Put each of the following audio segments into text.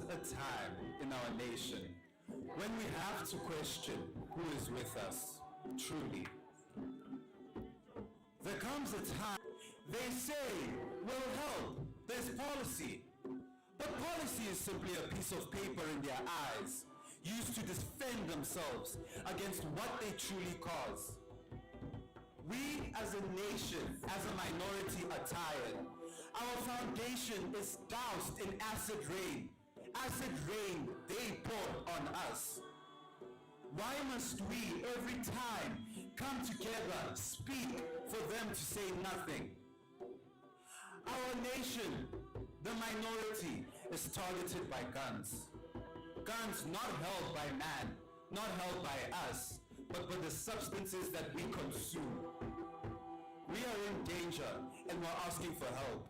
A time in our nation when we have to question who is with us truly. There comes a time they say we'll help, there's policy, but policy is simply a piece of paper in their eyes used to defend themselves against what they truly cause. We as a nation, as a minority are tired. Our foundation is doused in acid rain. Acid rain they pour on us. Why must we every time come together, speak for them to say nothing? Our nation, the minority, is targeted by guns. Guns not held by man, not held by us, but by the substances that we consume. We are in danger and we're asking for help.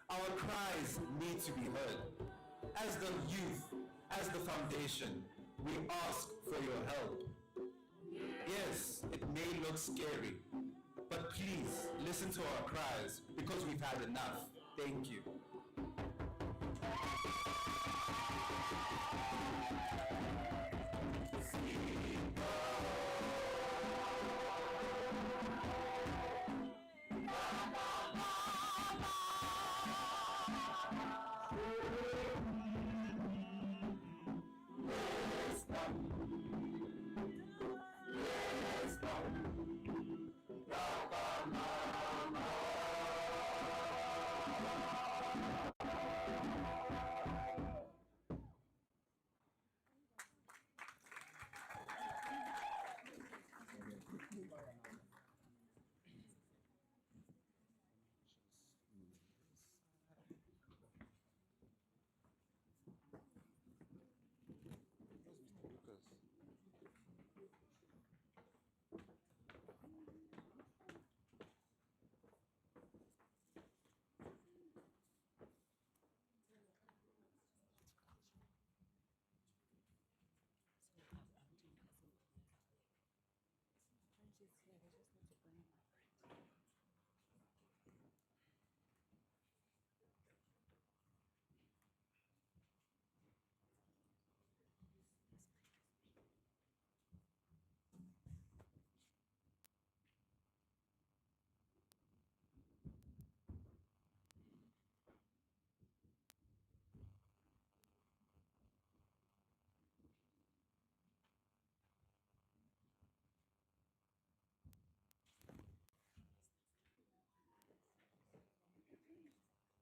Our cries need to be heard. As the youth, as the foundation, we ask for your help. Yes, it may look scary, but please listen to our cries because we've had enough. Thank you.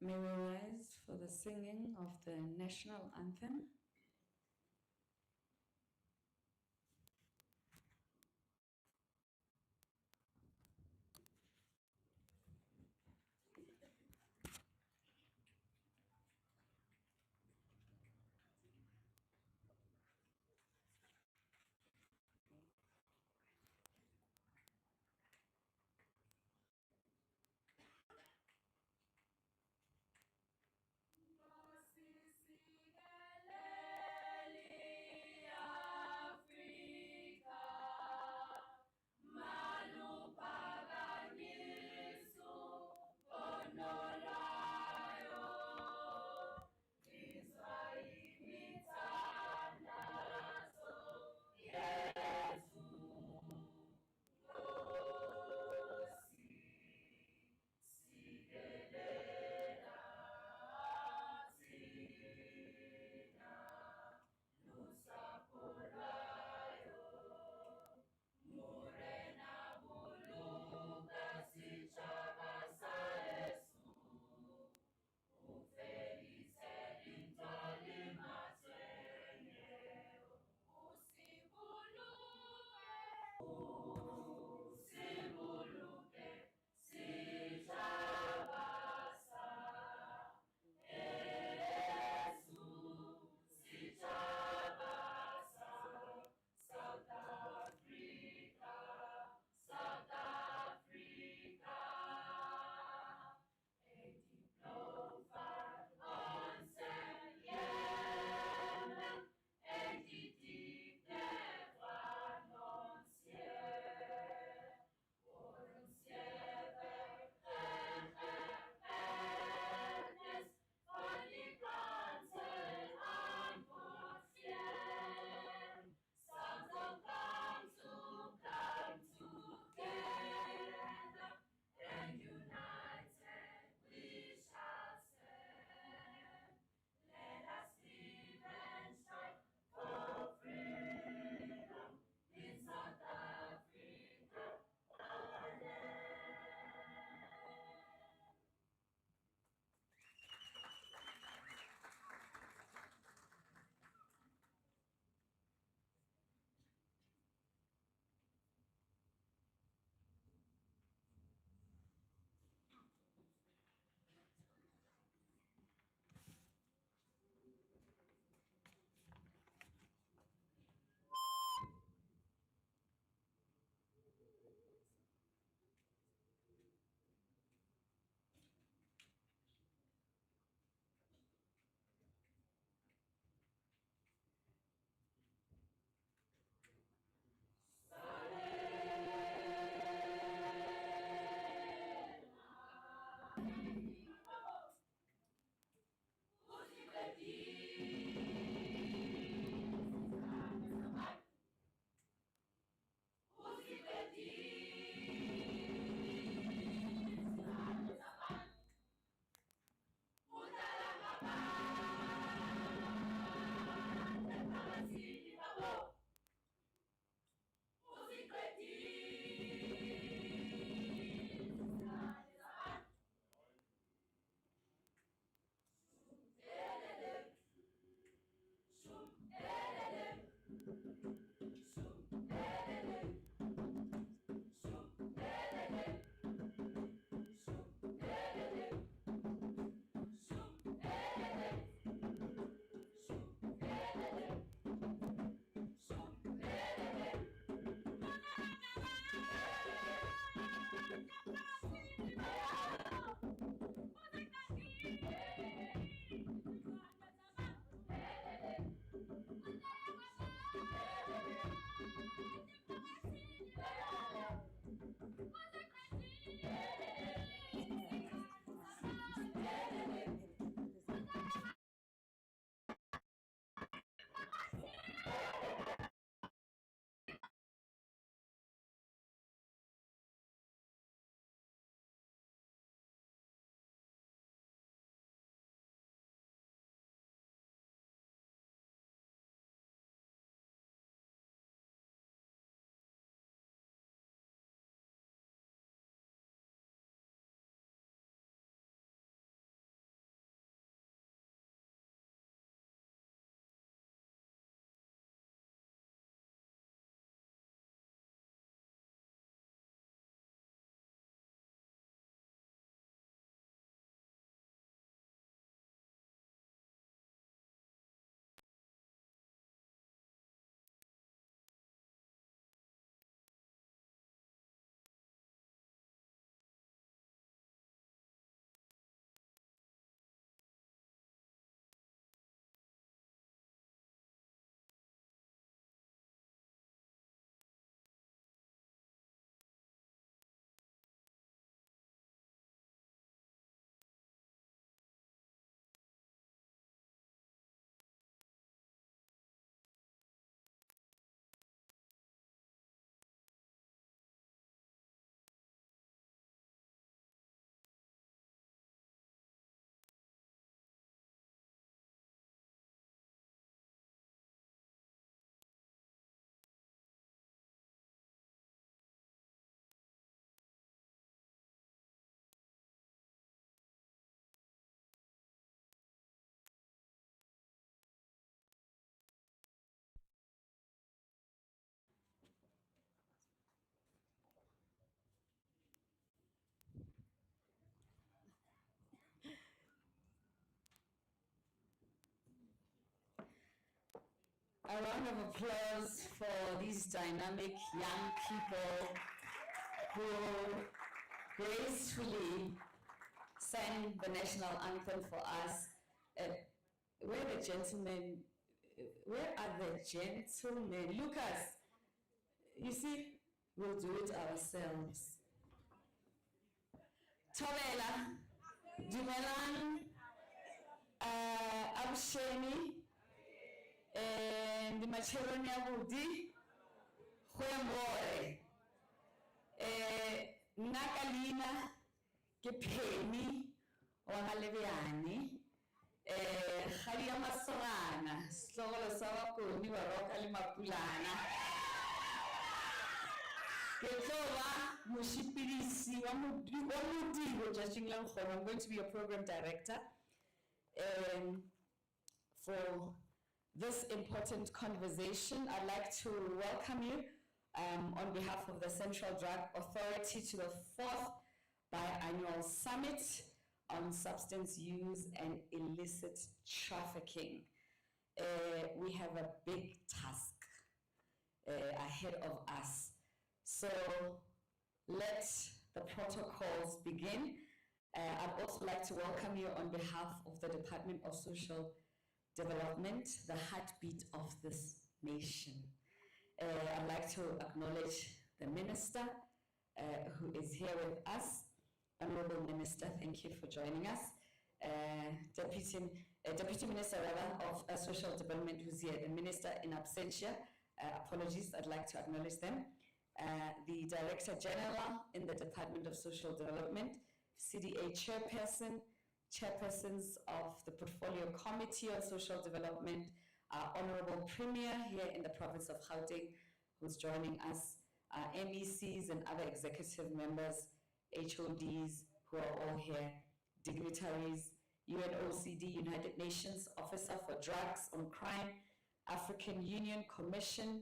May we rise for the singing of the national anthem. A round of applause for these dynamic young people who gracefully sang the national anthem for us. Where are the gentlemen? Where are the gentlemen? Lucas, you see, we'll do it ourselves. Thobela, Dumelang, Abusheni, and the Macheronia Budi, Huemore, Nakalina, Gepeni, Wangaleviani, Khalia Masorana, Slogola Sawakuni, Waroka Limapulana, Ketova, Mushipirisi, Wamudi, Judging Langkhon. I'm going to be your program director for this important conversation. I'd like to welcome you on behalf of the Central Drug Authority to the 4th Biennial Summit on Substance Use and Illicit Trafficking. We have a big task ahead of us. So let the protocols begin. I'd also like to welcome you on behalf of the Department of Social Development, the heartbeat of this nation. I'd like to acknowledge the Minister who is here with us. Honorable Minister, thank you for joining us. Deputy Minister of Social Development who's here, the Minister in absentia, apologies, I'd like to acknowledge them. The Director General in the Department of Social Development, CDA Chairperson, Chairpersons of the Portfolio Committee on Social Development, Honorable Premier here in the province of Gauteng, who's joining us, MECs and other executive members, HODs who are all here, dignitaries, UNOCD, United Nations Officer for Drugs on Crime, African Union Commission.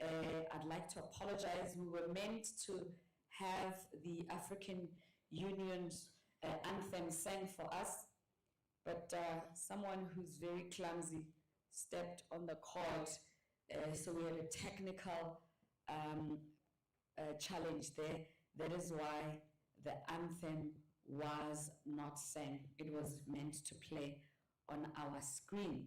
I'd like to apologize. We were meant to have the African Union's anthem sang for us, but someone who's very clumsy stepped on the cord, so we had a technical challenge there. That is why the anthem was not sang. It was meant to play on our screen.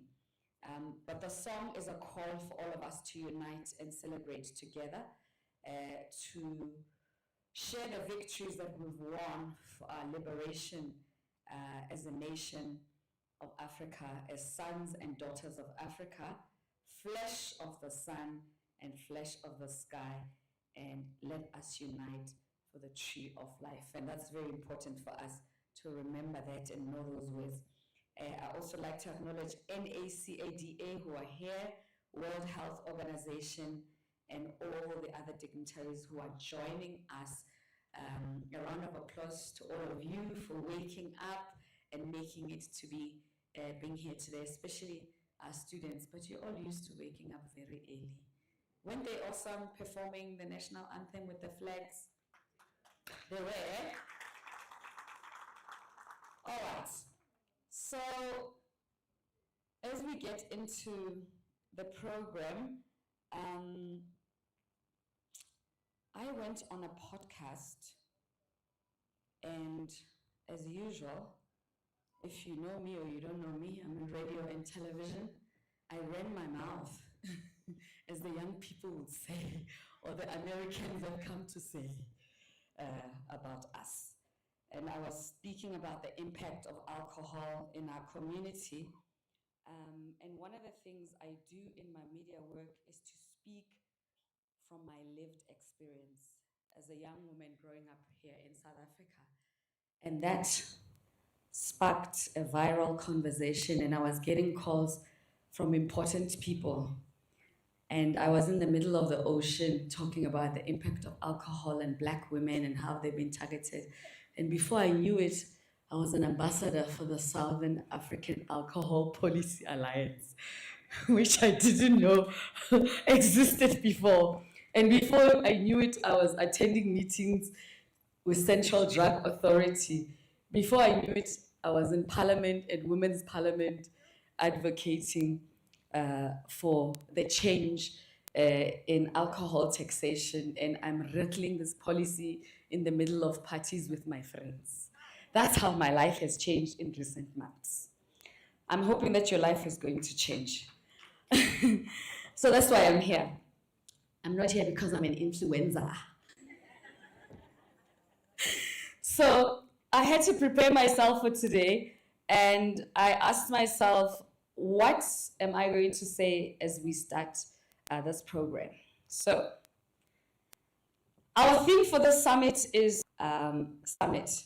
But the song is a call for all of us to unite and celebrate together, to share the victories that we've won for our liberation as a nation of Africa, as sons and daughters of Africa, flesh of the sun and flesh of the sky, and let us unite for the tree of life. And that's very important for us to remember that and know those words. I also like to acknowledge NACADA who are here, World Health Organization, and all the other dignitaries who are joining us. A round of applause to all of you for waking up and making it to be being here today, especially our students. But you're all used to waking up very early. Weren't they awesome performing the national anthem with the flags? They were. All right. So as we get into the program, I went on a podcast, and as usual, if you know me or you don't know me, I'm in radio and television. I ran my mouth, as the young people would say, or the Americans have come to say about us. And I was speaking about the impact of alcohol in our community. And one of the things I do in my media work is to speak from my lived experience as a young woman growing up here in South Africa. And that sparked a viral conversation, and I was getting calls from important people. And I was in the middle of the ocean talking about the impact of alcohol and Black women and how they've been targeted. And before I knew it, I was an ambassador for the Southern African Alcohol Policy Alliance, which I didn't know existed before. And before I knew it, I was attending meetings with Central Drug Authority. Before I knew it, I was in Parliament and Women's Parliament advocating for the change in alcohol taxation, and I'm rattling this policy in the middle of parties with my friends. That's how my life has changed in recent months. I'm hoping that your life is going to change. So that's why I'm here. I'm not here because I'm an influencer. So I had to prepare myself for today, and I asked myself, what am I going to say as we start this program? So our theme for the summit is Summit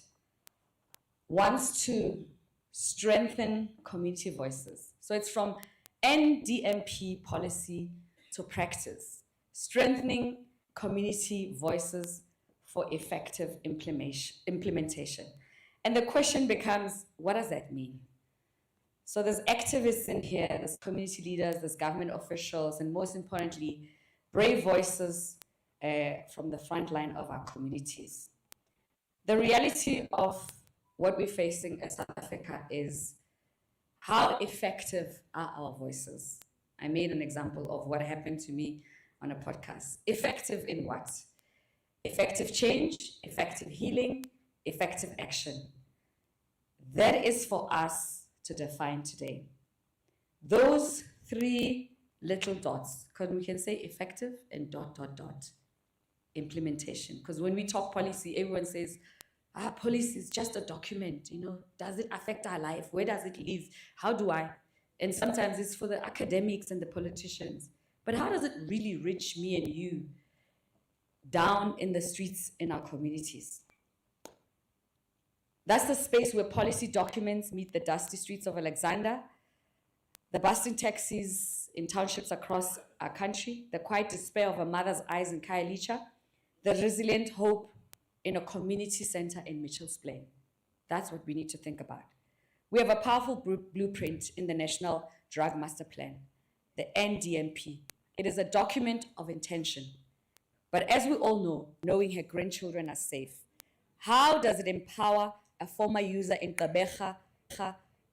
wants to strengthen community voices. So it's from NDMP policy to practice, strengthening community voices for effective implementation. And the question becomes, what does that mean? So there's activists in here, there's community leaders, there's government officials, and most importantly, brave voices from the front line of our communities. The reality of what we're facing in South Africa is, how effective are our voices? I made an example of what happened to me on a podcast. Effective in what? Effective change, effective healing, effective action. That is for us to define today. Those three little dots, because we can say effective and ... implementation. Because when we talk policy, everyone says, policy is just a document, does it affect our life? Where does it live? How do I? And sometimes it's for the academics and the politicians. But how does it really reach me and you down in the streets in our communities? That's the space where policy documents meet the dusty streets of Alexander, the bustling taxis in townships across our country, the quiet despair of a mother's eyes in Khayelitsha, the resilient hope in a community center in Mitchell's Plain. That's what we need to think about. We have a powerful blueprint in the National Drug Master Plan, the NDMP. It is a document of intention. But as we all know, knowing her grandchildren are safe, how does it empower a former user in Gqeberha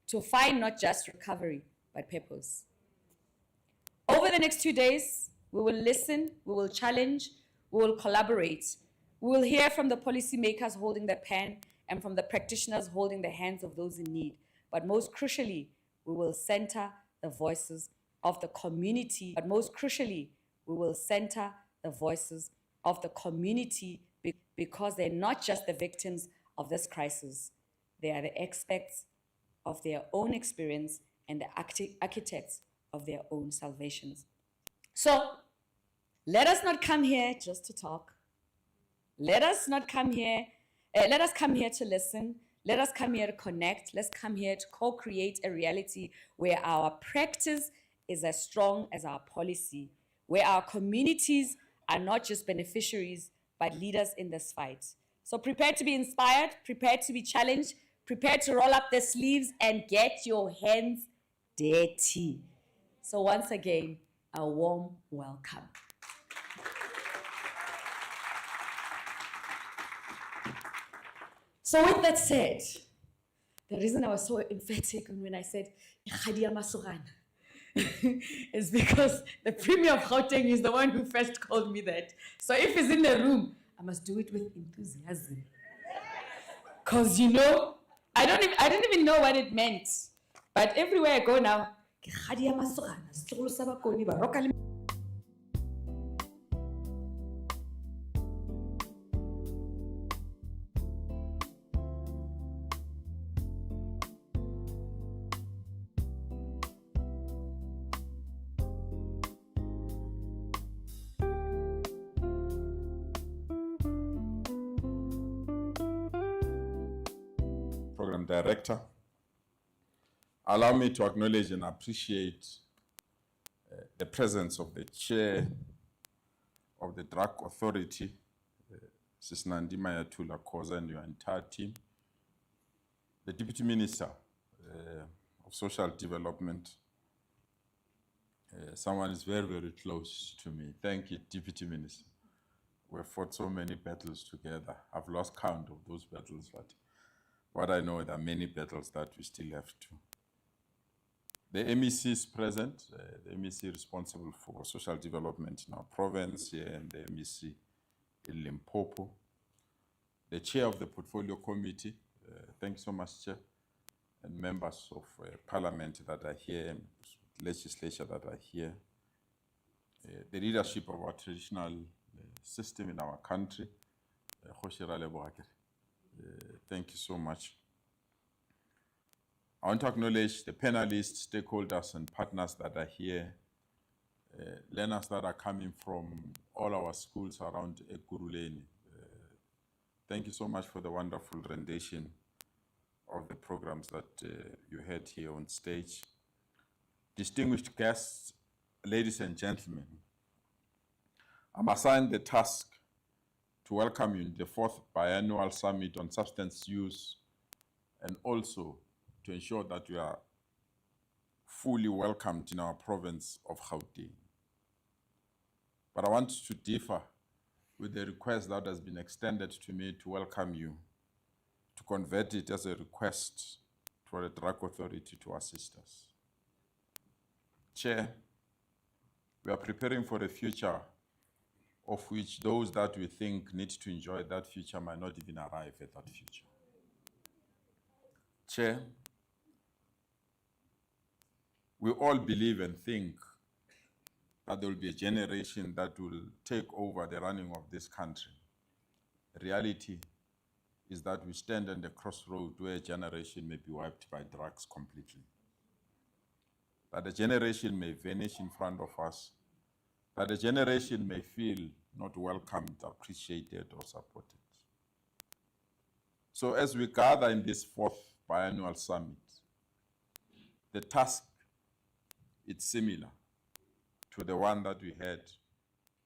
to find not just recovery, but purpose? Over the next 2 days, we will listen, we will challenge, we will collaborate We will hear from the policymakers holding the pen and from the practitioners holding the hands of those in need. But most crucially, we will center the voices of the community. But most crucially, we will center the voices of the community because they're not just the victims of this crisis. They are the experts of their own experience and the architects of their own salvations. So let us not come here just to talk. Let us come here to listen. Let us come here to connect. Let's come here to co-create a reality where our practice is as strong as our policy, where our communities are not just beneficiaries, but leaders in this fight. So prepare to be inspired, prepare to be challenged, prepare to roll up the sleeves and get your hands dirty. So once again, a warm welcome. So with that said, the reason I was so emphatic when I said is because the Premier of Gauteng is the one who first called me that. So if he's in the room, I must do it with enthusiasm. Because I don't even know what it meant. But everywhere I go now, Program Director. Allow me to acknowledge and appreciate the presence of the Chair of the Drug Authority, Sis Nandima Yatula Koza, and your entire team, the Deputy Minister of Social Development. Someone is very, very close to me. Thank you, Deputy Minister. We've fought so many battles together. I've lost count of those battles, but what I know, there are many battles that we still have to. The MEC is present, the MEC responsible for social development in our province here, and the MEC in Limpopo. The Chair of the Portfolio Committee, thank you so much, Chair, and members of Parliament that are here, legislature that are here, the leadership of our traditional system in our country, thank you so much. I want to acknowledge the panelists, stakeholders, and partners that are here, learners that are coming from all our schools around Ekurhuleni. Thank you so much for the wonderful rendition of the programs that you had here on stage. Distinguished guests, ladies and gentlemen, I'm assigned the task to welcome you in the 4th Biennial Summit on Substance Use, and also to ensure that you are fully welcomed in our province of Gauteng. But I want to differ with the request that has been extended to me to welcome you, to convert it as a request for the Drug Authority to assist us. Chair, we are preparing for a future of which those that we think need to enjoy that future might not even arrive at that future. Chair, we all believe and think that there will be a generation that will take over the running of this country. The reality is that we stand on the crossroad where a generation may be wiped by drugs completely. That a generation may vanish in front of us, that a generation may feel not welcomed, appreciated, or supported. So as we gather in this 4th Biennial Summit, the task is similar to the one that we had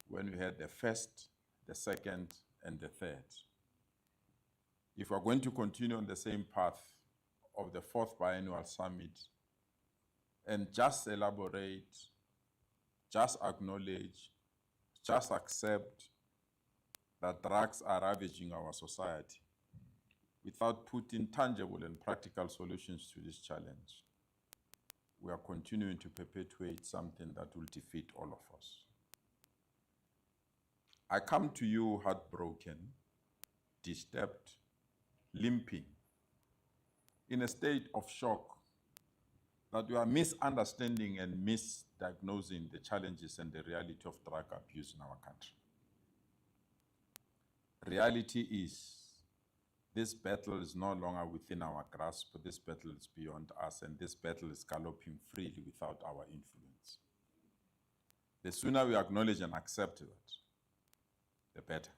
when we had the 1st, the 2nd, and the 3rd. If we're going to continue on the same path of the 4th Biennial Summit and just elaborate, just acknowledge, just accept that drugs are ravaging our society without putting tangible and practical solutions to this challenge, we are continuing to perpetuate something that will defeat all of us. I come to you heartbroken disturbed, limping, in a state of shock, that we are misunderstanding and misdiagnosing the challenges and the reality of drug abuse in our country. Reality is, this battle is no longer within our grasp, but this battle is beyond us, and this battle is galloping freely without our influence. The sooner we acknowledge and accept that, the better.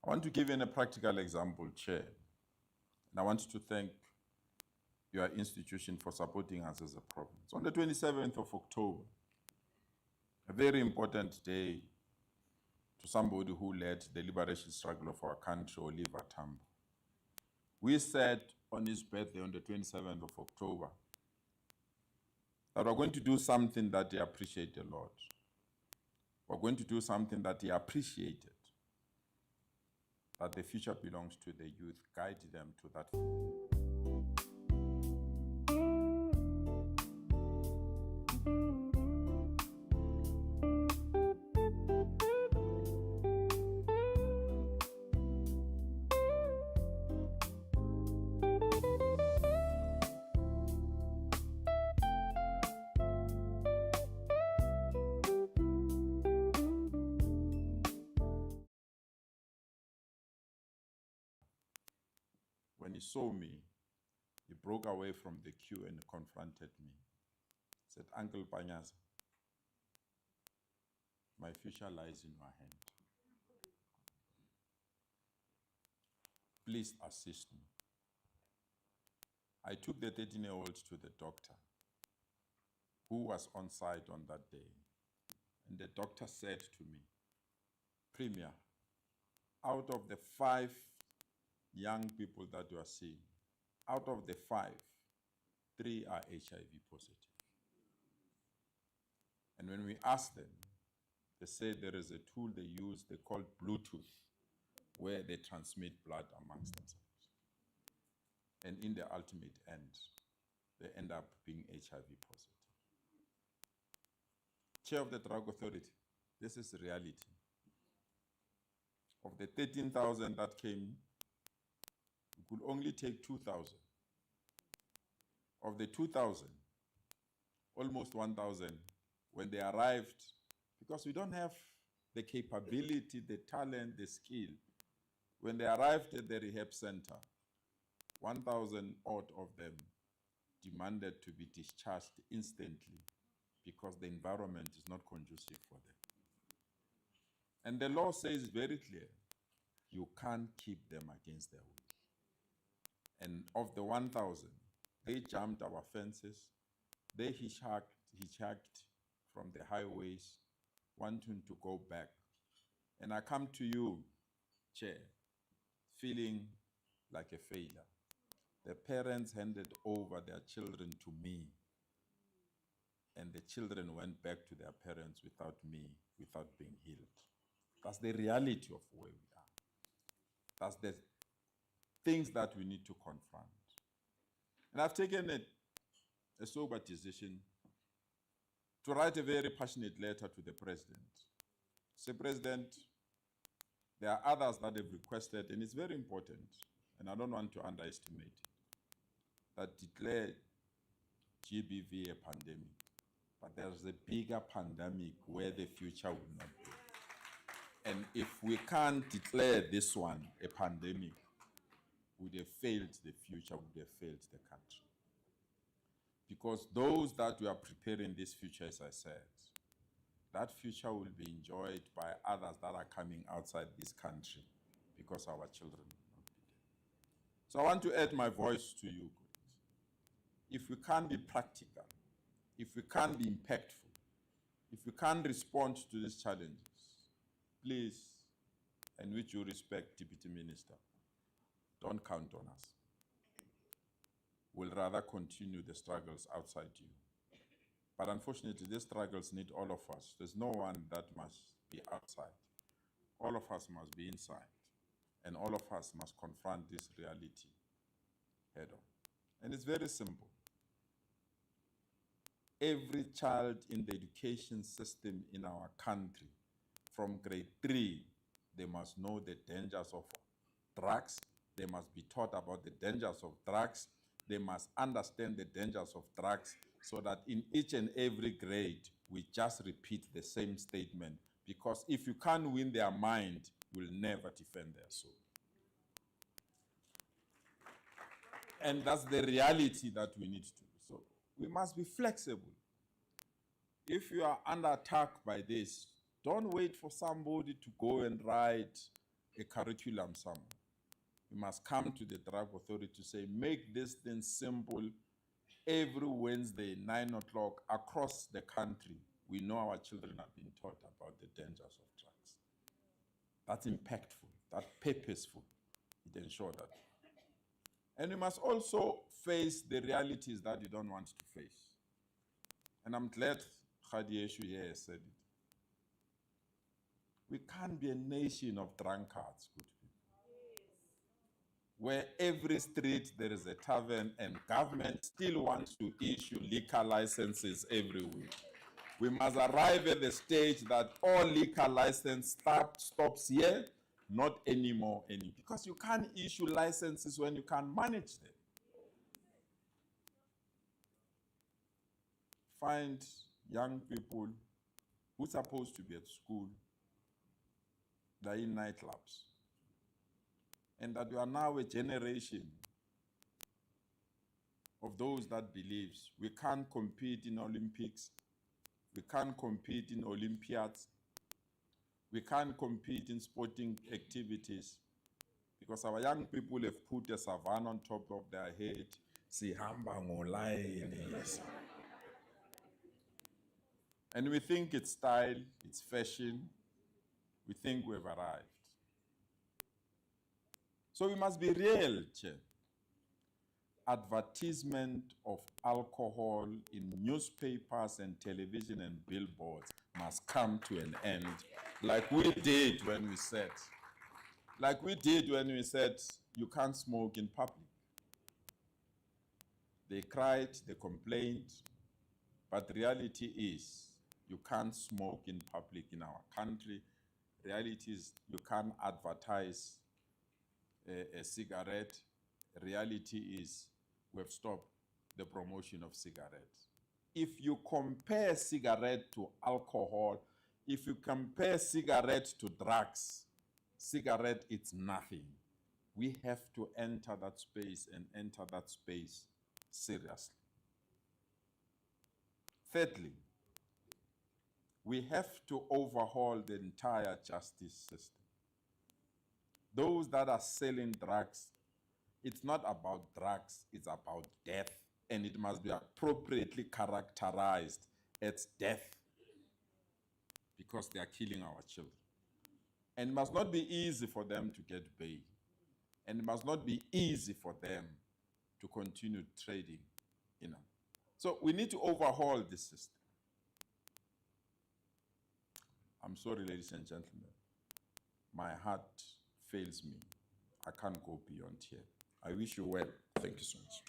I want to give you a practical example, Chair, and I want to thank your institution for supporting us as a province. On the 27th of October, a very important day to somebody who led the liberation struggle of our country, Oliver Tambo. We said on his birthday, on the 27th of October, that we're going to do something that he appreciated a lot. We're going to do something that he appreciated, that the future belongs to the youth, guide them to that. When he saw me, he broke away from the queue and confronted me. He said, "Uncle Panyaza, my future lies in your hand. Please assist me." I took the 13-year-old to the doctor who was on site on that day. And the doctor said to me, "Premier, out of the 5 young people that you are seeing, out of the 5, 3 are HIV positive." And when we asked them, they said there is a tool they use, they call Bluetooth, where they transmit blood amongst themselves. And in the ultimate end, they end up being HIV positive. Chair of the Drug Authority, this is reality. Of the 13,000 that came, we could only take 2,000. Of the 2,000, almost 1,000, when they arrived, because we don't have the capability, the talent, the skill, when they arrived at the rehab center, 1,000 odd of them demanded to be discharged instantly because the environment is not conducive for them. And the law says very clear, you can't keep them against their will. And of the 1,000, they jumped our fences, they hitchhiked from the highways, wanting to go back. And I come to you, Chair, feeling like a failure. The parents handed over their children to me, and the children went back to their parents without me, without being healed. That's the reality of where we are. That's the things that we need to confront. And I've taken a sober decision to write a very passionate letter to the President. Say, "President, there are others that have requested, and it's very important, and I don't want to underestimate it, that declare GBV a pandemic. But there's a bigger pandemic where the future will not be. And if we can't declare this one a pandemic, we would have failed the future, we would have failed the country. Because those that we are preparing this future, as I said, that future will be enjoyed by others that are coming outside this country because our children will not be there." So I want to add my voice to you, colleagues. If we can't be practical, if we can't be impactful, if we can't respond to these challenges, please, and with due respect, Deputy Minister, don't count on us. We'll rather continue the struggles outside you. But unfortunately, these struggles need all of us. There's no one that must be outside. All of us must be inside. And all of us must confront this reality head on. And it's very simple. Every child in the education system in our country, from grade 3 They must know the dangers of drugs. They must be taught about the dangers of drugs. They must understand the dangers of drugs so that in each and every grade, we just repeat the same statement. Because if you can't win their mind, you'll never defend their soul. And that's the reality that we need to do. So we must be flexible. If you are under attack by this, don't wait for somebody to go and write a curriculum somewhere. You must come to the drug authority to say, make this thing simple. Every Wednesday, 9 o'clock, across the country, we know our children are being taught about the dangers of drugs. That's impactful, that's purposeful. It ensures that. And you must also face the realities that you don't want to face. And I'm glad Khadieshu here has said it. We can't be a nation of drunkards, good people. Where every street there is a tavern and government still wants to issue liquor licenses every week. We must arrive at the stage that all liquor license stops here, not anymore, because you can't issue licenses when you can't manage them. Find young people who are supposed to be at school, they're in nightclubs. And that we are now a generation of those that believes we can't compete in Olympics, we can't compete in Olympiads, we can't compete in sporting activities because our young people have put a savan on top of their head. Sihamba ngolai. And we think it's style, it's fashion. We think we've arrived. So we must be real, Chair. Advertisement of alcohol in newspapers and television and billboards must come to an end, like we did when we said, you can't smoke in public. They cried, they complained, but the reality is you can't smoke in public in our country. Reality is you can't advertise a cigarette. Reality is we've stopped the promotion of cigarettes. If you compare cigarette to alcohol, if you compare cigarette to drugs, cigarette it's nothing. We have to enter that space and enter that space seriously. Thirdly, we have to overhaul the entire justice system. Those that are selling drugs, it's not about drugs, it's about death, and it must be appropriately characterized as death because they are killing our children. And it must not be easy for them to get bail. And it must not be easy for them to continue trading, So we need to overhaul this system. I'm sorry, ladies and gentlemen. My heart fails me. I can't go beyond here. I wish you well. Thank you so much.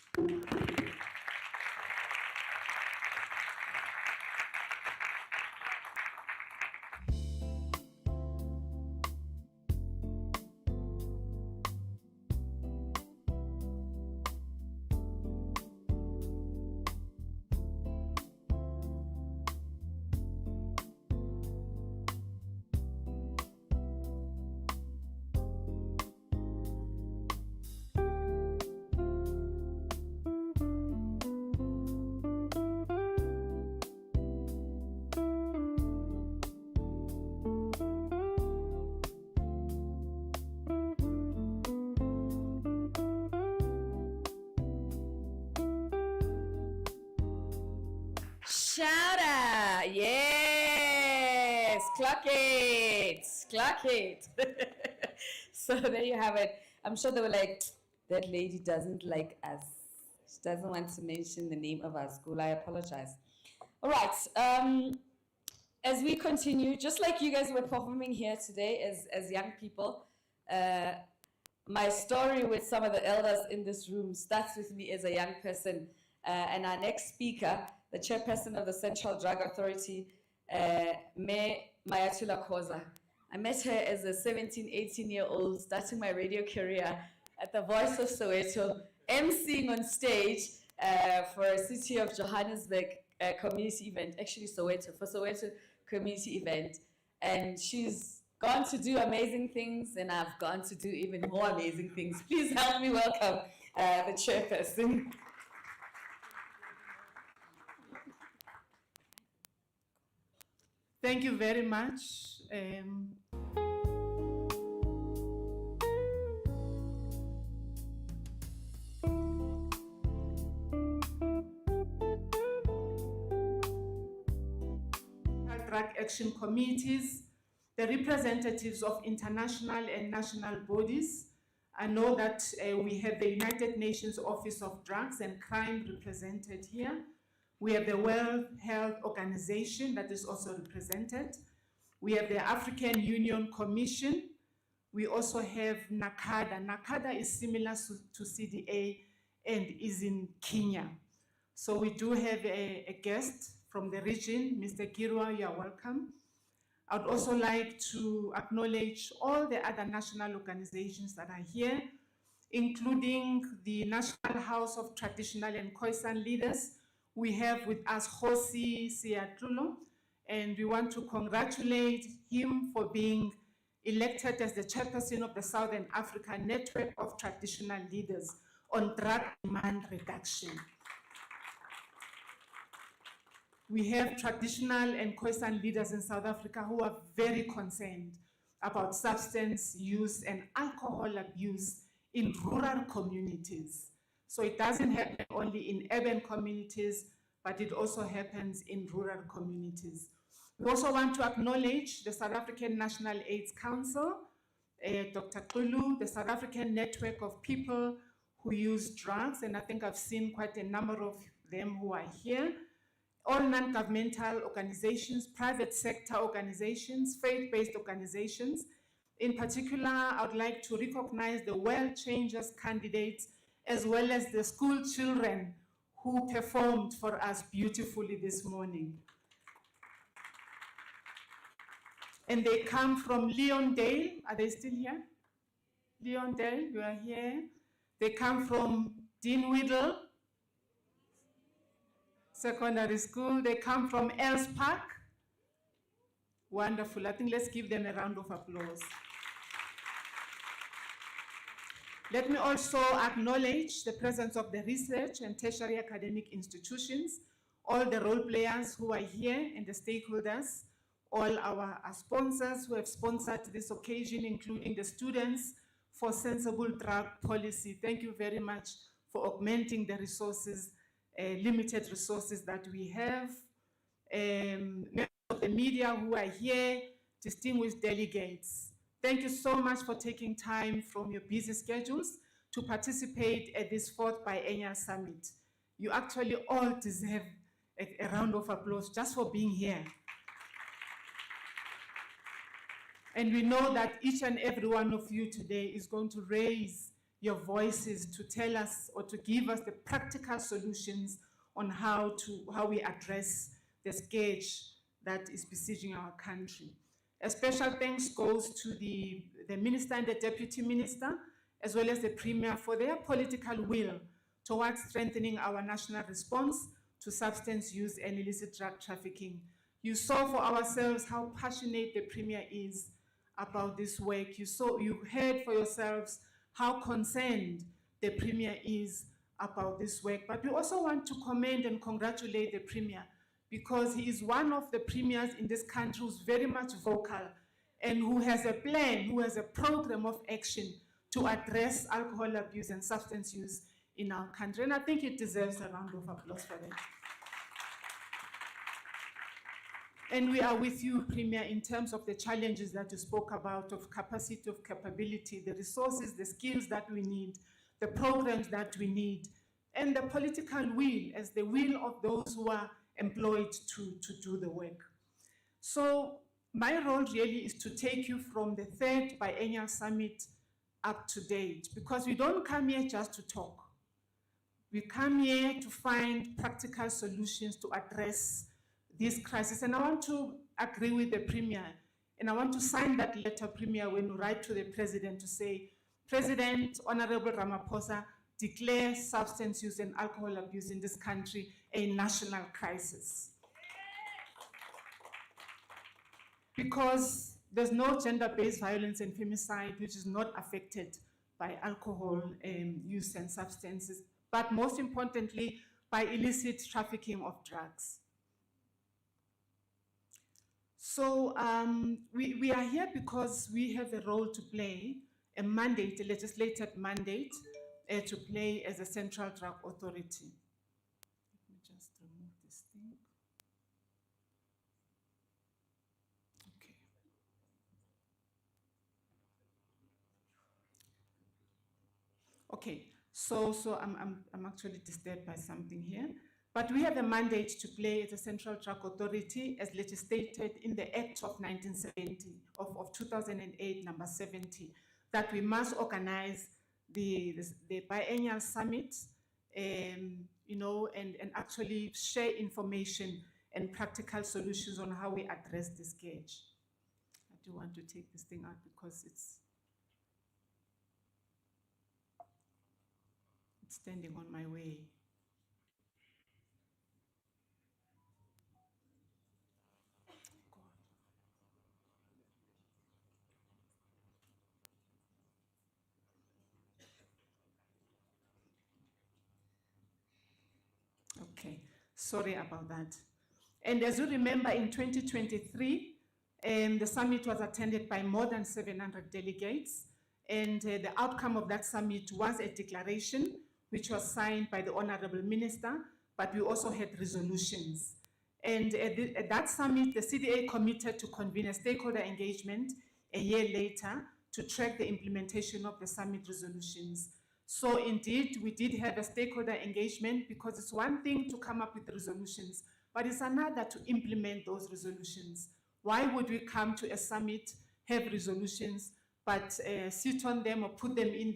Shout out! Yes! Clock it! Clock it! So there you have it. I'm sure they were like, that lady doesn't like us. She doesn't want to mention the name of our school. I apologize. All right. As we continue, just like you guys were performing here today as young people, my story with some of the elders in this room starts with me as a young person. And our next speaker, the chairperson of the Central Drug Authority, Mayor Mayatula Khoza, I met her as a 17, 18-year-old, starting my radio career at the Voice of Soweto, emceeing on stage for a City of Johannesburg community event, actually Soweto, for Soweto community event. And she's gone to do amazing things, and I've gone to do even more amazing things. Please help me welcome the chairperson. Thank you very much. Drug action committees, the representatives of international and national bodies. I know that we have the United Nations Office of Drugs and Crime represented here. We have the World Health Organization that is also represented. We have the African Union Commission. We also have NACADA. NACADA is similar to CDA and is in Kenya. So we do have a guest from the region, Mr. Girwa, you are welcome. I'd also like to acknowledge all the other national organizations that are here, including the National House of Traditional and Khoisan Leaders. We have with us Khosi Siatlulo, and we want to congratulate him for being elected as the chairperson of the Southern Africa Network of Traditional Leaders on Drug Demand Reduction. We have traditional and Khoisan leaders in South Africa who are very concerned about substance use and alcohol abuse in rural communities. So it doesn't happen only in urban communities, but it also happens in rural communities. We also want to acknowledge the South African National AIDS Council, Dr. Kulu, the South African Network of People Who Use Drugs, and I think I've seen quite a number of them who are here. All non-governmental organizations, private sector organizations, faith-based organizations. In particular, I would like to recognize the World Changers candidates as well as the school children who performed for us beautifully this morning. And they come from Leondale. Are they still here? Leondale, you are here. They come from Dinwiddle Secondary School. They come from Els Park. Wonderful. I think let's give them a round of applause. Let me also acknowledge the presence of the research and tertiary academic institutions, all the role players who are here and the stakeholders, all our sponsors who have sponsored this occasion, including the Students for Sensible Drug Policy. Thank you very much for augmenting the resources, limited resources that we have. Members of the media who are here, distinguished delegates. Thank you so much for taking time from your busy schedules to participate at this 4th Biennial Summit. You actually all deserve a round of applause just for being here. And we know that each and every one of you today is going to raise your voices to tell us or to give us the practical solutions on how we address the scourge that is besieging our country. A special thanks goes to the Minister and the Deputy Minister, as well as the Premier, for their political will towards strengthening our national response to substance use and illicit drug trafficking. You saw for ourselves how passionate the Premier is about this work. You heard for yourselves how concerned the Premier is about this work. But we also want to commend and congratulate the Premier, because he is one of the premiers in this country who's very much vocal and who has a plan, who has a program of action to address alcohol abuse and substance use in our country. And I think it deserves a round of applause for that. And we are with you, Premier, in terms of the challenges that you spoke about, of capacity, of capability, the resources, the skills that we need, the programs that we need, and the political will, as the will of those who are employed to do the work. So my role really is to take you from the 3rd Biennial Summit up to date, because we don't come here just to talk. We come here to find practical solutions to address this crisis. And I want to agree with the Premier. And I want to sign that letter, Premier, when you write to the President to say, President, Honorable Ramaphosa, declare substance use and alcohol abuse in this country a national crisis. Because there's no gender-based violence and femicide which is not affected by alcohol use and substances, but most importantly, by illicit trafficking of drugs. So we are here because we have a role to play, a mandate, a legislated mandate to play as a central drug authority. Let me just remove this thing. Okay. Okay, so I'm actually disturbed by something here. But we have a mandate to play as a Central Drug Authority as legislated in the Act of 1970, of 2008, number 70, that we must organize the Biennial Summit, you know, and actually share information and practical solutions on how we address this gauge. I do want to take this thing out because it's standing on my way. Okay, sorry about that. And as you remember, in 2023, the summit was attended by more than 700 delegates. And the outcome of that summit was a declaration which was signed by the Honorable Minister, but we also had resolutions. And at that summit, the CDA committed to convene a stakeholder engagement a year later to track the implementation of the summit resolutions. So indeed, we did have a stakeholder engagement because it's one thing to come up with resolutions, but it's another to implement those resolutions. Why would we come to a summit, have resolutions, but sit on them or put them in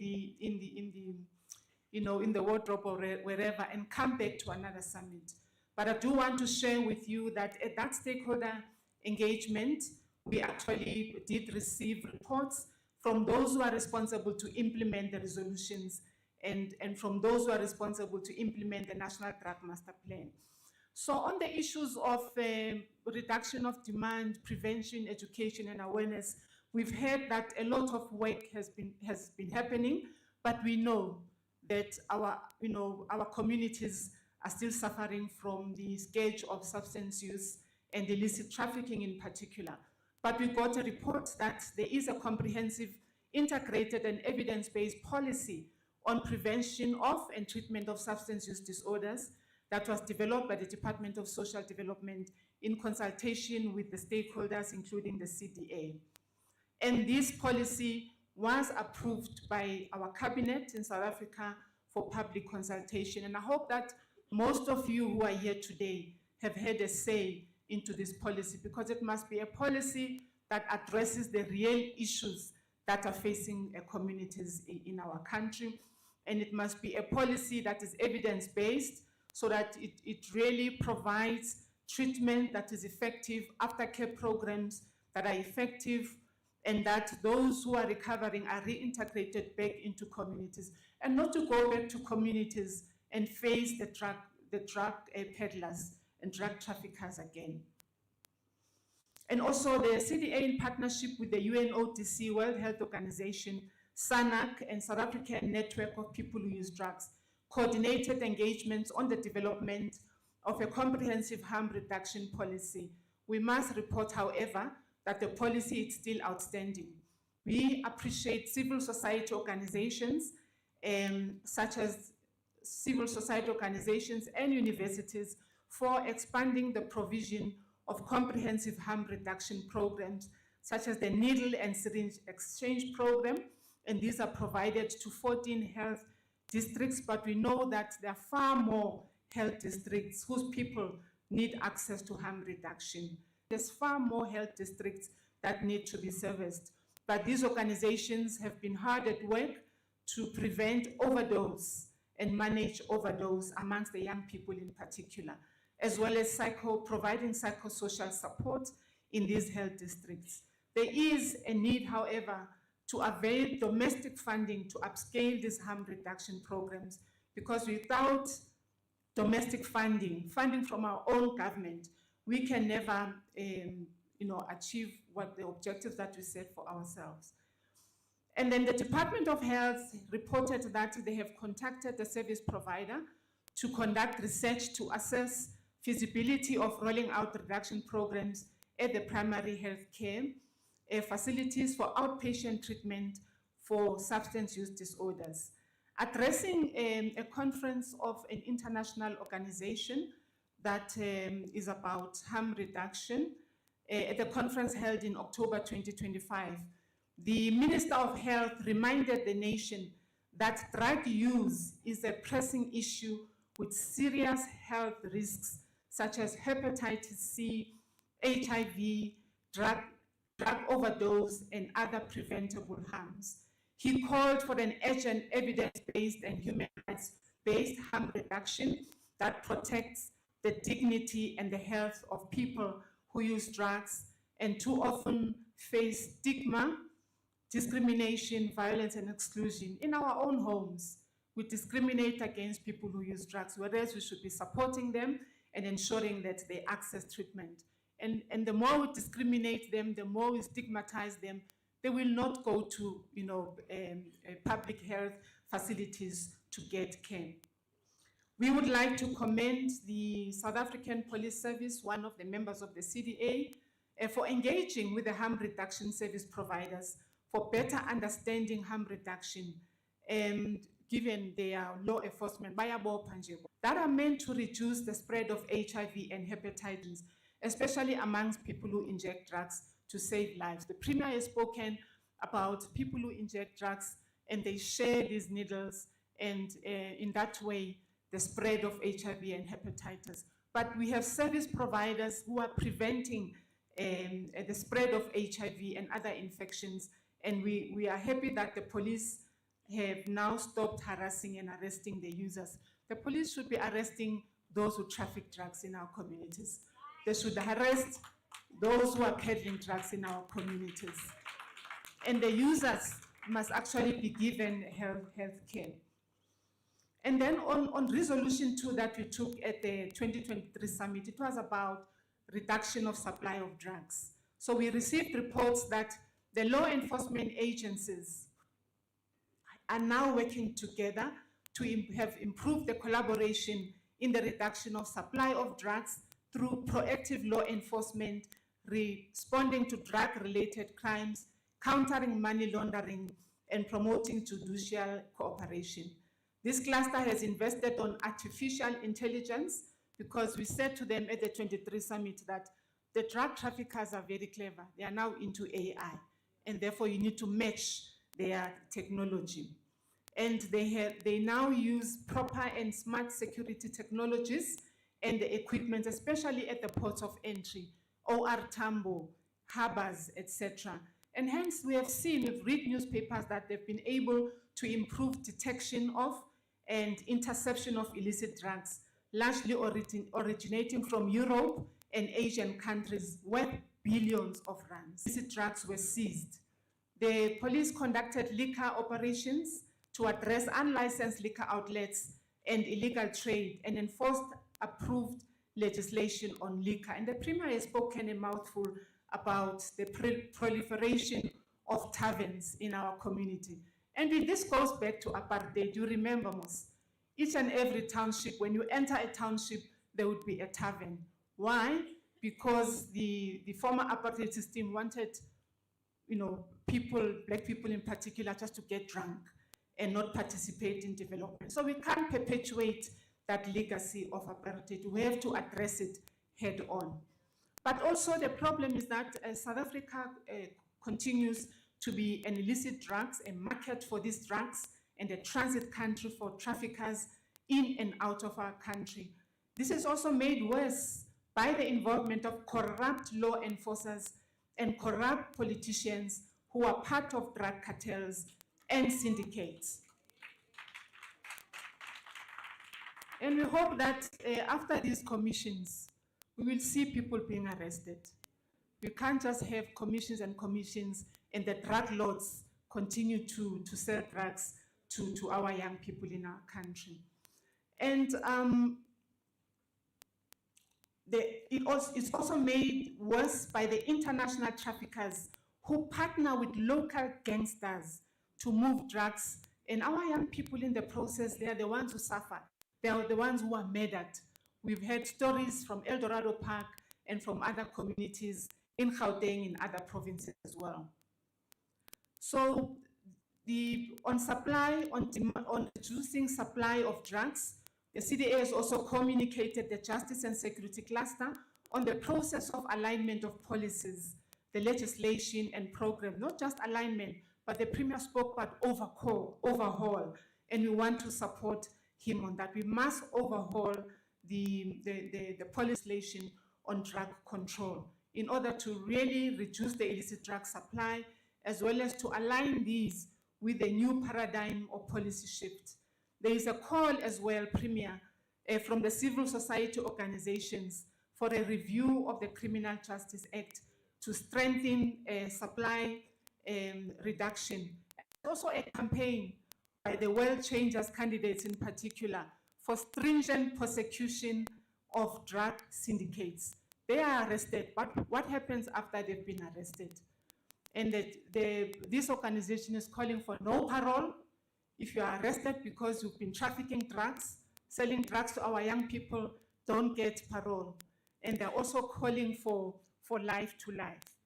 the wardrobe or wherever and come back to another summit? But I do want to share with you that at that stakeholder engagement, we actually did receive reports from those who are responsible to implement the resolutions and from those who are responsible to implement the National Drug Master Plan. So on the issues of reduction of demand, prevention, education, and awareness, we've heard that a lot of work has been happening, but we know that our communities are still suffering from the scourge of substance use and illicit trafficking in particular. But we got a report that there is a comprehensive, integrated, and evidence-based policy on prevention of and treatment of substance use disorders that was developed by the Department of Social Development in consultation with the stakeholders, including the CDA. And this policy was approved by our cabinet in South Africa for public consultation. And I hope that most of you who are here today have had a say into this policy, because it must be a policy that addresses the real issues that are facing communities in our country. And it must be a policy that is evidence-based so that it really provides treatment that is effective, aftercare programs that are effective, and that those who are recovering are reintegrated back into communities, and not to go back to communities and face the drug peddlers and drug traffickers again. And also the CDA, in partnership with the UNODC, World Health Organization, SANAC, and South African Network of People Who Use Drugs, coordinated engagements on the development of a comprehensive harm reduction policy. We must report, however, that the policy is still outstanding. We appreciate civil society organizations, such as civil society organizations and universities, for expanding the provision of comprehensive harm reduction programs, such as the needle and syringe exchange program, and these are provided to 14 health districts, but we know that there are far more health districts whose people need access to harm reduction. There's far more health districts that need to be serviced, but these organizations have been hard at work to prevent overdose and manage overdose amongst the young people in particular, as well as providing psychosocial support in these health districts. There is a need, however, to avail domestic funding to upscale these harm reduction programs, because without domestic funding from our own government, we can never achieve what the objectives that we set for ourselves. And then the Department of Health reported that they have contacted the service provider to conduct research to assess feasibility of rolling out reduction programs at the primary health care facilities for outpatient treatment for substance use disorders. Addressing a conference of an international organization that is about harm reduction, at the conference held in October 2025, the Minister of Health reminded the nation that drug use is a pressing issue with serious health risks such as hepatitis C, HIV, drug overdose, and other preventable harms. He called for an urgent evidence-based and human rights-based harm reduction that protects the dignity and the health of people who use drugs and too often face stigma, discrimination, violence, and exclusion in our own homes. We discriminate against people who use drugs, whereas we should be supporting them and ensuring that they access treatment. And the more we discriminate them, the more we stigmatize them, they will not go to public health facilities to get care. We would like to commend the South African Police Service, one of the members of the CDA, for engaging with the harm reduction service providers for better understanding harm reduction, and given their law enforcement that are meant to reduce the spread of HIV and hepatitis, especially amongst people who inject drugs to save lives. The Premier has spoken about people who inject drugs and they share these needles, and in that way, the spread of HIV and hepatitis. But we have service providers who are preventing the spread of HIV and other infections, and we are happy that the police have now stopped harassing and arresting the users. The police should be arresting those who traffic drugs in our communities. They should arrest those who are peddling drugs in our communities. And the users must actually be given health care. And then on resolution 2 that we took at the 2023 summit, it was about reduction of supply of drugs. So we received reports that the law enforcement agencies are now working together to have improved the collaboration in the reduction of supply of drugs through proactive law enforcement, responding to drug-related crimes, countering money laundering, and promoting judicial cooperation. This cluster has invested on artificial intelligence because we said to them at the 23 summit that the drug traffickers are very clever. They are now into AI, and therefore you need to match their technology. And they now use proper and smart security technologies and the equipment, especially at the ports of entry, OR Tambo, harbors, etc. And hence we have seen, we've read newspapers that they've been able to improve detection of and interception of illicit drugs, largely originating from Europe and Asian countries, worth billions of rands. Illicit drugs were seized. The police conducted liquor operations to address unlicensed liquor outlets and illegal trade, and enforced approved legislation on liquor. And the Premier has spoken a mouthful about the proliferation of taverns in our community. And this goes back to apartheid. You remember, Mos, each and every township, when you enter a township, there would be a tavern. Why? Because the former apartheid system wanted, people, black people in particular, just to get drunk and not participate in development. So we can't perpetuate that legacy of apartheid. We have to address it head on. But also the problem is that South Africa continues to be an illicit drugs, a market for these drugs, and a transit country for traffickers in and out of our country. This is also made worse by the involvement of corrupt law enforcers and corrupt politicians who are part of drug cartels and syndicates. And we hope that after these commissions, we will see people being arrested. We can't just have commissions and commissions and the drug lords continue to sell drugs to our young people in our country. And it's also made worse by the international traffickers who partner with local gangsters to move drugs. And our young people in the process, they are the ones who suffer. They are the ones who are murdered. We've heard stories from El Dorado Park and from other communities in Gauteng, in other provinces as well. So on reducing supply of drugs, the CDA has also communicated the Justice and Security Cluster on the process of alignment of policies, the legislation and program, not just alignment, but the Premier spoke about overhaul, and we want to support him on that. We must overhaul the policy legislation on drug control in order to really reduce the illicit drug supply, as well as to align these with the new paradigm or policy shift. There is a call as well, Premier, from the civil society organizations for a review of the Criminal Justice Act to strengthen supply reduction. Also a campaign by the World Changers candidates in particular for stringent prosecution of drug syndicates. They are arrested, but what happens after they've been arrested? And this organization is calling for no parole. If you are arrested because you've been trafficking drugs, selling drugs to our young people, don't get parole. And they're also calling for life to life.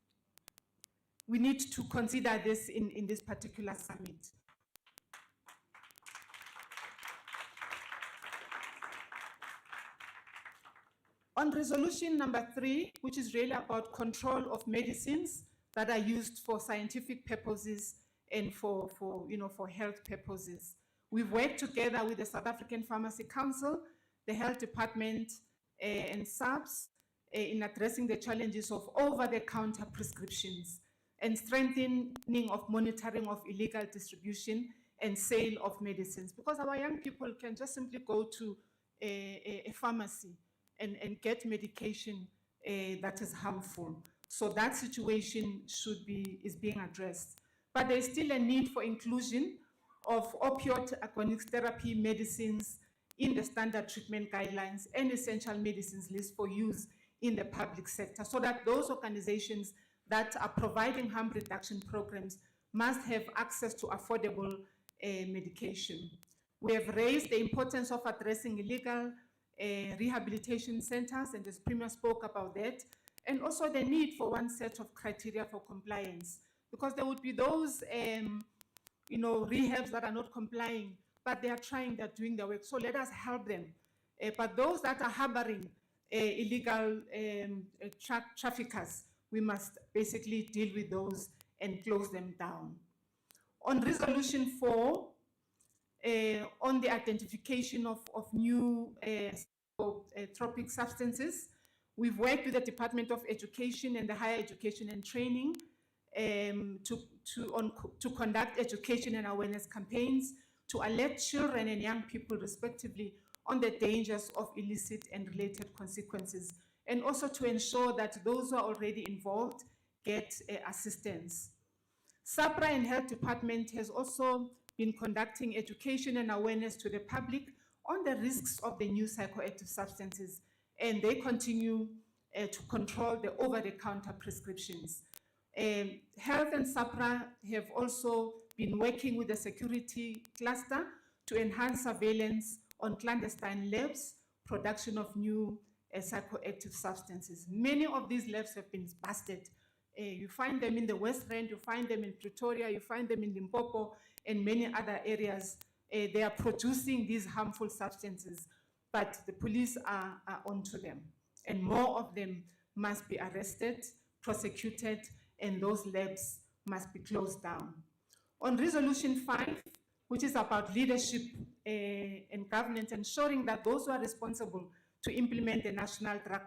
We need to consider this in this particular summit. On resolution number 3, which is really about control of medicines that are used for scientific purposes and for health purposes. We've worked together with the South African Pharmacy Council, the Health Department, and SAPS in addressing the challenges of over-the-counter prescriptions and strengthening of monitoring of illegal distribution and sale of medicines. Because our young people can just simply go to a pharmacy and get medication that is harmful. So that situation is being addressed. But there's still a need for inclusion of opioid agonist therapy medicines in the standard treatment guidelines and essential medicines list for use in the public sector, so that those organizations that are providing harm reduction programs must have access to affordable medication. We have raised the importance of addressing illegal rehabilitation centers, and the Premier spoke about that, and also the need for one set of criteria for compliance, because there would be those rehabs that are not complying, but they are trying, they're doing their work, so let us help them. But those that are harboring illegal traffickers, we must basically deal with those and close them down. On resolution 4, on the identification of new psychotropic substances, we've worked with the Department of Education and the Higher Education and Training to conduct education and awareness campaigns to alert children and young people respectively on the dangers of illicit and related consequences, and also to ensure that those who are already involved get assistance. SAPRA and Health Department has also been conducting education and awareness to the public on the risks of the new psychoactive substances, and they continue to control the over-the-counter prescriptions. Health and SAPRA have also been working with the security cluster to enhance surveillance on clandestine labs, production of new psychoactive substances. Many of these labs have been busted. You find them in the West Rand, you find them in Pretoria, you find them in Limpopo, and many other areas. They are producing these harmful substances, but the police are onto them. And more of them must be arrested, prosecuted, and those labs must be closed down. On resolution 5, which is about leadership and governance, ensuring that those who are responsible to implement the National Drug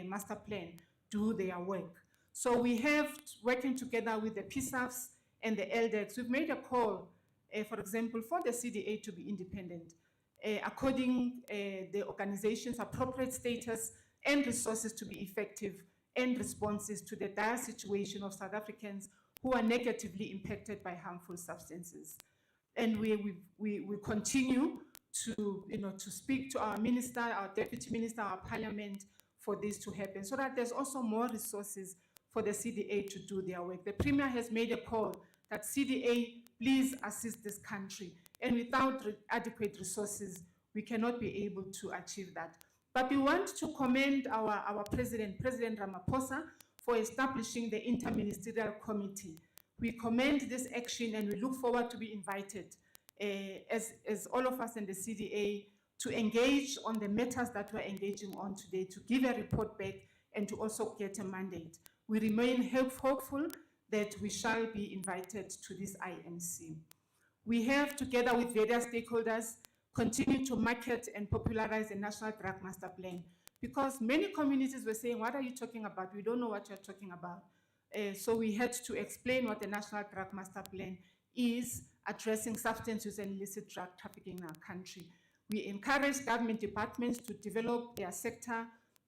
Master Plan do their work. So we have, working together with the PSAFs and the LDEX, we've made a call, for example, for the CDA to be independent, according the organization's appropriate status and resources to be effective and responses to the dire situation of South Africans who are negatively impacted by harmful substances. And we continue to, to speak to our minister, our deputy minister, our parliament for this to happen, so that there's also more resources for the CDA to do their work. The Premier has made a call that CDA, please assist this country. And without adequate resources, we cannot be able to achieve that. But we want to commend our President Ramaphosa, for establishing the Interministerial Committee. We commend this action and we look forward to be invited, as all of us in the CDA, to engage on the matters that we're engaging on today, to give a report back and to also get a mandate. We remain hopeful that we shall be invited to this IMC. We have, together with various stakeholders, continued to market and popularize the National Drug Master Plan, because many communities were saying, what are you talking about? We don't know what you're talking about. So we had to explain what the National Drug Master Plan is, addressing substance use and illicit drug trafficking in our country. We encourage government departments to develop their sector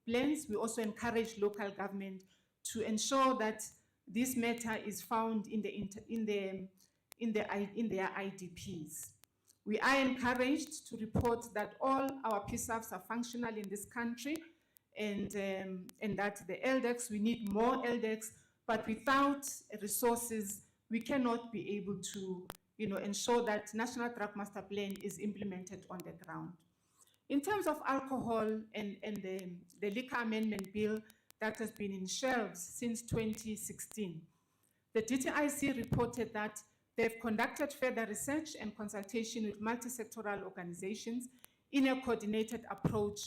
plans. We also encourage local government to ensure that this matter is found in their IDPs. We are encouraged to report that all our PSAFs are functional in this country, and that the LDEX, we need more LDEX, but without resources, we cannot be able to ensure that National Drug Master Plan is implemented on the ground. In terms of alcohol and the Liquor Amendment Bill that has been in shelves since 2016, the DTIC reported that they've conducted further research and consultation with multi-sectoral organizations in a coordinated approach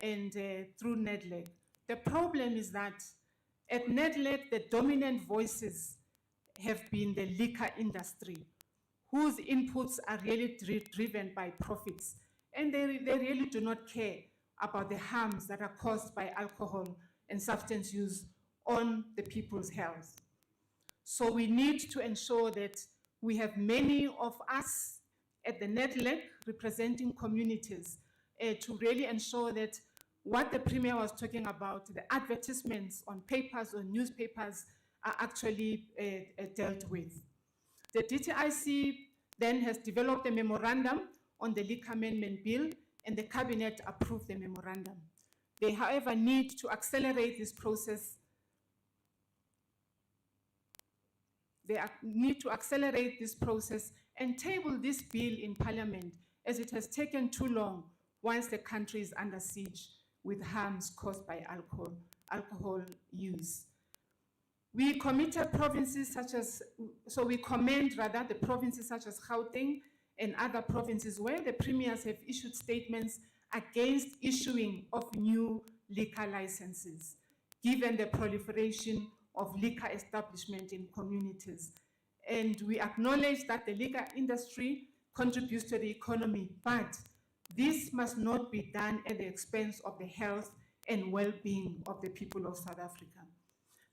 and through NEDLEC. The problem is that at NEDLEC, the dominant voices have been the liquor industry, whose inputs are really driven by profits. And they really do not care about the harms that are caused by alcohol and substance use on the people's health. So we need to ensure that we have many of us at the NEDLEC representing communities to really ensure that what the Premier was talking about, the advertisements on papers or newspapers, are actually dealt with. The DTIC then has developed a memorandum on the Liquor Amendment Bill, and the Cabinet approved the memorandum. They, however, need to accelerate this process. They need to accelerate this process and table this bill in Parliament, as it has taken too long once the country is under siege with harms caused by alcohol use. We committed provinces such as, we commend rather the provinces such as Gauteng and other provinces where the premiers have issued statements against issuing of new liquor licenses, given the proliferation of liquor establishment in communities. And we acknowledge that the liquor industry contributes to the economy, but this must not be done at the expense of the health and well-being of the people of South Africa.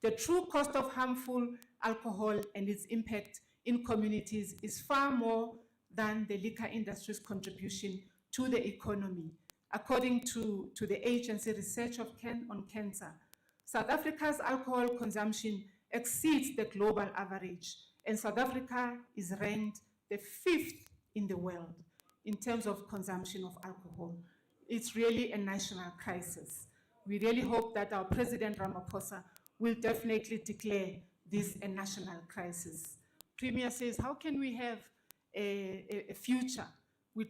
The true cost of harmful alcohol and its impact in communities is far more than the liquor industry's contribution to the economy. According to the agency research on cancer, South Africa's alcohol consumption exceeds the global average, and South Africa is ranked the 5th in the world in terms of consumption of alcohol. It's really a national crisis. We really hope that our President Ramaphosa will definitely declare this a national crisis. Premier says, how can we have a future with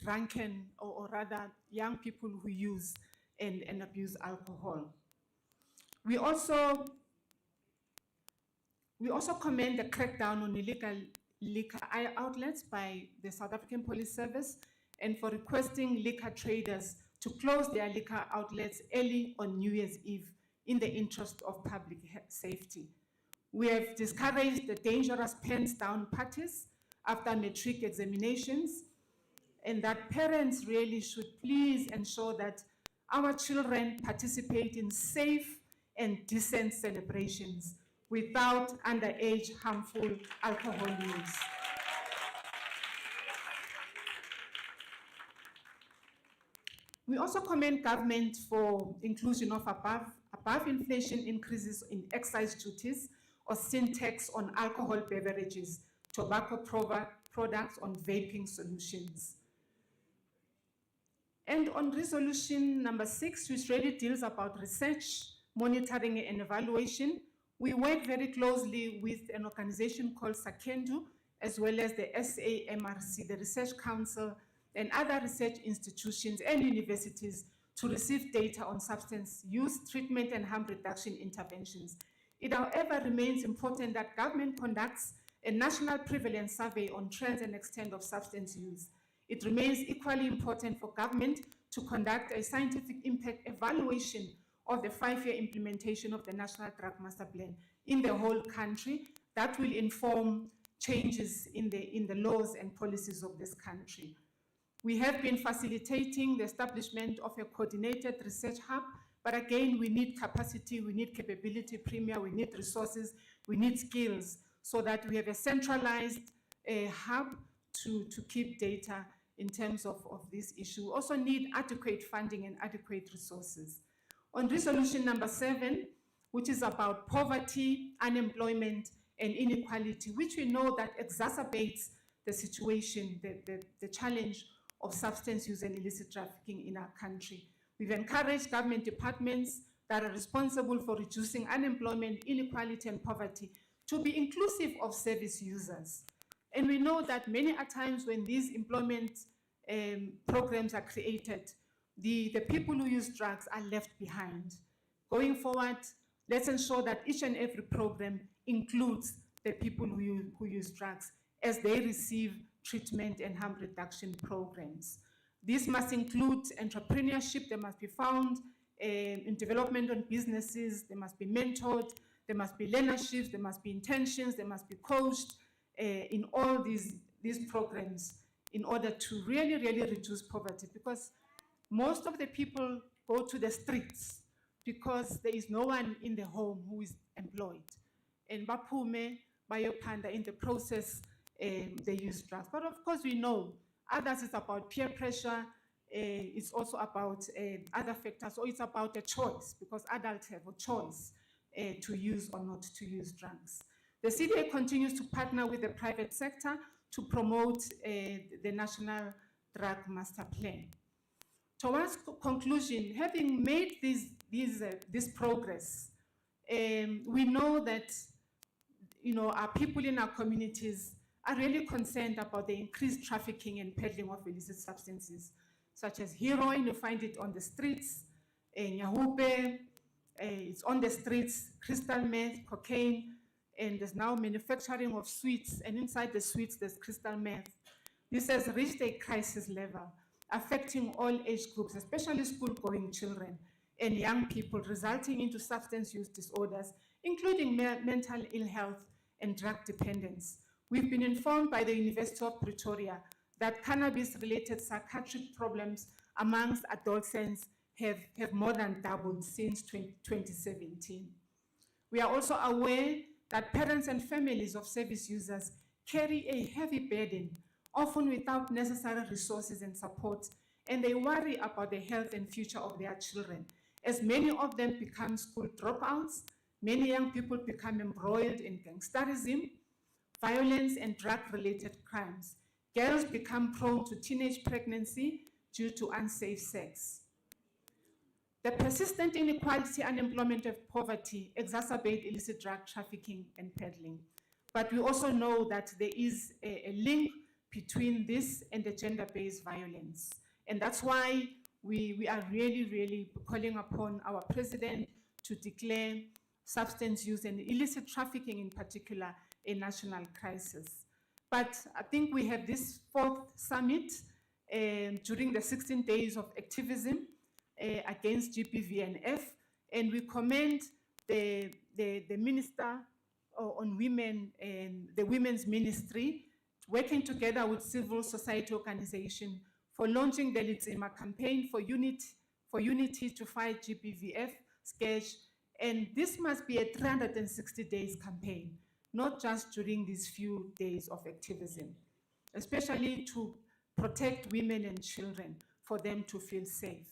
drunken, or rather young people who use and abuse alcohol? We also commend the crackdown on illegal liquor outlets by the South African Police Service, and for requesting liquor traders to close their liquor outlets early on New Year's Eve in the interest of public safety. We have discouraged the dangerous pens down parties after matric examinations, and that parents really should please ensure that our children participate in safe and decent celebrations without underage harmful alcohol use. We also commend government for inclusion of above above inflation increases in excise duties or sin tax on alcohol beverages, tobacco products, on vaping solutions. And on resolution number 6, which really deals about research, monitoring and evaluation, we work very closely with an organization called Sakendu, as well as the SAMRC, the Research Council, and other research institutions and universities to receive data on substance use, treatment, and harm reduction interventions. It, however, remains important that government conducts a national prevalence survey on trends and extent of substance use. It remains equally important for government to conduct a scientific impact evaluation of the 5-year implementation of the National Drug Master Plan in the whole country that will inform changes in the laws and policies of this country. We have been facilitating the establishment of a coordinated research hub, but again, we need capacity, we need capability premium, we need resources, we need skills, so that we have a centralized hub to keep data in terms of this issue. We also need adequate funding and adequate resources. On resolution number 7, which is about poverty, unemployment, and inequality, which we know that exacerbates the situation, the challenge of substance use and illicit trafficking in our country. We've encouraged government departments that are responsible for reducing unemployment, inequality, and poverty to be inclusive of service users. And we know that many a times when these employment programs are created, the people who use drugs are left behind. Going forward, let's ensure that each and every program includes the people who use drugs as they receive treatment and harm reduction programs. This must include entrepreneurship. They must be found in development on businesses. They must be mentored. There must be learnerships. There must be intentions. They must be coached in all these programs in order to really, really reduce poverty, because most of the people go to the streets because there is no one in the home who is employed. And baphume bayophanda, in the process, they use drugs. But of course, we know others is about peer pressure. It's also about other factors, or it's about a choice, because adults have a choice to use or not to use drugs. The CDA continues to partner with the private sector to promote the National Drug Master Plan. Towards conclusion, having made this progress, we know that our people in our communities are really concerned about the increased trafficking and peddling of illicit substances, such as heroin. You find it on the streets, nyahupe, it's on the streets, crystal meth, cocaine, and there's now manufacturing of sweets, and inside the sweets there's crystal meth. This has reached a crisis level, affecting all age groups, especially school-going children and young people, resulting into substance use disorders, including mental ill health and drug dependence. We've been informed by the University of Pretoria that cannabis-related psychiatric problems amongst adolescents have more than doubled since 2017. We are also aware that parents and families of service users carry a heavy burden, often without necessary resources and support, and they worry about the health and future of their children, as many of them become school dropouts. Many young people become embroiled in gangsterism, violence, and drug-related crimes. Girls become prone to teenage pregnancy due to unsafe sex. The persistent inequality, unemployment, and poverty exacerbate illicit drug trafficking and peddling. But we also know that there is a link between this and the gender-based violence. And that's why we are really, really calling upon our president to declare substance use and illicit trafficking in particular a national crisis. But I think we have this 4th summit during the 16 days of activism against GBV&F, and we commend the Minister on Women and the Women's Ministry working together with civil society organizations for launching the Litsima campaign for unity to fight GBVF scourge. And this must be a 360 days campaign, not just during these few days of activism, especially to protect women and children, for them to feel safe.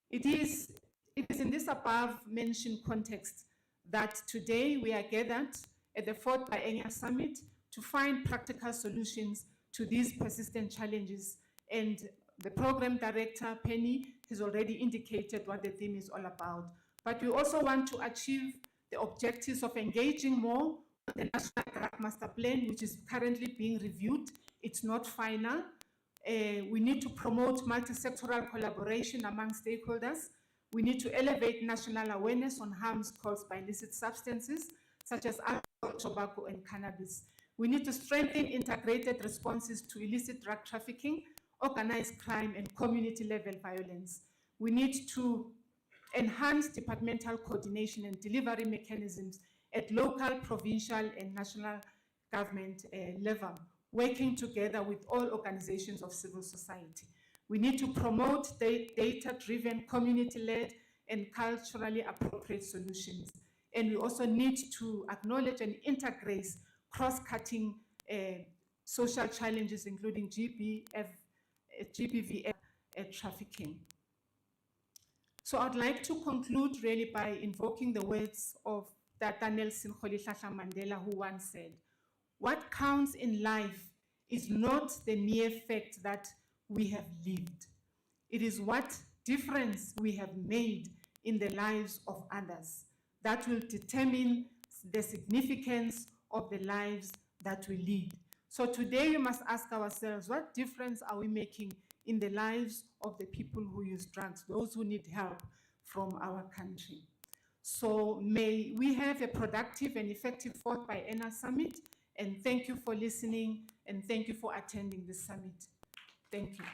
It is It is in this above mentioned context that today we are gathered at the 4th Biennial Summit to find practical solutions to these persistent challenges. And the program director, Penny, has already indicated what the theme is all about. But we also want to achieve the objectives of engaging more on the National Drug Master Plan, which is currently being reviewed. It's not final. We need to promote multi-sectoral collaboration among stakeholders. We need to elevate national awareness on harms caused by illicit substances, such as alcohol, tobacco, and cannabis. We need to strengthen integrated responses to illicit drug trafficking, organized crime, and community-level violence. We need to enhance departmental coordination and delivery mechanisms at local, provincial, and national government level, working together with all organizations of civil society. We need to promote data-driven, community-led, and culturally appropriate solutions. And we also need to acknowledge and integrate cross-cutting social challenges, including GBV trafficking. So I'd like to conclude really by invoking the words of Tata Nelson Rolihlahla Mandela, who once said, "What counts in life is not the mere fact that we have lived. It is what difference we have made in the lives of others that will determine the significance of the lives that we lead." So today we must ask ourselves, what difference are we making in the lives of the people who use drugs, those who need help from our country? So may we have a productive and effective 4th Biennial Summit, and thank you for listening, and thank you for attending this summit. Thank you.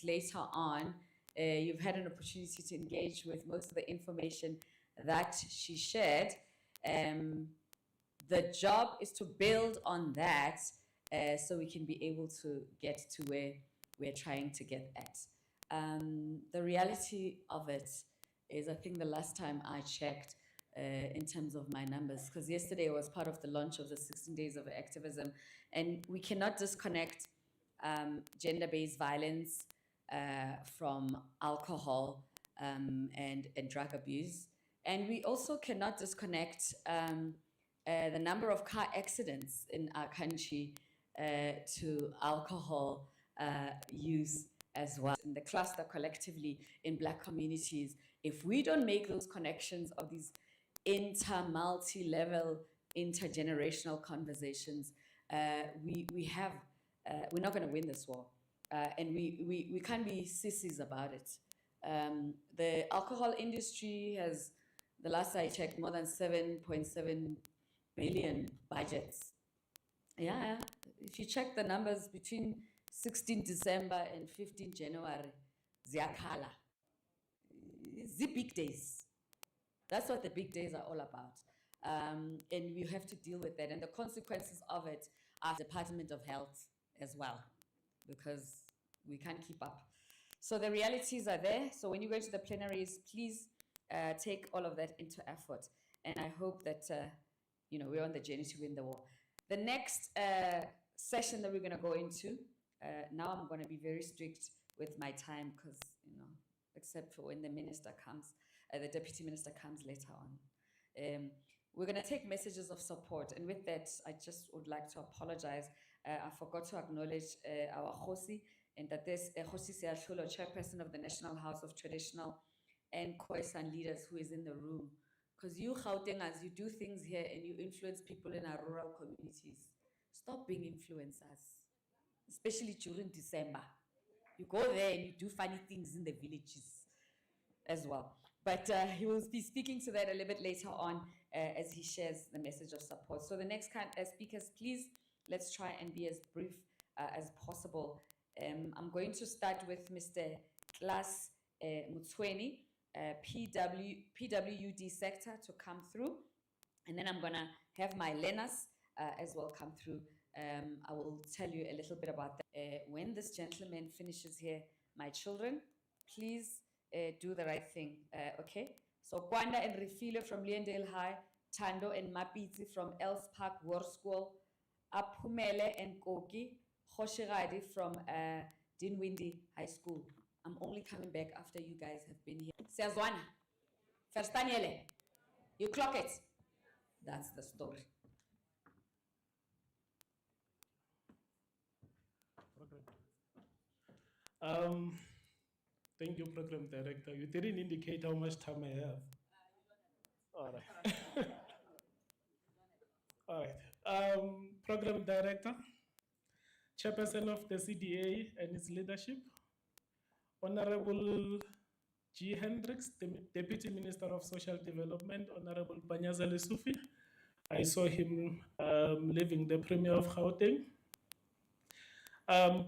Later on, you've had an opportunity to engage with most of the information that she shared. The job is to build on that so we can be able to get to where we're trying to get at. The reality of it is, I think the last time I checked in terms of my numbers, because yesterday was part of the launch of the 16 Days of Activism, and we cannot disconnect gender-based violence from alcohol and drug abuse. And we also cannot disconnect the number of car accidents in our country to alcohol use as well. In the cluster collectively in Black communities, if we don't make those connections of these multi-level, intergenerational conversations, we're not going to win this war. And we can't be sissies about it. The alcohol industry has, the last I checked, more than 7.7 billion budgets. Yeah, if you check the numbers between 16 December and 15 January, ziyakhala. The big days. That's what the big days are all about. And we have to deal with that. And the consequences of it are Department of Health as well, because we can't keep up. So the realities are there. So when you go to the plenaries, please take all of that into effort. And I hope that we're on the journey to win the war. The next session that we're going to go into, now I'm going to be very strict with my time because, except for when the minister comes, the deputy minister comes later on. We're going to take messages of support. And with that, I just would like to apologize. I forgot to acknowledge our Khosi, and that there's Khosi Seahlolo, chairperson of the National House of Traditional and Khoisan Leaders, who is in the room. Because you Gautengers, you do things here and you influence people in our rural communities. Stop being influencers, especially during December. You go there and you do funny things in the villages as well. But he will be speaking to that a little bit later on as he shares the message of support. So the next speakers, please, let's try and be as brief as possible. I'm going to start with Mr. Klas Mutsweni, PWUD sector, to come through. And then I'm going to have my learners as well come through. I will tell you a little bit about that. When this gentleman finishes here, my children, please do the right thing, okay? So Kwanda and Refilo from Leondale High, Tando and Mapiti from Elf Park War School, Apumele and Koki, Hoshiradi from Dinwindi High School. I'm only coming back after you guys have been here. Siyazwana, Verstaniele, you clock it. That's the story. Thank you, Program Director. You didn't indicate how much time I have. All right. All right. Program Director, Chairperson of the CDA and its leadership, Honorable G. Hendricks, the Deputy Minister of Social Development, Honorable Banyazale Sufi. I saw him leaving the Premier of Gauteng.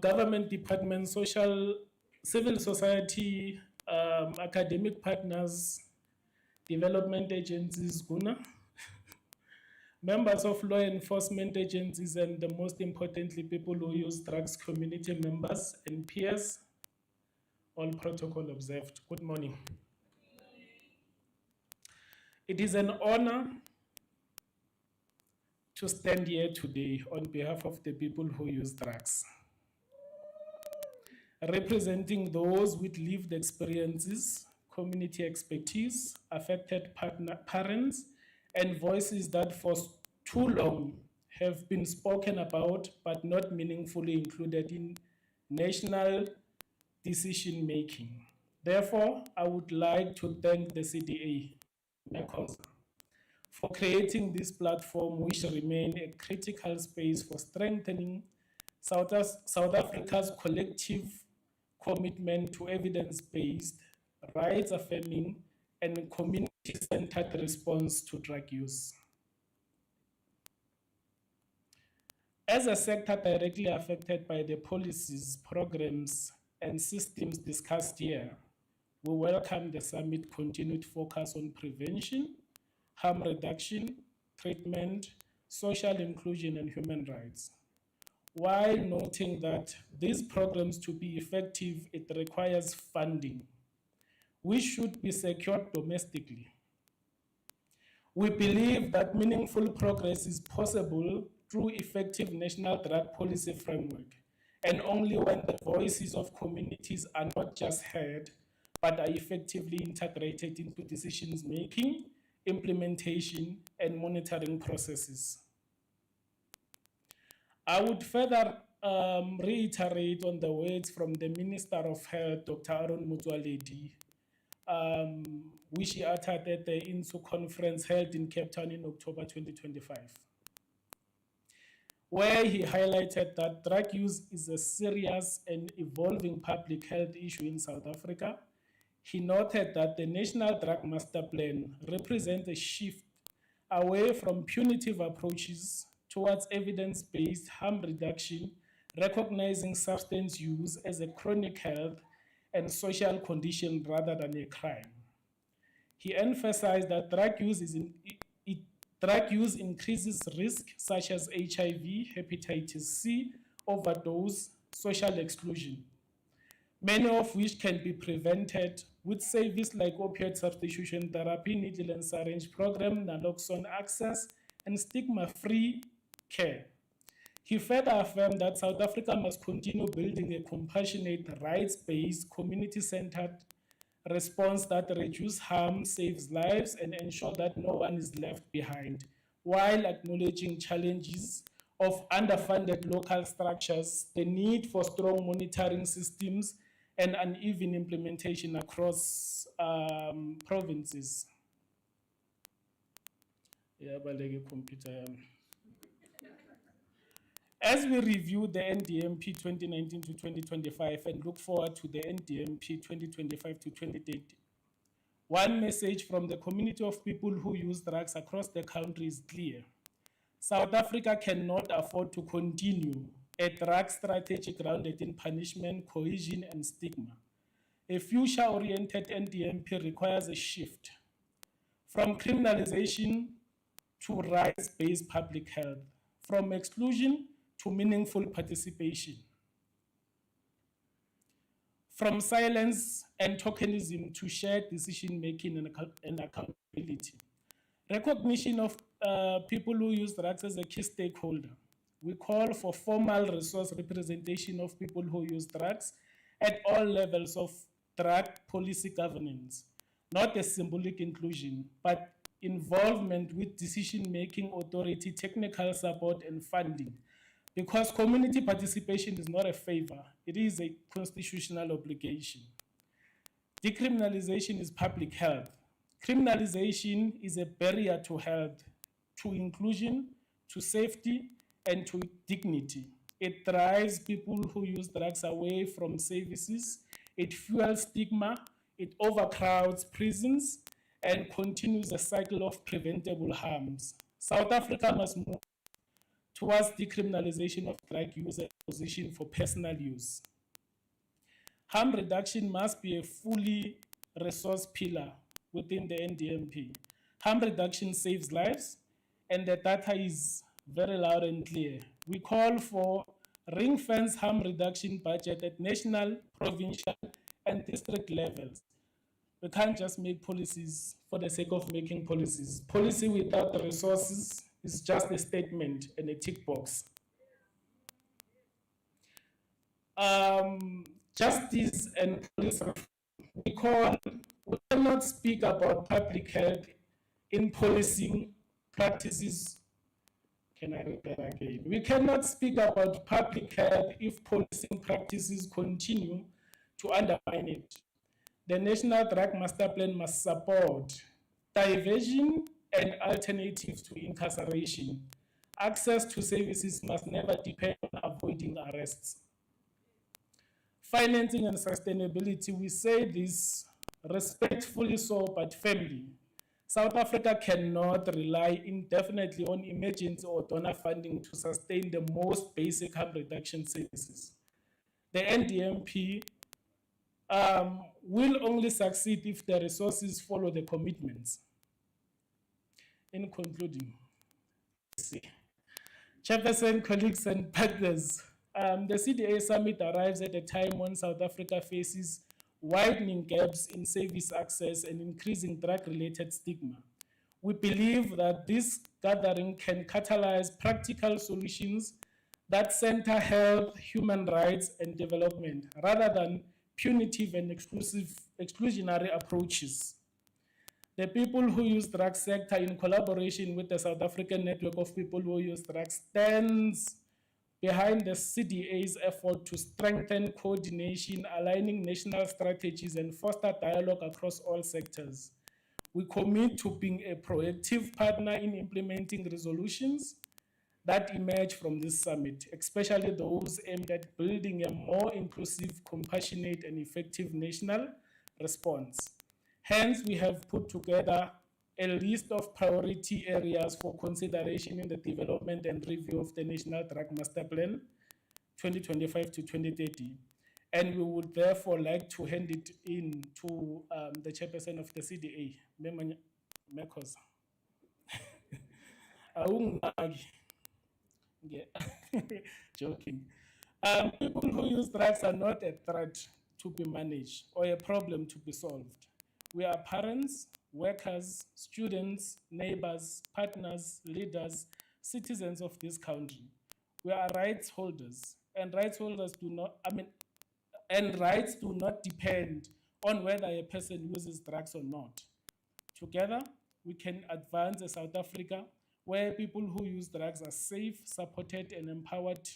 Government department, civil society, academic partners, development agencies, GUNA, members of law enforcement agencies, and most importantly, people who use drugs, community members and peers, all protocol observed. Good morning. It is an honor to stand here today on behalf of the people who use drugs, representing those with lived experiences, community expertise, affected parents, and voices that for too long have been spoken about but not meaningfully included in national decision making. Therefore, I would like to thank the CDA for creating this platform, which remains a critical space for strengthening South Africa's collective commitment to evidence-based, rights-affirming, and community-centered response to drug use. As a sector directly affected by the policies, programs, and systems discussed here, we welcome the summit continued focus on prevention, harm reduction, treatment, social inclusion, and human rights. While noting that these programs to be effective, it requires funding, which should be secured domestically. We believe that meaningful progress is possible through effective national drug policy framework, and only when the voices of communities are not just heard, but are effectively integrated into decisions making, implementation, and monitoring processes. I would further reiterate on the words from the Minister of Health, Dr. Aaron Motsoaledi, which he uttered at the INSU conference held in Cape Town in October 2025, where he highlighted that drug use is a serious and evolving public health issue in South Africa. He noted that the National Drug Master Plan represents a shift away from punitive approaches towards evidence-based harm reduction, recognizing substance use as a chronic health and social condition rather than a crime. He emphasized that drug use increases risk such as HIV, hepatitis C, overdose, social exclusion, many of which can be prevented with services like opioid substitution therapy, needle and syringe program, naloxone access, and stigma-free care. He further affirmed that South Africa must continue building a compassionate, rights-based, community-centered response that reduces harm, saves lives, and ensures that no one is left behind, while acknowledging challenges of underfunded local structures, the need for strong monitoring systems, and uneven implementation across provinces. As we review the NDMP 2019 to 2025 and look forward to the NDMP 2025 to 2030, one message from the community of people who use drugs across the country is clear. South Africa cannot afford to continue a drug strategy grounded in punishment, coercion, and stigma. A future-oriented NDMP requires a shift from criminalization to rights-based public health, from exclusion to meaningful participation, from silence and tokenism to shared decision-making and accountability. Recognition of people who use drugs as a key stakeholder. We call for formal resource representation of people who use drugs at all levels of drug policy governance, not a symbolic inclusion, but involvement with decision-making authority, technical support, and funding. Because community participation is not a favor, it is a constitutional obligation. Decriminalization is public health. Criminalization is a barrier to health, to inclusion, to safety, and to dignity. It drives people who use drugs away from services, it fuels stigma, it overcrowds prisons, and continues a cycle of preventable harms. South Africa must move towards decriminalization of drug use and position for personal use. Harm reduction must be a fully resource pillar within the NDMP. Harm reduction saves lives, and the data is very loud and clear. We call for ring-fence harm reduction budget at national, provincial, and district levels. We can't just make policies for the sake of making policies. Policy without the resources is just a statement and a tick box. Justice and police reform. We cannot speak about public health in policing practices. Can I repeat again? We cannot speak about public health if policing practices continue to undermine it. The National Drug Master Plan must support diversion and alternatives to incarceration. Access to services must never depend on avoiding arrests. Financing and sustainability, we say this respectfully so, but firmly. South Africa cannot rely indefinitely on emergency or donor funding to sustain the most basic harm reduction services. The NDMP will only succeed if the resources follow the commitments. In concluding, Chairperson, colleagues, and partners, the CDA Summit arrives at a time when South Africa faces widening gaps in service access and increasing drug-related stigma. We believe that this gathering can catalyze practical solutions that center health, human rights, and development, rather than punitive and exclusionary approaches. The people who use drugs sector, in collaboration with the South African Network of People Who Use Drugs, stands behind the CDA's effort to strengthen coordination, aligning national strategies, and foster dialogue across all sectors. We commit to being a proactive partner in implementing resolutions that emerge from this summit, especially those aimed at building a more inclusive, compassionate, and effective national response. Hence, we have put together a list of priority areas for consideration in the development and review of the National Drug Master Plan 2025 to 2030. And we would therefore like to hand it in to the chairperson of the CDA, Mekos. Yeah. Joking. People who use drugs are not a threat to be managed or a problem to be solved. We are parents, workers, students, neighbors, partners, leaders, citizens of this country. We are rights holders, and rights holders rights do not depend on whether a person uses drugs or not. Together, we can advance a South Africa where people who use drugs are safe, supported, and empowered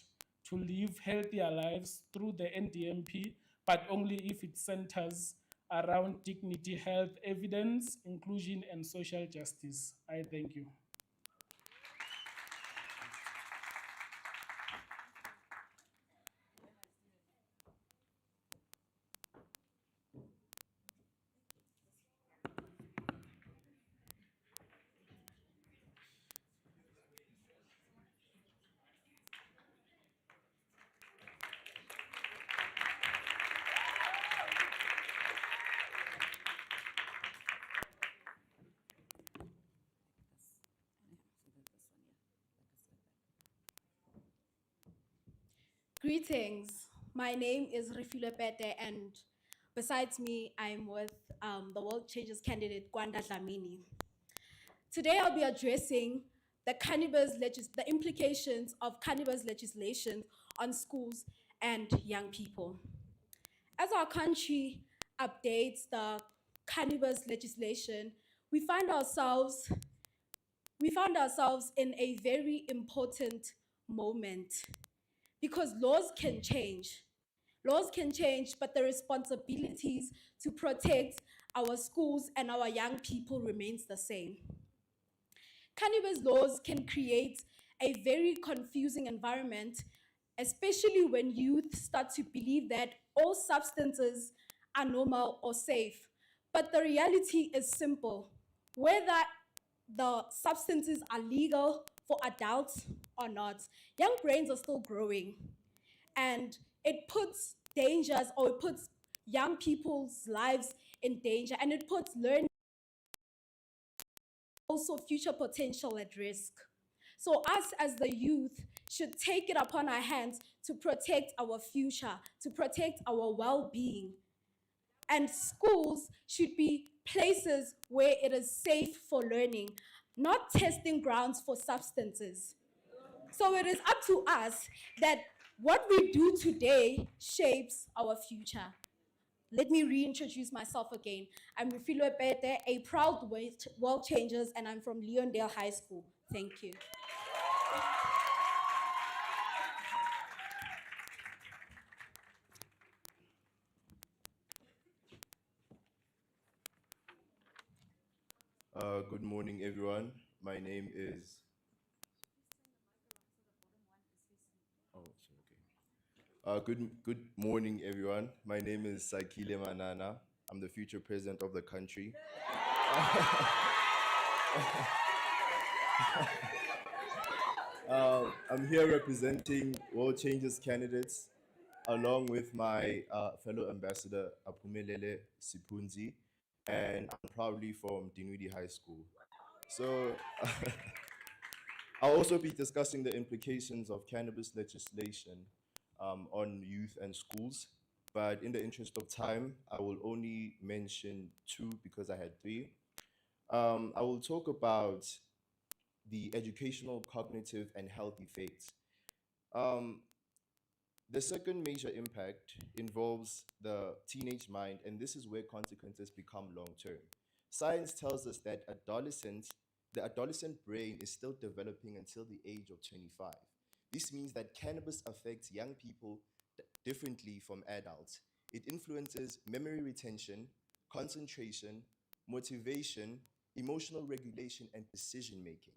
to live healthier lives through the NDMP, but only if it centers around dignity, health, evidence, inclusion, and social justice. I thank you. Greetings. My name is Refile Pete, and besides me, I'm with the World Changes candidate Gwanda Dlamini. Today, I'll be addressing the implications of cannabis legislation on schools and young people. As our country updates the cannabis legislation, we found ourselves in a very important moment because laws can change. Laws can change, but the responsibilities to protect our schools and our young people remains the same. Cannabis laws can create a very confusing environment, especially when youth start to believe that all substances are normal or safe. But the reality is simple. Whether the substances are legal for adults or not, young brains are still growing. And it puts young people's lives in danger, and it puts learning, also future potential, at risk. So us as the youth should take it upon our hands to protect our future, to protect our well-being. And schools should be places where it is safe for learning, not testing grounds for substances. So it is up to us that what we do today shapes our future. Let me reintroduce myself again. I'm Refilo Pete, a proud world changers, and I'm from Leondale High School. Thank you. Good morning, everyone. My name is. Oh, sorry, okay. Good morning, everyone. My name is Sakile Manana. I'm the future president of the country. I'm here representing World Changes candidates, along with my fellow ambassador Apumelele Sipunzi, and I'm proudly from Dinwiddie High School. So I'll also be discussing the implications of cannabis legislation on youth and schools. But in the interest of time, I will only mention two because I had three. I will talk about the educational, cognitive, and health effects. Um, the second major impact involves the teenage mind, and this is where consequences become long term. Science tells us that the adolescent brain is still developing until the age of 25. This means that cannabis affects young people differently from adults. It influences memory retention, concentration, motivation, emotional regulation, and decision making.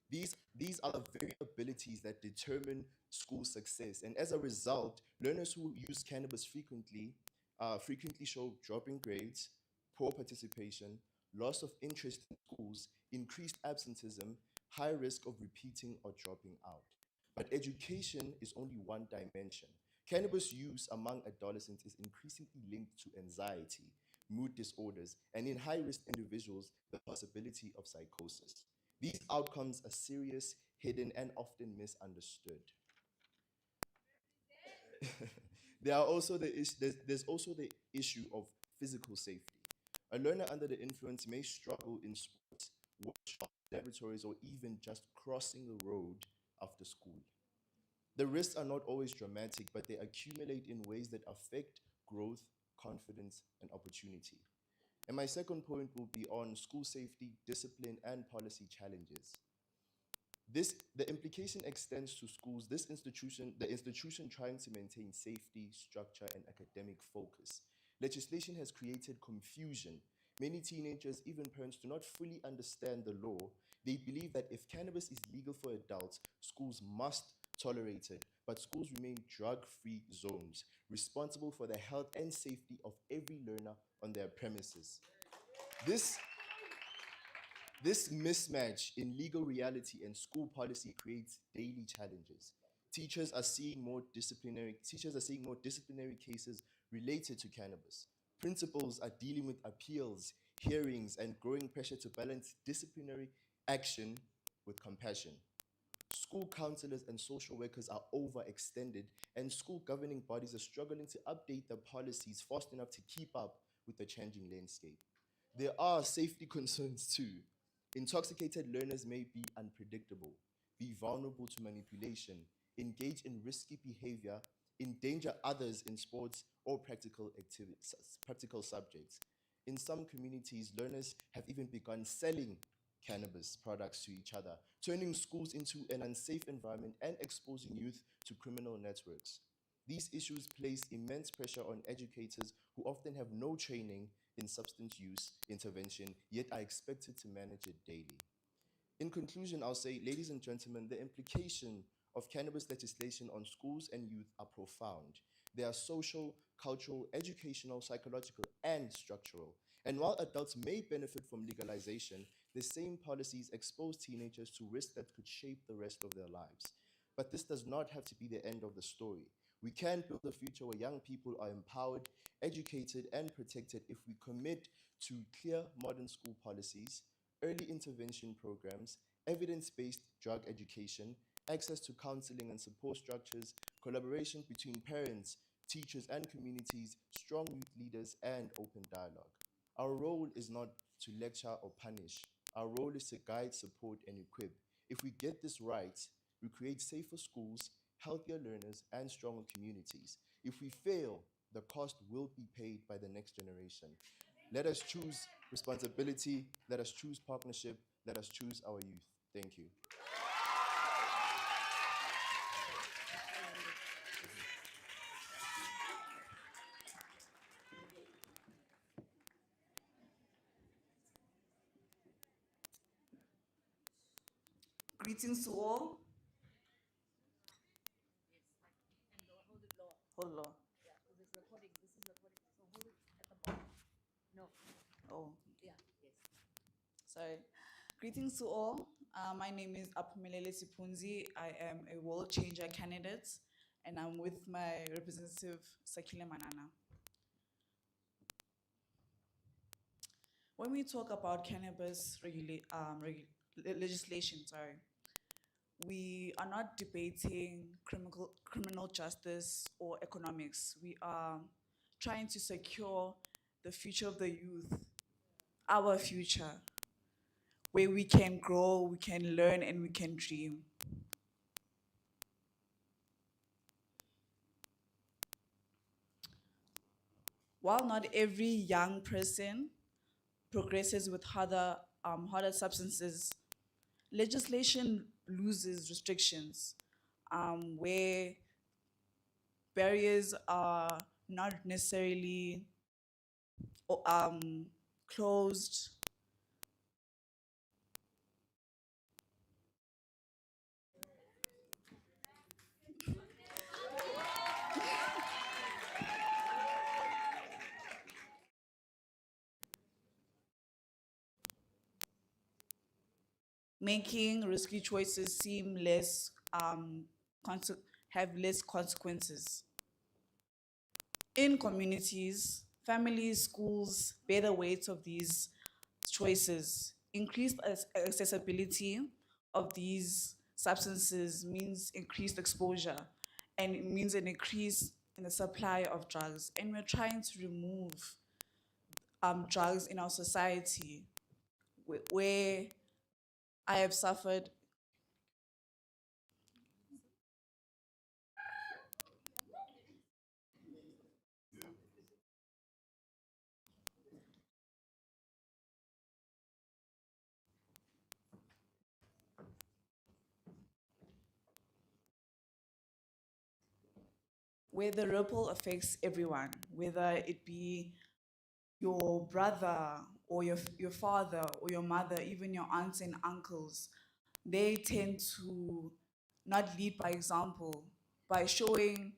These are the very abilities that determine school success. And as a result, learners who use cannabis frequently show dropping grades, poor participation, loss of interest in schools, increased absenteeism, high risk of repeating or dropping out. But education is only one dimension. Cannabis use among adolescents is increasingly linked to anxiety, mood disorders, and in high risk individuals, the possibility of psychosis. These outcomes are serious, hidden, and often misunderstood. There's also the issue of physical safety. A learner under the influence may struggle in sports, workshops, laboratories, or even just crossing the road after school. The risks are not always dramatic, but they accumulate in ways that affect growth, confidence, and opportunity. And my second point will be on school safety, discipline, and policy challenges. The implication extends to schools. The institution trying to maintain safety, structure, and academic focus. Legislation has created confusion. Many teenagers, even parents, do not fully understand the law. They believe that if cannabis is legal for adults, schools must tolerate it, but schools remain drug-free zones, responsible for the health and safety of every learner on their premises. This this mismatch in legal reality and school policy creates daily challenges. Teachers are seeing more disciplinary cases related to cannabis. Principals are dealing with appeals, hearings, and growing pressure to balance disciplinary action with compassion. School counselors and social workers are overextended, and school governing bodies are struggling to update their policies fast enough to keep up with the changing landscape. There are safety concerns too. Intoxicated learners may be unpredictable, be vulnerable to manipulation, engage in risky behavior, endanger others in sports or practical subjects. In some communities, learners have even begun selling cannabis products to each other, turning schools into an unsafe environment and exposing youth to criminal networks. These issues place immense pressure on educators who often have no training in substance use intervention, yet are expected to manage it daily. In conclusion, I'll say, ladies and gentlemen, the implication of cannabis legislation on schools and youth are profound. They are social, cultural, educational, psychological, and structural. And while adults may benefit from legalization, the same policies expose teenagers to risks that could shape the rest of their lives. But this does not have to be the end of the story. We can build a future where young people are empowered, educated, and protected if we commit to clear modern school policies, early intervention programs, evidence-based drug education, access to counseling and support structures, collaboration between parents, teachers, and communities, strong youth leaders, and open dialogue. Our role is not to lecture or punish. Our role is to guide, support, and equip. If we get this right, we create safer schools, healthier learners, and stronger communities. If we fail, the cost will be paid by the next generation. Let us choose responsibility, let us choose partnership, let us choose our youth. Thank you. Greetings to all. Hold low. Yeah, because it's recording. This is recording. So hold it at the bottom. No. Oh. Yeah, yes. Sorry. Greetings to all. My name is Aphumelele Sipunzi. I am a world changer candidate, and I'm with my representative, Sakile Manana. When we talk about cannabis legislation, we are not debating criminal justice or economics. We are trying to secure the future of the youth, our future, where we can grow, we can learn, and we can dream. While not every young person progresses with harder substances, legislation loses restrictions where barriers are not necessarily closed. Making risky choices seem less, have less consequences. In communities, families, schools bear the weight of these choices. Increased accessibility of these substances means increased exposure, and it means an increase in the supply of drugs. And we're trying to remove drugs in our society where I have suffered where the ripple affects everyone, whether it be your brother or your father or your mother, even your aunts and uncles. They tend to not lead by example by showing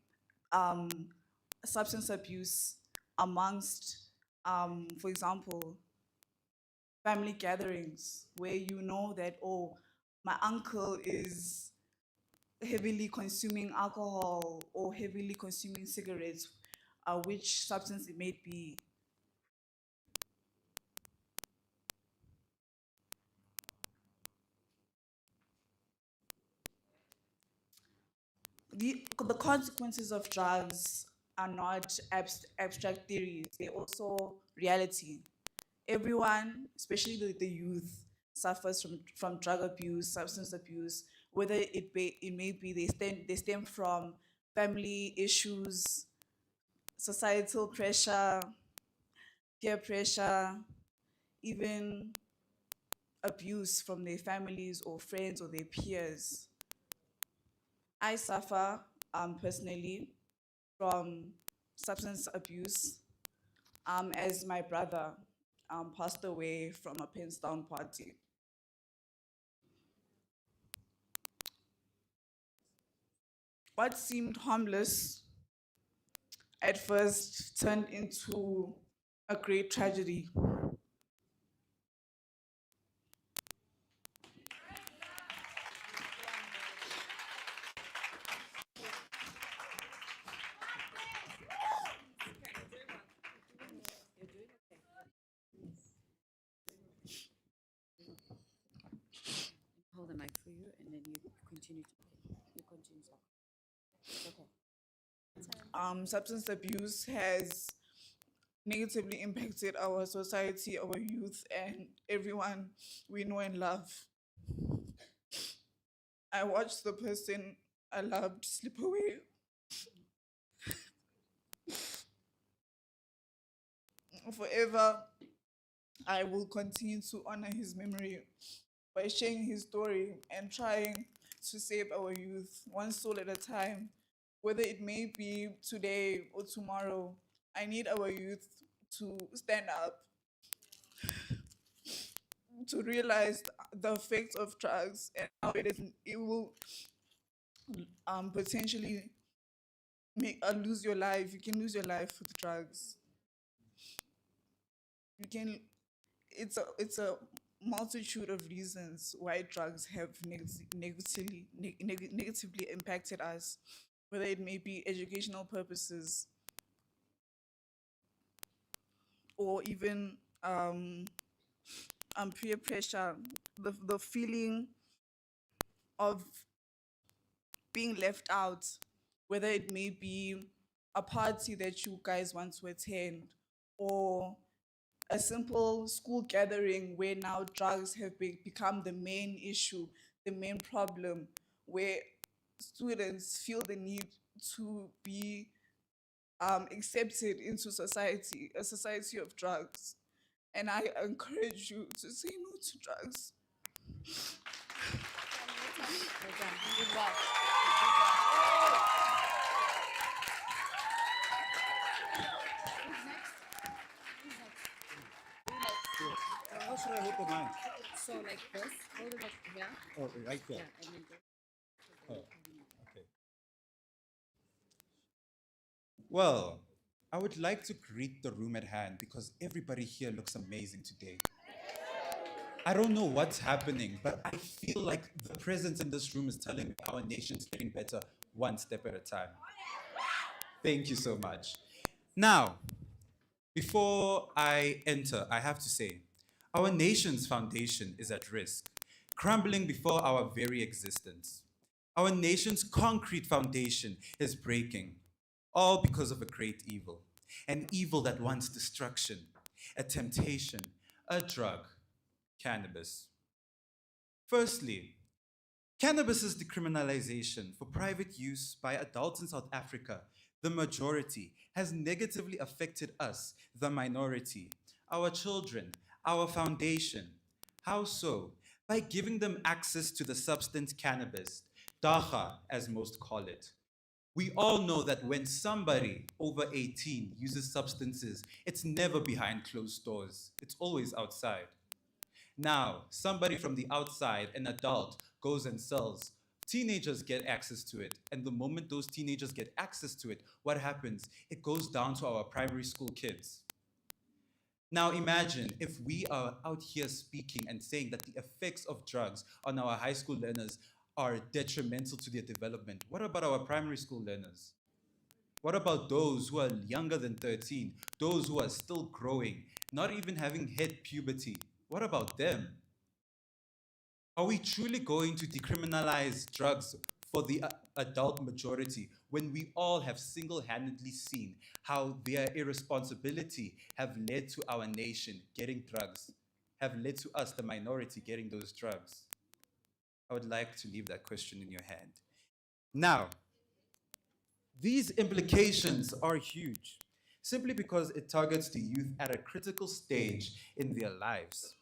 substance abuse amongst, for example, family gatherings where you know that, oh, my uncle is heavily consuming alcohol or heavily consuming cigarettes, which substance it may be. the consequences of drugs are not abstract theories, they're also reality. Everyone, especially the youth, suffers from drug abuse, substance abuse, whether it may be they stem from family issues, societal pressure, peer pressure, even abuse from their families or friends or their peers. I suffer personally from substance abuse as my brother passed away from a pins down party. What seemed harmless at first turned into a great tragedy. Hold the mic for you, and then you continue talking. You continue talking. Okay. Substance abuse has negatively impacted our society, our youth, and everyone we know and love. I watched the person I loved slip away. Forever, I will continue to honor his memory by sharing his story and trying to save our youth one soul at a time, whether it may be today or tomorrow. I need our youth to stand up, to realize the effects of drugs and how it will potentially make lose your life. You can lose your life with drugs. You can. It's a multitude of reasons why drugs have negatively impacted us, whether it may be educational purposes or even peer pressure, the feeling of being left out, whether it may be a party that you guys want to attend or a simple school gathering where now drugs have become the main issue, the main problem, where students feel the need to be accepted into society, a society of drugs. And I encourage you to say no to drugs. Well done. Good work. How should I hold the mic? So like this, hold it up here. Oh, right Yeah, there. and then go. Oh, okay. Well, I would like to greet the room at hand because everybody here looks amazing today. I don't know what's happening, but I feel like the presence in this room is telling me our nation's getting better one step at a time. Thank you so much. Now, before I enter, I have to say, our nation's foundation is at risk, crumbling before our very existence. Our nation's concrete foundation is breaking, all because of a great evil, an evil that wants destruction, a temptation, a drug, cannabis. Firstly, cannabis's decriminalization for private use by adults in South Africa, the majority, has negatively affected us, the minority, our children, our foundation. How so? By giving them access to the substance cannabis, dacha as most call it. We all know that when somebody over 18 uses substances, it's never behind closed doors. It's always outside. Now, somebody from the outside, an adult, goes and sells. Teenagers get access to it. And the moment those teenagers get access to it, what happens? It goes down to our primary school kids. Now imagine if we are out here speaking and saying that the effects of drugs on our high school learners are detrimental to their development. What about our primary school learners? What about those who are younger than 13, those who are still growing, not even having hit puberty? What about them? Are we truly going to decriminalize drugs for the adult majority when we all have single-handedly seen how their irresponsibility have led to our nation getting drugs, have led to us, the minority, getting those drugs? I would like to leave that question in your hand. Now, these implications are huge, simply because it targets the youth at a critical stage in their lives,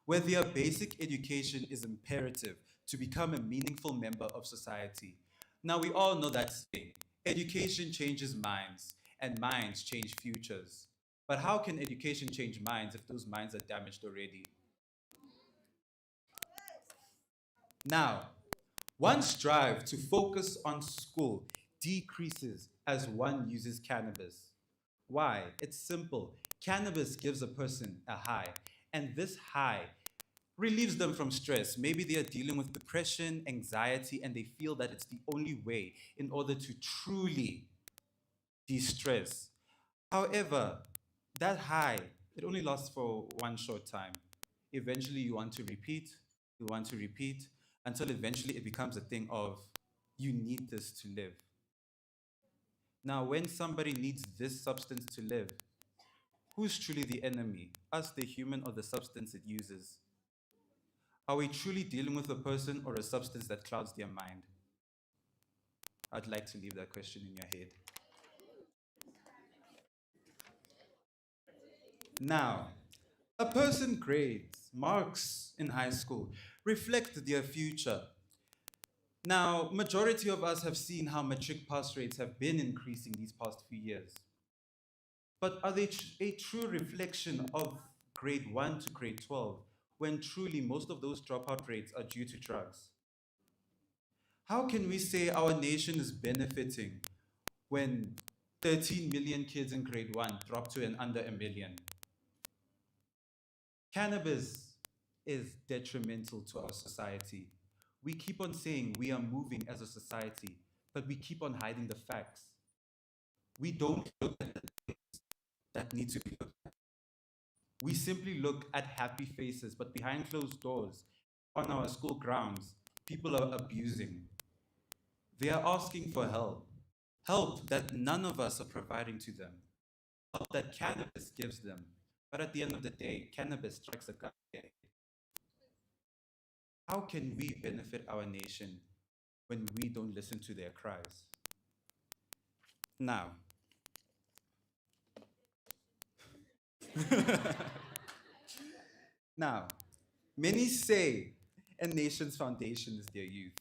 where their basic education is imperative to become a meaningful member of society. Now, we all know that saying, education changes minds, and minds change futures. But how can education change minds if those minds are damaged already? Now, one's drive to focus on school decreases as one uses cannabis. Why? It's simple. Cannabis gives a person a high, and this high relieves them from stress. Maybe they are dealing with depression, anxiety, and they feel that it's the only way in order to truly de-stress. However, that high, it only lasts for one short time. Eventually, you want to repeat, until eventually it becomes a thing of, you need this to live. Now, when somebody needs this substance to live, who's truly the enemy? Us, the human, or the substance it uses? Are we truly dealing with a person or a substance that clouds their mind? I'd like to leave that question in your head. Now, a person's grades, marks in high school, reflect their future. Now, majority of us have seen how matric pass rates have been increasing these past few years. But are they a true reflection of grade 1 to grade 12, when truly most of those dropout rates are due to drugs? How can we say our nation is benefiting when 13 million kids in grade 1 drop to under a million? Cannabis is detrimental to our society. We keep on saying we are moving as a society, but we keep on hiding the facts. We don't look at the things that need to be looked at. We simply look at happy faces, but behind closed doors, on our school grounds, people are abusing. They are asking for help, help that none of us are providing to them, help that cannabis gives them. But at the end of the day, cannabis strikes a gut. How can we benefit our nation when we don't listen to their cries? Now, now, many say a nation's foundation is their youth.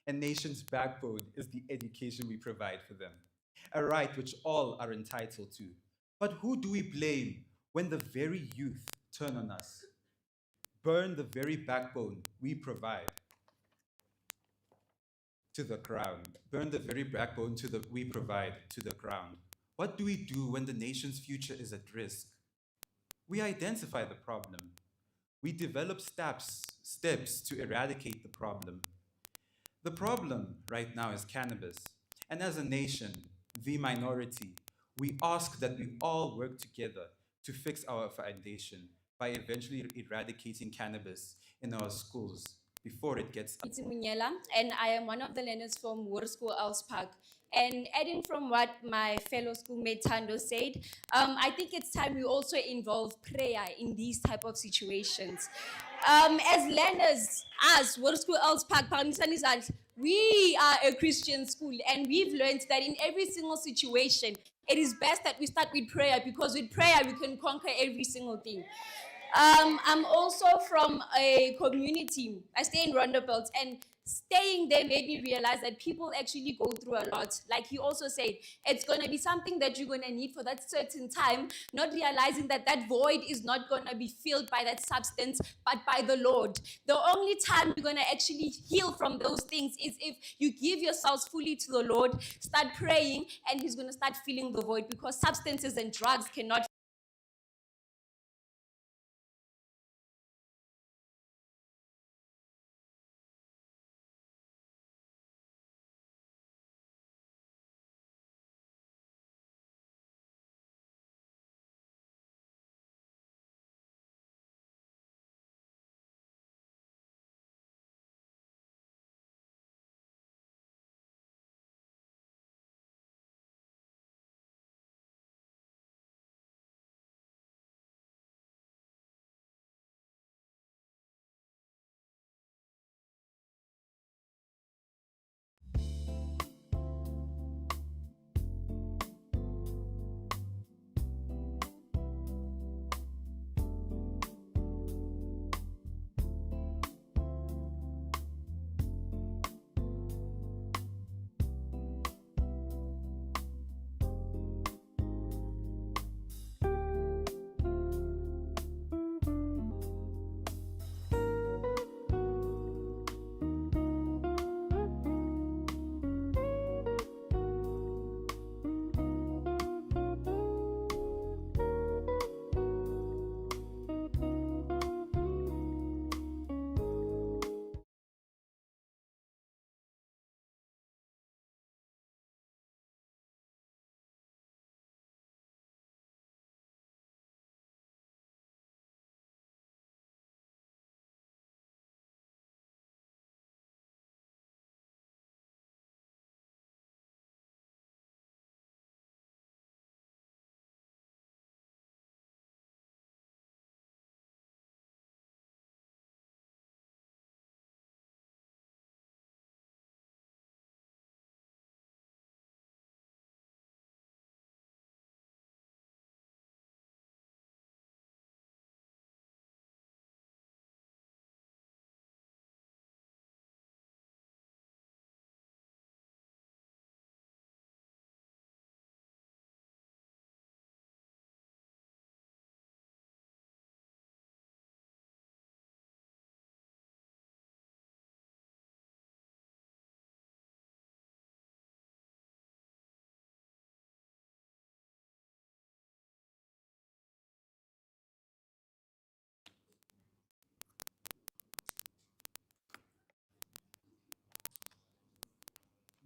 A nation's backbone is the education we provide for them, a right which all are entitled to. But who do we blame when the very youth turn on us, burn the very backbone we provide to the ground, burn the very backbone we provide to the ground? What do we do when the nation's future is at risk? We identify the problem. We develop steps to eradicate the problem. The problem right now is cannabis. And as a nation, the minority, we ask that we all work together to fix our foundation by eventually eradicating cannabis in our schools before it gets. It's Munyela, and I am one of the learners from War School Elspark. And adding from what my fellow schoolmate Tando said, I think it's time we also involve prayer in these type of situations. As learners, us, War School Elspark, we are a Christian school, and we've learned that in every single situation, it is best that we start with prayer, because with prayer, we can conquer every single thing. I'm also from a community. I stay in Rondebelt, and staying there made me realize that people actually go through a lot. Like he also said, it's going to be something that you're going to need for that certain time, not realizing that that void is not going to be filled by that substance, but by the Lord. The only time you're going to actually heal from those things is if you give yourselves fully to the Lord, start praying, and he's going to start filling the void, because substances and drugs cannot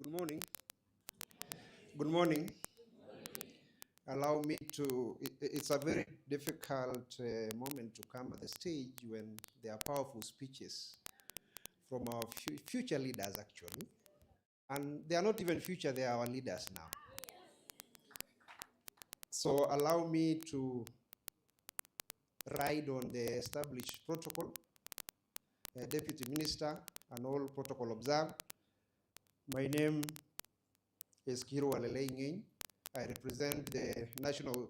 Good morning. Good morning. Allow me to, it's a very difficult moment to come at the stage when there are powerful speeches from our future leaders, actually. And they are not even future, they are our leaders now. So allow me to ride on the established protocol, Deputy Minister, and all protocol observed. My name is Kiro Aleleingeng. I represent the National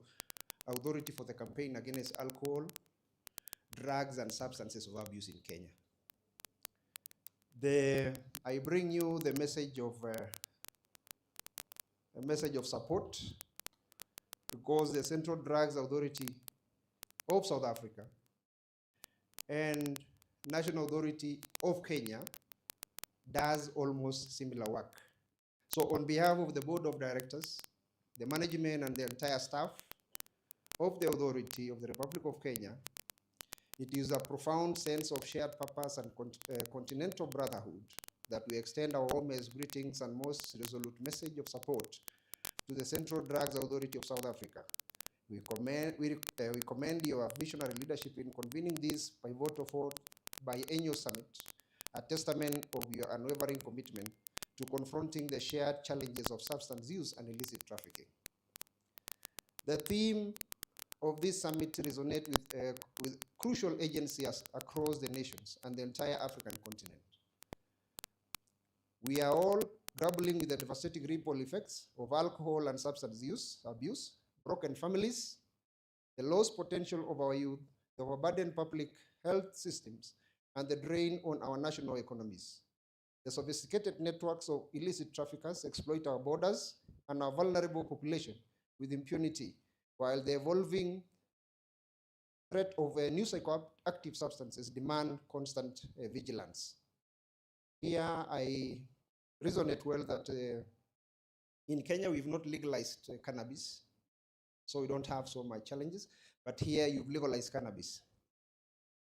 Authority for the Campaign Against Alcohol, Drugs, and Substances of Abuse in Kenya. I bring you the message of a message of support, because the Central Drugs Authority of South Africa and National Authority of Kenya does almost similar work. So on behalf of the Board of Directors, the management, and the entire staff of the Authority of the Republic of Kenya, it is a profound sense of shared purpose and continental brotherhood that we extend our warmest greetings and most resolute message of support to the Central Drugs Authority of South Africa. We commend your visionary leadership in convening this pivotal Biennial Summit, a testament of your unwavering commitment to confronting the shared challenges of substance use and illicit trafficking. The theme of this summit resonates with crucial agencies across the nations and the entire African continent. We are all grappling with the devastating ripple effects of alcohol and substance use, abuse, broken families, the lost potential of our youth, the overburdened public health systems, and the drain on our national economies. The sophisticated networks of illicit traffickers exploit our borders and our vulnerable population with impunity, while the evolving threat of new psychoactive substances demand constant vigilance. Here I resonate well that in Kenya we've not legalized cannabis, so we don't have so much challenges, but here you've legalized cannabis.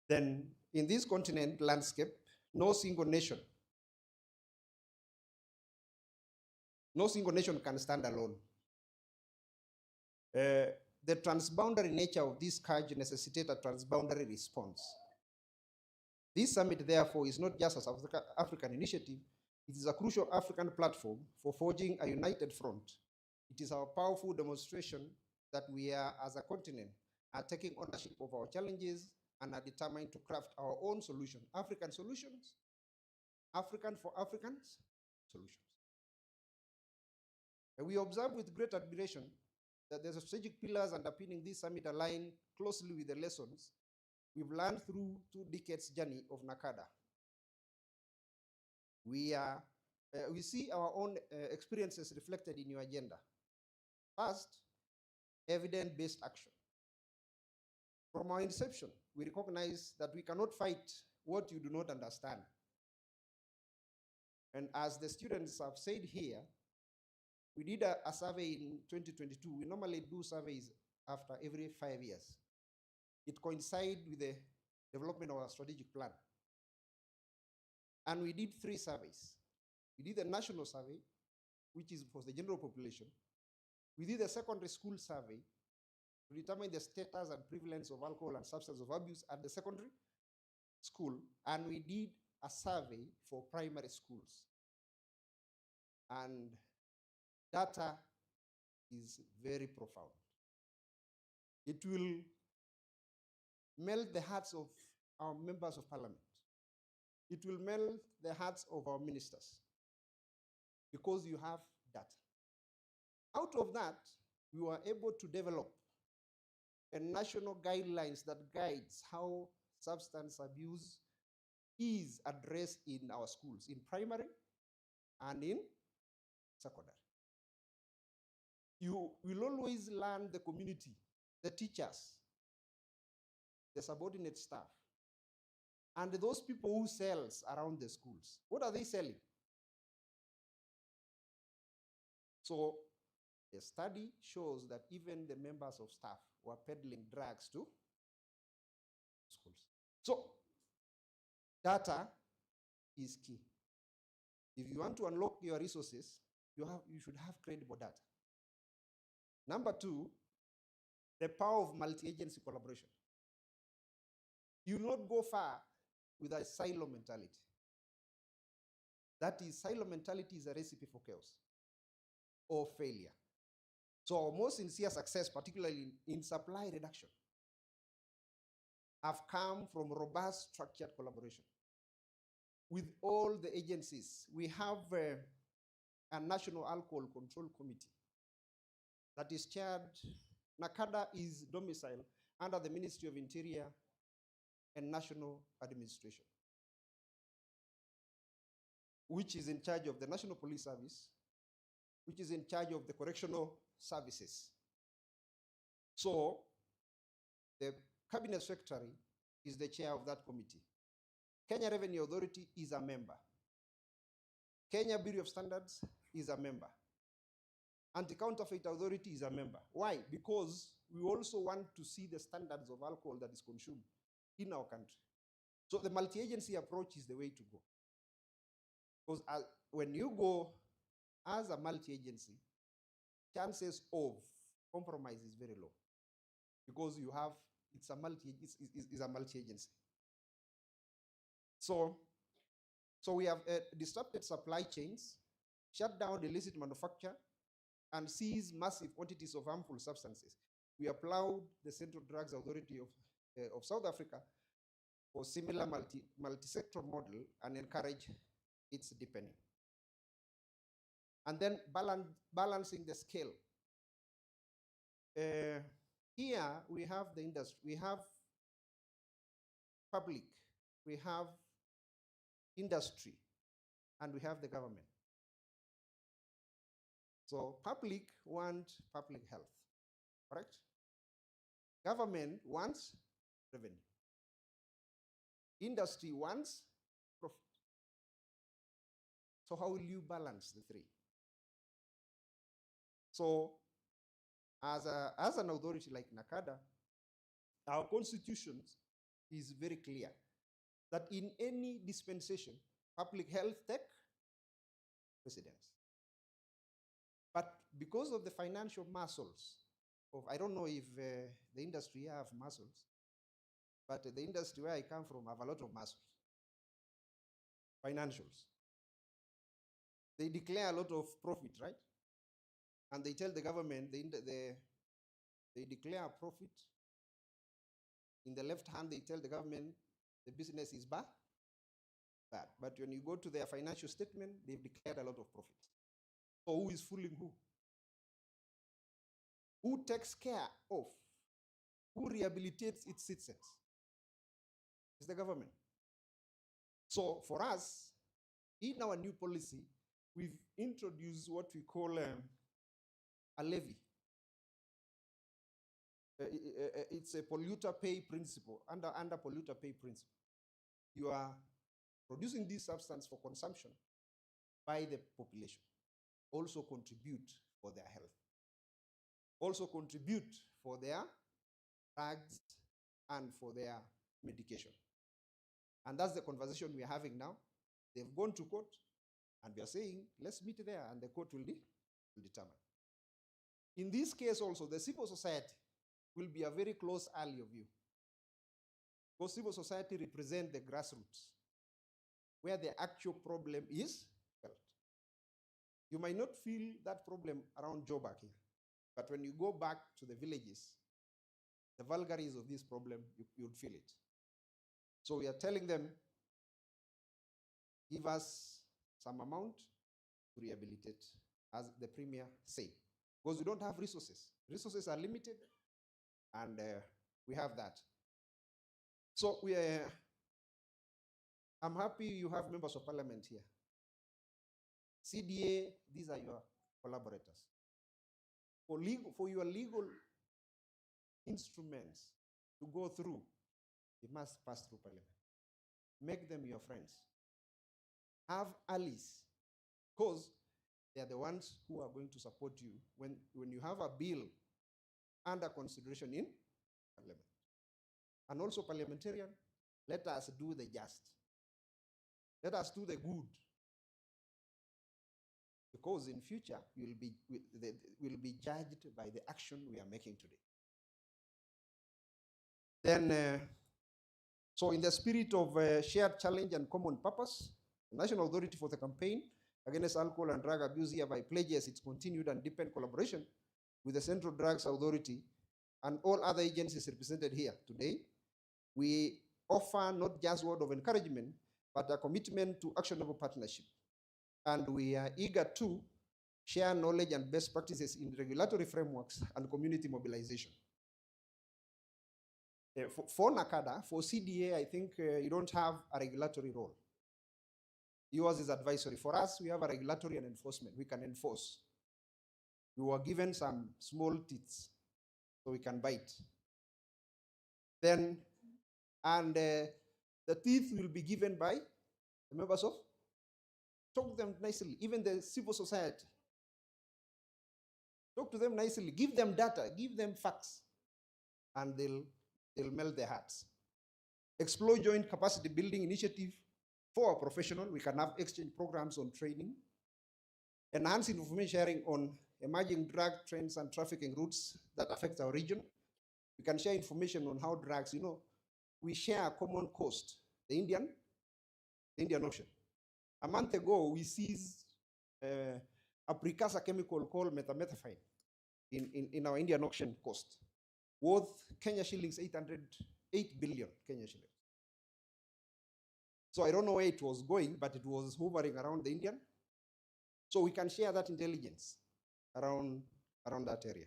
Then in this continent landscape, no single nation can stand alone. The transboundary nature of this scourge necessitates a transboundary response. This summit, therefore, is not just a South African initiative, it is a crucial African platform for forging a united front. It is our powerful demonstration that we are, as a continent, are taking ownership of our challenges and are determined to craft our own solution, African solutions, African for Africans solutions. And we observe with great admiration that the strategic pillars underpinning this summit align closely with the lessons we've learned through 2 decades journey of NACADA. We see our own experiences reflected in your agenda. First, evidence-based action. From our inception, we recognize that we cannot fight what you do not understand. And as the students have said here, we did a survey in 2022. We normally do surveys after every 5 years. It coincided with the development of our strategic plan. And we did 3 surveys. We did a national survey, which is for the general population. We did a secondary school survey to determine the status and prevalence of alcohol and substance of abuse at the secondary school. And we did a survey for primary schools. And data is very profound. It will melt the hearts of our members of parliament. It will melt the hearts of our ministers, because you have data. Out of that, we were able to develop a national guidelines that guides how substance abuse is addressed in our schools, in primary and in secondary. You will always learn the community, the teachers, the subordinate staff, and those people who sell around the schools. What are they selling? So the study shows that even the members of staff were peddling drugs to schools. So data is key. If you want to unlock your resources, you should have credible data. Number two, the power of multi-agency collaboration. You will not go far with a silo mentality. That is, silo mentality is a recipe for chaos or failure. So our most sincere success, particularly in supply reduction, have come from robust structured collaboration with all the agencies. We have a National Alcohol Control Committee that is chaired. NACADA is domiciled under the Ministry of Interior and National Administration, which is in charge of the National Police Service, which is in charge of the correctional services. So the Cabinet Secretary is the chair of that committee. Kenya Revenue Authority is a member. Kenya Bureau of Standards is a member. Anti-Counterfeit Authority is a member. Why? Because we also want to see the standards of alcohol that is consumed in our country. So the multi-agency approach is the way to go. Because when you go as a multi-agency, chances of compromise is very low. Because you have, it's a multi-agency. So we have disrupted supply chains, shut down illicit manufacture, and seized massive quantities of harmful substances. We applaud the Central Drugs Authority of South Africa for similar multi-sector model and encourage its deepening. And then balancing the scale. Here we have the industry, we have public, we have industry, and we have the government. So public wants public health, correct? Government wants revenue. Industry wants profit. So how will you balance the three? So as an authority like NACADA, our constitution is very clear that in any dispensation, public health take precedence. But because of the financial muscles of, I don't know if the industry have muscles, but the industry where I come from have a lot of muscles. Financials. They declare a lot of profit, right? And they tell the government, they declare a profit. In the left hand, they tell the government the business is bad. But when you go to their financial statement, they've declared a lot of profit. So who is fooling who? Who takes care of? Who rehabilitates its citizens? It's the government. So for us, in our new policy, we've introduced what we call a levy. It's a polluter pay principle, under polluter pay principle. You are producing this substance for consumption by the population. Also contribute for their health. Also contribute for their drugs and for their medication. And that's the conversation we are having now. They've gone to court and we are saying, let's meet there and the court will determine. In this case also, the civil society will be a very close ally of you. Because civil society represents the grassroots, where the actual problem is felt. You might not feel that problem around Joburg here, but when you go back to the villages, the vagaries of this problem, you'd feel it. So we are telling them, give us some amount to rehabilitate, as the Premier said. Because we don't have resources. Resources are limited, and we have that. So I'm happy you have members of parliament here. CDA, these are your collaborators. For your legal instruments to go through, it must pass through parliament. Make them your friends. Have allies, because they are the ones who are going to support you when you have a bill under consideration in parliament. And also parliamentarian, let us do the just. Let us do the good. because in future will be judged by the action we are making today. Then, so in the spirit of shared challenge and common purpose, the National Authority for the Campaign Against Alcohol and Drug Abuse hereby pledges its continued and deepened collaboration with the Central Drugs Authority and all other agencies represented here today. We offer not just word of encouragement, but a commitment to actionable partnership. And we are eager to share knowledge and best practices in regulatory frameworks and community mobilization. For NACADA, for CDA, I think you don't have a regulatory role. Yours is advisory. For us, we have a regulatory and enforcement. We can enforce. We were given some small teeth, so we can bite. Then, and the teeth will be given by the members of, talk to them nicely, even the civil society. Talk to them nicely, give them data, give them facts, and they'll melt their hearts. Explore joint capacity building initiative for our professional. We can have exchange programs on training. Enhance information sharing on emerging drug trends and trafficking routes that affect our region. We can share information on how drugs, we share a common coast, the Indian Ocean. A month ago, we seized a precursor chemical called methamphetamine in our Indian Ocean coast, worth Kenya shillings 8 billion Kenya shillings. So I don't know where it was going, but it was hovering around the Indian. So we can share that intelligence around that area.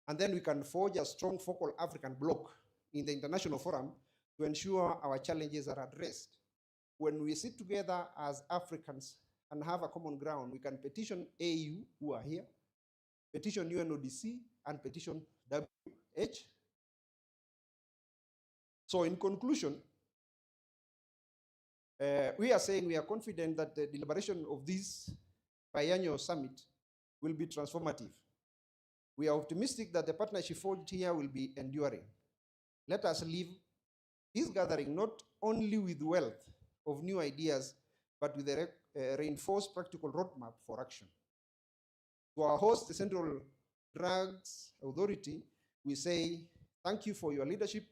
And then we can forge a strong focal African bloc in the international forum to ensure our challenges are addressed. When we sit together as Africans and have a common ground, we can petition AU, who are here, petition UNODC, and petition WH. So in conclusion, we are saying we are confident that the deliberation of this biennial summit will be transformative. We are optimistic that the partnership forged here will be enduring. Let us leave this gathering not only with wealth of new ideas, but with a reinforced practical roadmap for action. To our host, the Central Drugs Authority, we say thank you for your leadership.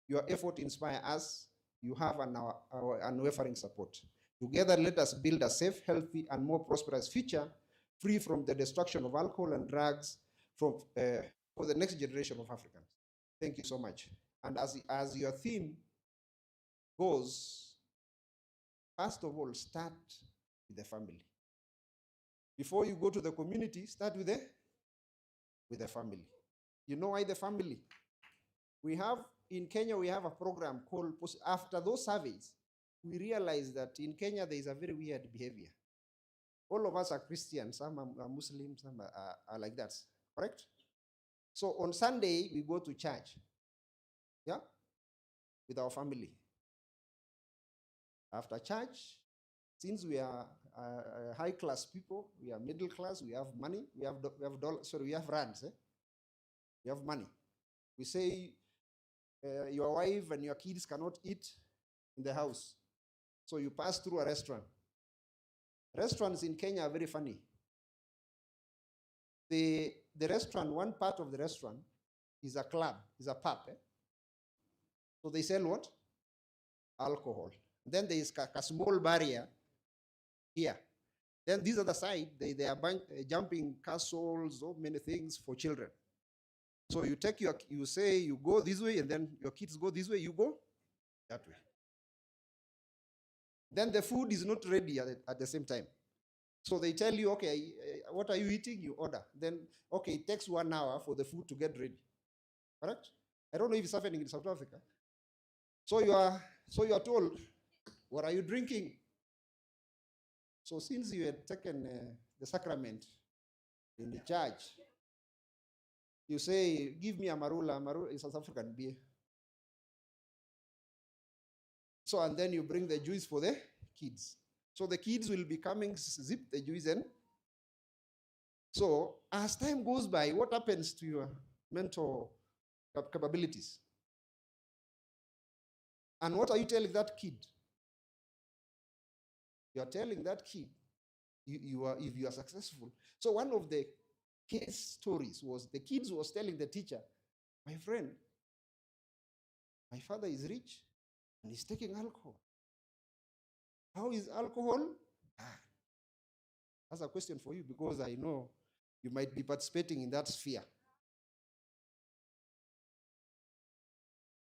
Your effort inspires us. You have our unwavering support. Together, let us build a safe, healthy, and more prosperous future, free from the destruction of alcohol and drugs for the next generation of Africans. Thank you so much. And as your theme goes, first of all, start with the family. Before you go to the community, start with the family. You know why the family? In Kenya, we have a program called, after those surveys, we realized that in Kenya, there is a very weird behavior. All of us are Christians, some are Muslims, some are like that, correct? So on Sunday, we go to church, yeah, with our family. After church, since we are high-class people, we are middle class, we have money, we have rands, we have money. We say your wife and your kids cannot eat in the house, so you pass through a restaurant. Restaurants in Kenya are very funny. The restaurant, one part of the restaurant is a club, is a pub. So they sell what? Alcohol. Then there is a small barrier here. Then this other side, they are jumping castles, so many things for children. So you say you go this way, and then your kids go this way, you go that way. Then the food is not ready at the same time. So they tell you, okay, what are you eating? You order. Then, okay, it takes 1 hour for the food to get ready. Correct? I don't know if it's happening in South Africa. So you are told, what are you drinking? So since you had taken the sacrament in the church, you say, give me a marula. Marula is South African beer. So, and then you bring the juice for the kids. So the kids will be coming, zip the juice in. So as time goes by, what happens to your mental capabilities? And what are you telling that kid? You are telling that kid if you are successful. So one of the case stories was the kids was telling the teacher, my friend, my father is rich and he's taking alcohol. How is alcohol? Ah, that's a question for you because I know you might be participating in that sphere.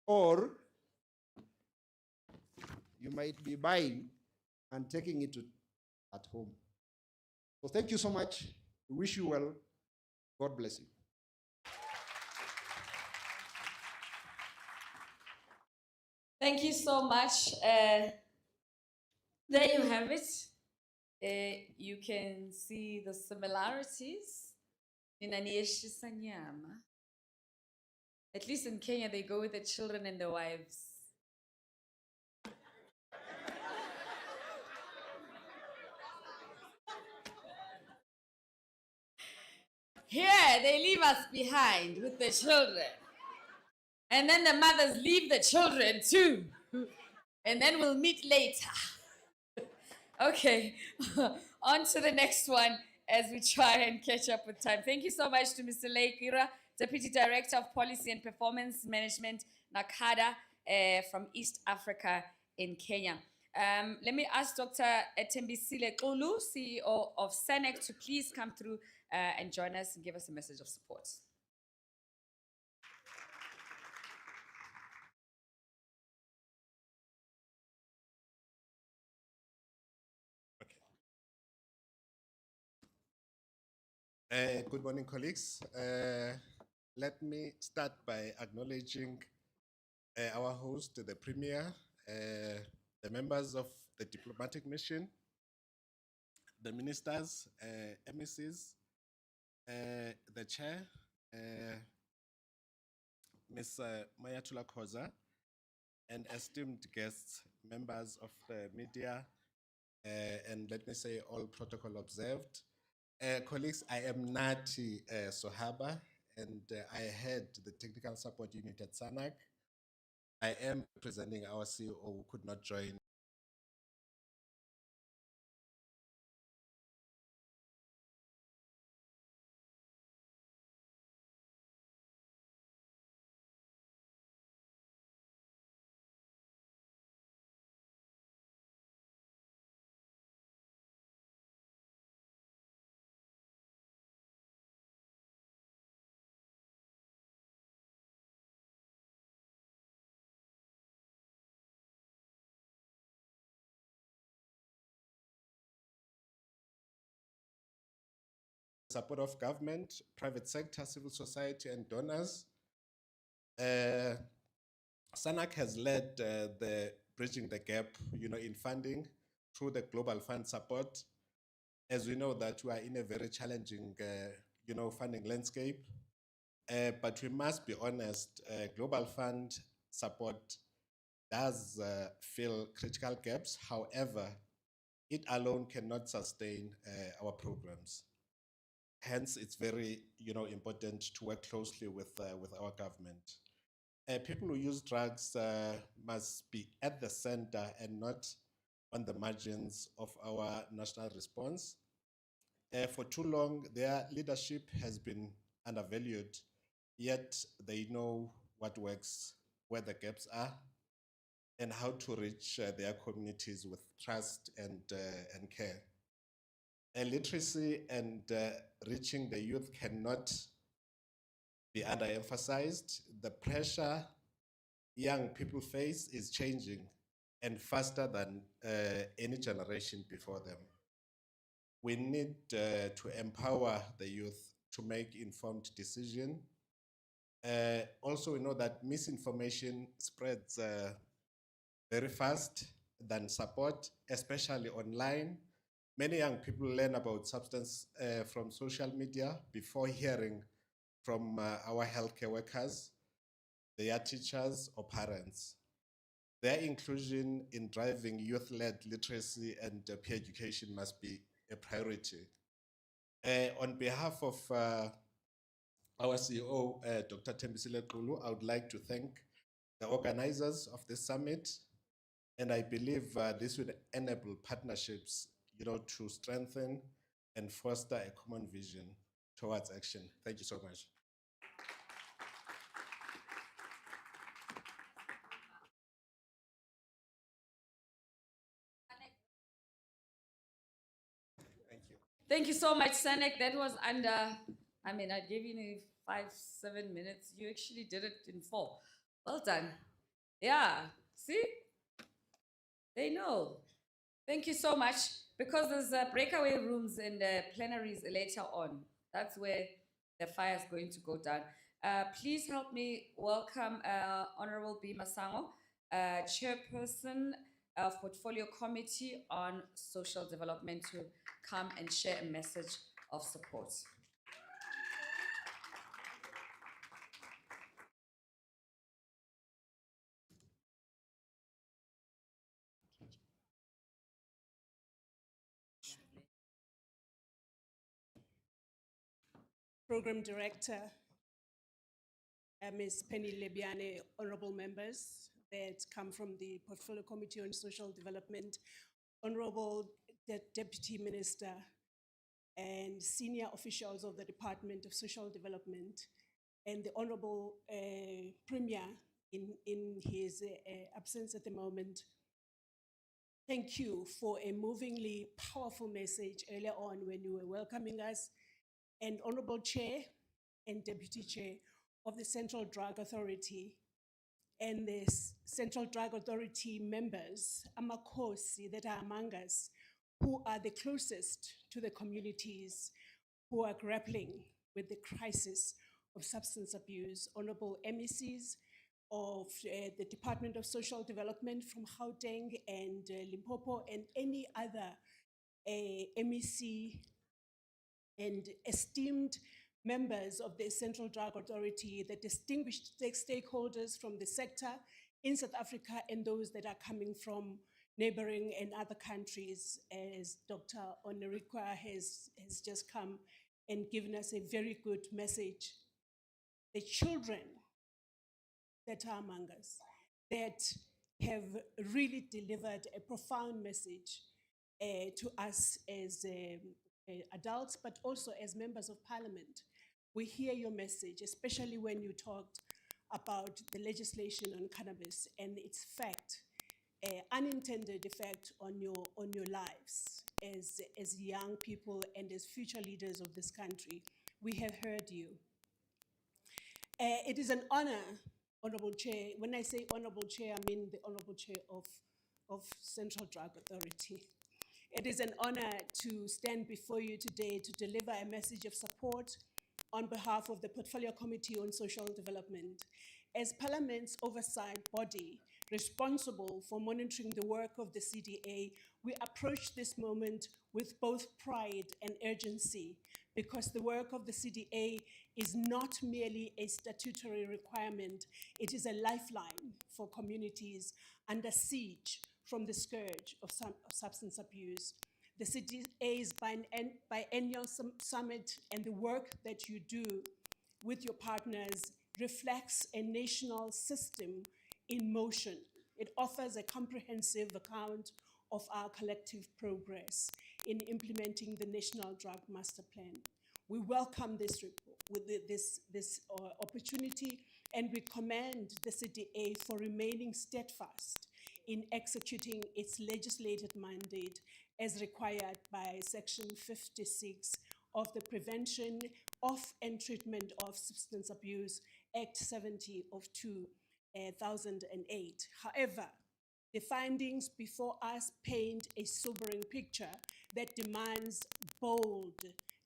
Or you might be buying and taking it at home. So thank you so much. We wish you well. God bless you. Thank you so much. There you have it. You can see the similarities in Anieshisa Nyama. At least in Kenya, they go with the children and the wives. Here, they leave us behind with the children. And then the mothers leave the children too. And then we'll meet later. Okay, on to the next one as we try and catch up with time. Thank you so much to Mr. Leikira, Deputy Director of Policy and Performance Management, NACADA, from East Africa in Kenya. Let me ask Dr. Tembisile Xulu, CEO of SENEC, to please come through and join us and give us a message of support. Good morning, colleagues. Let me start by acknowledging our host, the Premier, the members of the diplomatic mission, the ministers, MECs, the chair, Ms. Mayatula Khoza, and esteemed guests, members of the media, and let me say all protocol observed. Colleagues, I am Nati Sohaba, and I head the technical support unit at SANAC. I am representing our CEO who could not join. Support of government, private sector, civil society, and donors. SANAC has led the bridging the gap, in funding through the Global Fund support. As we know that we are in a very challenging, funding landscape, but we must be honest, Global Fund support does fill critical gaps. However, it alone cannot sustain our programs. Hence, it's very, important to work closely with our government. People who use drugs must be at the center and not on the margins of our national response. For too long, their leadership has been undervalued, yet they know what works, where the gaps are, and how to reach their communities with trust and care. Literacy and reaching the youth cannot be underemphasized. The pressure young people face is changing and faster than any generation before them. We need to empower the youth to make informed decisions. Also, we know that misinformation spreads very fast than support, especially online. Many young people learn about substance from social media before hearing from our healthcare workers, their teachers, or parents. Their inclusion in driving youth-led literacy and peer education must be a priority. On behalf of our CEO, Dr. Tembisile Xulu, I would like to thank the organizers of this summit, and I believe this will enable partnerships, to strengthen and foster a common vision towards action. Thank you so much. Thank you. Thank you so much, Sanek. That was under, I mean, I gave you 5-7 minutes. You actually did it in 4. Well done. Yeah, see? They know. Thank you so much. Because there's breakaway rooms and plenaries later on. That's where the fire is going to go down. Please help me welcome Honorable B. Masango, Chairperson of Portfolio Committee on Social Development, to come and share a message of support. Program Director, Ms. Penny Lebiane, honorable members that come from the Portfolio Committee on Social Development, Honorable Deputy Minister, and senior officials of the Department of Social Development, and the Honorable Premier in his absence at the moment. Thank you for a movingly powerful message earlier on when you were welcoming us. And Honorable Chair and Deputy Chair of the Central Drug Authority and the Central Drug Authority members, Amakosi, that are among us, who are the closest to the communities who are grappling with the crisis of substance abuse. Honorable MECs of the Department of Social Development from Gauteng and Limpopo, and any other MEC and esteemed members of the Central Drug Authority, the distinguished stakeholders from the sector in South Africa, and those that are coming from neighboring and other countries, as Dr. Onirikwa has just come and given us a very good message. The children that are among us, that have really delivered a profound message to us as adults, but also as members of parliament. We hear your message, especially when you talked about the legislation on cannabis and its unintended effect on your lives as young people and as future leaders of this country. We have heard you. It is an honor, Honorable Chair. When I say Honorable Chair, I mean the Honorable Chair of Central Drug Authority. It is an honor to stand before you today to deliver a message of support on behalf of the Portfolio Committee on Social Development. As Parliament's oversight body responsible for monitoring the work of the CDA, we approach this moment with both pride and urgency, because the work of the CDA is not merely a statutory requirement, it is a lifeline for communities under siege from the scourge of substance abuse. The CDA's Biennial Summit and the work that you do with your partners reflects a national system in motion. It offers a comprehensive account of our collective progress in implementing the National Drug Master Plan. We welcome this opportunity, and we commend the CDA for remaining steadfast in executing its legislated mandate as required by Section 56 of the Prevention of and Treatment of Substance Abuse Act 70 of 2008. However, the findings before us paint a sobering picture that demands bold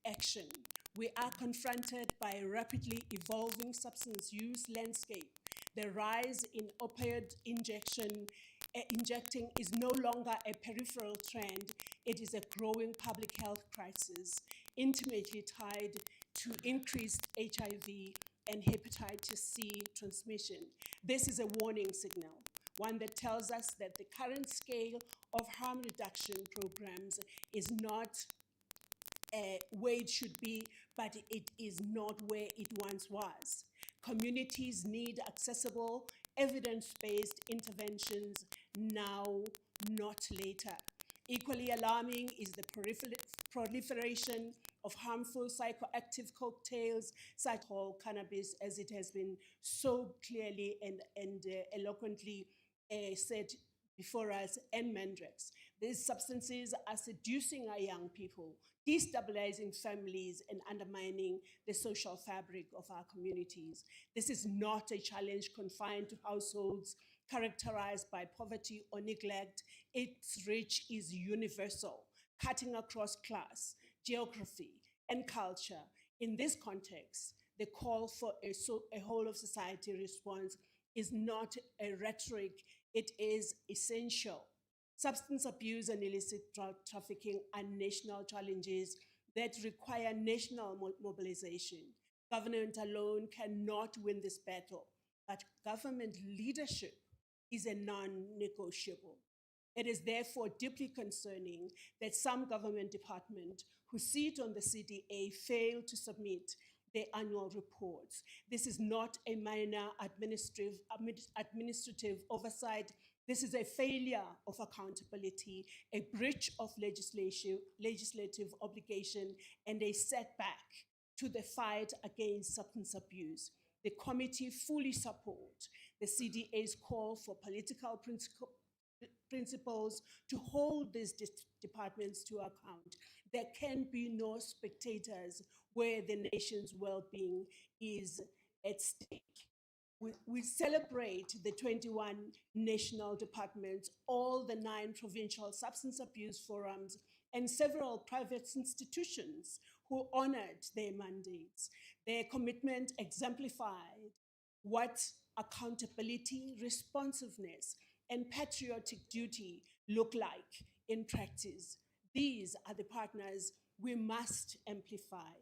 action. We are confronted by a rapidly evolving substance use landscape. The rise in opioid injecting is no longer a peripheral trend. It is a growing public health crisis, intimately tied to increased HIV and hepatitis C transmission. This is a warning signal, one that tells us that the current scale of harm reduction programs is not where it should be, but it is not where it once was. Communities need accessible, evidence-based interventions now, not later. Equally alarming is the proliferation of harmful psychoactive cocktails such as cannabis, as it has been so clearly and eloquently said before us, and mandrakes. These substances are seducing our young people, destabilizing families, and undermining the social fabric of our communities. This is not a challenge confined to households characterized by poverty or neglect. Its reach is universal, cutting across class, geography, and culture. In this context, the call for a whole of society response is not a rhetoric, it is essential. Substance abuse and illicit trafficking are national challenges that require national mobilization. Government alone cannot win this battle, but government leadership is a non-negotiable. It is therefore deeply concerning that some government departments who sit on the CDA fail to submit their annual reports. This is not a minor administrative oversight. This is a failure of accountability, a breach of legislative obligation, and a setback to the fight against substance abuse. The committee fully supports the CDA's call for political principles to hold these departments to account. There can be no spectators where the nation's well-being is at stake. We celebrate the 21 national departments, all the 9 provincial substance abuse forums, and several private institutions who honored their mandates. Their commitment exemplified what accountability, responsiveness, and patriotic duty look like in practice. These are the partners we must amplify.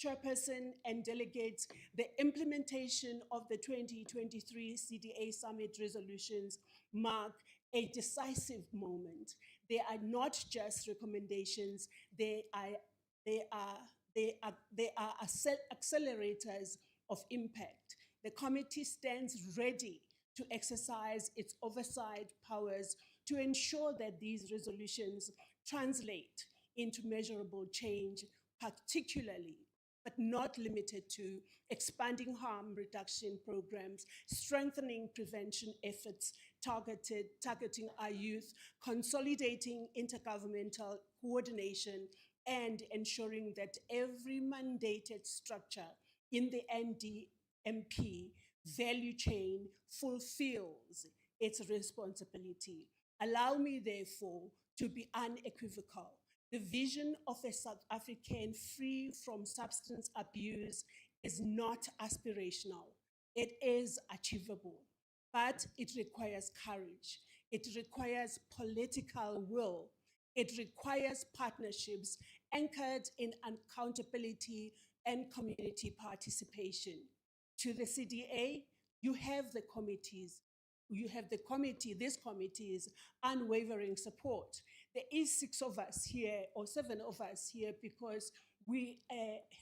Chairperson and delegates, the implementation of the 2023 CDA Summit resolutions mark a decisive moment. They are not just recommendations, they are accelerators of impact. The committee stands ready to exercise its oversight powers to ensure that these resolutions translate into measurable change, particularly but not limited to expanding harm reduction programs, strengthening prevention efforts targeting our youth, consolidating intergovernmental coordination, and ensuring that every mandated structure in the NDMP value chain fulfills its responsibility. Allow me, therefore, to be unequivocal. The vision of a South African free from substance abuse is not aspirational. It is achievable, but it requires courage. It requires political will. It requires partnerships anchored in accountability and community participation. To the CDA, you have the committees. You have the committee, this committee's unwavering support. There is 6 of us here, or 7 of us here, because we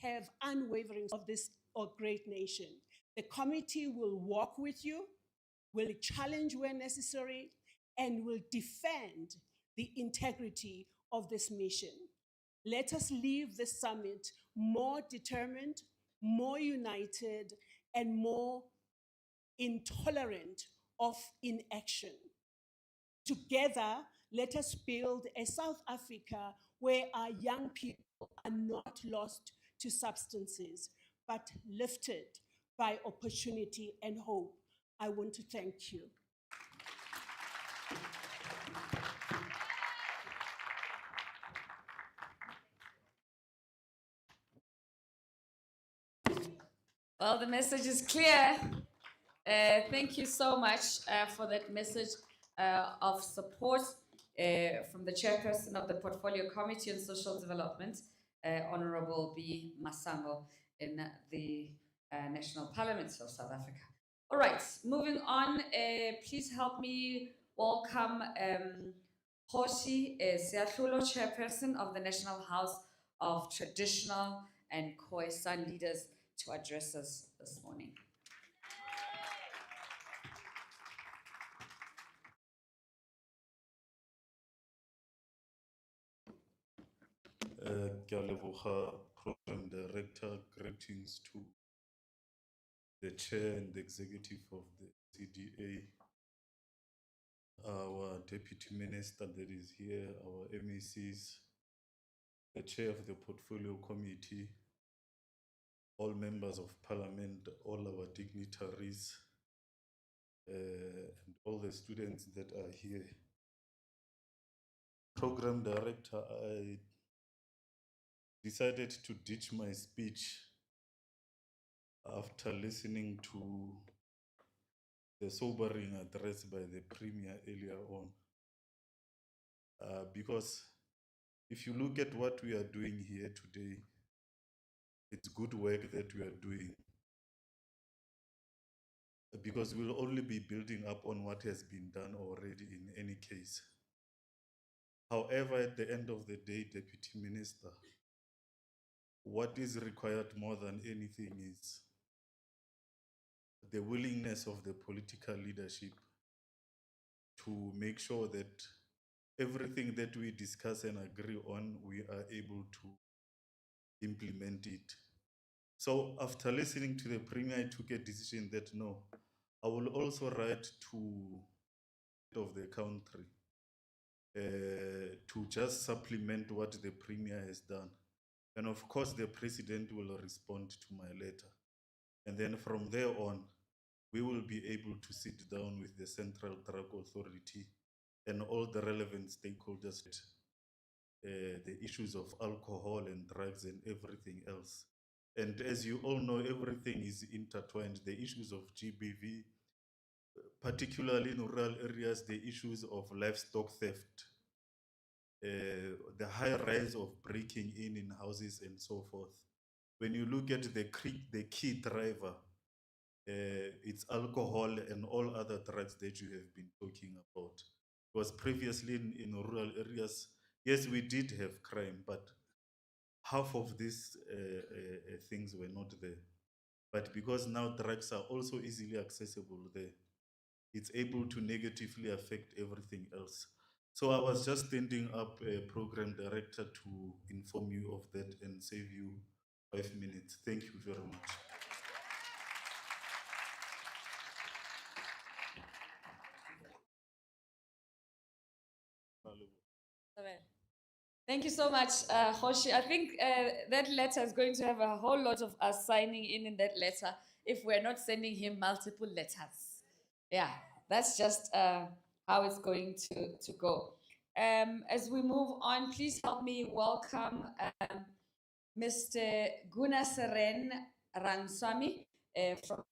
have unwavering of this great nation. The committee will walk with you, will challenge where necessary, and will defend the integrity of this mission. Let us leave the summit more determined, more united, and more intolerant of inaction. Together, let us build a South Africa where our young people are not lost to substances, but lifted by opportunity and hope. I want to thank you. Well, the message is clear. Thank you so much for that message of support from the chairperson of the Portfolio Committee on Social Development, Honorable B. Masango, in the National Parliament of South Africa. All right, moving on, please help me welcome Hoshi Seatlulo, chairperson of the National House of Traditional and Khoisan Leaders, to address us this morning. Ke a leboga Program Director, greetings to the Chair and the Executive of the CDA, our Deputy Minister that is here, our MECs, the Chair of the Portfolio Committee, all members of Parliament, all our dignitaries, and all the students that are here. Program Director, I decided to ditch my speech after listening to the sobering address by the Premier earlier on. Because if you look at what we are doing here today, it's good work that we are doing. Because we'll only be building up on what has been done already in any case. However, at the end of the day, Deputy Minister, what is required more than anything is the willingness of the political leadership to make sure that everything that we discuss and agree on, we are able to implement it. So after listening to the Premier, I took a decision that no, I will also write to of the country to just supplement what the Premier has done. And of course, the President will respond to my letter. And then from there on, we will be able to sit down with the Central Drug Authority and all the relevant stakeholders, the issues of alcohol and drugs and everything else. And as you all know, everything is intertwined. The issues of GBV, particularly in rural areas, the issues of livestock theft, the high rise of breaking in houses and so forth. When you look at the key driver, it's alcohol and all other drugs that you have been talking about. Because previously in rural areas, yes, we did have crime, but half of these things were not there. But because now drugs are also easily accessible there, it's able to negatively affect everything else. So I was just standing up a program director to inform you of that and save you 5 minutes. Thank you very much. Thank you so much, Hoshi. I think that letter is going to have a whole lot of us signing in that letter if we're not sending him multiple letters. Yeah, that's just how it's going to go. As we move on, please help me welcome Mr. Gunasaren Ranswamy from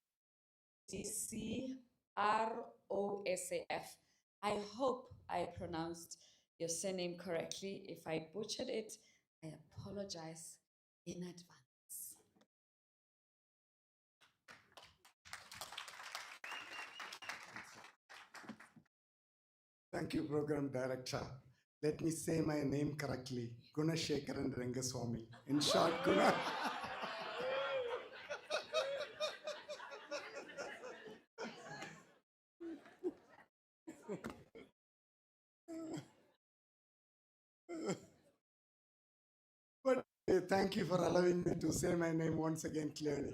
CROSAF. I hope I pronounced your surname correctly. If I butchered it, I apologize in advance. Thank you, Program Director. Let me say my name correctly, Gunashekaran Rangaswamy. In short, Guna. But thank you for allowing me to say my name once again clearly.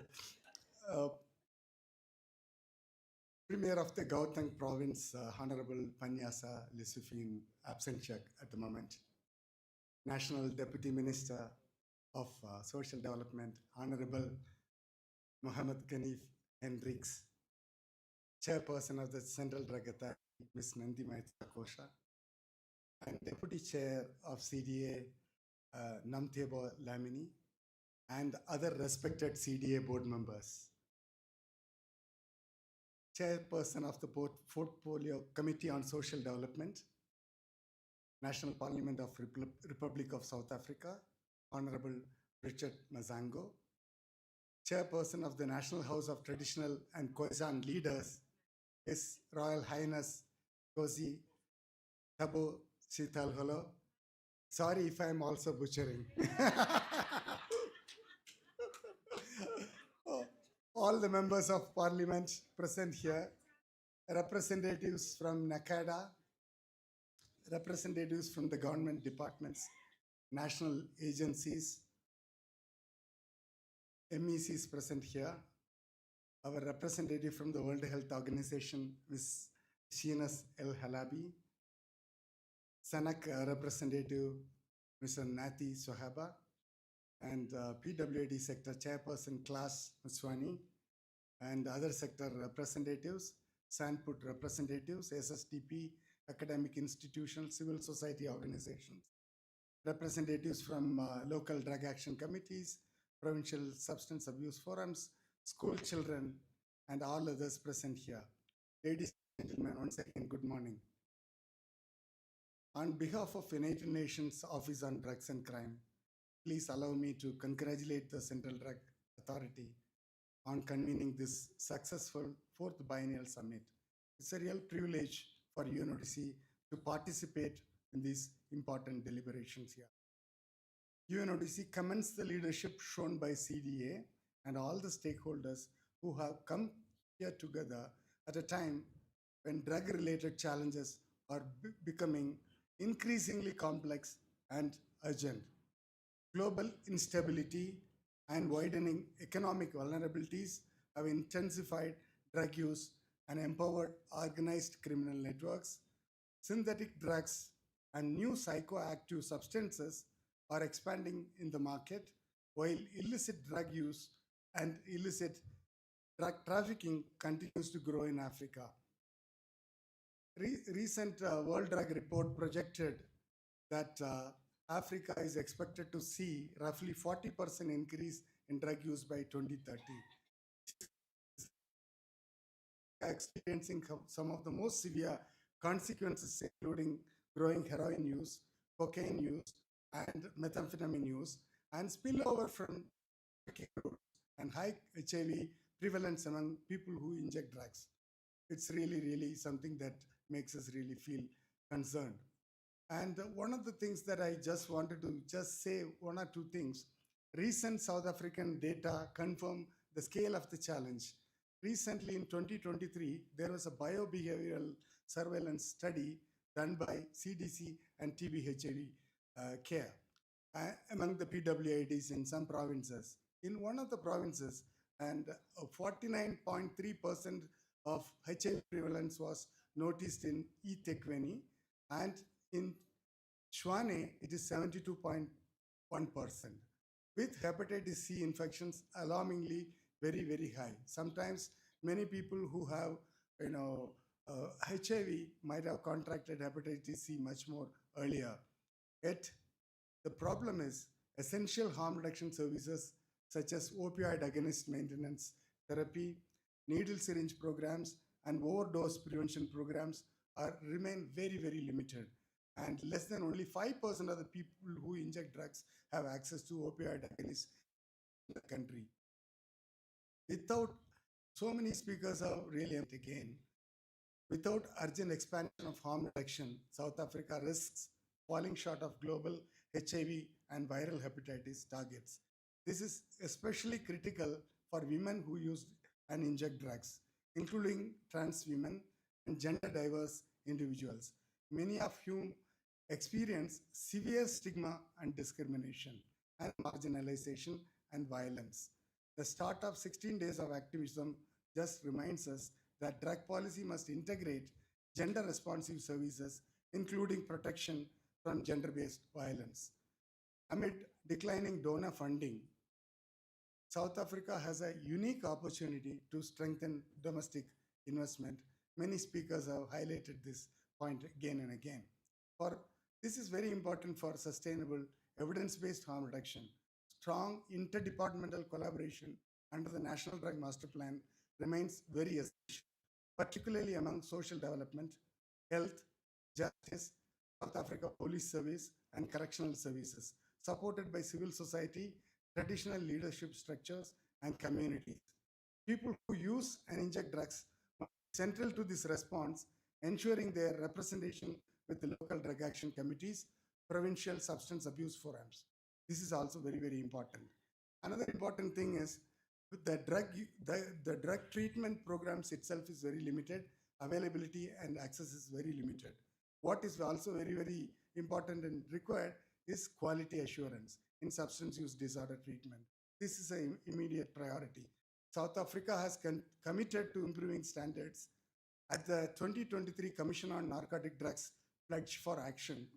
Premier of the Gauteng province, Honorable Panyasa Lissufi in absentia at the moment. National Deputy Minister of Social Development, Honorable Mohammed Kanif Hendricks. Chairperson of the Central Drug Authority, Ms. Nandi Maitha Kosha. And Deputy Chair of CDA, Namthebo Lamini, and other respected CDA board members. Chairperson of the Portfolio Committee on Social Development, National Parliament of Republic of South Africa, Honorable Richard Mazango. Chairperson of the National House of Traditional and Khoisan Leaders, His Royal Highness Kosi Thabo Sitalholo. Sorry if I'm also butchering. All the members of parliament present here, representatives from NACADA, representatives from the government departments, national agencies, MECs present here, our representative from the World Health Organization, Ms. Sheenas El Halabi, SANAC representative, Mr. Nati Sohaba, and PWD sector chairperson, Class Muswani, and other sector representatives, Sandput representatives, SSTP, academic institutions, civil society organizations, representatives from local drug action committees, provincial substance abuse forums, school children, and all others present here. Ladies and gentlemen, once again, good morning. On behalf of United Nations Office on Drugs and Crime, please allow me to congratulate the Central Drug Authority on convening this successful 4th Biennial Summit. It's a real privilege for UNODC to participate in these important deliberations here. UNODC commends the leadership shown by CDA and all the stakeholders who have come here together at a time when drug-related challenges are becoming increasingly complex and urgent. Global instability and widening economic vulnerabilities have intensified drug use and empowered organized criminal networks. Synthetic drugs and new psychoactive substances are expanding in the market, while illicit drug use and illicit drug trafficking continues to grow in Africa. Recent World Drug Report projected that Africa is expected to see roughly 40% increase in drug use by 2030. Experiencing some of the most severe consequences, including growing heroin use, cocaine use, and methamphetamine use, and spillover from and high HIV prevalence among people who inject drugs. It's really, really something that makes us really feel concerned. And one of the things that I just wanted to just say one or two things. Recent South African data confirm the scale of the challenge. Recently in 2023, there was a biobehavioral surveillance study done by CDC and TB HIV care among the PWIDs in some provinces. In one of the provinces, and 49.3% of HIV prevalence was noticed in eThekwini, and in Shwane, it is 72.1%, with hepatitis C infections alarmingly very, very high. Sometimes many people who have, HIV might have contracted hepatitis C much more earlier. Yet, the problem is essential harm reduction services such as opioid agonist maintenance therapy, needle syringe programs, and overdose prevention programs remain very, very limited. And less than only 5% of the people who inject drugs have access to opioid agonists in the country. Without so many speakers are really again, without urgent expansion of harm reduction, South Africa risks falling short of global HIV and viral hepatitis targets. This is especially critical for women who use and inject drugs, including trans women and gender diverse individuals, many of whom experience severe stigma and discrimination and marginalization and violence. The start of 16 days of activism just reminds us that drug policy must integrate gender responsive services, including protection from gender-based violence. Amid declining donor funding, South Africa has a unique opportunity to strengthen domestic investment. Many speakers have highlighted this point again and again. This is very important for sustainable evidence-based harm reduction. Strong interdepartmental collaboration under the National Drug Master Plan remains very essential, particularly among social development, health, justice, South Africa Police Service, and correctional services, supported by civil society, traditional leadership structures, and communities. People who use and inject drugs are central to this response, ensuring their representation with the local drug action committees, provincial substance abuse forums. This is also very, very important. Another important thing is the drug treatment programs itself is very limited. Availability and access is very limited. What is also very, very important and required is quality assurance in substance use disorder treatment. This is an immediate priority. South Africa has committed to improving standards at the 2023 Commission on Narcotic Drugs Pledge for Action.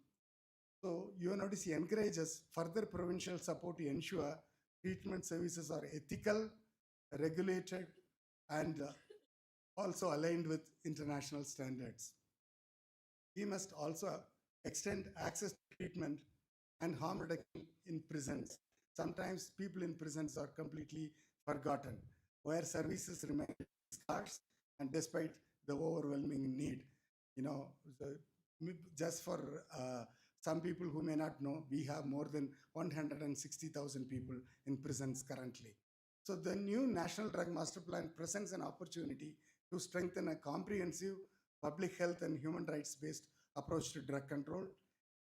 So UNODC encourages further provincial support to ensure treatment services are ethical, regulated, and also aligned with international standards. We must also extend access to treatment and harm reduction in prisons. Sometimes people in prisons are completely forgotten, where services remain scarce and despite the overwhelming need. You know, just for some people who may not know, we have more than 160,000 people in prisons currently. So the new National Drug Master Plan presents an opportunity to strengthen a comprehensive public health and human rights-based approach to drug control.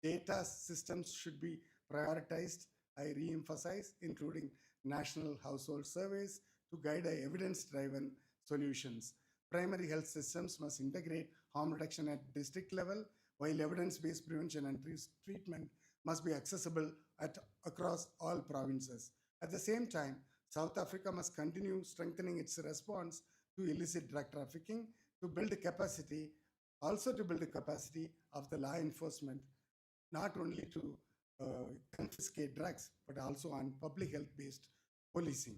Data systems should be prioritized, I re-emphasize, including national household surveys to guide evidence-driven solutions. Primary health systems must integrate harm reduction at district level, while evidence-based prevention and treatment must be accessible across all provinces. At the same time, South Africa must continue strengthening its response to illicit drug trafficking, to build capacity, also to build the capacity of the law enforcement, not only to confiscate drugs, but also on public health-based policing.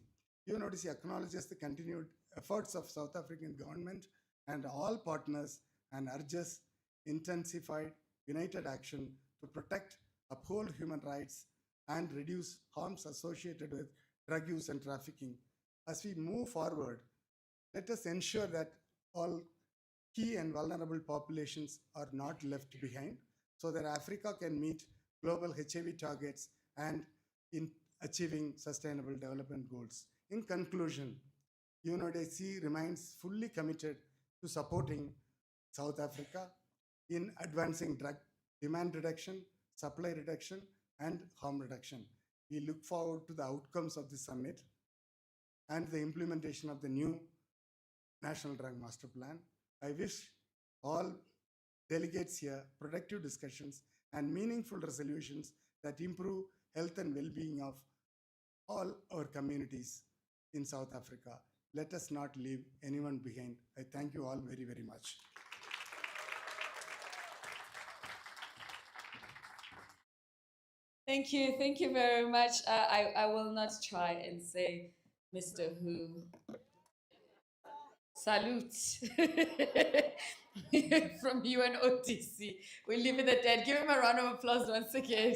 UNODC acknowledges the continued efforts of South African government and all partners and urges intensified, united action to protect, uphold human rights, and reduce harms associated with drug use and trafficking. As we move forward, let us ensure that all key and vulnerable populations are not left behind so that Africa can meet global HIV targets and in achieving sustainable development goals. In conclusion, UNODC remains fully committed to supporting South Africa in advancing drug demand reduction, supply reduction, and harm reduction. We look forward to the outcomes of the summit and the implementation of the new National Drug Master Plan. I wish all delegates here productive discussions and meaningful resolutions that improve health and well-being of all our communities in South Africa. Let us not leave anyone behind. I thank you all very, very much. Thank you very much. I will not try and say Mr. Who. Salute from UNODC. We live in the dead. Give him a round of applause once again.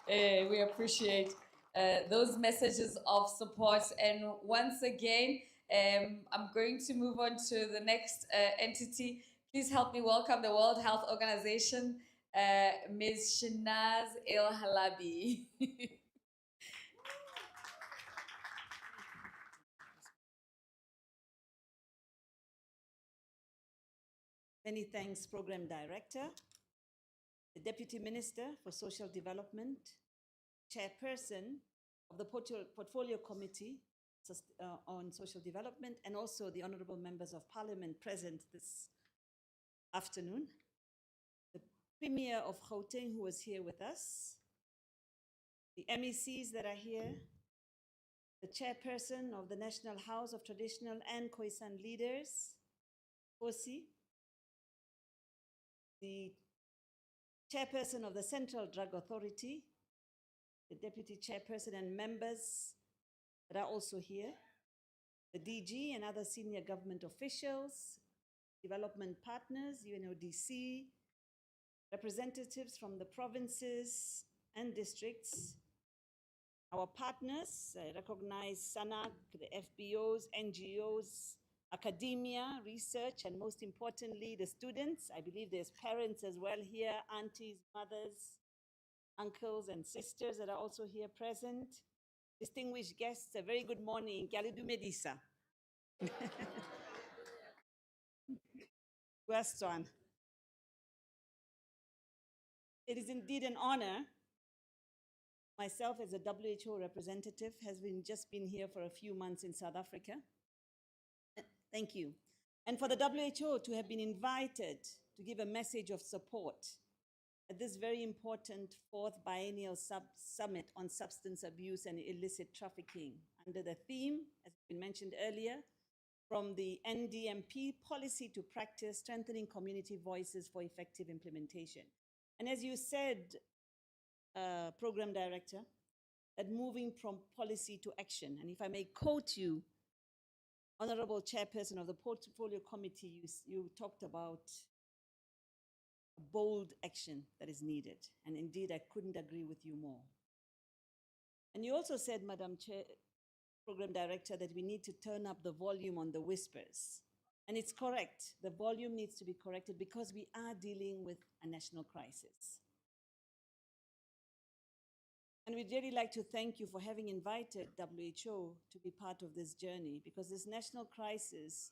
We appreciate those messages of support. And once again, I'm going to move on to the next entity. Please help me welcome the World Health Organization, Ms. Shinaz El Halabi. Many thanks, Program Director, the Deputy Minister for Social Development, Chairperson of the Portfolio Committee on Social Development, and also the Honorable Members of Parliament present this afternoon, the Premier of Gauteng, who is here with us, the MECs that are here, the Chairperson of the National House of Traditional and Khoisan Leaders, Kosi, the Chairperson of the Central Drug Authority, the Deputy Chairperson and members that are also here, the DG and other senior government officials, development partners, UNODC, representatives from the provinces and districts, our partners, I recognize SANAC, the FBOs, NGOs, academia, research, and most importantly, the students. I believe there's parents as well here, aunties, mothers, uncles, and sisters that are also here present. Distinguished guests, a very good morning. Kyalidu Medisa. Question. It is indeed an honor. Myself as a WHO representative has just been here for a few months in South Africa. Thank you. And for the WHO to have been invited to give a message of support at this very important fourth biennial summit on substance abuse and illicit trafficking under the theme, as has been mentioned earlier, from the NDMP policy to practice, strengthening community voices for effective implementation. And as you said, Program Director, that moving from policy to action, and if I may quote you, Honorable Chairperson of the Portfolio Committee, you talked about bold action that is needed. And indeed, I couldn't agree with you more. And you also said, Madam Chair, Program Director, that we need to turn up the volume on the whispers. And it's correct. The volume needs to be corrected because we are dealing with a national crisis. And we'd really like to thank you for having invited WHO to be part of this journey, because this national crisis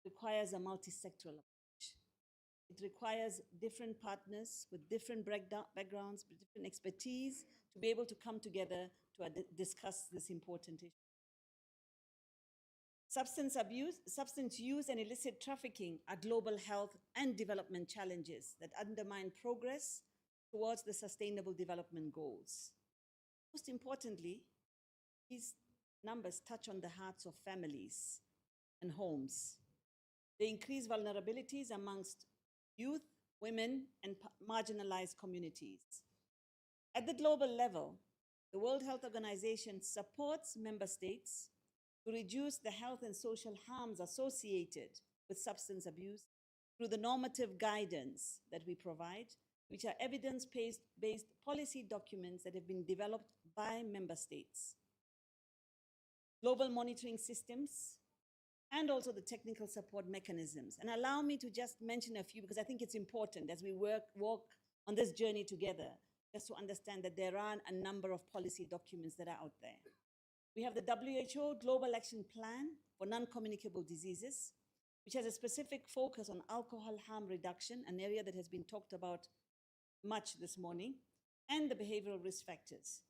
requires a multi-sectoral approach. It requires different partners with different backgrounds, with different expertise to be able to come together to discuss this important issue. Substance abuse, substance use, and illicit trafficking are global health and development challenges that undermine progress towards the Sustainable Development Goals. Most importantly, these numbers touch on the hearts of families and homes. They increase vulnerabilities amongst youth, women, and marginalized communities. At the global level, the World Health Organization supports member states to reduce the health and social harms associated with substance abuse through the normative guidance that we provide, which are evidence-based policy documents that have been developed by member states. Global monitoring systems, and also the technical support mechanisms. And allow me to just mention a few, because I think it's important as we walk on this journey together, just to understand that there are a number of policy documents that are out there. We have the WHO Global Action Plan for Non-Communicable Diseases, which has a specific focus on alcohol harm reduction, an area that has been talked about much this morning, and the behavioral risk factors.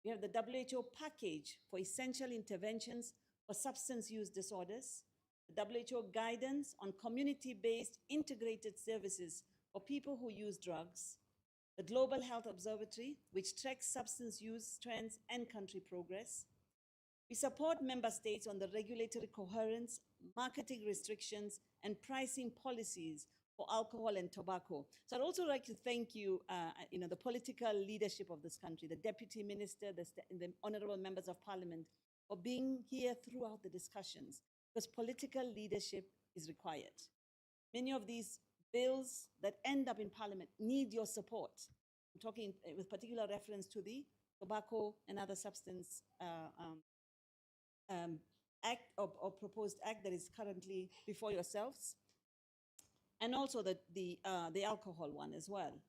We have the WHO Package for Essential Interventions for Substance Use Disorders, the WHO Guidance on Community-Based Integrated Services for People Who Use Drugs, the Global Health Observatory, which tracks substance use trends and country progress. We support member states on the regulatory coherence, marketing restrictions, and pricing policies for alcohol and tobacco. So I'd also like to thank you, the political leadership of this country, the Deputy Minister, the honorable members of Parliament, for being here throughout the discussions, because political leadership is required. Many of these bills that end up in Parliament need your support. I'm talking with particular reference to the Tobacco and Other Substance Act or proposed act that is currently before yourselves, and also the alcohol one as well.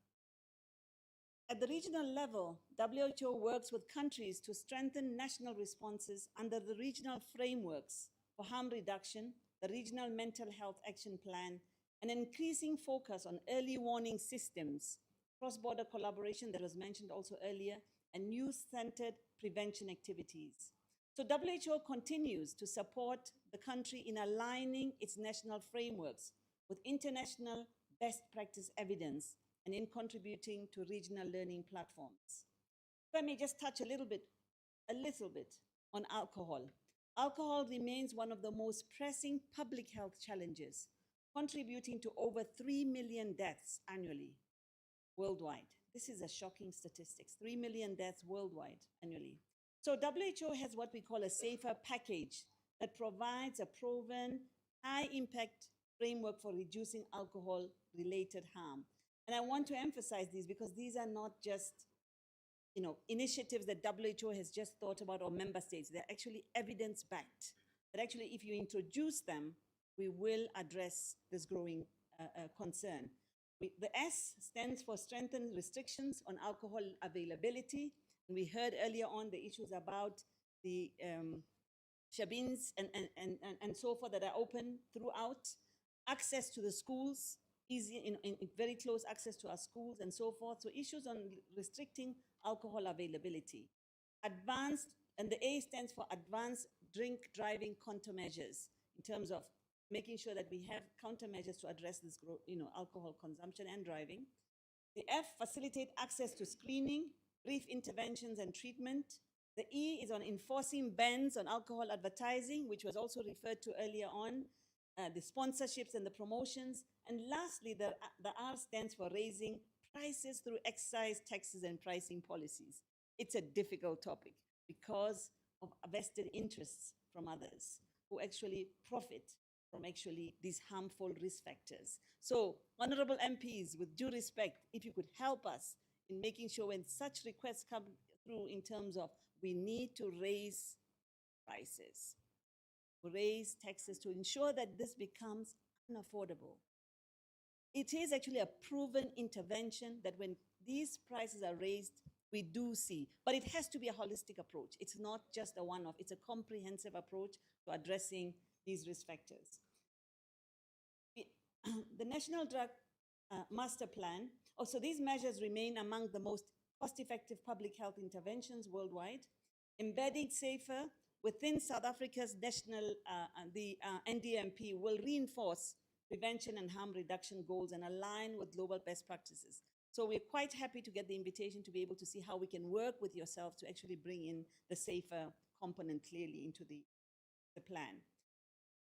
At the regional level, WHO works with countries to strengthen national responses under the regional frameworks for harm reduction, the Regional Mental Health Action Plan, and an increasing focus on early warning systems, cross-border collaboration that was mentioned also earlier, and youth-centered prevention activities. So WHO continues to support the country in aligning its national frameworks with international best practice evidence and in contributing to regional learning platforms. If I may just touch a little bit on alcohol. Alcohol remains one of the most pressing public health challenges, contributing to over 3 million deaths annually worldwide. This is a shocking statistics, 3 million deaths worldwide annually. So WHO has what we call a safer package that provides a proven high-impact framework for reducing alcohol-related harm. And I want to emphasize these because these are not just initiatives that WHO has just thought about or member states. They're actually evidence-backed, that actually if you introduce them, we will address this growing concern. The S stands for strengthen restrictions on alcohol availability. And we heard earlier on the issues about the shabins and so forth that are open throughout, access to the schools, easy in very close access to our schools and so forth. So issues on restricting alcohol availability. Advanced, and the A stands for advanced drink driving countermeasures in terms of making sure that we have countermeasures to address this alcohol consumption and driving. The F, facilitate access to screening, brief interventions and treatment. The E is on enforcing bans on alcohol advertising, which was also referred to earlier on, the sponsorships and the promotions. And lastly, the R stands for raising prices through excise taxes and pricing policies. It's a difficult topic because of vested interests from others who actually profit from actually these harmful risk factors. So, honorable MPs, with due respect, if you could help us in making sure when such requests come through in terms of we need to raise prices, raise taxes to ensure that this becomes unaffordable. It is actually a proven intervention that when these prices are raised, we do see, but it has to be a holistic approach. It's not just a one-off, it's a comprehensive approach to addressing these risk factors. The National Drug Master Plan, also these measures remain among the most cost-effective public health interventions worldwide, embedding safer within South Africa's national, the NDMP will reinforce prevention and harm reduction goals and align with global best practices. So we're quite happy to get the invitation to be able to see how we can work with yourself to actually bring in the safer component clearly into the plan.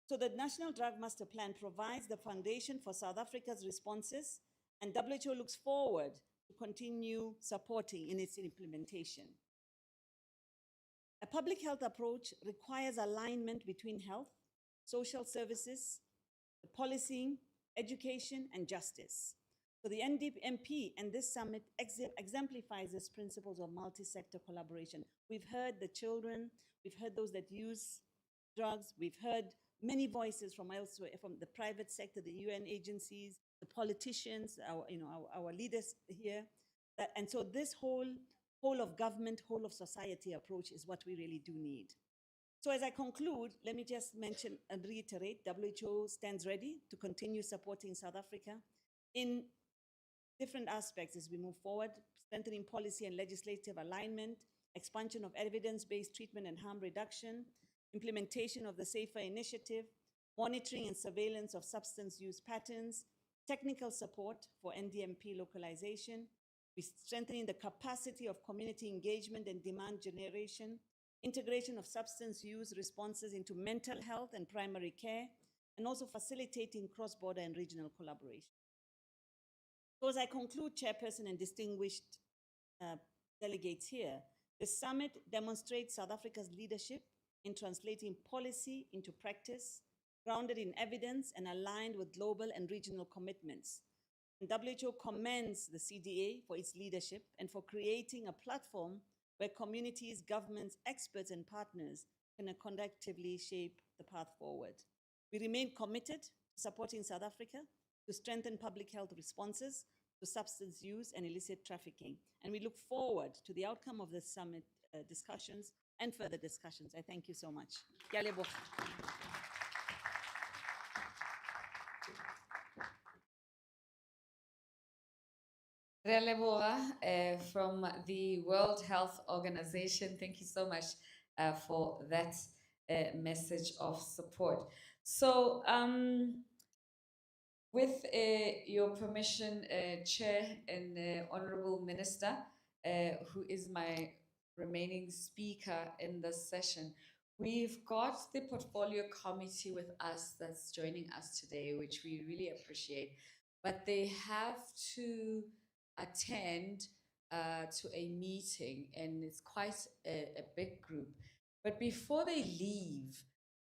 So the National Drug Master Plan provides the foundation for South Africa's responses, and WHO looks forward to continue supporting in its implementation. A public health approach requires alignment between health, social services, policing, education, and justice. So the NDMP and this summit exemplifies these principles of multi-sector collaboration. We've heard the children, we've heard those that use drugs, we've heard many voices from elsewhere, from the private sector, the UN agencies, the politicians, our leaders here. And so this whole of government, whole of society approach is what we really do need. So as I conclude, let me just mention and reiterate, WHO stands ready to continue supporting South Africa in different aspects as we move forward, strengthening policy and legislative alignment, expansion of evidence-based treatment and harm reduction, implementation of the SAFER initiative, monitoring and surveillance of substance use patterns, technical support for NDMP localization, strengthening the capacity of community engagement and demand generation, integration of substance use responses into mental health and primary care, and also facilitating cross-border and regional collaboration. So as I conclude, Chairperson and distinguished delegates here, the summit demonstrates South Africa's leadership in translating policy into practice, grounded in evidence and aligned with global and regional commitments. And WHO commends the CDA for its leadership and for creating a platform where communities, governments, experts, and partners can collectively shape the path forward. We remain committed to supporting South Africa to strengthen public health responses to substance use and illicit trafficking. And we look forward to the outcome of the summit discussions and further discussions. I thank you so much. Ke a leboga. Re a leboga, from the World Health Organization. Thank you so much for that message of support. So, with your permission, Chair and Honorable Minister, who is my remaining speaker in this session, we've got the Portfolio Committee with us that's joining us today, which we really appreciate, but they have to attend to a meeting, and it's quite a big group. But before they leave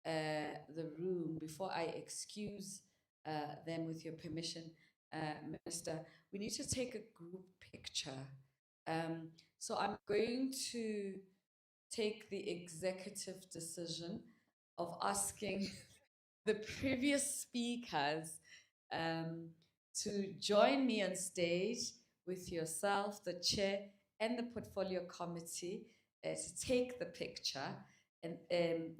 the room, before I excuse them with your permission, Minister, we need to take a group picture. So I'm going to take the executive decision of asking the previous speakers to join me on stage with yourself, the chair, and the portfolio committee to take the picture, and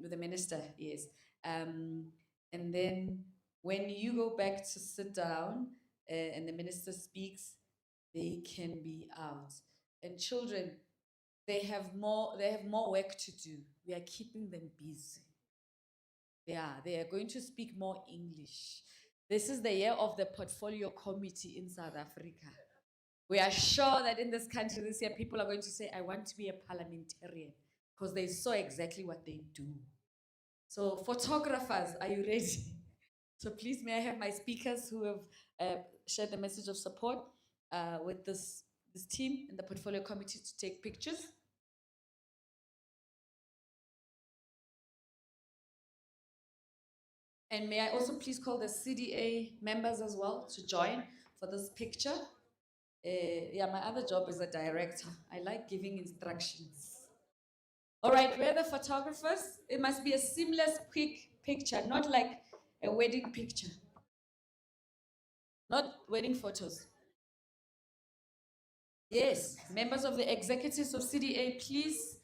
with the minister, yes. And then when you go back to sit down and the minister speaks, they can be out. And children, they have more work to do. We are keeping them busy. They are going to speak more English. This is the year of the portfolio committee in South Africa. We are sure that in this country this year, people are going to say, I want to be a parliamentarian, because they saw exactly what they do. So photographers, are you ready? So please, may I have my speakers who have shared the message of support with this team in the portfolio committee to take pictures. And may I also please call the CDA members as well to join for this picture. Yeah, my other job is a director. I like giving instructions. All right, where are the photographers? It must be a seamless, quick picture, not like a wedding picture. Not wedding photos. Yes, members of the executives of CDA, please.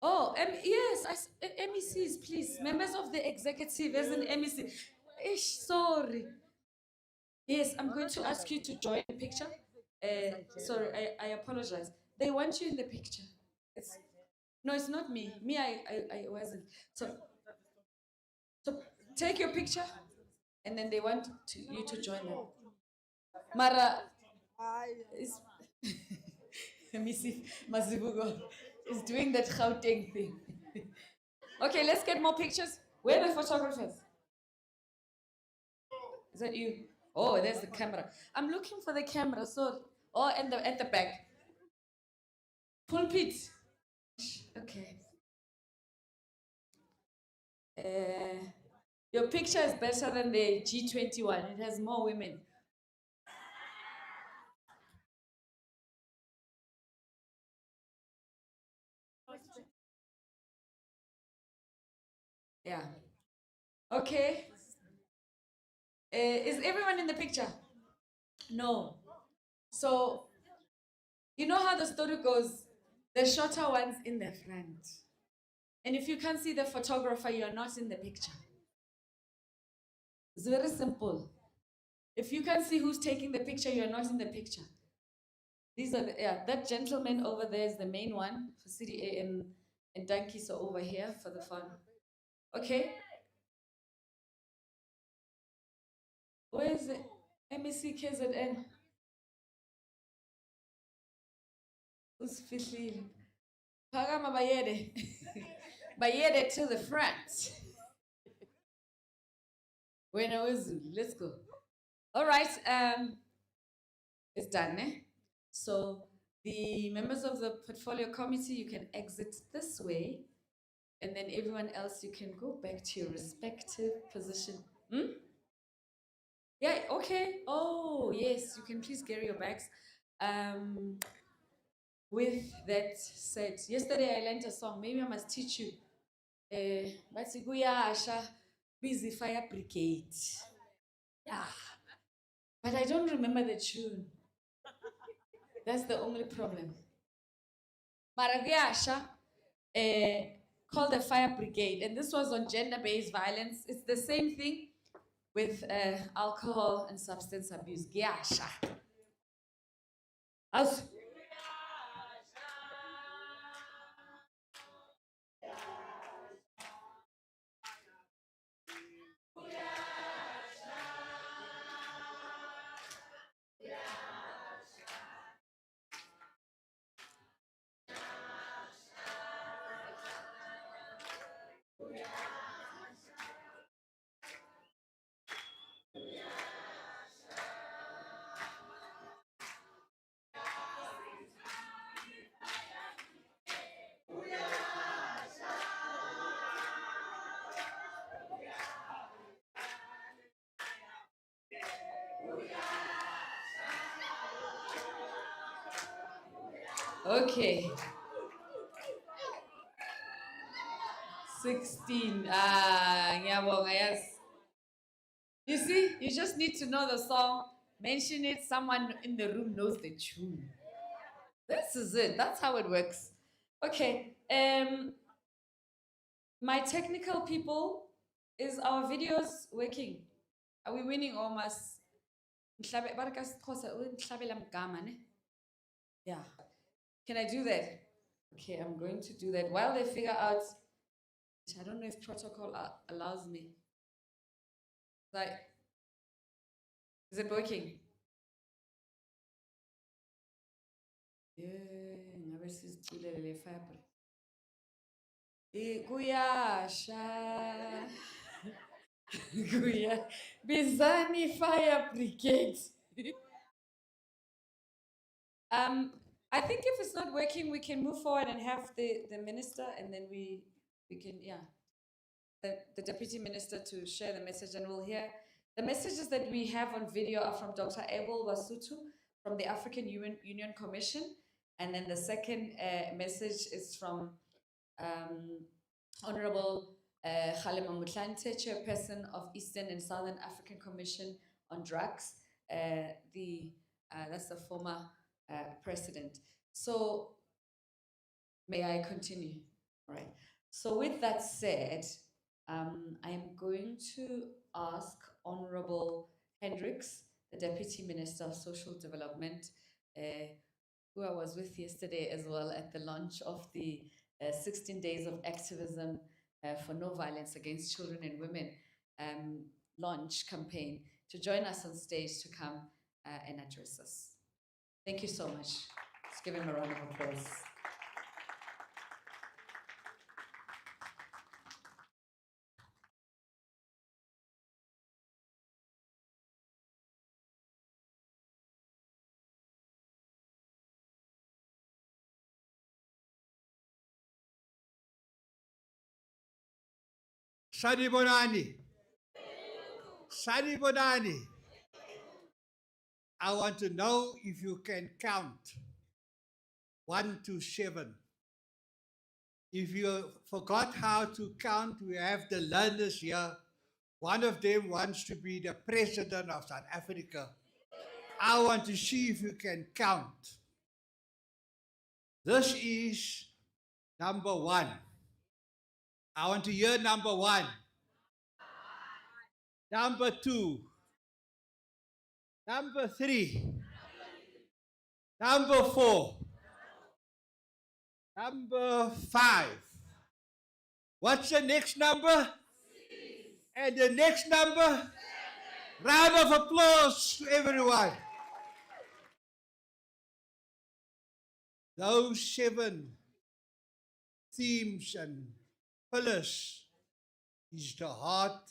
Yes, MECs, please. Members of the executive as an MEC. Sorry. Yes, I'm going to ask you to join the picture. Sorry, I apologize. They want you in the picture. No, it's not me. Me, I wasn't. So take your picture, and then they want you to join them. Mara, let me see. Masibugo is doing that Gauteng thing. Okay, let's get more pictures. Where are the photographers? Is that you? Oh, there's the camera. I'm looking for the camera. So, and at the back. Pulpit. Okay. Your picture is better than the G21. It has more women. Yeah. Okay. Is everyone in the picture? No. So, you know how the story goes? The shorter one's in the front. And if you can't see the photographer, you're not in the picture. It's very simple. If you can't see who's taking the picture, you're not in the picture. These are that gentleman over there is the main one for CDA, and donkeys are over here for the fun. Okay. Where is it? MEC KZN. Who's fishing? Pagama Bayede. Bayede to the front. Let's go. All right. It's done, eh? So the members of the portfolio committee, you can exit this way, and then everyone else, you can go back to your respective position. Yeah, okay. Oh, yes, you can please carry your bags. With that said, yesterday I learned a song. Maybe I must teach you. Asha, busy fire brigade. Yeah. But I don't remember the tune. That's the only problem. Maragasha called the fire brigade, and this was on gender-based violence. It's the same thing with alcohol and substance abuse. Gyasha. Okay. 16. Ngiyabonga, yes. You see, you just need to know the song, mention it, someone in the room knows the tune. This is it. That's how it works. Okay. My technical people, is our videos working? Are we winning or must? Yeah. Can I do that? Okay, I'm going to do that while they figure out. I don't know if protocol allows me. Like, Is it working? Yeah, ngabe sizicule le fire. Kuyasha. Kuya. Bizani Fire Brigade. I think if it's not working, we can move forward and have the minister, and then we can, yeah, the deputy minister to share the message, and we'll hear the messages that we have on video are from Dr. Abel Wasutu from the African Union Commission, and then the second message is from Honorable Khalema Mutlante, Chairperson of Eastern and Southern African Commission on Drugs. That's the former president. So may I continue? All right. So with that said, I am going to ask Honorable Hendricks, the Deputy Minister of Social Development, who I was with yesterday as well at the launch of the 16 Days of Activism for No Violence Against Children and Women launch campaign, to join us on stage to come and address us. Thank you so much. Let's give him a round of applause. Sanibonani. Sanibonani. I want to know if you can count 1 to 7. If you forgot how to count, we have the learners here. One of them wants to be the president of South Africa. I want to see if you can count. This is number 1. I want to hear number 1. Number 2. Number 3. Number 4. Number 5. What's the next number? And the next number? Round of applause to everyone. Those 7 themes and pillars is the heart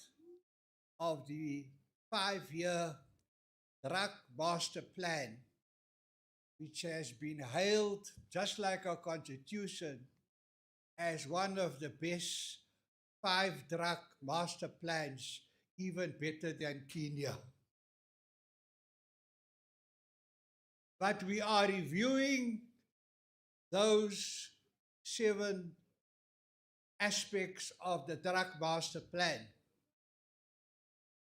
of the 5-year drug master plan, which has been hailed, just like our constitution, as one of the best 5 drug master plans, even better than Kenya. But we are reviewing those 7 aspects of the drug master plan.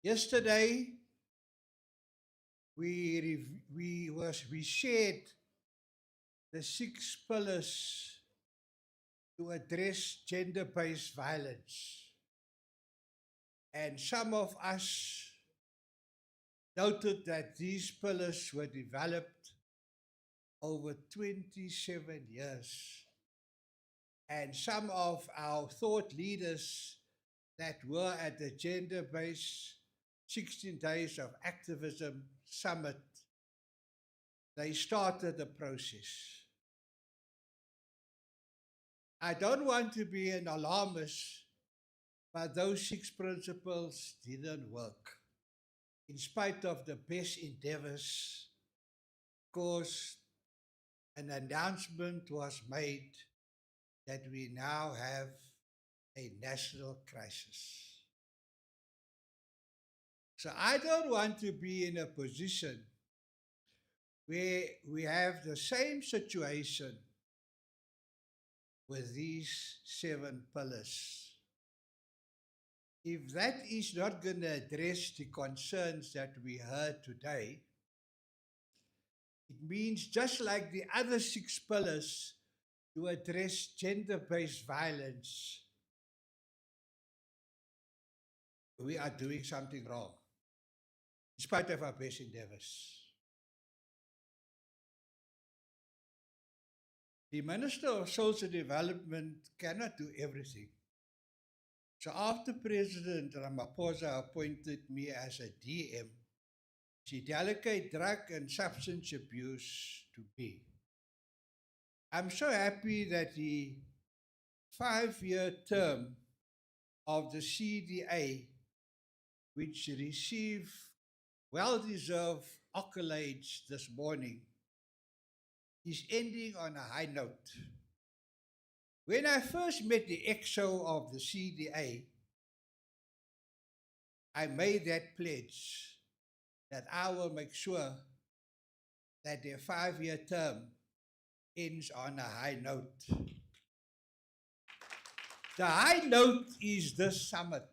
Yesterday, we shared the 6 pillars to address gender-based violence. And some of us noted that these pillars were developed over 27 years. And some of our thought leaders that were at the gender-based 16 Days of Activism Summit, they started the process. I don't want to be an alarmist, but those 6 principles didn't work. In spite of the best endeavors, because an announcement was made that we now have a national crisis. So I don't want to be in a position where we have the same situation with these 7 pillars. If that is not going to address the concerns that we heard today, it means just like the other 6 pillars to address gender-based violence, we are doing something wrong, in spite of our best endeavors. The Minister of Social Development cannot do everything. So after President Ramaphosa appointed me as a DM, she delegated drug and substance abuse to me. I'm so happy that the 5-year term of the CDA, which received well-deserved accolades this morning, is ending on a high note. When I first met the EXO of the CDA, I made that pledge that I will make sure that their 5-year term ends on a high note. The high note is this summit,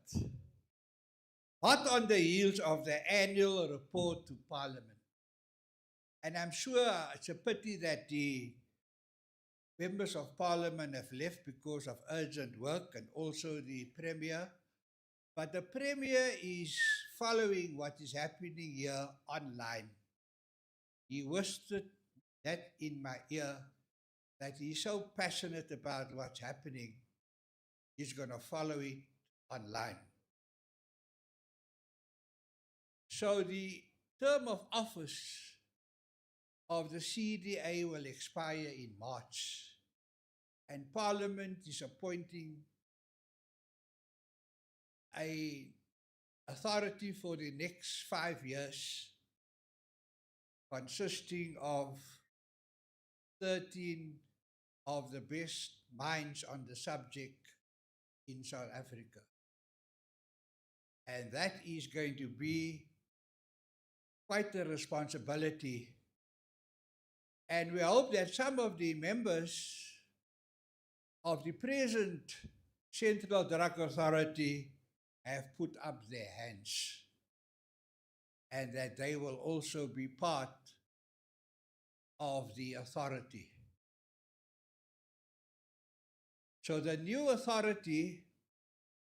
hot on the heels of the annual report to Parliament. And I'm sure it's a pity that the members of Parliament have left because of urgent work, and also the Premier. But the Premier is following what is happening here online. He whispered that in my ear, that he's so passionate about what's happening, he's going to follow it online. So the term of office of the CDA will expire in March, and Parliament is appointing an authority for the next 5 years, consisting of 13 of the best minds on the subject in South Africa. And that is going to be quite a responsibility. And we hope that some of the members of the present Central Drug Authority have put up their hands, and that they will also be part of the authority. So the new authority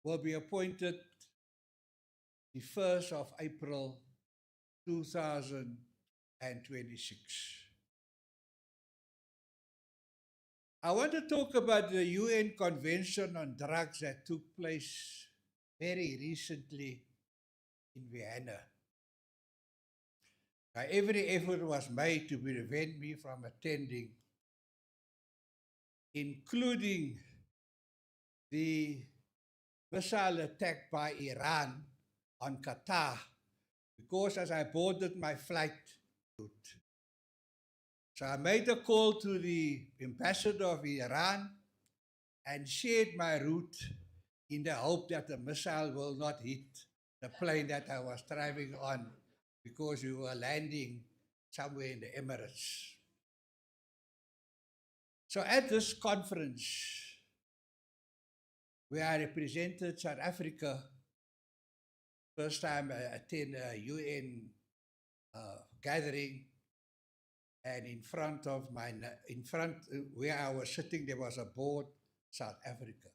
will be appointed the 1st of April 2026. I want to talk about the UN Convention on Drugs that took place very recently in Vienna. Every effort was made to prevent me from attending, including the missile attack by Iran on Qatar, because as I boarded my flight, so I made a call to the ambassador of Iran and shared my route in the hope that the missile will not hit the plane that I was driving on, because we were landing somewhere in the Emirates. So at this conference, where I represented South Africa, first time I attended a UN gathering, and in front where I was sitting, there was a board, South Africa.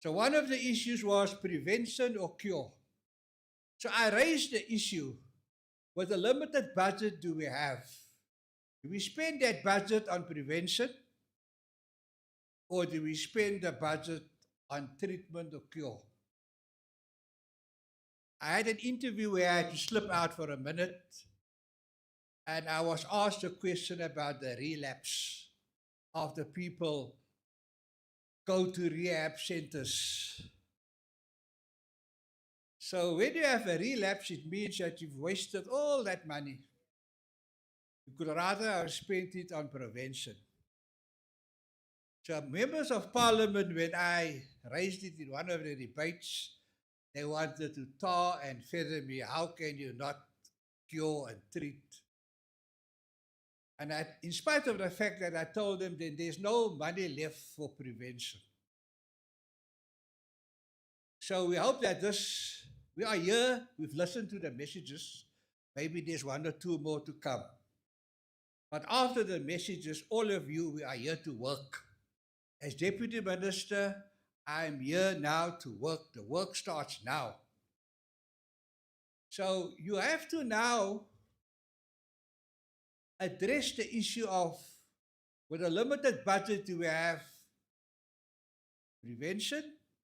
So one of the issues was prevention or cure. So I raised the issue, with the limited budget do we have? Do we spend that budget on prevention, or do we spend the budget on treatment or cure? I had an interview where I had to slip out for a minute, and I was asked a question about the relapse of the people go to rehab centers. So when you have a relapse, it means that you've wasted all that money. You could rather have spent it on prevention. So members of Parliament, when I raised it in one of the debates, they wanted to tar and feather me. How can you not cure and treat? And in spite of the fact that I told them that there's no money left for prevention. So we hope that we are here, we've listened to the messages, maybe there's one or two more to come. But after the messages, all of you, we are here to work. As Deputy Minister, I'm here now to work. The work starts now. So you have to now address the issue of, with a limited budget, do we have prevention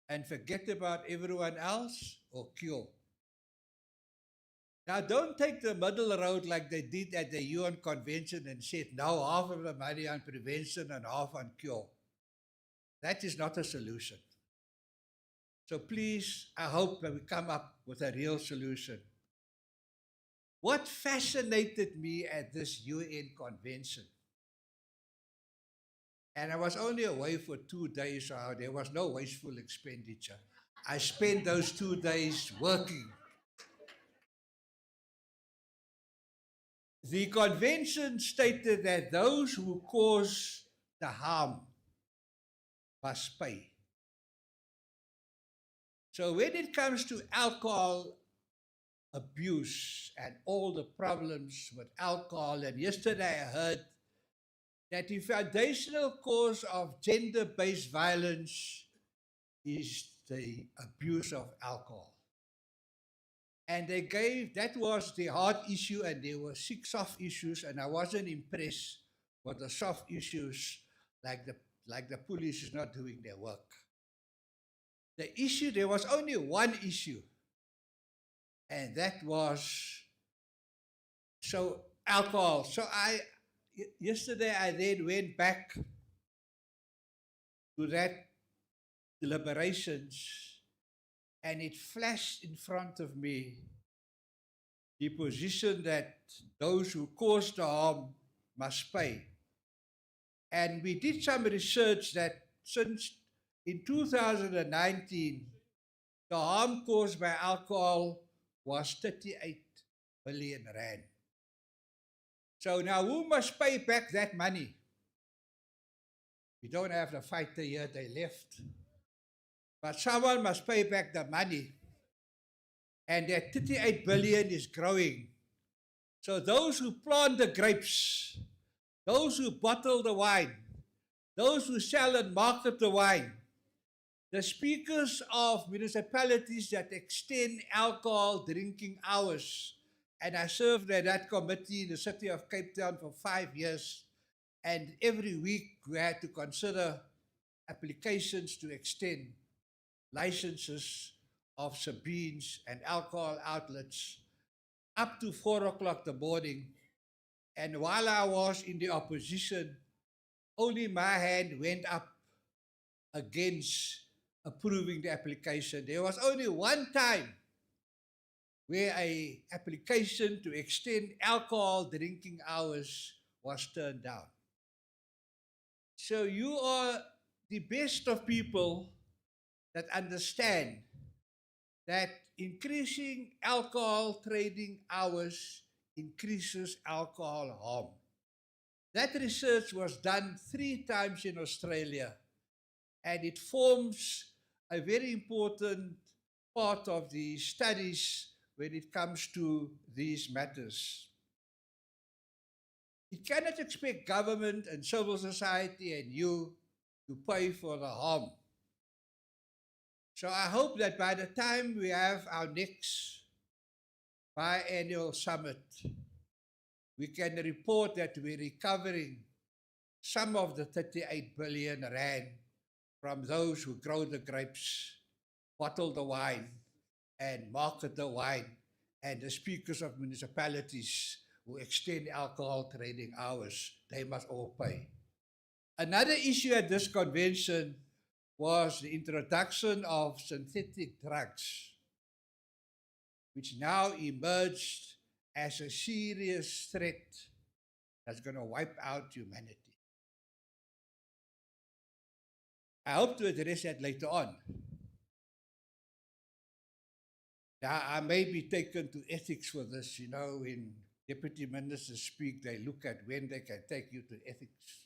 and forget about everyone else, or cure? Now, don't take the middle road like they did at the UN convention and said, now half of the money on prevention and half on cure. That is not a solution. So please, I hope that we come up with a real solution. What fascinated me at this UN convention, and I was only away for 2 days, so there was no wasteful expenditure. I spent those 2 days working. The convention stated that those who cause the harm must pay. So when it comes to alcohol abuse and all the problems with alcohol, and yesterday I heard that the foundational cause of gender-based violence is the abuse of alcohol. And they gave, that was the hard issue, and there were 6 soft issues, and I wasn't impressed with the soft issues like the police is not doing their work. The issue, there was only one issue, and that was alcohol. So yesterday I then went back to that deliberations, and it flashed in front of me the position that those who cause the harm must pay. And we did some research that since in 2019, the harm caused by alcohol was 38 billion rand. So now who must pay back that money? We don't have the fighter here, they left. But someone must pay back the money. And that 38 billion is growing. So those who plant the grapes, those who bottle the wine, those who sell and market the wine, the speakers of municipalities that extend alcohol drinking hours, and I served at that committee in the city of Cape Town for 5 years, and every week we had to consider applications to extend licenses of Sabines and alcohol outlets up to 4 o'clock in the morning. And while I was in the opposition, only my hand went up against approving the application. There was only one time where an application to extend alcohol drinking hours was turned down. So you are the best of people that understand that increasing alcohol trading hours increases alcohol harm. That research was done 3 times in Australia, and it forms a very important part of the studies when it comes to these matters. You cannot expect government and civil society and you to pay for the harm. So I hope that by the time we have our next biennial summit, we can report that we're recovering some of the 38 billion rand from those who grow the grapes, bottle the wine, and market the wine, and the speakers of municipalities who extend alcohol trading hours. They must all pay. Another issue at this convention was the introduction of synthetic drugs, which now emerged as a serious threat that's going to wipe out humanity. I hope to address that later on. Now, I may be taken to ethics for this. You know, when deputy ministers speak, they look at when they can take you to ethics.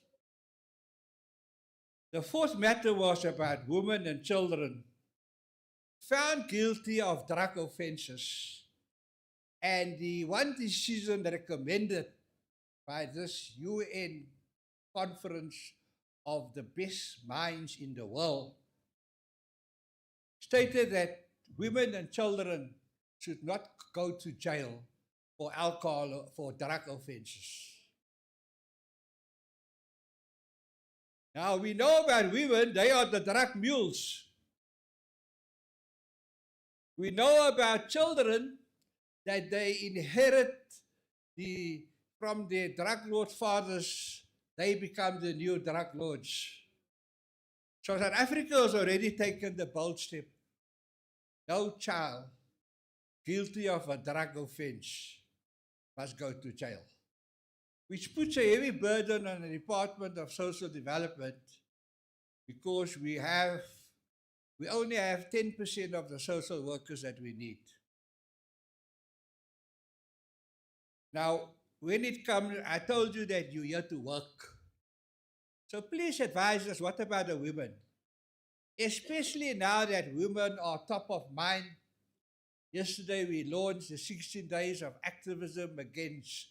The fourth matter was about women and children found guilty of drug offenses. And the one decision recommended by this UN conference of the best minds in the world stated that women and children should not go to jail for alcohol, for drug offenses. Now we know about women, they are the drug mules. We know about children, that they inherit from their drug lord fathers, they become the new drug lords. So South Africa has already taken the bold step. No child guilty of a drug offense must go to jail, which puts a heavy burden on the Department of Social Development because we only have 10% of the social workers that we need. Now, when it comes, I told you that you're here to work. So please advise us, what about the women? Especially now that women are top of mind. Yesterday we launched the 16 days of activism against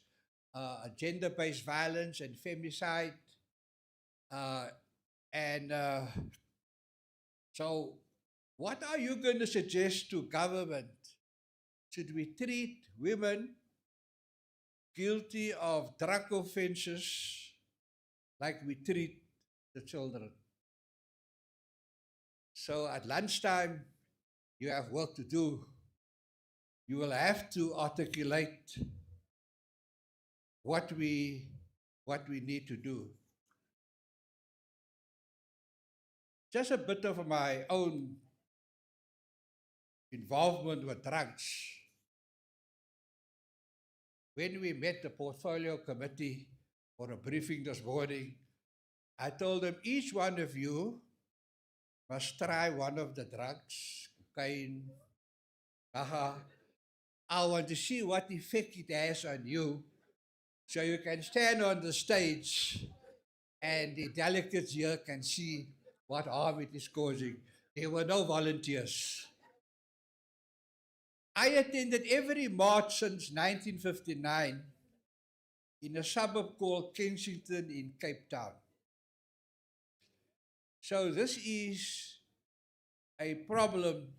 gender-based violence and femicide. So what are you going to suggest to government? Should we treat women guilty of drug offenses like we treat the children? So at lunchtime, you have work to do. You will have to articulate what we need to do. Just a bit of my own involvement with drugs. When we met the portfolio committee for a briefing this morning, I told them each one of you must try one of the drugs, cocaine, I want to see what effect it has on you, so you can stand on the stage and the delegates here can see what harm it is causing. There were no volunteers. I attended every march since 1959 in a suburb called Kensington in Cape Town. So this is a problem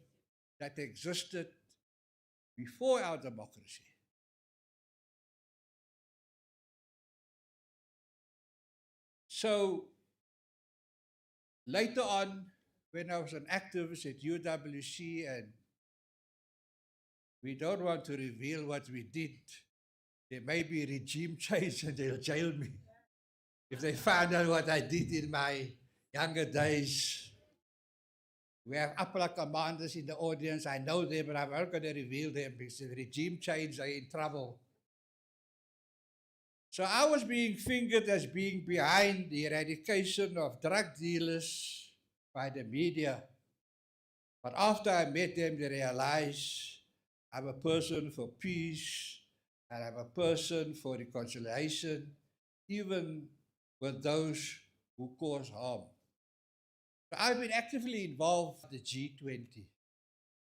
that existed before our democracy. So later on, when I was an activist at UWC, and we don't want to reveal what we did, there may be regime change and they'll jail me if they find out what I did in my younger days. We have upper commanders in the audience. I know them, but I'm not going to reveal them because if regime change, they're in trouble. So I was being fingered as being behind the eradication of drug dealers by the media. But after I met them, they realized I'm a person for peace, and I'm a person for reconciliation, even with those who cause harm. So I've been actively involved in the G20,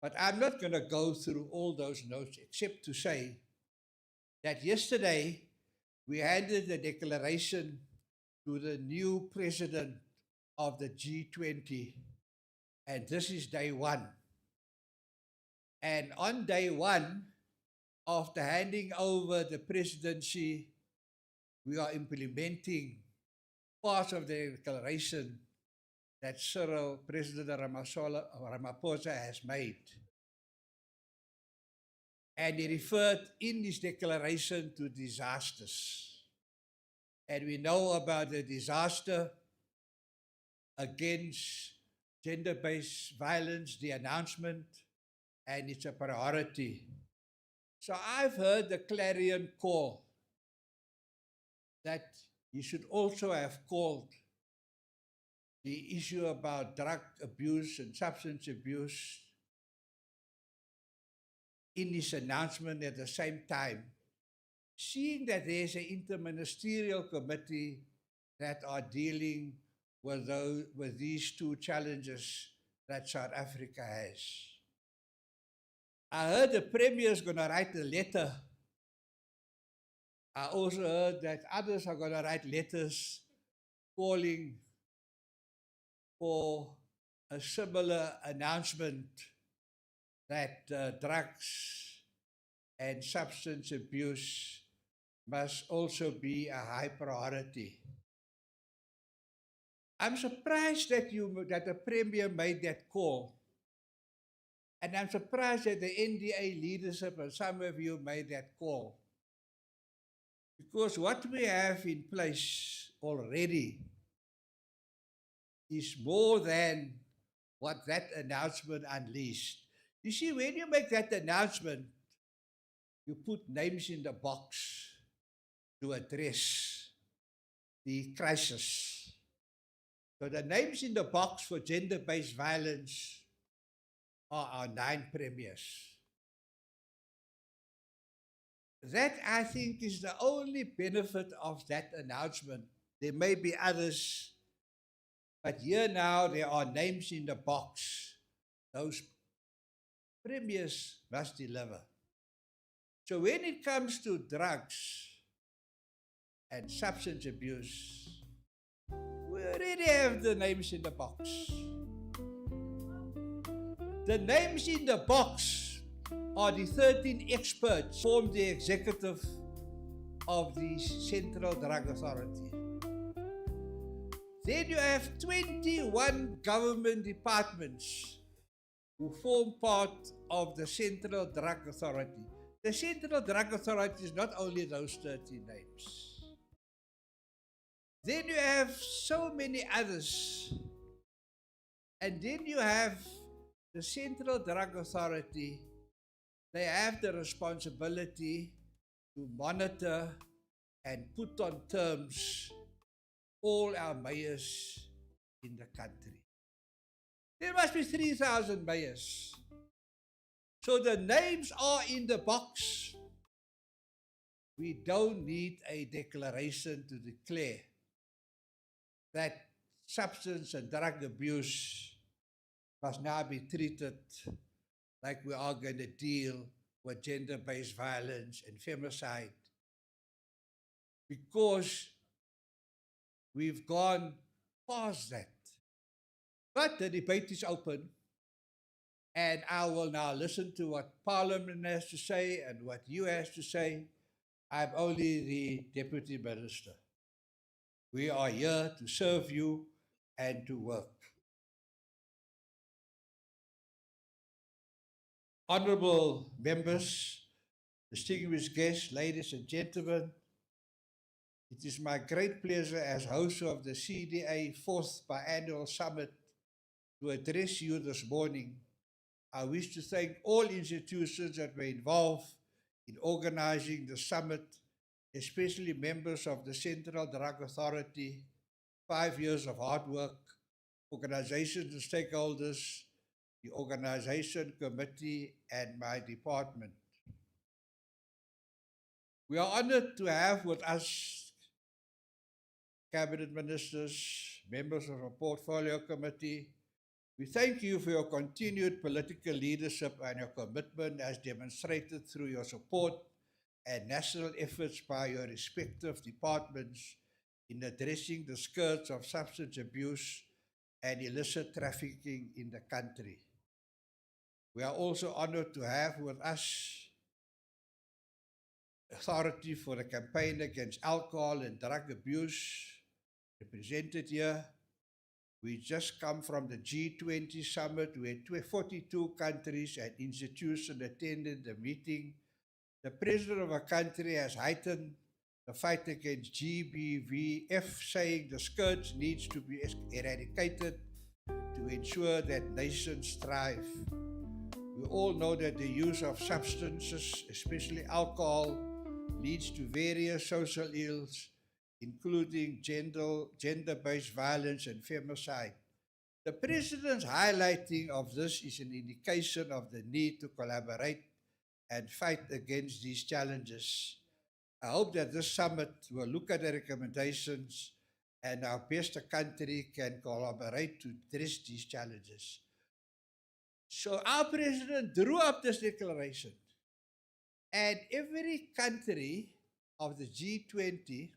but I'm not going to go through all those notes except to say that yesterday we handed the declaration to the new president of the G20, and this is day one. And on day one, after handing over the presidency, we are implementing parts of the declaration that President Ramaphosa has made. And he referred in his declaration to disasters. And we know about the disaster against gender-based violence, the announcement, and it's a priority. So I've heard the clarion call that you should also have called the issue about drug abuse and substance abuse in this announcement at the same time, seeing that there's an interministerial committee that are dealing with these two challenges that South Africa has. I heard the Premier is going to write a letter. I also heard that others are going to write letters calling for a similar announcement that drugs and substance abuse must also be a high priority. I'm surprised that the Premier made that call, And I'm surprised that the NDA leadership and some of you made that call. Because what we have in place already is more than what that announcement unleashed. You see, when you make that announcement, you put names in the box to address the crisis. So the names in the box for gender-based violence are our 9 premiers. That, I think, is the only benefit of that announcement. There may be others, but here now there are names in the box. Those premiers must deliver. So when it comes to drugs and substance abuse, we already have the names in the box. The names in the box are the 13 experts who form the executive of the Central Drug Authority. Then you have 21 government departments who form part of the Central Drug Authority. The Central Drug Authority is not only those 30 names. Then you have so many others. And then you have the Central Drug Authority. They have the responsibility to monitor and put on terms all our mayors in the country. There must be 3,000 mayors. So the names are in the box. We don't need a declaration to declare that substance and drug abuse must now be treated like we are going to deal with gender-based violence and femicide, because we've gone past that. But the debate is open, and I will now listen to what Parliament has to say and what you have to say. I'm only the Deputy Minister. We are here to serve you and to work. Honorable members, distinguished guests, ladies and gentlemen, it is my great pleasure as host of the CDA 4th Biennial Summit to address you this morning. I wish to thank all institutions that were involved in organizing the summit, especially members of the Central Drug Authority, 5 years of hard work, organizations and stakeholders, the organization committee, and my department. We are honored to have with us cabinet ministers, members of our portfolio committee. We thank you for your continued political leadership and your commitment as demonstrated through your support and national efforts by your respective departments in addressing the scourge of substance abuse and illicit trafficking in the country. We are also honored to have with us Authority for the Campaign Against Alcohol and Drug Abuse, represented here. We just come from the G20 summit where 42 countries and institutions attended the meeting. The president of our country has heightened the fight against GBVF, saying the scourge needs to be eradicated to ensure that nations thrive. We all know that the use of substances, especially alcohol, leads to various social ills, including gender-based violence and femicide. The president's highlighting of this is an indication of the need to collaborate and fight against these challenges. I hope that this summit will look at the recommendations and our best country can collaborate to address these challenges. So our president drew up this declaration, and every country of the G20,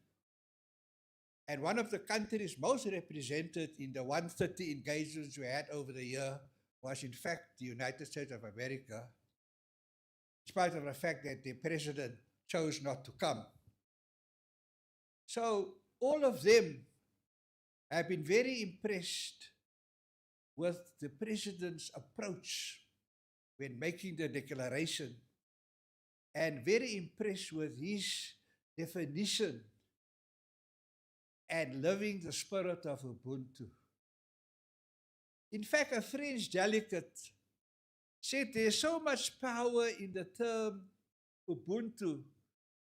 and one of the countries most represented in the 130 engagements we had over the year was in fact the United States of America, in spite of the fact that the president chose not to come. So all of them have been very impressed with the president's approach when making the declaration, and very impressed with his definition and living the spirit of Ubuntu. In fact, a French delegate said there's so much power in the term Ubuntu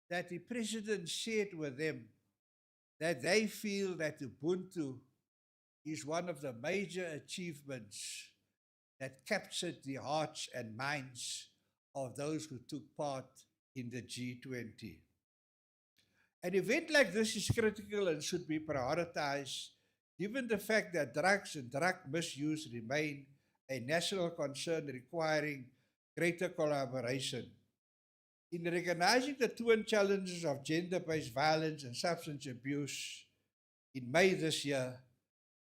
that the president shared with them that they feel that Ubuntu is one of the major achievements that captured the hearts and minds of those who took part in the G20. An event like this is critical and should be prioritized, given the fact that drugs and drug misuse remain a national concern requiring greater collaboration. In recognizing the twin challenges of gender-based violence and substance abuse, in May this year,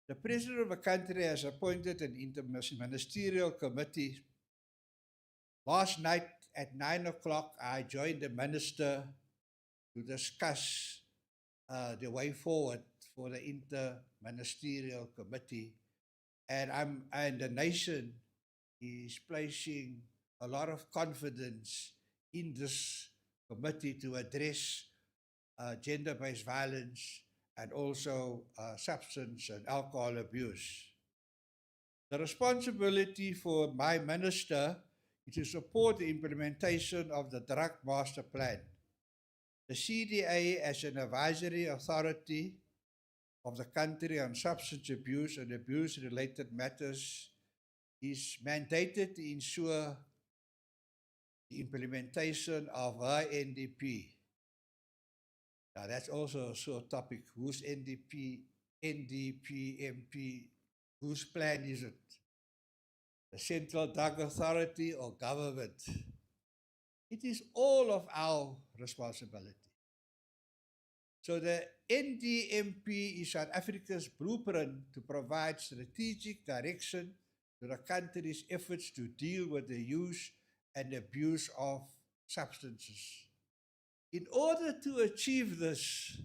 the President of the country has appointed an interministerial committee. Last night at 9 o'clock, I joined the minister to discuss the way forward for the interministerial committee. And the nation is placing a lot of confidence in this committee to address gender-based violence and also substance and alcohol abuse. The responsibility for my minister is to support the implementation of the Drug Master Plan. The CDA, as an advisory authority of the country on substance abuse and abuse-related matters, is mandated to ensure the implementation of her NDP. Now that's also a sore topic. Whose NDP, MP, whose plan is it? The Central Drug Authority or government? It is all of our responsibility. So the NDMP is South Africa's blueprint to provide strategic direction to the country's efforts to deal with the use and abuse of substances. In order to achieve this,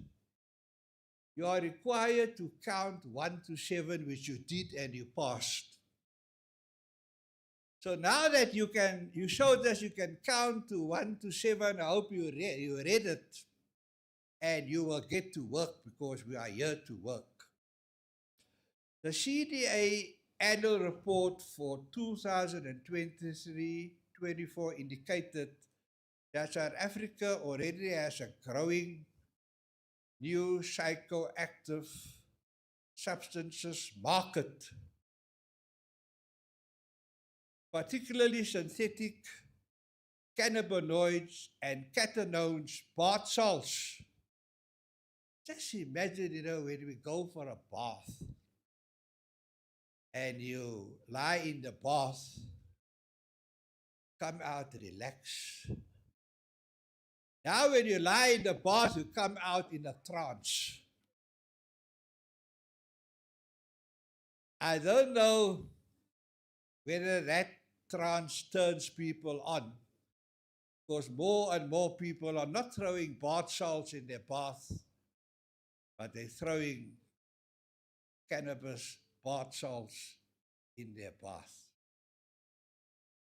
you are required to count 1 to 7, which you did and you passed. So now that you showed us you can count to 1 to 7, I hope you read it, and you will get to work because we are here to work. The CDA annual report for 2023-24 indicated that South Africa already has a growing new psychoactive substances market, particularly synthetic cannabinoids and catenones, bath salts. Just imagine, when we go for a bath and you lie in the bath, come out relaxed. Now when you lie in the bath, you come out in a trance. I don't know whether that trance turns people on, because more and more people are not throwing bath salts in their bath, but they're throwing cannabis bath salts in their bath.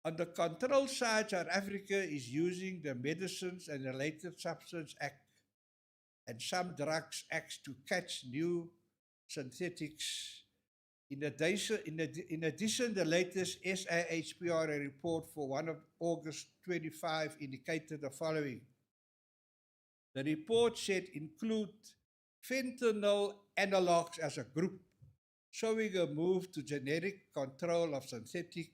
On the control side, South Africa is using the Medicines and Related Substances Act and some drugs acts to catch new synthetics. In addition, the latest SAHPRA report for 1 of August 25 indicated the following. The report said include fentanyl analogs as a group, showing a move to generic control of synthetic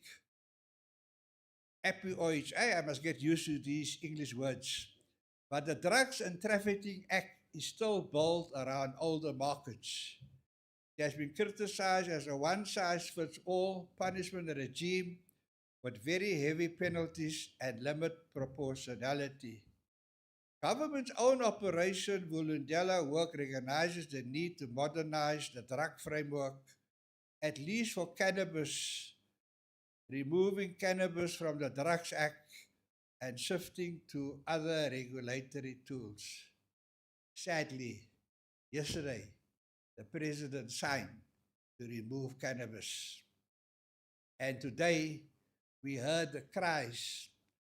opioids. I must get used to these English words. But the Drugs and Trafficking Act is still built around older markets. It has been criticized as a one-size-fits-all punishment regime with very heavy penalties and limit proportionality. Government's own operation, Vulindlela work, recognizes the need to modernize the drug framework, at least for cannabis, removing cannabis from the Drugs Act and shifting to other regulatory tools. Sadly, yesterday, the president signed to remove cannabis. And today, we heard the cries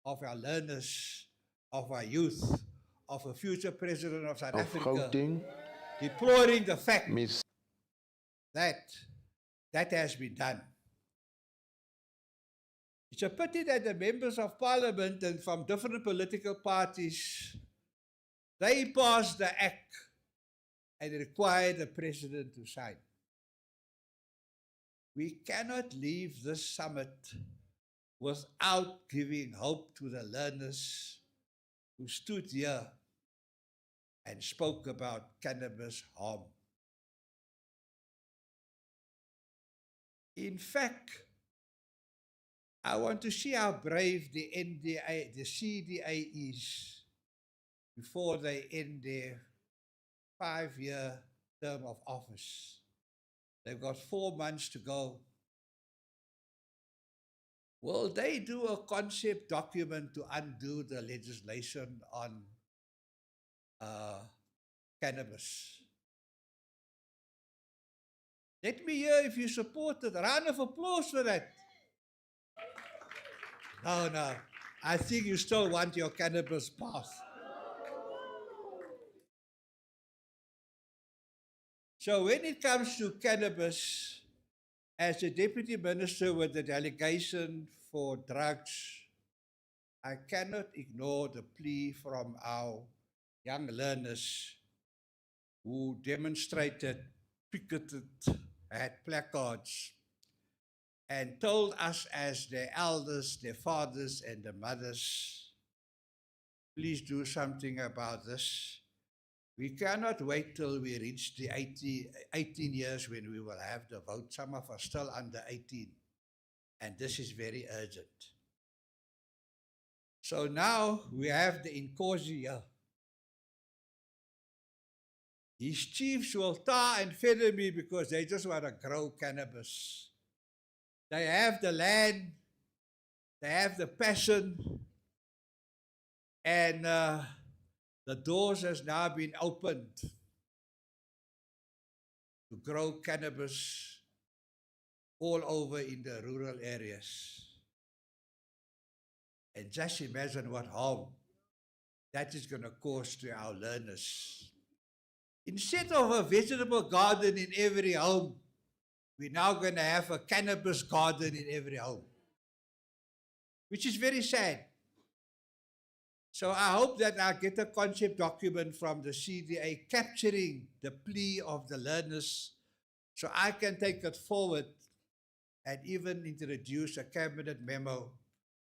of our learners, of our youth, of a future president of South Africa, deploring the fact that that has been done. It's a pity that the members of parliament and from different political parties, they passed the act and required the president to sign. We cannot leave this summit without giving hope to the learners who stood here and spoke about cannabis harm. In fact, I want to see how brave the NDA, the CDA is before they end their 5-year term of office. They've got 4 months to go. Will they do a concept document to undo the legislation on cannabis? Let me hear if you support it. A round of applause for that. No, I think you still want your cannabis passed. So when it comes to cannabis, as the Deputy Minister with the delegation for drugs, I cannot ignore the plea from our young learners who demonstrated, picketed, had placards, and told us as their elders, their fathers and their mothers, please do something about this. We cannot wait till we reach the 18 years when we will have the vote. Some of us still under 18. And this is very urgent. So now we have the Inkosi here. His chiefs will tar and feather me because they just want to grow cannabis. They have the land, they have the passion, and the doors has now been opened to grow cannabis all over in the rural areas. And just imagine what harm that is going to cause to our learners. Instead of a vegetable garden in every home, we're now going to have a cannabis garden in every home, which is very sad. So I hope that I get a concept document from the CDA capturing the plea of the learners so I can take it forward and even introduce a cabinet memo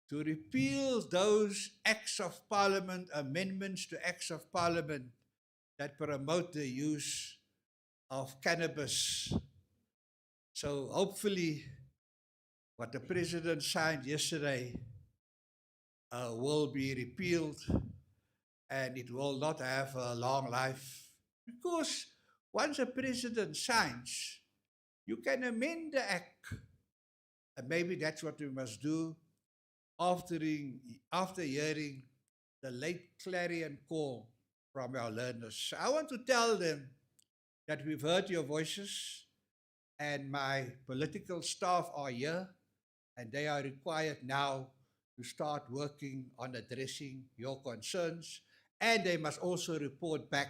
to repeal those acts of parliament, amendments to acts of parliament that promote the use of cannabis. So hopefully what the president signed yesterday will be repealed and it will not have a long life. Because once a president signs, you can amend the act. And maybe that's what we must do after hearing the late clarion call from our learners. I want to tell them that we've heard your voices and my political staff are here and they are required now to start working on addressing your concerns, and they must also report back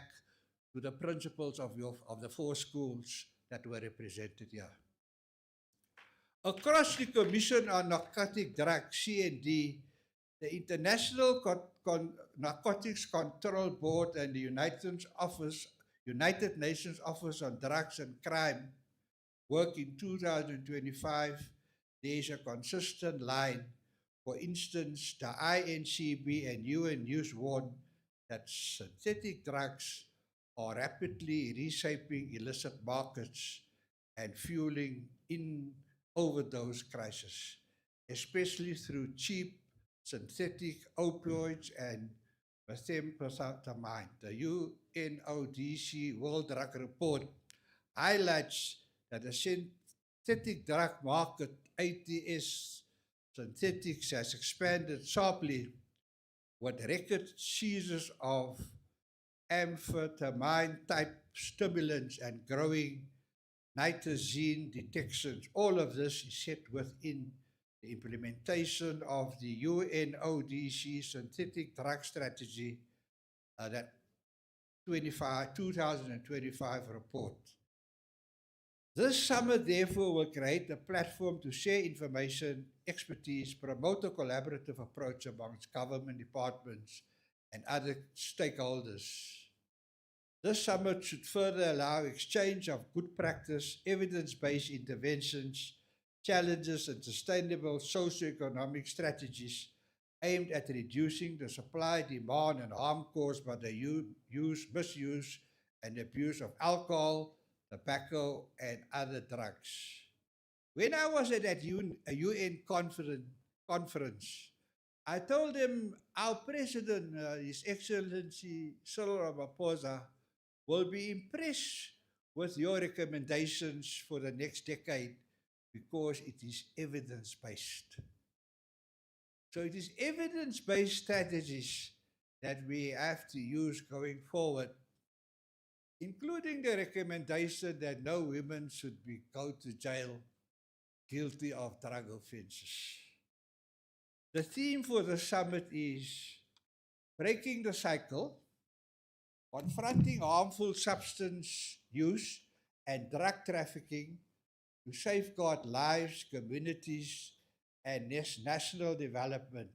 to the principals of the 4 schools that were represented here. Across the Commission on Narcotic Drugs, CND, the International Narcotics Control Board and the United Nations Office on Drugs and Crime work in 2025. There is a consistent line. For instance, the INCB and UN News warn that synthetic drugs are rapidly reshaping illicit markets and fueling overdose crisis, especially through cheap synthetic opioids and methamphetamine. The UNODC World Drug Report highlights that the synthetic drug market, ATS synthetics, has expanded sharply with record seizures of amphetamine-type stimulants and growing nitazene detections. All of this is set within the implementation of the UNODC synthetic drug strategy, that 2025 report. This summit, therefore, will create a platform to share information, expertise, promote a collaborative approach amongst government departments and other stakeholders. This summit should further allow exchange of good practice, evidence-based interventions, challenges, and sustainable socio-economic strategies aimed at reducing the supply, demand, and harm caused by the misuse, and abuse of alcohol, tobacco, and other drugs. When I was at that UN conference, I told them our president, His Excellency Cyril Ramaphosa, will be impressed with your recommendations for the next decade because it is evidence-based. So it is evidence-based strategies that we have to use going forward, including the recommendation that no women should go to jail guilty of drug offences. The theme for the summit is breaking the cycle, confronting harmful substance use and drug trafficking to safeguard lives, communities, and national development.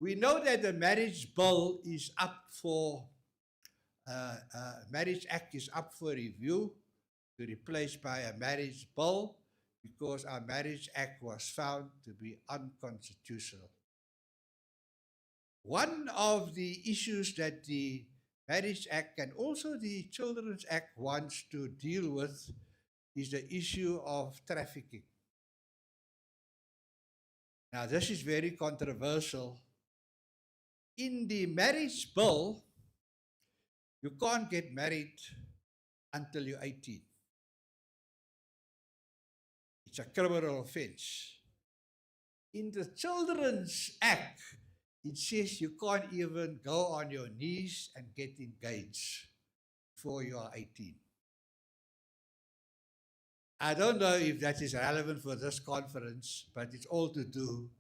We know that the marriage bill is up for, Marriage Act is up for review to replace by a marriage bill because our Marriage Act was found to be unconstitutional. One of the issues that the Marriage Act and also the Children's Act wants to deal with is the issue of trafficking. Now, this is very controversial. In the marriage bill, you can't get married until you're 18. It's a criminal offense. In the Children's Act, it says you can't even go on your knees and get engaged before you are 18. I don't know if that is relevant for this conference, but it's all to do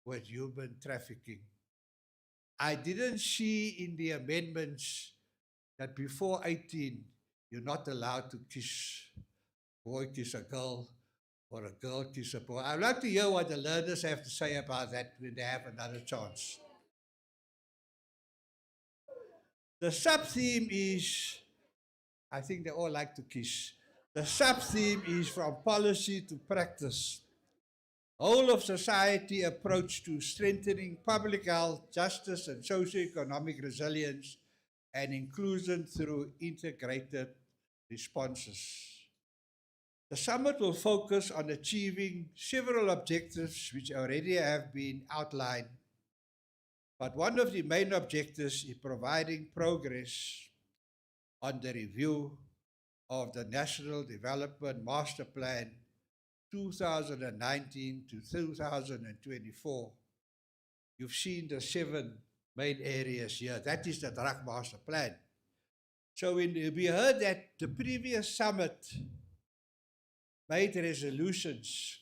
with human trafficking. I didn't see in the amendments that before 18, you're not allowed to kiss, boy kiss a girl, or a girl kiss a boy. I'd like to hear what the learners have to say about that when they have another chance. The sub-theme is, I think they all like to kiss. The sub-theme is from policy to practice. Whole of society approach to strengthening public health, justice, and socio-economic resilience and inclusion through integrated responses. The summit will focus on achieving several objectives which already have been outlined. But one of the main objectives is providing progress on the review of the National Development Master Plan 2019 to 2024. You've seen the 7 main areas here. That is the Drug Master Plan. So when we heard that the previous summit made resolutions,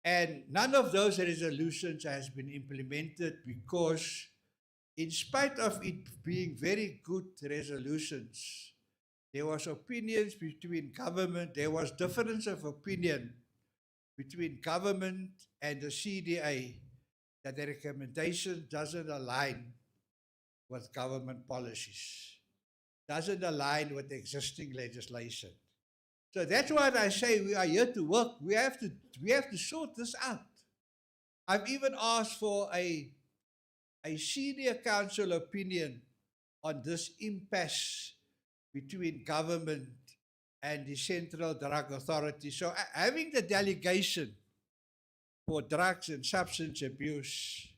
and none of those resolutions has been implemented because in spite of it being very good resolutions, there was opinions between government, there was difference of opinion between government and the CDA that the recommendation doesn't align with government policies, doesn't align with existing legislation. So that's why I say we are here to work. We have to sort this out. I've even asked for a senior council opinion on this impasse between government and the Central Drug Authority. So having the delegation for drugs and substance abuse,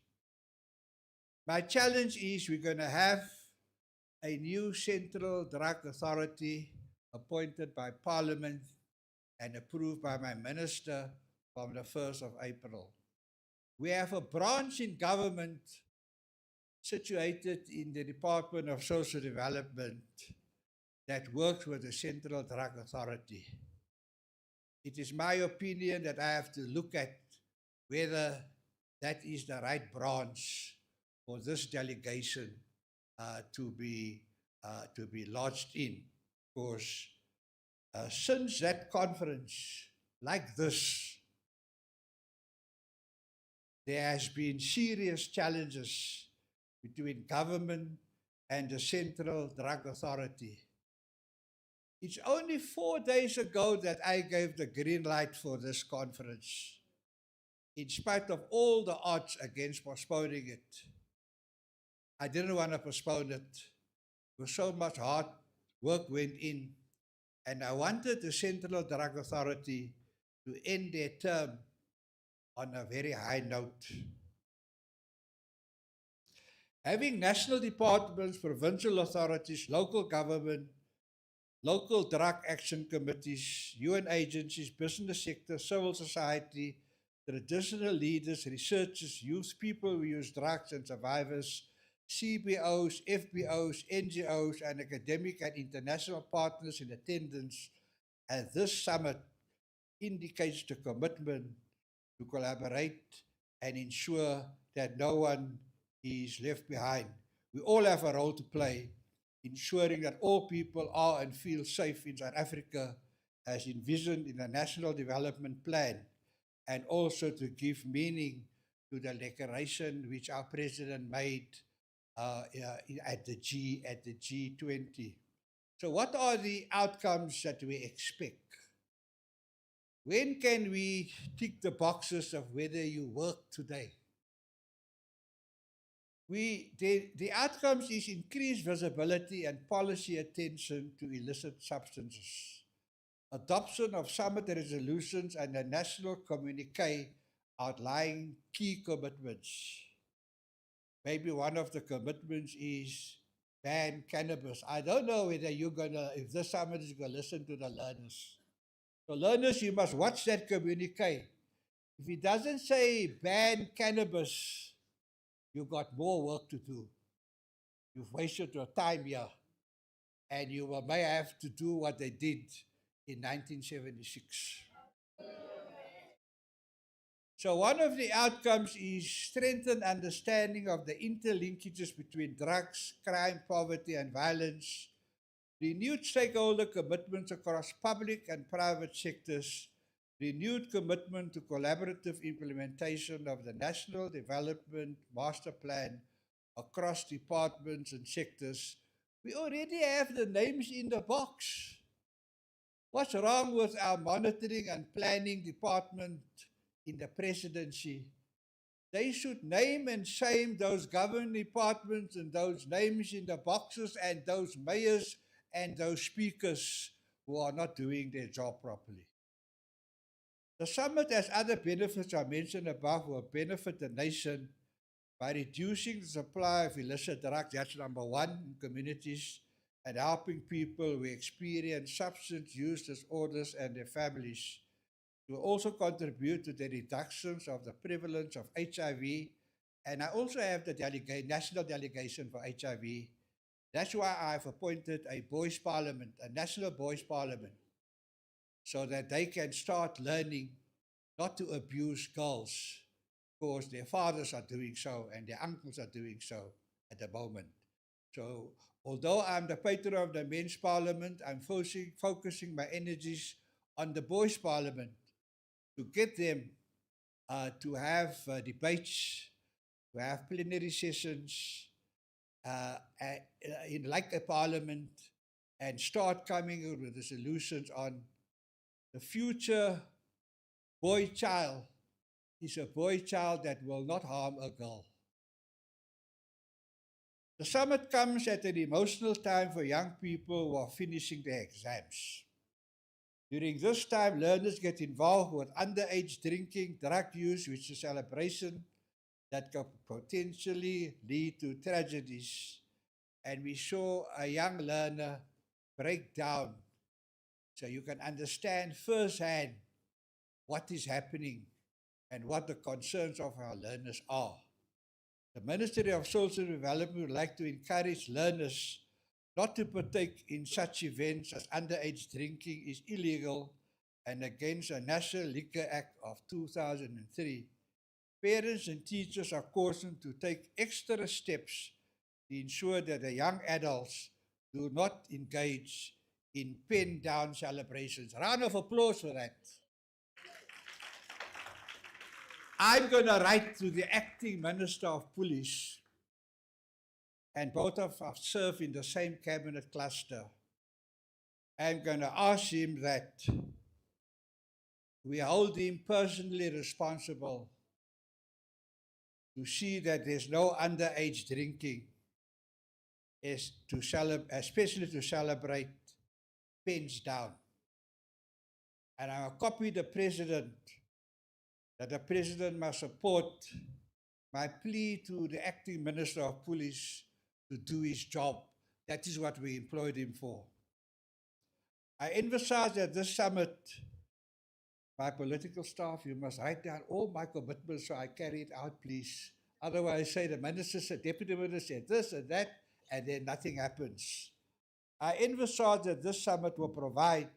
my challenge is we're going to have a new Central Drug Authority appointed by Parliament and approved by my minister from the 1st of April. We have a branch in government situated in the Department of Social Development that works with the Central Drug Authority. It is my opinion that I have to look at whether that is the right branch for this delegation to be lodged in. Because since that conference, like this, there has been serious challenges between government and the Central Drug Authority. It's only 4 days ago that I gave the green light for this conference, in spite of all the odds against postponing it. I didn't want to postpone it, because so much hard work went in, and I wanted the Central Drug Authority to end their term on a very high note. Having national departments, provincial authorities, local government, local drug action committees, UN agencies, business sector, civil society, traditional leaders, researchers, youth, people who use drugs and survivors, CBOs, FBOs, NGOs, and academic and international partners in attendance at this summit indicates the commitment to collaborate and ensure that no one is left behind. We all have a role to play, ensuring that all people are and feel safe in South Africa as envisioned in the National Development Plan, and also to give meaning to the declaration which our president made at the G20. So what are the outcomes that we expect? When can we tick the boxes of whether you work today? The outcomes is increased visibility and policy attention to illicit substances, adoption of summit resolutions and a national communique outlining key commitments. Maybe one of the commitments is ban cannabis. I don't know whether if this summit is going to listen to the learners. So learners, you must watch that communique. If it doesn't say ban cannabis, you've got more work to do. You've wasted your time here, and you may have to do what they did in 1976. So one of the outcomes is strengthened understanding of the interlinkages between drugs, crime, poverty, and violence, renewed stakeholder commitments across public and private sectors, renewed commitment to collaborative implementation of the National Development Master Plan across departments and sectors. We already have the names in the box. What's wrong with our monitoring and planning department in the presidency? They should name and shame those government departments and those names in the boxes and those mayors and those speakers who are not doing their job properly. The summit, as other benefits I mentioned above, will benefit the nation by reducing the supply of illicit drugs, that's number one, in communities, and helping people who experience substance use disorders and their families. It will also contribute to the reductions of the prevalence of HIV, and I also have the national delegation for HIV. That's why I've appointed a boys' parliament, a national boys' parliament, so that they can start learning not to abuse girls, because their fathers are doing so and their uncles are doing so at the moment. So although I'm the patron of the men's parliament, I'm focusing my energies on the boys' parliament to get them to have debates, to have plenary sessions, in like a parliament, and start coming up with the solutions on the future boy child is a boy child that will not harm a girl. The summit comes at an emotional time for young people who are finishing their exams. During this time, learners get involved with underage drinking, drug use, which is a celebration that can potentially lead to tragedies. And we saw a young learner break down so you can understand firsthand what is happening and what the concerns of our learners are. The Ministry of Social Development would like to encourage learners not to partake in such events, as underage drinking is illegal and against the National Liquor Act of 2003. parents and teachers are cautioned to take extra steps to ensure that the young adults do not engage in pen-down celebrations. Round of applause for that. I'm going to write to the acting Minister of Police, and both of us serve in the same cabinet cluster. I'm going to ask him that we hold him personally responsible to see that there's no underage drinking, especially to celebrate pens down. And I'll copy the President that the President must support my plea to the acting Minister of Police to do his job. That is what we employed him for. I emphasize at this summit, my political staff, you must write down all my commitments so I carry it out, please. Otherwise, say the minister said, deputy minister said this and that, and then nothing happens. I emphasize that this summit will provide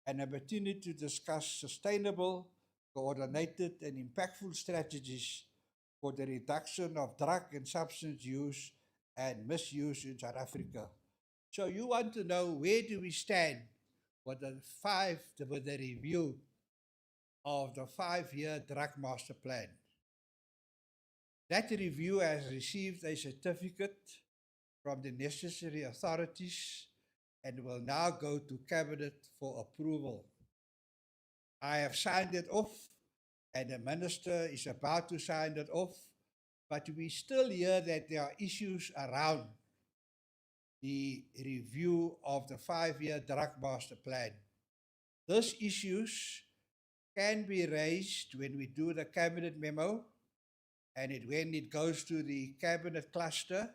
an opportunity to discuss sustainable, coordinated, and impactful strategies for the reduction of drug and substance use and misuse in South Africa. So you want to know, where do we stand with the review of the 5-year drug master plan? That review has received a certificate from the necessary authorities and will now go to Cabinet for approval. I have signed it off, and the Minister is about to sign it off, but we still hear that there are issues around the review of the 5-year drug master plan. Those issues can be raised when we do the cabinet memo, and when it goes to the cabinet cluster,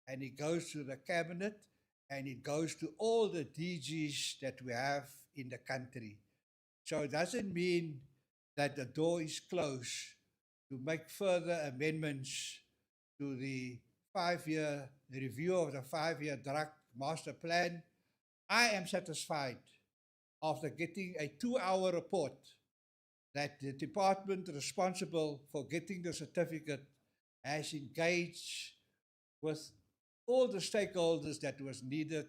and it goes to the cabinet, and it goes to all the DGs that we have in the country. So it doesn't mean that the door is closed to make further amendments to the 5-year review of the 5-year drug master plan. I am satisfied after getting a 2-hour report that the department responsible for getting the certificate has engaged with all the stakeholders that was needed,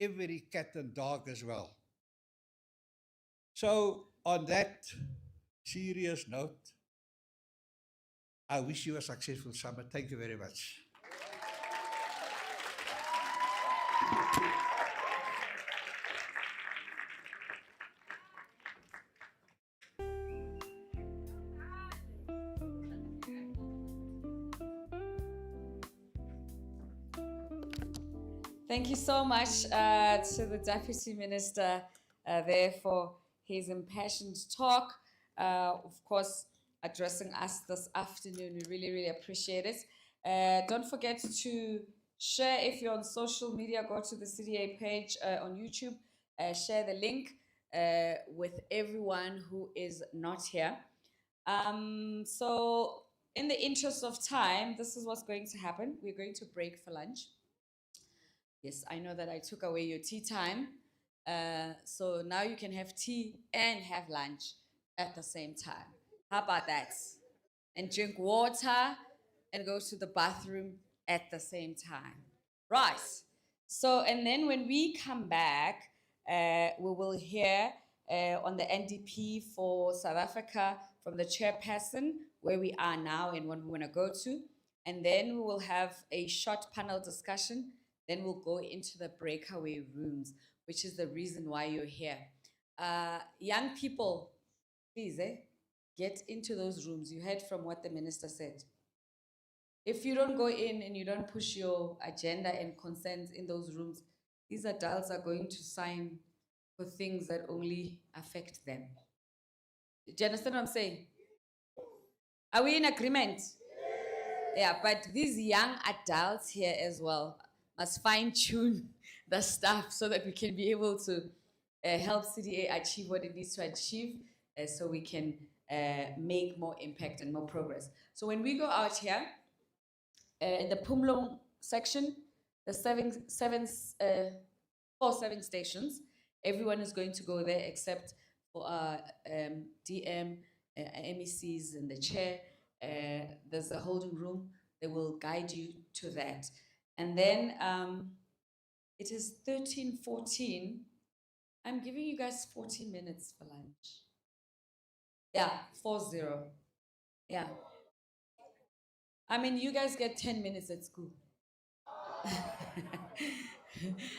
every cat and dog as well. So on that serious note, I wish you a successful summer. Thank you very much. Thank you so much to the Deputy Minister there for his impassioned talk. Of course, addressing us this afternoon. We really, really appreciate it. Don't forget to share if you're on social media. Go to the CDA page on YouTube. Share the link with everyone who is not here. So in the interest of time, this is what's going to happen. We're going to break for lunch. Yes, I know that I took away your tea time. So now you can have tea and have lunch at the same time. How about that? And drink water and go to the bathroom at the same time. Right. So, and then when we come back, we will hear on the NDP for South Africa from the chairperson, where we are now and what we want to go to. And then we will have a short panel discussion. Then we'll go into the breakaway rooms, which is the reason why you're here. Young people, please, get into those rooms. You heard from what the minister said. If you don't go in and you don't push your agenda and concerns in those rooms, these adults are going to sign for things that only affect them. Do you understand what I'm saying? Are we in agreement? Yeah, but these young adults here as well must fine-tune the stuff so that we can be able to help CDA achieve what it needs to achieve so we can make more impact and more progress. So when we go out here, in the Pumlong section, the 4 serving stations, everyone is going to go there except for DM, MECs and the chair. there's a holding room. They will guide you to that. And then it is 13:14. I'm giving you guys 40 minutes for lunch. Yeah, 40. Yeah. I mean, you guys get 10 minutes at school.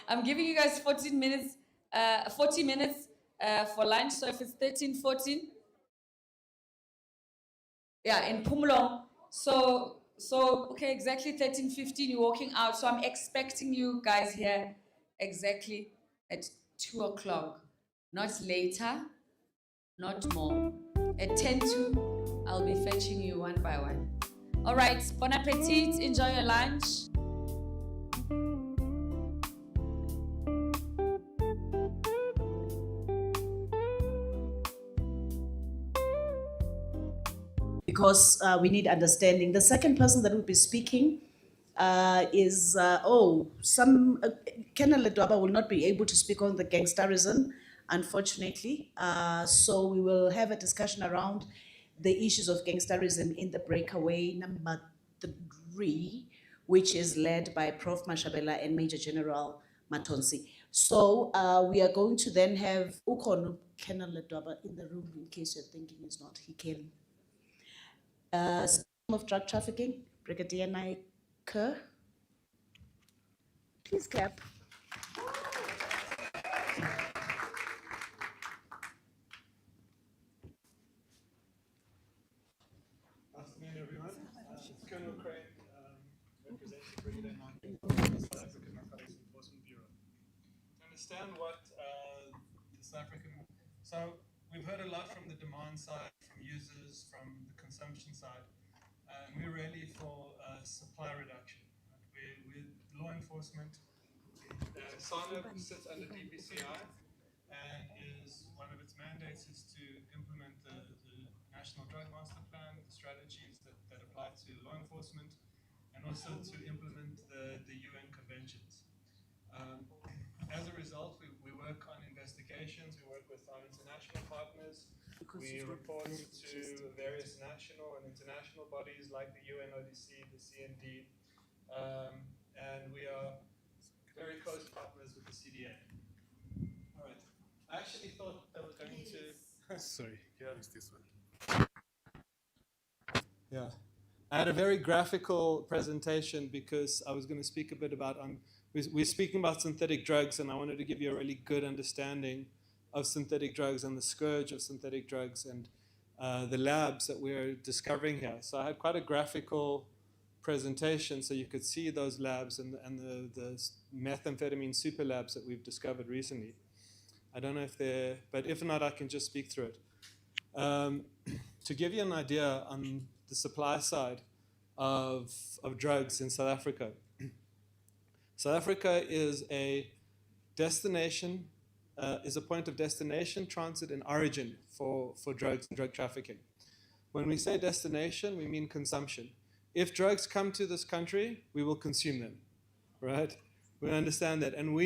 I'm giving you guys 40 minutes for lunch. So if it's 13:14, yeah, in Pumlong. So okay, exactly 13:15, you're walking out. So I'm expecting you guys here exactly at 2 o'clock, not later, not more. At 10 to, I'll be fetching you one by one. All right, bon appetit, enjoy your lunch. Because we need understanding. The second person that will be speaking is Kenna Ledwaba will not be able to speak on the gangsterism, unfortunately. So we will have a discussion around the issues of gangsterism in the breakaway number 3, which is led by Prof. Mashabela and Major General Matonsi. So we are going to then have Ukono Kenna Ledwaba in the room in case you're thinking he's not. He can. Of drug trafficking, Brigadier Naik. Please clap. Afternoon, everyone. Colonel Crane, representing Brigadier Naik from the South African Narcotics Enforcement Bureau. To understand what the South African, so we've heard a lot from the demand side, from users, from the consumption side. We're really for supply reduction. With law enforcement, SANA sits under DPCI, and is one of its mandates is to implement the National Drug Master Plan, the strategies that apply to law enforcement, and also to implement the UN conventions. As a result, we work on investigations, we work with our international partners, we report to various national and international bodies like the UNODC, the CND, and we are very close partners with the CDA. All right. I actually thought they were going to... Sorry, yeah. This one. Yeah. I had a very graphical presentation because I was going to speak a bit about... we're speaking about synthetic drugs, and I wanted to give you a really good understanding of synthetic drugs and the scourge of synthetic drugs and the labs that we're discovering here. So I had quite a graphical presentation so you could see those labs and the methamphetamine super labs that we've discovered recently. I don't know if they're, but if not, I can just speak through it. To give you an idea on the supply side of drugs in South Africa. South Africa is a destination, is a point of destination, transit, and origin for drugs and drug trafficking. When we say destination, we mean consumption. If drugs come to this country, we will consume them, right? We understand that. And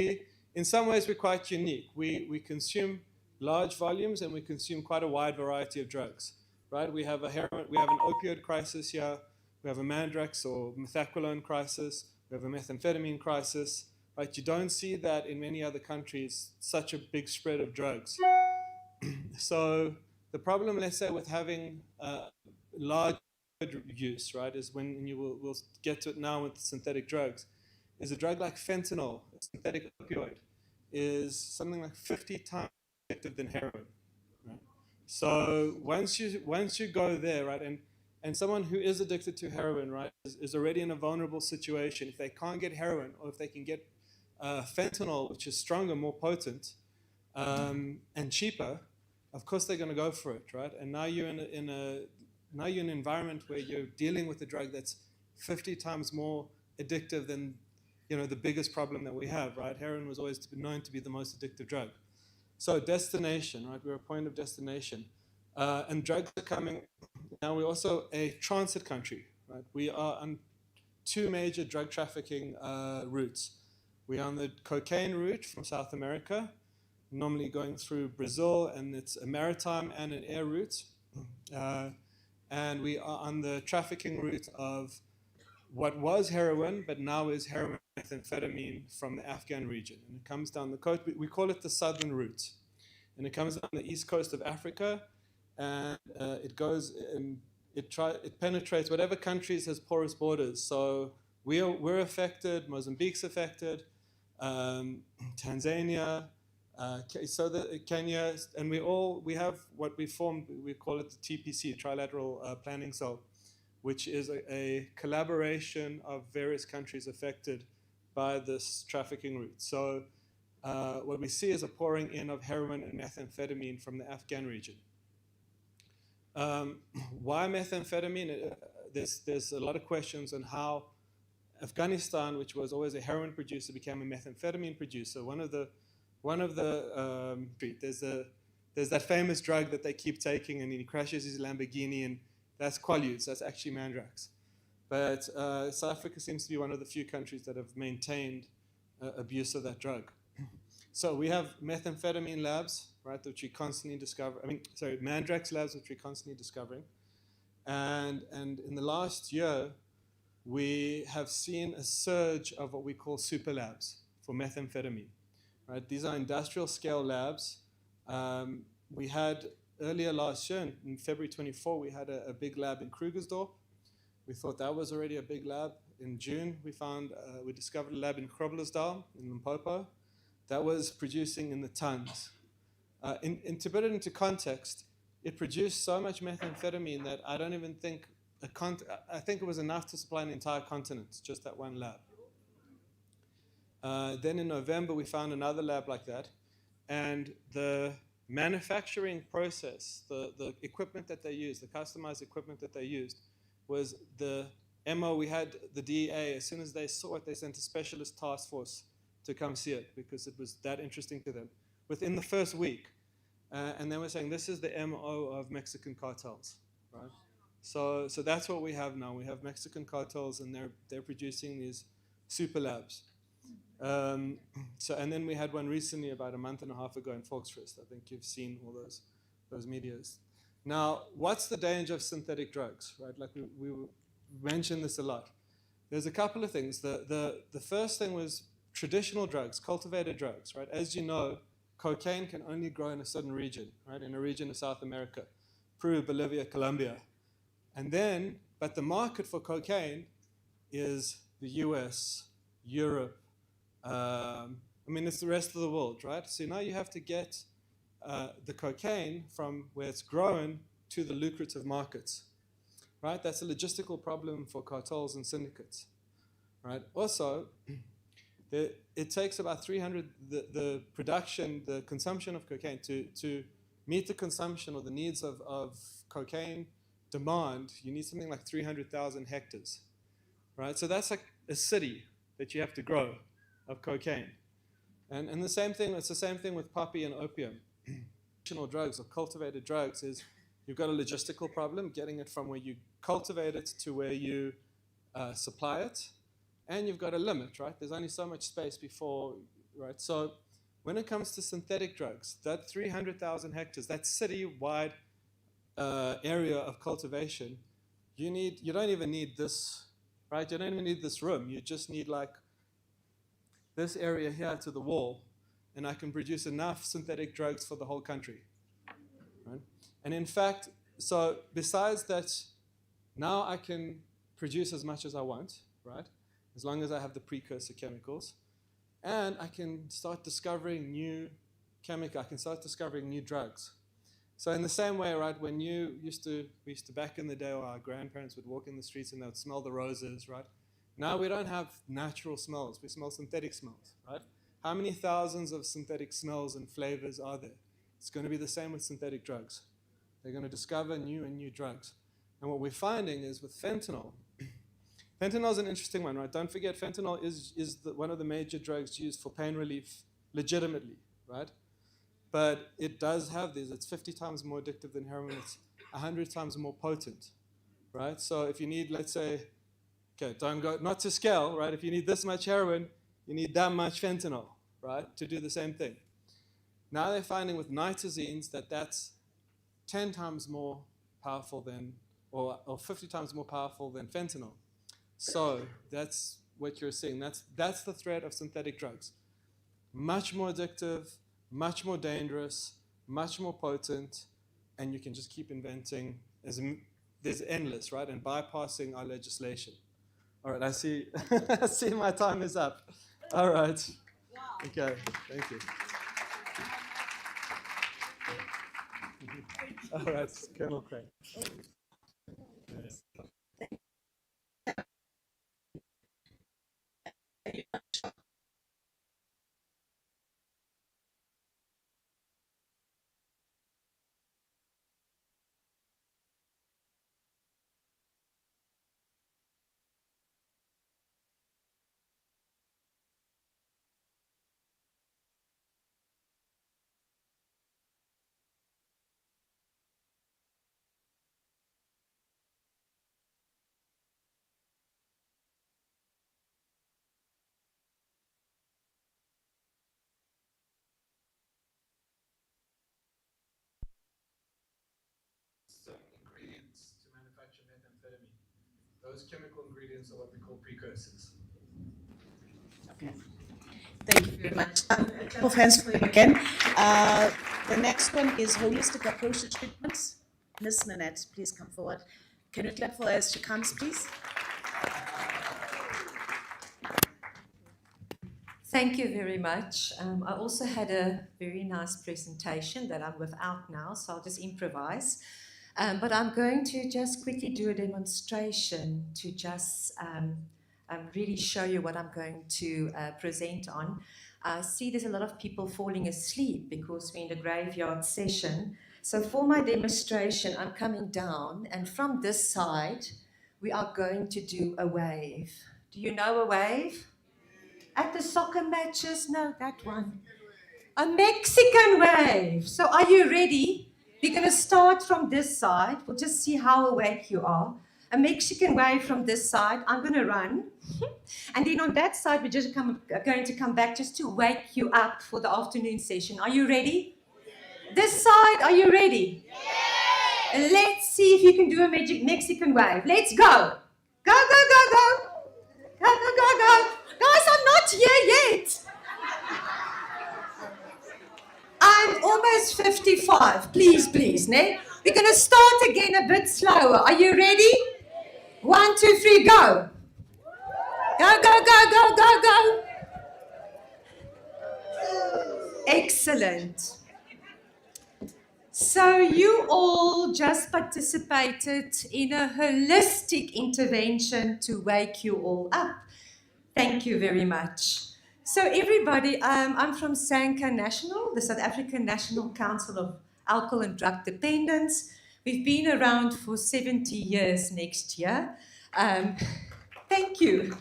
in some ways, we're quite unique. We consume large volumes and we consume quite a wide variety of drugs, right? We have an opioid crisis here. We have a Mandrax or methaqualone crisis. We have a methamphetamine crisis, right? You don't see that in many other countries, such a big spread of drugs. So the problem, let's say, with having large use, right, is when we'll get to it now with synthetic drugs, is a drug like fentanyl, a synthetic opioid, is something like 50 times effective than heroin. Right? So once you go there, right, and someone who is addicted to heroin, right, is already in a vulnerable situation. If they can't get heroin, or if they can get fentanyl, which is stronger, more potent, and cheaper, of course they're going to go for it, right? And now you're in an environment where you're dealing with a drug that's 50 times more addictive than, the biggest problem that we have, right? Heroin was always known to be the most addictive drug. So destination, right? We're a point of destination. And drugs are coming. Now we're also a transit country, right? We are on 2 major drug trafficking routes. We're on the cocaine route from South America, normally going through Brazil, and it's a maritime and an air route. and we are on the trafficking route of what was heroin, but now is heroin methamphetamine from the Afghan region. And it comes down the coast. We call it the southern route. And it comes down the east coast of Africa, and it goes and it penetrates whatever countries has porous borders. So we're affected, Mozambique's affected, Tanzania, so the Kenya, and we have what we formed, we call it the TPC, Trilateral Planning Cell, which is a collaboration of various countries affected by this trafficking route. So what we see is a pouring in of heroin and methamphetamine from the Afghan region. Why methamphetamine? There's a lot of questions on how Afghanistan, which was always a heroin producer, became a methamphetamine producer. There's that famous drug that they keep taking, and he crashes his Lamborghini, and that's Quaaludes. That's actually Mandrax. But South Africa seems to be one of the few countries that have maintained abuse of that drug. So we have methamphetamine labs, right, which we constantly discover. Mandrax labs, which we're constantly discovering. And in the last year, we have seen a surge of what we call super labs for methamphetamine. Right? These are industrial scale labs. We had earlier last year, in February 24, we had a big lab in Krugersdorp. We thought that was already a big lab. In June, we discovered a lab in Groblersdal in Limpopo that was producing in the tons. To put it into context, it produced so much methamphetamine that I don't even think I think it was enough to supply an entire continent, just that one lab. Then in November, we found another lab like that. And the manufacturing process, the equipment that they used, the customized equipment that they used, was the MO. We had the DEA, as soon as they saw it, they sent a specialist task force to come see it because it was that interesting to them within the first week. And they were saying, this is the MO of Mexican cartels, right? So that's what we have now. We have Mexican cartels, and they're producing these super labs. And then we had one recently, about a month and a half ago in Volksfrist. I think you've seen all those medias. Now, what's the danger of synthetic drugs, right? Like we mentioned this a lot. There's a couple of things. The first thing was traditional drugs, cultivated drugs, right? As you know, cocaine can only grow in a certain region, right? In a region of South America, Peru, Bolivia, Colombia. But the market for cocaine is the US, Europe. It's the rest of the world, right? So now you have to get the cocaine from where it's grown to the lucrative markets, right? That's a logistical problem for cartels and syndicates, right? Also, it takes about 300, the production, the consumption of cocaine to meet the consumption or the needs of cocaine demand, you need something like 300,000 hectares, right? So that's like a city that you have to grow of cocaine. And it's the same thing with poppy and opium. Traditional drugs or cultivated drugs is you've got a logistical problem getting it from where you cultivate it to where you supply it, and you've got a limit, right? There's only so much space before, right? So when it comes to synthetic drugs, that 300,000 hectares, that city-wide area of cultivation, you don't even need this, right? You don't even need this room. You just need like this area here to the wall, and I can produce enough synthetic drugs for the whole country, right? And in fact, so besides that, now I can produce as much as I want, right? As long as I have the precursor chemicals, and I can start discovering new chemicals. I can start discovering new drugs. So in the same way, right, when we used to back in the day, or our grandparents would walk in the streets and they would smell the roses, right? Now we don't have natural smells. We smell synthetic smells, right? How many thousands of synthetic smells and flavors are there? It's going to be the same with synthetic drugs. They're going to discover new and new drugs. And what we're finding is with fentanyl, fentanyl is an interesting one, right? Don't forget, fentanyl is one of the major drugs used for pain relief legitimately, right? But it does have these. It's 50 times more addictive than heroin. It's 100 times more potent, right? So if you need, let's say, okay, don't go, not to scale, right? If you need this much heroin, you need that much fentanyl, right? To do the same thing. Now they're finding with nitazines that that's 10 times more powerful than or 50 times more powerful than fentanyl. So that's what you're seeing. That's the threat of synthetic drugs. Much more addictive, much more dangerous, much more potent, and you can just keep inventing. There's endless, right? And bypassing our legislation. All right, I see, I see my time is up. All right. Okay, thank you. All right, Colonel Craig. Ingredients to manufacture methamphetamine. Those chemical ingredients are what we call precursors. Okay. Thank you very much. A couple of hands for you again. The next one is holistic approach to treatments. Ms. Nanette, please come forward. Can you clap for her as she comes, please? Thank you very much. I also had a very nice presentation that I'm without now, so I'll just improvise. But I'm going to just quickly do a demonstration to just really show you what I'm going to present on. I see there's a lot of people falling asleep because we're in the graveyard session. So for my demonstration, I'm coming down, and from this side, we are going to do a wave. Do you know a wave? At the soccer matches? No, that one. A Mexican wave. So are you ready? We're going to start from this side. We'll just see how awake you are. A Mexican wave from this side. I'm going to run. And then on that side, we're just going to come back just to wake you up for the afternoon session. Are you ready? This side, are you ready? Yes. Let's see if you can do a Mexican wave. Let's go. Go, go, go, go. Go, go, go, go. Guys, I'm not here yet. I'm almost 55. Please, please, ne? We're going to start again a bit slower. Are you ready? 1, 2, 3, go. Go, go, go, go, go, go. Excellent. So you all just participated in a holistic intervention to wake you all up. Thank you very much. So everybody, I'm from SANCA National, the South African National Council of Alcohol and Drug Dependence. We've been around for 70 years next year. Thank you.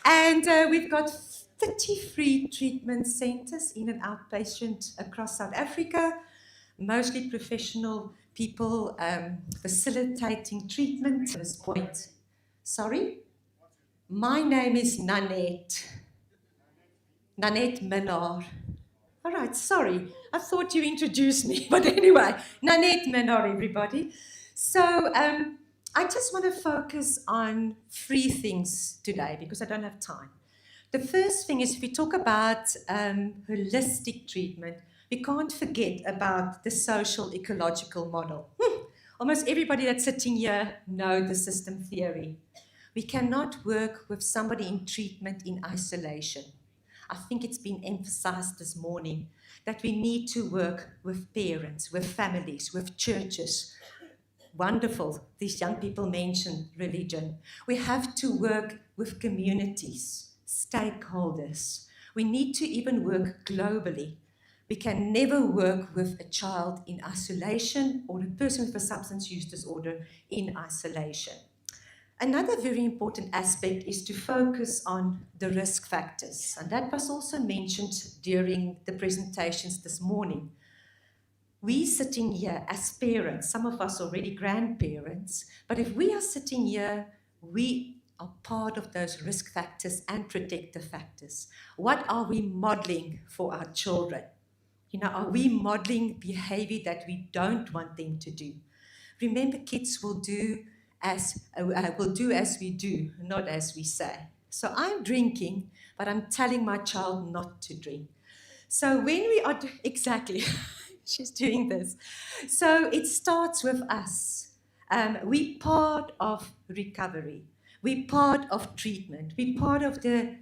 And we've got 30 free treatment centers in and outpatient across South Africa, mostly professional people facilitating treatment at this point. Sorry? My name is Nanette Minnar. All right, sorry. I thought you introduced me, but anyway, Nanette Minnar, everybody. So I just want to focus on 3 things today because I don't have time. The first thing is if we talk about holistic treatment, we can't forget about the social ecological model. Almost everybody that's sitting here knows the system theory. We cannot work with somebody in treatment in isolation. I think it's been emphasized this morning that we need to work with parents, with families, with churches. Wonderful, these young people mentioned religion. We have to work with communities, stakeholders. We need to even work globally. We can never work with a child in isolation or a person with a substance use disorder in isolation. Another very important aspect is to focus on the risk factors, and that was also mentioned during the presentations this morning. We sitting here as parents, some of us already grandparents, but if we are sitting here, we are part of those risk factors and protective factors. What are we modeling for our children? You know, are we modeling behavior that we don't want them to do? remember, kids will do as we do, not as we say. So I'm drinking, but I'm telling my child not to drink. So when we are exactly, she's doing this. So it starts with us. We're part of recovery. We're part of treatment. We're part of the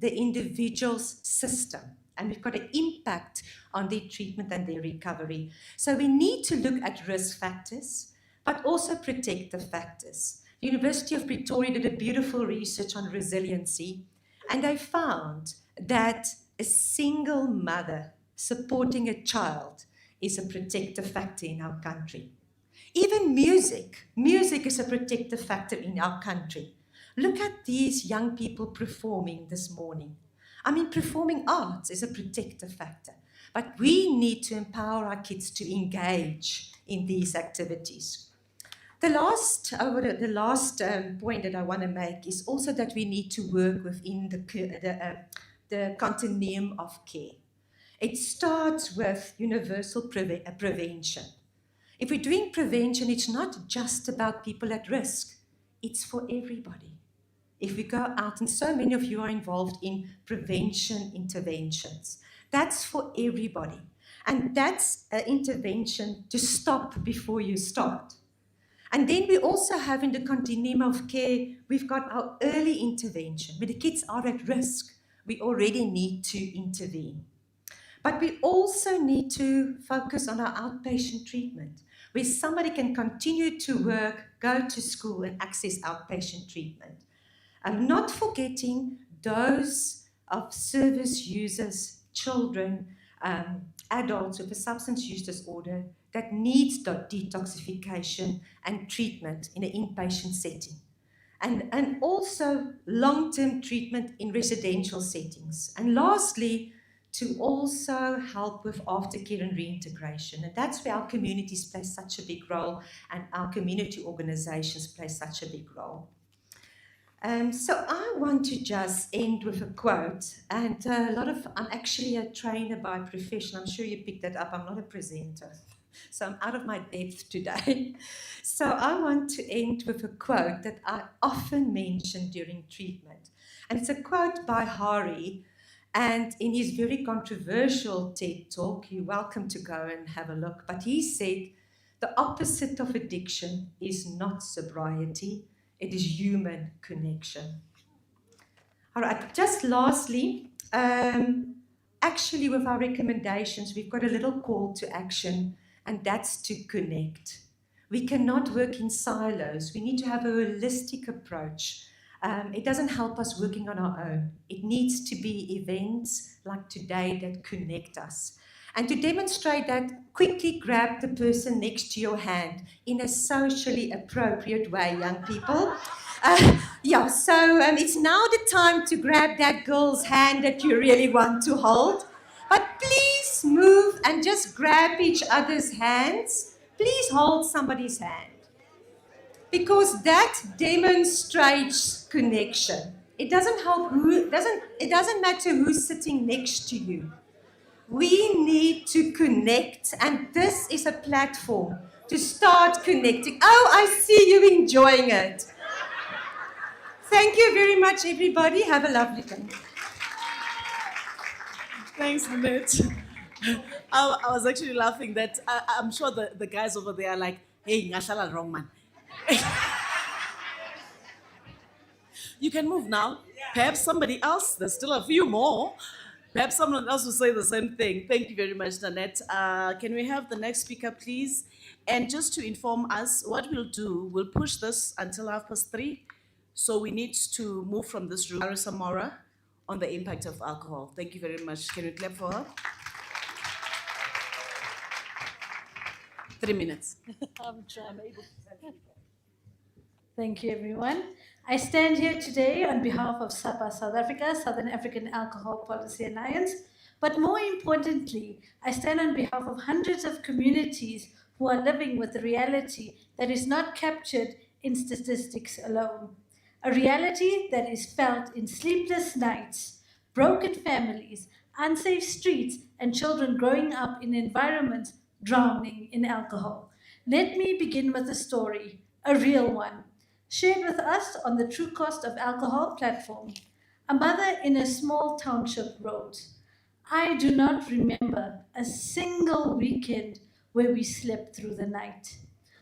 individual's system. And we've got an impact on their treatment and their recovery. So we need to look at risk factors, but also protective factors. The University of Pretoria did a beautiful research on resiliency, and they found that a single mother supporting a child is a protective factor in our country. Even music is a protective factor in our country. Look at these young people performing this morning. I mean, performing arts is a protective factor, but we need to empower our kids to engage in these activities. The last point that I want to make is also that we need to work within the continuum of care. It starts with universal prevention. If we're doing prevention, it's not just about people at risk, it's for everybody. If we go out, and so many of you are involved in prevention interventions, that's for everybody. And that's an intervention to stop before you start. And then we also have in the continuum of care, we've got our early intervention. When the kids are at risk, we already need to intervene. But we also need to focus on our outpatient treatment, where somebody can continue to work, go to school, and access outpatient treatment. Not forgetting those of service users, children, adults with a substance use disorder that needs detoxification and treatment in an inpatient setting. And also long-term treatment in residential settings. And lastly, to also help with aftercare and reintegration. And that's where our communities play such a big role, and our community organizations play such a big role. So I want to just end with a quote, and I'm actually a trainer by profession. I'm sure you picked that up. I'm not a presenter, so I'm out of my depth today. So I want to end with a quote that I often mention during treatment. And it's a quote by Hari, and in his very controversial TED Talk, you're welcome to go and have a look, but he said, "The opposite of addiction is not sobriety, it is human connection." All right, just lastly, actually with our recommendations, we've got a little call to action, and that's to connect. We cannot work in silos. We need to have a holistic approach. It doesn't help us working on our own. It needs to be events like today that connect us. And to demonstrate that, quickly grab the person next to your hand in a socially appropriate way, young people. It's now the time to grab that girl's hand that you really want to hold. But please move and just grab each other's hands. Please hold somebody's hand. Because that demonstrates connection. It doesn't matter who's sitting next to you. We need to connect, and this is a platform to start connecting. Oh, I see you enjoying it. Thank you very much, everybody. Have a lovely day. Thanks, Lynette. I was actually laughing that I'm sure the guys over there are like, hey, ngashala wrong man. You can move now. Perhaps somebody else, there's still a few more. Perhaps someone else will say the same thing. Thank you very much, Nanette. Can we have the next speaker, please? And just to inform us, what we'll do, we'll push this until 3:30. So we need to move from this room. Marisa Mora on the impact of alcohol. Thank you very much. Can we clap for her? 3 minutes. Thank you, everyone. I stand here today on behalf of SAPA South Africa, Southern African Alcohol Policy Alliance, but more importantly, I stand on behalf of hundreds of communities who are living with a reality that is not captured in statistics alone. A reality that is felt in sleepless nights, broken families, unsafe streets, and children growing up in environments drowning in alcohol. Let me begin with a story, a real one, shared with us on the True Cost of Alcohol platform. A mother in a small township wrote, I do not remember a single weekend where we slept through the night.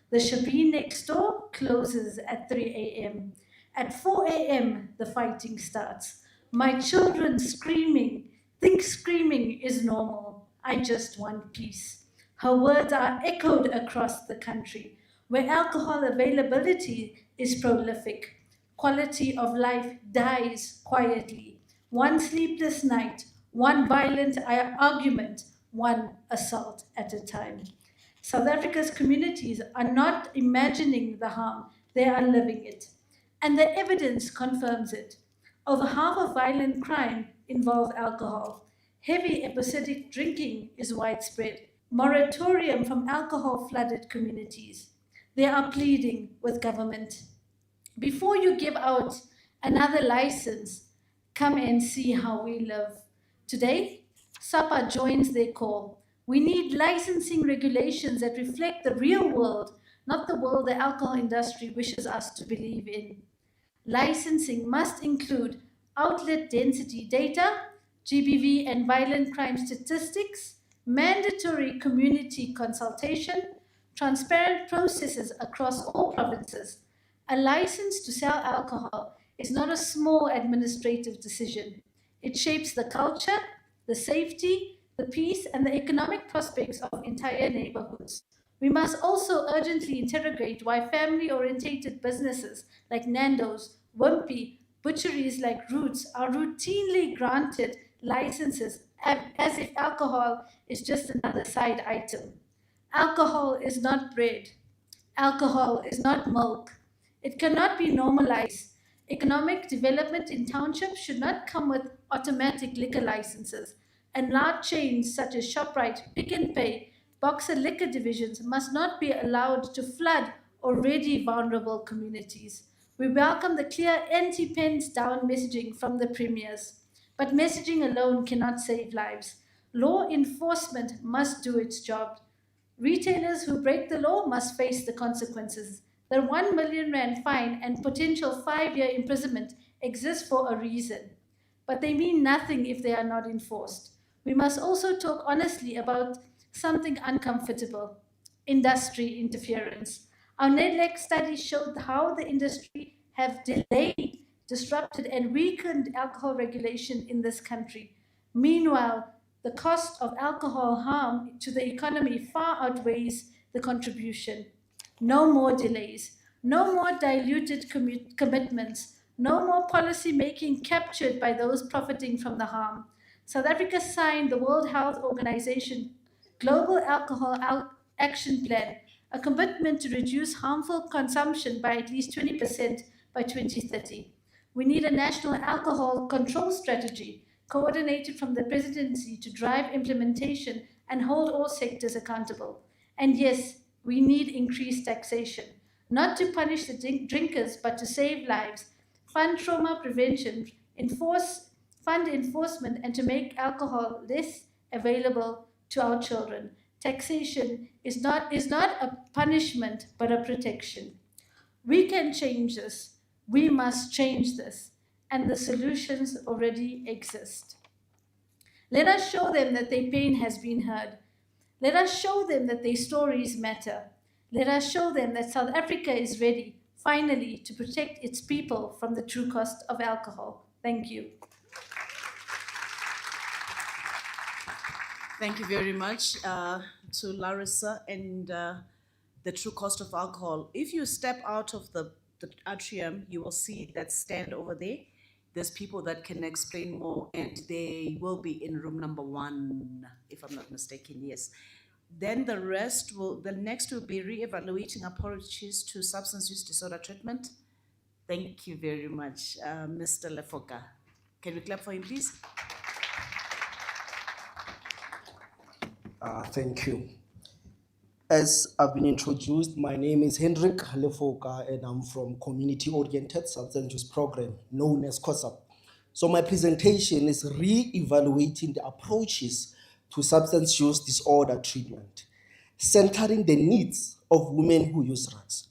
The Shabby next door closes at 3 a.m. At 4 a.m., the fighting starts. My children screaming, think screaming is normal. I just want peace. Her words are echoed across the country, where alcohol availability is prolific. Quality of life dies quietly. One sleepless night, one violent argument, one assault at a time. South Africa's communities are not imagining the harm, they are living it. And the evidence confirms it. Over half of violent crime involve alcohol. Heavy episodic drinking is widespread. Moratorium from alcohol-flooded communities. They are pleading with government. Before you give out another license, come and see how we live. Today, SAPA joins their call. We need licensing regulations that reflect the real world, not the world the alcohol industry wishes us to believe in. Licensing must include outlet density data, GBV and violent crime statistics, mandatory community consultation, transparent processes across all provinces. A license to sell alcohol is not a small administrative decision. It shapes the culture, the safety, the peace, and the economic prospects of entire neighborhoods. We must also urgently interrogate why family-orientated businesses like Nando's, Wimpy, butcheries like Roots are routinely granted licenses as if alcohol is just another side item. Alcohol is not bread. Alcohol is not milk. It cannot be normalized. Economic development in townships should not come with automatic liquor licenses, and large chains such as ShopRite, Pick n Pay, Boxer liquor divisions must not be allowed to flood already vulnerable communities. We welcome the clear anti-pens down messaging from the premiers, but messaging alone cannot save lives. Law enforcement must do its job. Retailers who break the law must face the consequences. The 1 million rand fine and potential 5-year imprisonment exist for a reason, but they mean nothing if they are not enforced. We must also talk honestly about something uncomfortable: industry interference. Our NEDLEC study showed how the industry have delayed, disrupted, and weakened alcohol regulation in this country. Meanwhile, the cost of alcohol harm to the economy far outweighs the contribution. No more delays, no more diluted commitments, no more policy making captured by those profiting from the harm. South Africa signed the World Health Organization Global Alcohol Action Plan, a commitment to reduce harmful consumption by at least 20% by 2030. We need a national alcohol control strategy coordinated from the presidency to drive implementation and hold all sectors accountable. And yes, we need increased taxation, not to punish the drinkers, but to save lives, fund trauma prevention, fund enforcement, and to make alcohol less available to our children. Taxation is not a punishment, but a protection. We can change this. We must change this. And the solutions already exist. Let us show them that their pain has been heard. Let us show them that their stories matter. Let us show them that South Africa is ready, finally, to protect its people from the true cost of alcohol. Thank you. Thank you very much to Larissa and the true cost of alcohol. If you step out of the atrium, you will see that stand over there. There's people that can explain more, and they will be in room number 1, if I'm not mistaken, yes. Then the next will be re-evaluating approaches to substance use disorder treatment. Thank you very much, Mr. Lefoka. Can we clap for him, please? Thank you. As I've been introduced, my name is Hendrik Lefoka and I'm from Community-Oriented Substance Use Program, known as COSUP. So my presentation is re-evaluating the approaches to substance use disorder treatment. centering the needs of women who use drugs.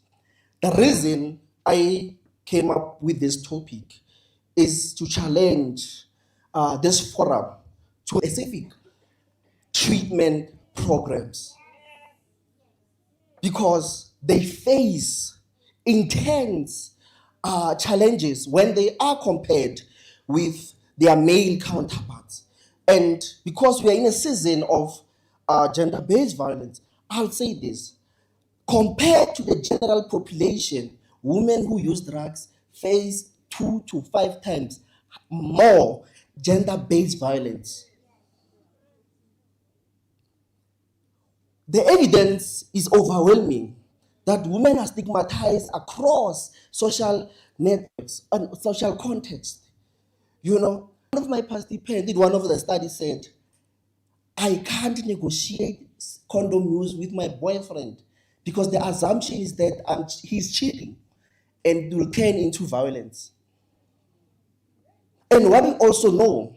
The reason I came up with this topic is to challenge this forum to specific treatment programs because they face intense challenges when they are compared with their male counterparts. And because we are in a season of gender-based violence, I'll say this. Compared to the general population, women who use drugs face 2 to 5 times more gender-based violence. The evidence is overwhelming that women are stigmatized across social networks and social contexts. You know, one of my participants did one of the studies said, I can't negotiate condom use with my boyfriend because the assumption is that he's cheating and it will turn into violence. And what we also know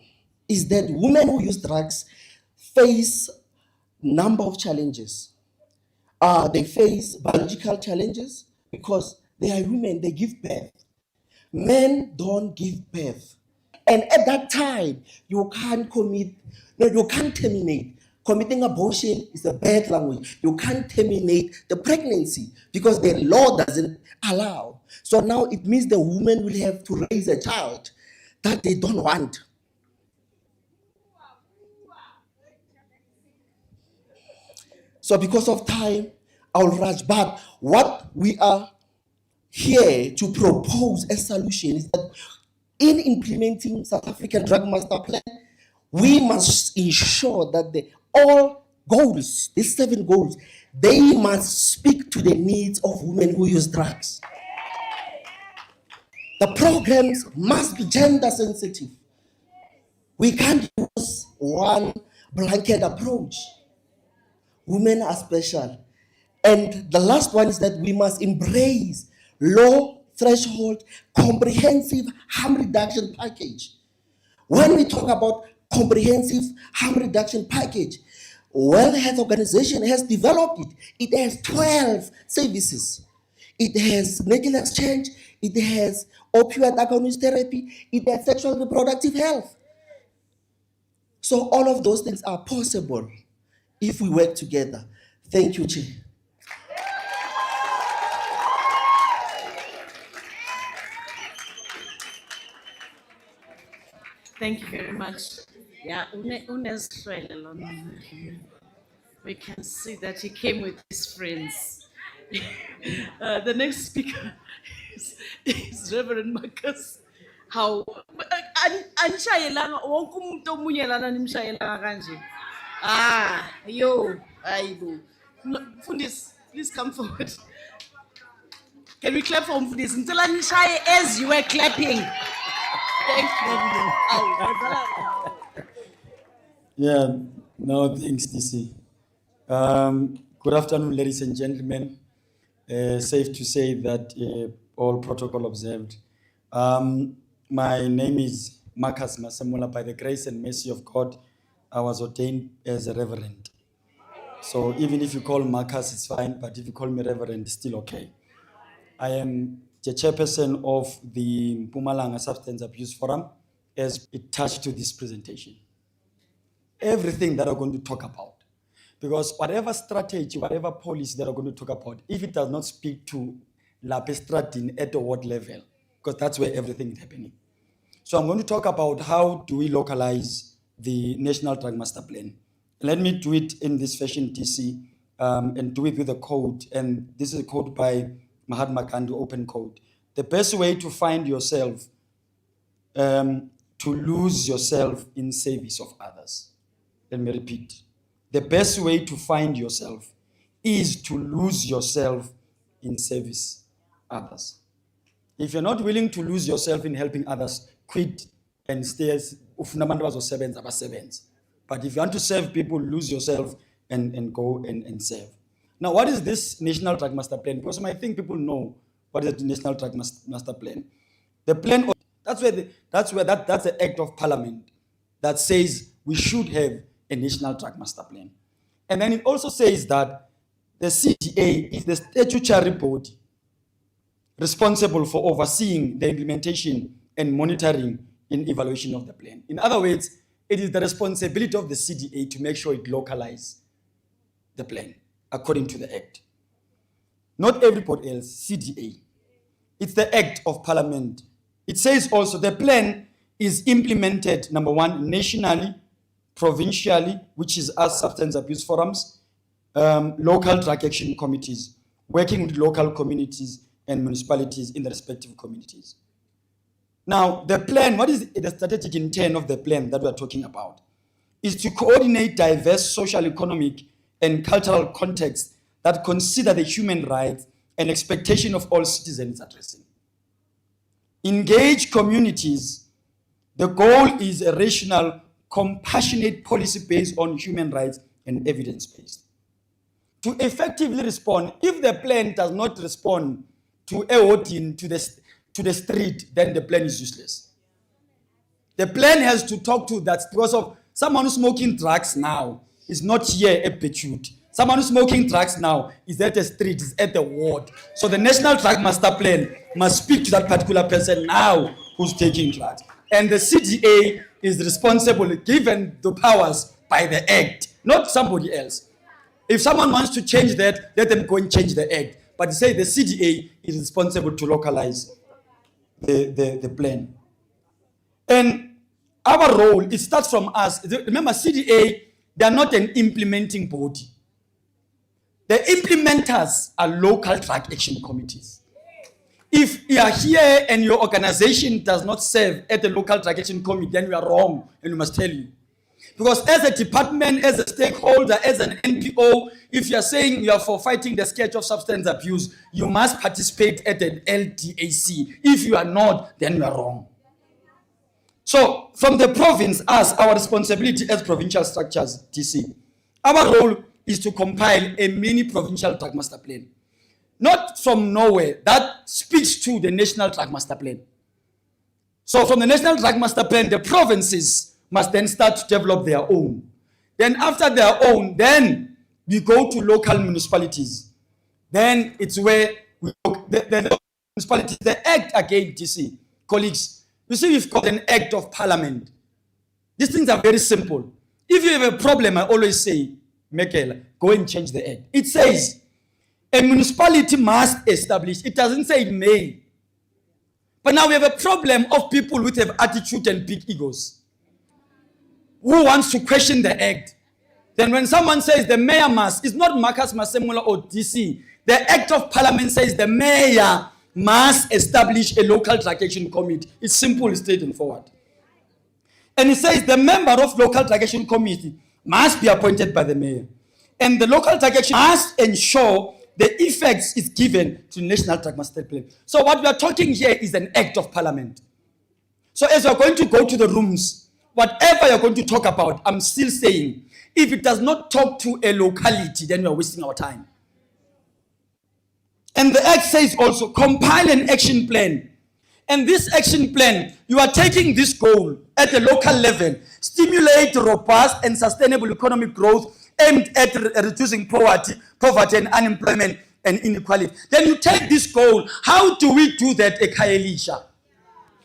is that women who use drugs face number of challenges. They face biological challenges because they are women, they give birth. Men don't give birth. And at that time, you can't terminate. Committing abortion is a bad language. You can't terminate the pregnancy because the law doesn't allow. So now it means the woman will have to raise a child that they don't want. So because of time, I'll rush. But what we are here to propose a solution is that in implementing South African Drug Master Plan, we must ensure that all goals, these 7 goals, they must speak to the needs of women who use drugs. The programs must be gender sensitive. We can't use one blanket approach. Women are special. And the last one is that we must embrace low threshold comprehensive harm reduction package. When we talk about comprehensive harm reduction package, World Health Organization has developed it. It has 12 services. It has needle exchange, it has opioid agonist therapy, it has sexual reproductive health. So all of those things are possible if we work together. Thank you, Chair. Thank you very much. Yeah, we can see that he came with his friends. The next speaker is Reverend Marcus. How anishayelanga wonke umuntu omunye lana nimshayelanga kanje. Ayibo. Mfundisi, please come forward. Can we clap for Mfundisi? Ngicela nishaye as you were clapping. Thank you. Yeah, no, thanks, DC. Good afternoon, ladies and gentlemen. Safe to say that all protocol observed. My name is Marcus Masemola. By the grace and mercy of God, I was ordained as a reverend. So even if you call Marcus, it's fine, but if you call me reverend, it's still okay. I am the chairperson of the Mpumalanga Substance Abuse Forum as attached to this presentation. Everything that I'm going to talk about, because whatever strategy, whatever policy that I'm going to talk about, if it does not speak to Lapestradin at the ward level, because that's where everything is happening. So I'm going to talk about how do we localize the National Drug Master Plan. Let me do it in this fashion, DC, and do it with a code. And this is a code by Mahatma Gandhi, open code. The best way to find yourself, to lose yourself in service of others. Let me repeat. The best way to find yourself is to lose yourself in service others. If you're not willing to lose yourself in helping others, quit and stay as but if you want to serve people, lose yourself and go and serve. Now, what is this National Drug Master Plan? Because I think people know what is the National Drug Master Plan. The plan, that's the act of parliament that says we should have a National Drug Master Plan. And then it also says that the CDA is the statutory body responsible for overseeing the implementation and monitoring and evaluation of the plan. In other words, it is the responsibility of the CDA to make sure it localizes the plan according to the Act. Not everybody else, CDA. It's the Act of Parliament. It says also the plan is implemented, number one, nationally, provincially, which is as substance abuse forums, local drug action committees, working with local communities and municipalities in the respective communities. Now, the plan, what is the strategic intent of the plan that we are talking about? Is to coordinate diverse social, economic, and cultural contexts that consider the human rights and expectation of all citizens addressing. Engage communities. The goal is a rational, compassionate policy based on human rights and evidence-based. To effectively respond, if the plan does not respond to a voting to the street, then the plan is useless. The plan has to talk to that, because of someone who's smoking drugs now is not here at Bechut. Someone who's smoking drugs now is at the street, is at the ward. So the National Drug Master Plan must speak to that particular person now who's taking drugs. And the CDA is responsible, given the powers by the Act, not somebody else. If someone wants to change that, let them go and change the Act. But say the CDA is responsible to localize the plan. And our role, it starts from us. Remember, CDA, they are not an implementing body. The implementers are local drug action committees. If you are here and your organization does not serve at the local drug action committee, then you are wrong, and we must tell you. Because as a department, as a stakeholder, as an NPO, if you are saying you are for fighting the scourge of substance abuse, you must participate at an LDAC. If you are not, then you are wrong. So, from the province, as our responsibility as provincial structures, DC, our role is to compile a mini provincial drug master plan. Not from nowhere, that speaks to the national drug master plan. So from the national drug master plan, the provinces must then start to develop their own. Then after their own, then we go to local municipalities. Then it's where we go, the municipalities, the Act again, DC, colleagues, you see we've got an Act of Parliament. These things are very simple. If you have a problem, I always say, Michael, go and change the Act. It says, a municipality must establish. It doesn't say it may. But now we have a problem of people with have attitude and big egos. Who wants to question the Act? Then when someone says the mayor must, it's not Marcus Masemula or DC. The Act of Parliament says the mayor must establish a local drug action committee. It's simple, straight and forward. And it says the member of local drug action committee must be appointed by the mayor. And the local drug action must ensure the effects is given to National Drug Master Plan. So what we are talking here is an Act of Parliament. So as you're going to go to the rooms, whatever you're going to talk about, I'm still saying, if it does not talk to a locality, then we're wasting our time. And the Act says also, compile an action plan. And this action plan, you are taking this goal at a local level, stimulate robust and sustainable economic growth aimed at reducing poverty and unemployment and inequality. Then you take this goal. How do we do that at Kaelisha?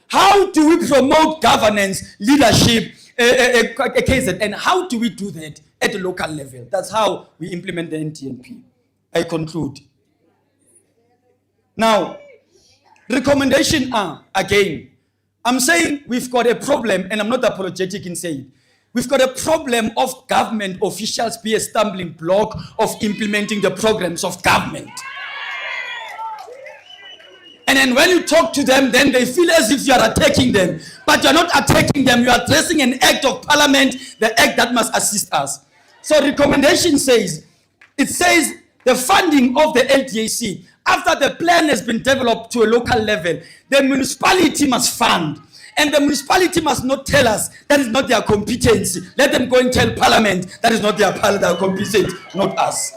How do we promote governance, leadership, and how do we do that at the local level? That's how we implement the NTNP. I conclude. Now, recommendation are, again, I'm saying we've got a problem, and I'm not apologetic in saying, we've got a problem of government officials be a stumbling block of implementing the programs of government. And then when you talk to them, then they feel as if you are attacking them. But you're not attacking them, you are addressing an Act of Parliament, the Act that must assist us. So recommendation says, it says the funding of the LDAC, after the plan has been developed to a local level, the municipality must fund. And the municipality must not tell us that is not their competency. Let them go and tell Parliament that is not their competence, not us.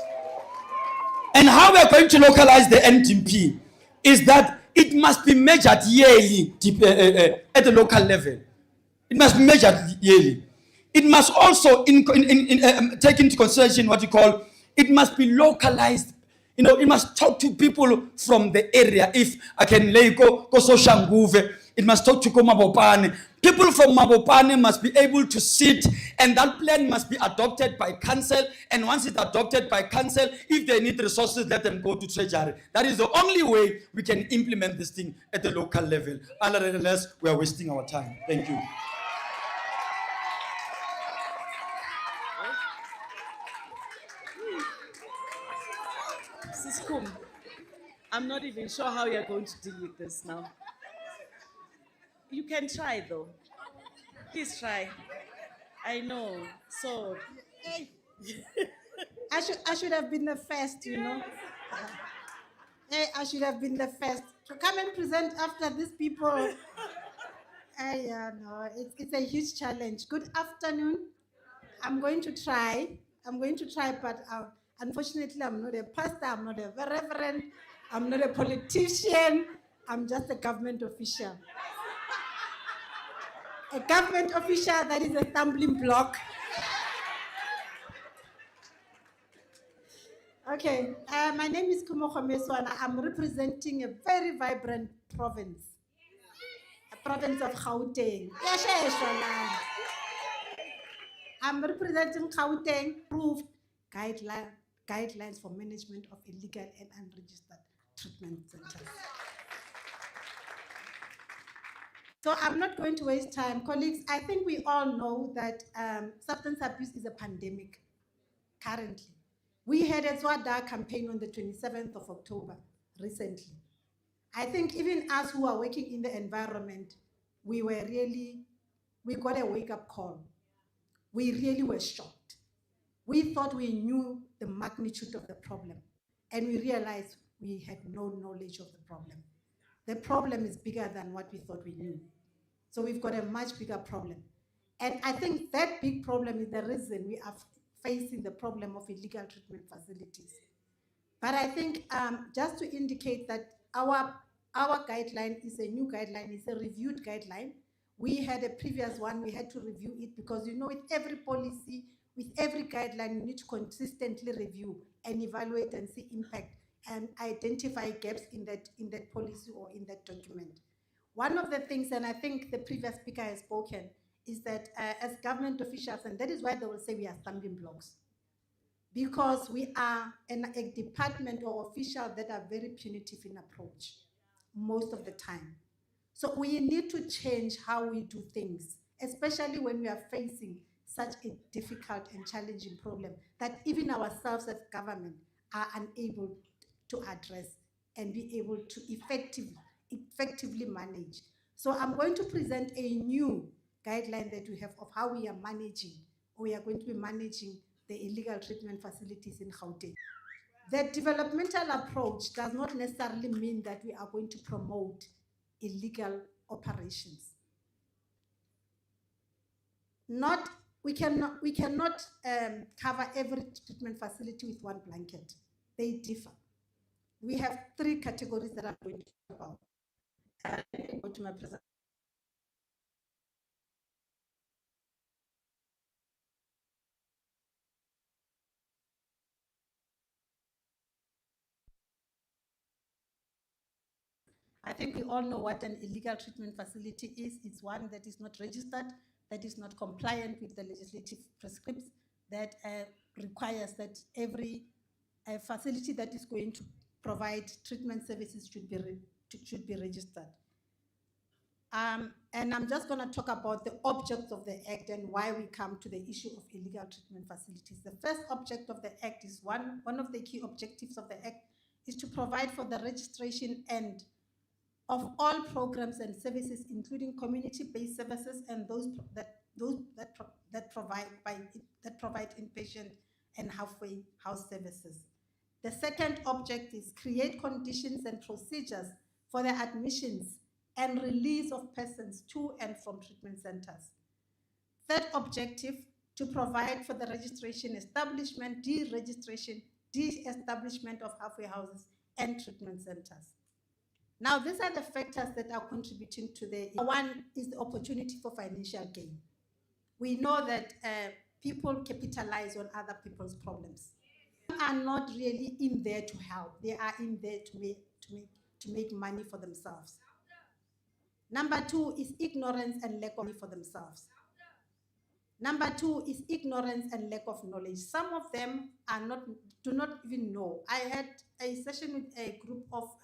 And how we are going to localize the NTP is that it must be measured yearly at the local level. It must be measured yearly. It must also take into consideration what you call it must be localized. You know, it must talk to people from the area. If I can lay go Soshanguve, it must talk to Mabopane. People from Mabopane must be able to sit, and that plan must be adopted by council. And once it's adopted by council, if they need resources, let them go to treasury. That is the only way we can implement this thing at the local level. Unless we are wasting our time. Thank you. Siskum, I'm not even sure how you're going to deal with this now. You can try though. Please try. I know. So I should have been the first, you know. I should have been the first to come and present after these people. No, it's a huge challenge. Good afternoon. I'm going to try. But unfortunately, I'm not a pastor, I'm not a reverend, I'm not a politician, I'm just a government official. A government official that is a stumbling block. Okay, my name is Kumo Khomeswana. I'm representing a very vibrant province, a province of Gauteng. I'm representing Gauteng approved guidelines for management of illegal and unregistered treatment centers. So I'm not going to waste time. Colleagues, I think we all know that substance abuse is a pandemic currently. We had a Zwada campaign on the 27th of October recently. I think even us who are working in the environment, we got a wake-up call. We really were shocked. We thought we knew the magnitude of the problem, and we realized we had no knowledge of the problem. The problem is bigger than what we thought we knew. So we've got a much bigger problem. And I think that big problem is the reason we are facing the problem of illegal treatment facilities. But I think just to indicate that our guideline is a new guideline, it's a reviewed guideline. We had a previous one, we had to review it because you know with every policy, with every guideline, you need to consistently review and evaluate and see impact and identify gaps in that policy or in that document. One of the things, and I think the previous speaker has spoken, is that as government officials, and that is why they will say we are stumbling blocks, because we are a department or official that are very punitive in approach most of the time. So we need to change how we do things, especially when we are facing such a difficult and challenging problem that even ourselves as government are unable to address and be able to effectively manage. So I'm going to present a new guideline that we have of how we are managing, or we are going to be managing the illegal treatment facilities in Gauteng. The developmental approach does not necessarily mean that we are going to promote illegal operations. We cannot cover every treatment facility with one blanket. They differ. We have 3 categories that I'm going to talk about. Let me go to my presentation. I think we all know what an illegal treatment facility is. It's one that is not registered, that is not compliant with the legislative prescripts, that requires that every facility that is going to provide treatment services should be registered. And I'm just going to talk about the objects of the Act and why we come to the issue of illegal treatment facilities. The first object of the Act is one of the key objectives of the Act is to provide for the registration and of all programs and services, including community-based services and those that provide inpatient and halfway house services. The second object is create conditions and procedures for the admissions and release of persons to and from treatment centers. Third objective, to provide for the registration, establishment, deregistration, de-establishment of halfway houses and treatment centers. Now, these are the factors that are contributing to the one is the opportunity for financial gain. We know that people capitalize on other people's problems. are not really in there to help. They are in there to make money for themselves. Number two is ignorance and lack of money for themselves. Number two is ignorance and lack of knowledge. Some of them do not even know. I had a session with a group of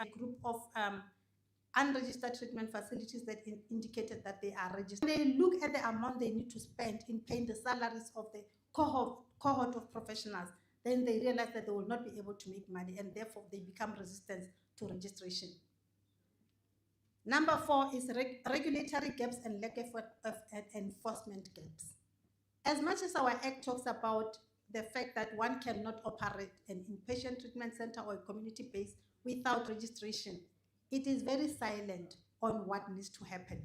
unregistered treatment facilities that indicated that they are registered. When they look at the amount they need to spend in paying the salaries of the cohort of professionals, then they realize that they will not be able to make money, and therefore they become resistant to registration. Number four is regulatory gaps and lack of enforcement gaps. As much as our Act talks about the fact that one cannot operate an inpatient treatment center or a community base without registration, it is very silent on what needs to happen.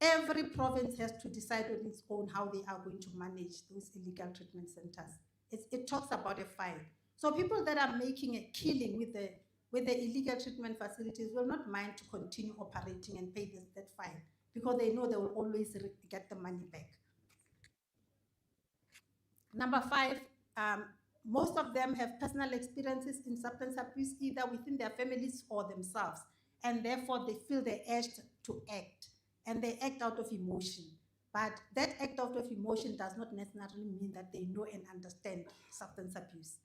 Every province has to decide on its own how they are going to manage those illegal treatment centers. It talks about a fine. So people that are making a killing with the illegal treatment facilities will not mind to continue operating and pay that fine, because they know they will always get the money back. Number five, most of them have personal experiences in substance abuse, either within their families or themselves, and therefore they feel the urge to act, and they act out of emotion. But that act out of emotion does not necessarily mean that they know and understand substance abuse.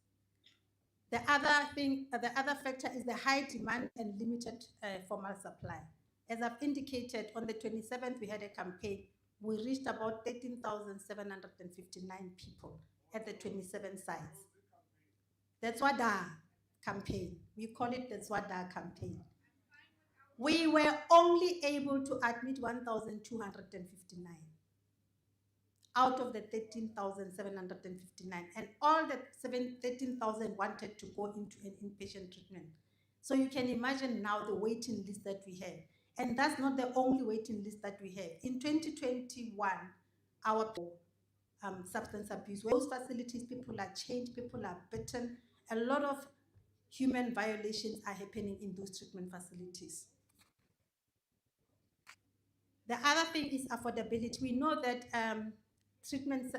The other factor is the high demand and limited formal supply. As I've indicated, on the 27th, we had a campaign. We reached about 13,759 people at the 27 sites. The Swada campaign, we call it the Swada campaign. We were only able to admit 1,259 out of the 13,759, and all the 13,000 wanted to go into an inpatient treatment. So you can imagine now the waiting list that we have. And that's not the only waiting list that we have. In 2021, our substance abuse, those facilities, people are changed, people are bitten. A lot of human violations are happening in those treatment facilities. The other thing is affordability. We know that treatment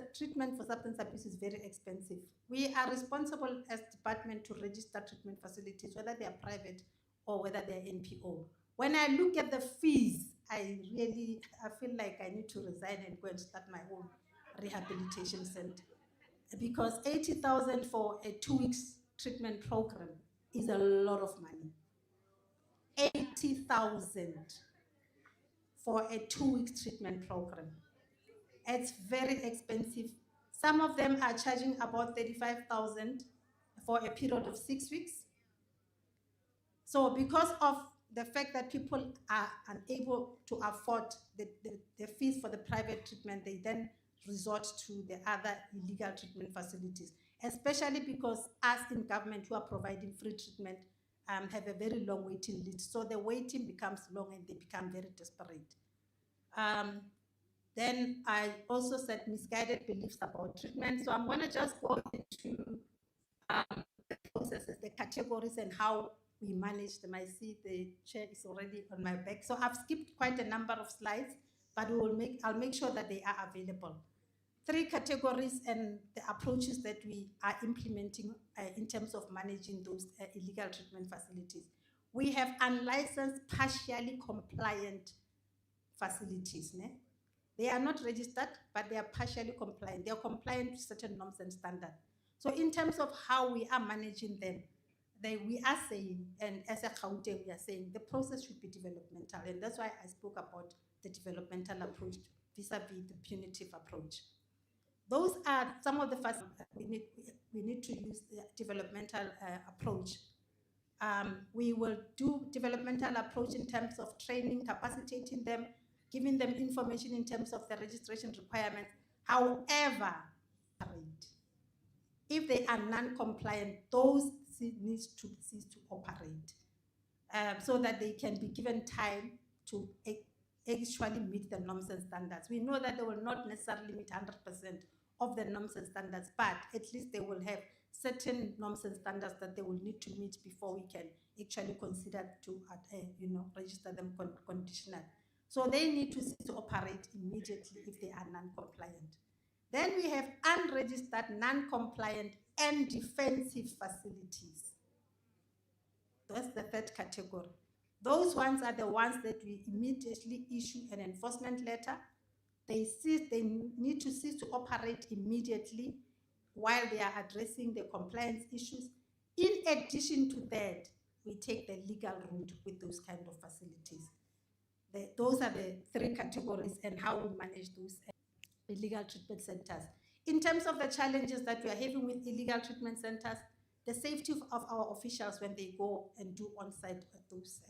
for substance abuse is very expensive. We are responsible as department to register treatment facilities, whether they are private or whether they are NPO. When I look at the fees, I feel like I need to resign and go and start my own rehabilitation center, because 80,000 for a 2 weeks treatment program is a lot of money. 80,000 for a 2 weeks treatment program. It's very expensive. Some of them are charging about 35,000 for a period of 6 weeks. So because of the fact that people are unable to afford the fees for the private treatment, they then resort to the other illegal treatment facilities, especially because us in government who are providing free treatment have a very long waiting list. So the waiting becomes long and they become very desperate. Then I also said misguided beliefs about treatment. So I'm going to just go into the processes, the categories, and how we manage them. I see the chair is already on my back. So I've skipped quite a number of slides, but I'll make sure that they are available. 3 categories and the approaches that we are implementing in terms of managing those illegal treatment facilities. We have unlicensed, partially compliant facilities. They are not registered, but they are partially compliant. They are compliant to certain norms and standards. So in terms of how we are managing them, we are saying, and as a county, we are saying the process should be developmental. And that's why I spoke about the developmental approach vis-a-vis the punitive approach. Those are some of the first we need to use the developmental approach. We will do developmental approach in terms of training, capacitating them, giving them information in terms of the registration requirements. However, if they are non-compliant, those needs to cease to operate so that they can be given time to actually meet the norms and standards. We know that they will not necessarily meet 100% of the norms and standards, but at least they will have certain norms and standards that they will need to meet before we can actually consider to register them conditional. So they need to cease to operate immediately if they are non-compliant. Then we have unregistered, non-compliant and defensive facilities. That's the third category. Those ones are the ones that we immediately issue an enforcement letter. They need to cease to operate immediately while they are addressing the compliance issues. In addition to that, we take the legal route with those kind of facilities. Those are the three categories and how we manage those illegal treatment centers. In terms of the challenges that we are having with illegal treatment centers, the safety of our officials when they go and do on-site at those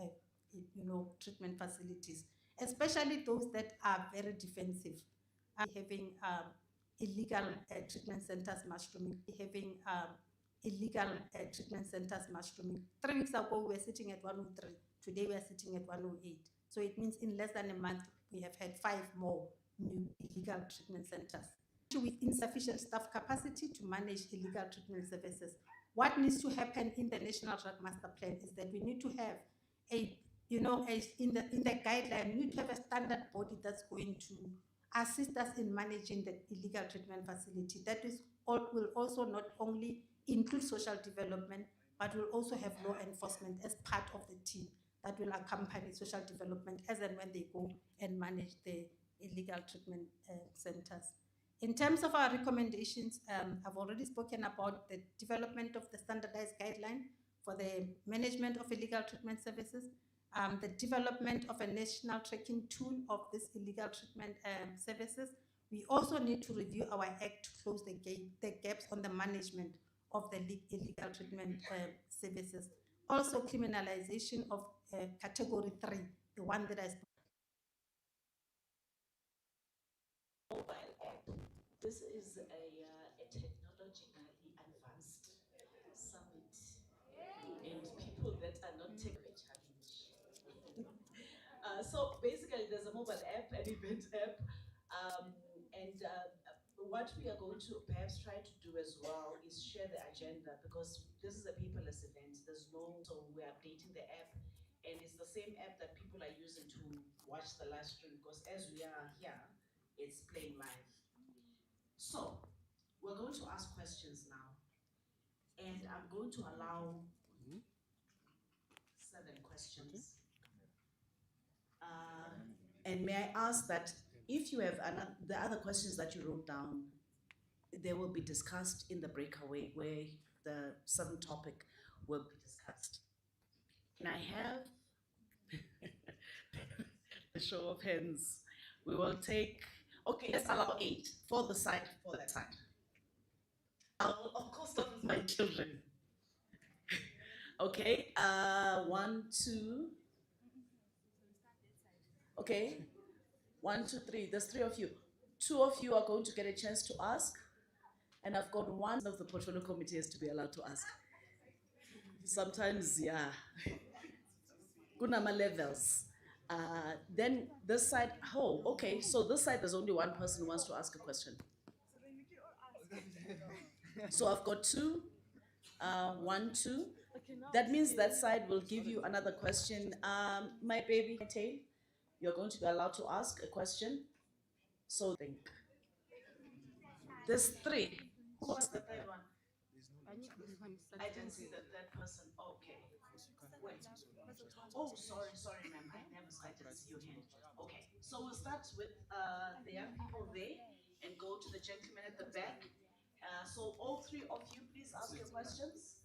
treatment facilities, especially those that are very defensive, having illegal treatment centers mushrooming, illegal treatment centers mushrooming. 3 weeks ago, we were sitting at 103. Today, we are sitting at 108. So it means in less than a month, we have had 5 more new illegal treatment centers. With insufficient staff capacity to manage illegal treatment services. What needs to happen in the National Drug Master Plan is that we need to have in the guideline, we need to have a standard body that's going to assist us in managing the illegal treatment facility. That will also not only include social development, but will also have law enforcement as part of the team that will accompany social development as and when they go and manage the illegal treatment centers. In terms of our recommendations, I've already spoken about the development of the standardized guideline for the management of illegal treatment services, the development of a national tracking tool of these illegal treatment services. We also need to review our act to close the gaps on the management of the illegal treatment services. Also, criminalization of category 3, the one that I spoke. This is a technologically advanced summit, and people that are not tech a challenge. So basically, there's a mobile app, an event app, and what we are going to perhaps try to do as well is share the agenda, because this is a paperless event. So we're updating the app, and it's the same app that people are using to watch the live stream, because as we are here, it's playing live. So we're going to ask questions now, and I'm going to allow 7 questions. And may I ask that if you have the other questions that you wrote down, they will be discussed in the breakaway where the 7th topic will be discussed. Can I have the show of hands? We will take, okay, let's allow 8 for the side, for that side. I'll of course start with my children. Okay, 1, 2. Okay, 1, 2, 3. There's 3 of you. 2 of you are going to get a chance to ask, and I've got 1 of the portfolio committee has to be allowed to ask. Sometimes, yeah, kunama levels. Then this side, oh, okay, so this side there's only 1 person who wants to ask a question. So I've got 2, 1, 2. That means that side will give you another question. My baby, you're going to be allowed to ask a question. So think. There's 3. What's the 3rd one? I didn't see the 3rd person. Okay. Wait. Oh, sorry, ma'am. I didn't see your hand. Okay. So we'll start with the young people there and go to the gentleman at the back. So all 3 of you, please ask your questions.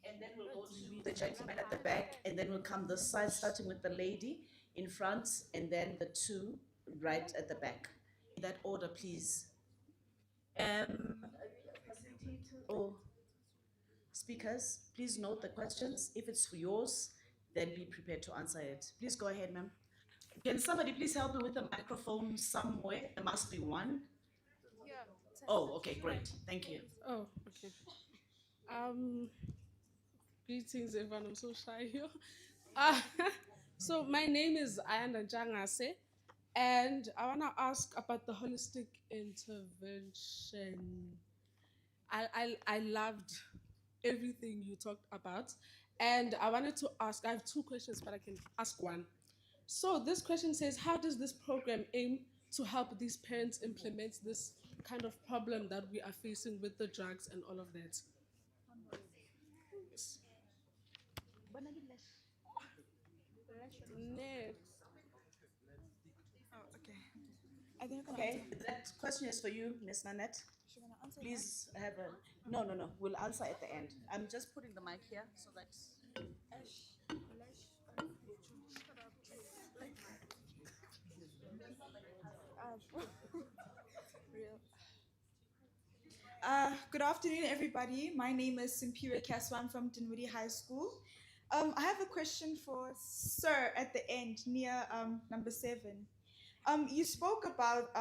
And then we'll go to the gentleman at the back, and then we'll come this side, starting with the lady in front, and then the 2 right at the back. In that order, please. Or speakers, please note the questions. If it's yours, then be prepared to answer it. Please go ahead, ma'am. Can somebody please help me with the microphone somewhere? There must be one. Oh, okay, great. Thank you. Oh, okay. Greetings, everyone. I'm so shy here. So my name is Ayanda Jangase, and I want to ask about the holistic intervention. I loved everything you talked about, and I wanted to ask, I have 2 questions, but I can ask one. So this question says, how does this program aim to help these parents implement this kind of problem that we are facing with the drugs and all of that. Yes. Next. Oh, okay. Okay, that question is for you, Miss Nanette. Please have a, no, we'll answer at the end. I'm just putting the mic here so that. Good afternoon, everybody. My name is Simpiwe Kaswan from Dinwiddie High School. I have a question for Sir at the end, near number 7. You spoke about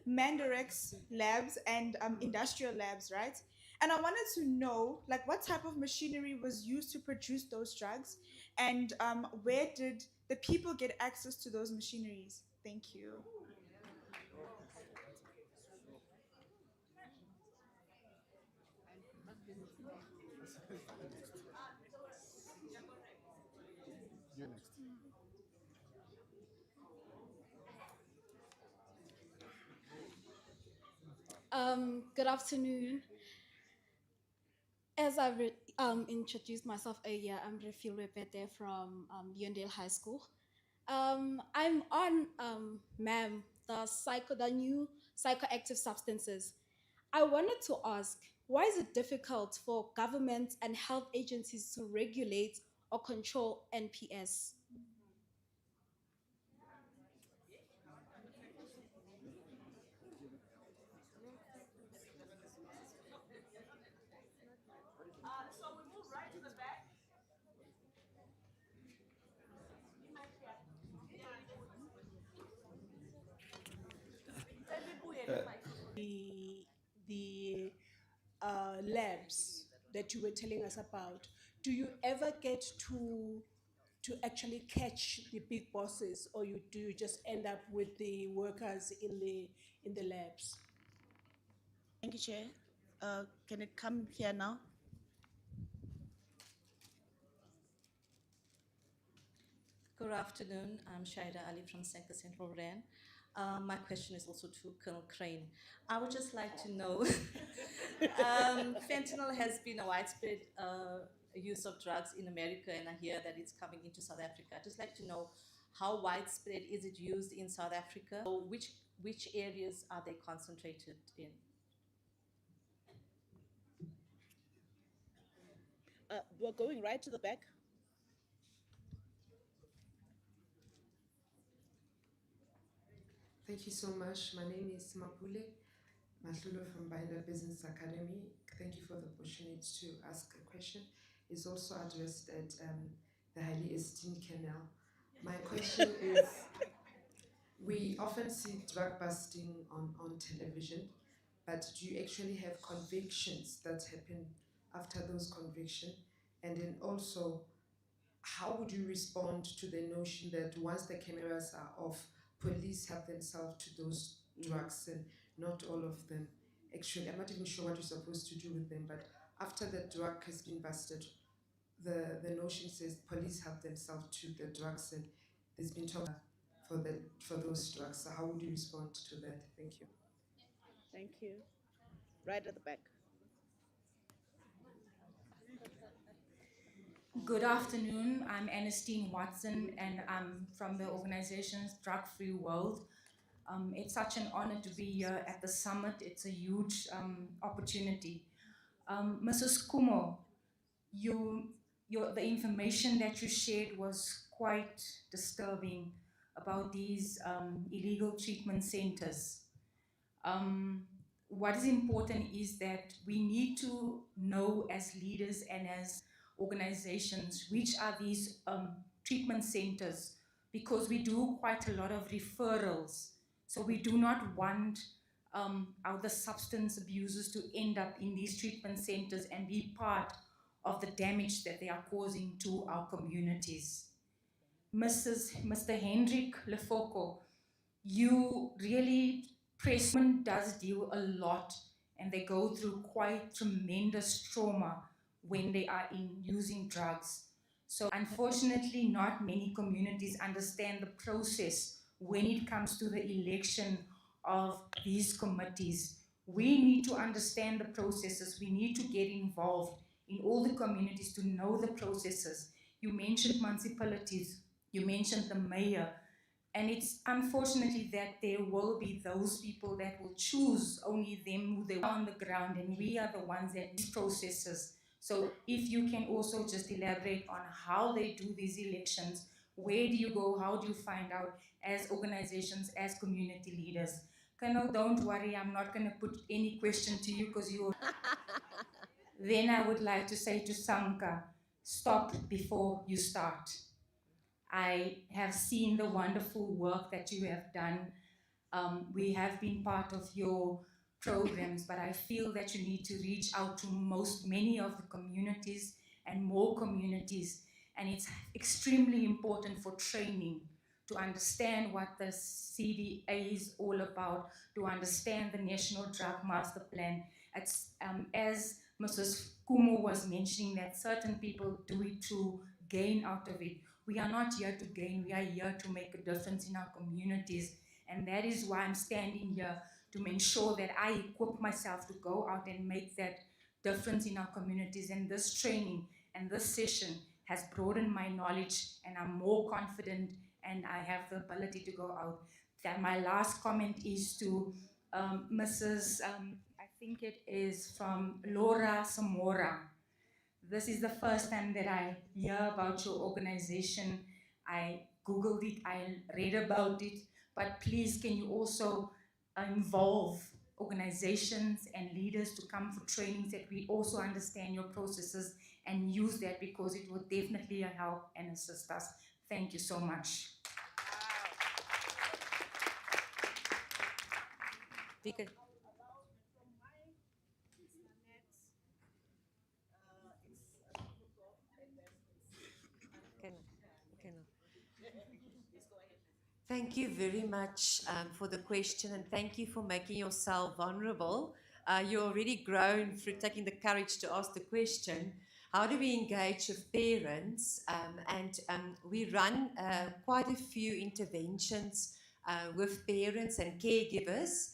Mandarex labs and industrial labs, right? And I wanted to know, like, what type of machinery was used to produce those drugs, and where did the people get access to those machineries? Thank you. You're next. Good afternoon. As I've introduced myself earlier, I'm Refil Repete from Biennial High School. I'm on MAM, the new psychoactive substances. I wanted to ask, why is it difficult for governments and health agencies to regulate or control NPS? So we move right to the back. The labs that you were telling us about, do you ever get to actually catch the big bosses, or do you just end up with the workers in the labs? Thank you, Chair. Can it come here now? Good afternoon. I'm Shaida Ali from Sector Central Rand. My question is also to Colonel Crane. I would just like to know, fentanyl has been a widespread use of drugs in America, and I hear that it's coming into South Africa. I'd just like to know, how widespread is it used in South Africa? Or which areas are they concentrated in? We're going right to the back. Thank you so much. My name is Mapule Mahlulo from Biennial Business Academy. Thank you for the opportunity to ask a question. It's also addressed at the highly esteemed Canal. My question is, we often see drug busting on television, but do you actually have convictions that happen after those convictions? And then also, how would you respond to the notion that once the cameras are off, police help themselves to those drugs, and not all of them? Actually, I'm not even sure what you're supposed to do with them, but after the drug has been busted, the notion says police help themselves to the drugs, and there's been talk for those drugs. So how would you respond to that? Thank you. Thank you. Right at the back. Good afternoon. I'm Ernestine Watson, and I'm from the organization Drug Free World. It's such an honor to be here at the summit. It's a huge opportunity. Mrs. Kumo, the information that you shared was quite disturbing about these illegal treatment centers. What is important is that we need to know as leaders and as organizations which are these treatment centers, because we do quite a lot of referrals. So we do not want other substance abusers to end up in these treatment centers and be part of the damage that they are causing to our communities. Mr. Hendrik Lefoko, you really, Pressman does deal a lot, and they go through quite tremendous trauma when they are using drugs. So unfortunately, not many communities understand the process when it comes to the election of these committees. We need to understand the processes. We need to get involved in all the communities to know the processes. You mentioned municipalities, you mentioned the mayor, and it's unfortunately that there will be those people that will choose only them who they want on the ground, and we are the ones that these processes. So if you can also just elaborate on how they do these elections, where do you go, how do you find out as organizations, as community leaders? Colonel, don't worry, I'm not going to put any question to you because you. Then I would like to say to Sanka, stop before you start. I have seen the wonderful work that you have done. We have been part of your programs, but I feel that you need to reach out to many of the communities and more communities. And it's extremely important for training to understand what the CDA is all about, to understand the National Drug Master Plan. It's, as Mrs. Kumo was mentioning, that certain people do it to gain out of it. We are not here to gain, we are here to make a difference in our communities. And that is why I'm standing here, to make sure that I equip myself to go out and make that difference in our communities. And this training and this session has broadened my knowledge, and I'm more confident, and I have the ability to go out. That my last comment is to Mrs. I think it is from Laura Samora. This is the first time that I hear about your organization. I Googled it, I read about it, but please can you also involve organizations and leaders to come for trainings that we also understand your processes and use that, because it will definitely help and assist us. Thank you so much. Thank you very much for the question, and thank you for making yourself vulnerable. You're already grown through taking the courage to ask the question. How do we engage with parents? We run quite a few interventions with parents and caregivers.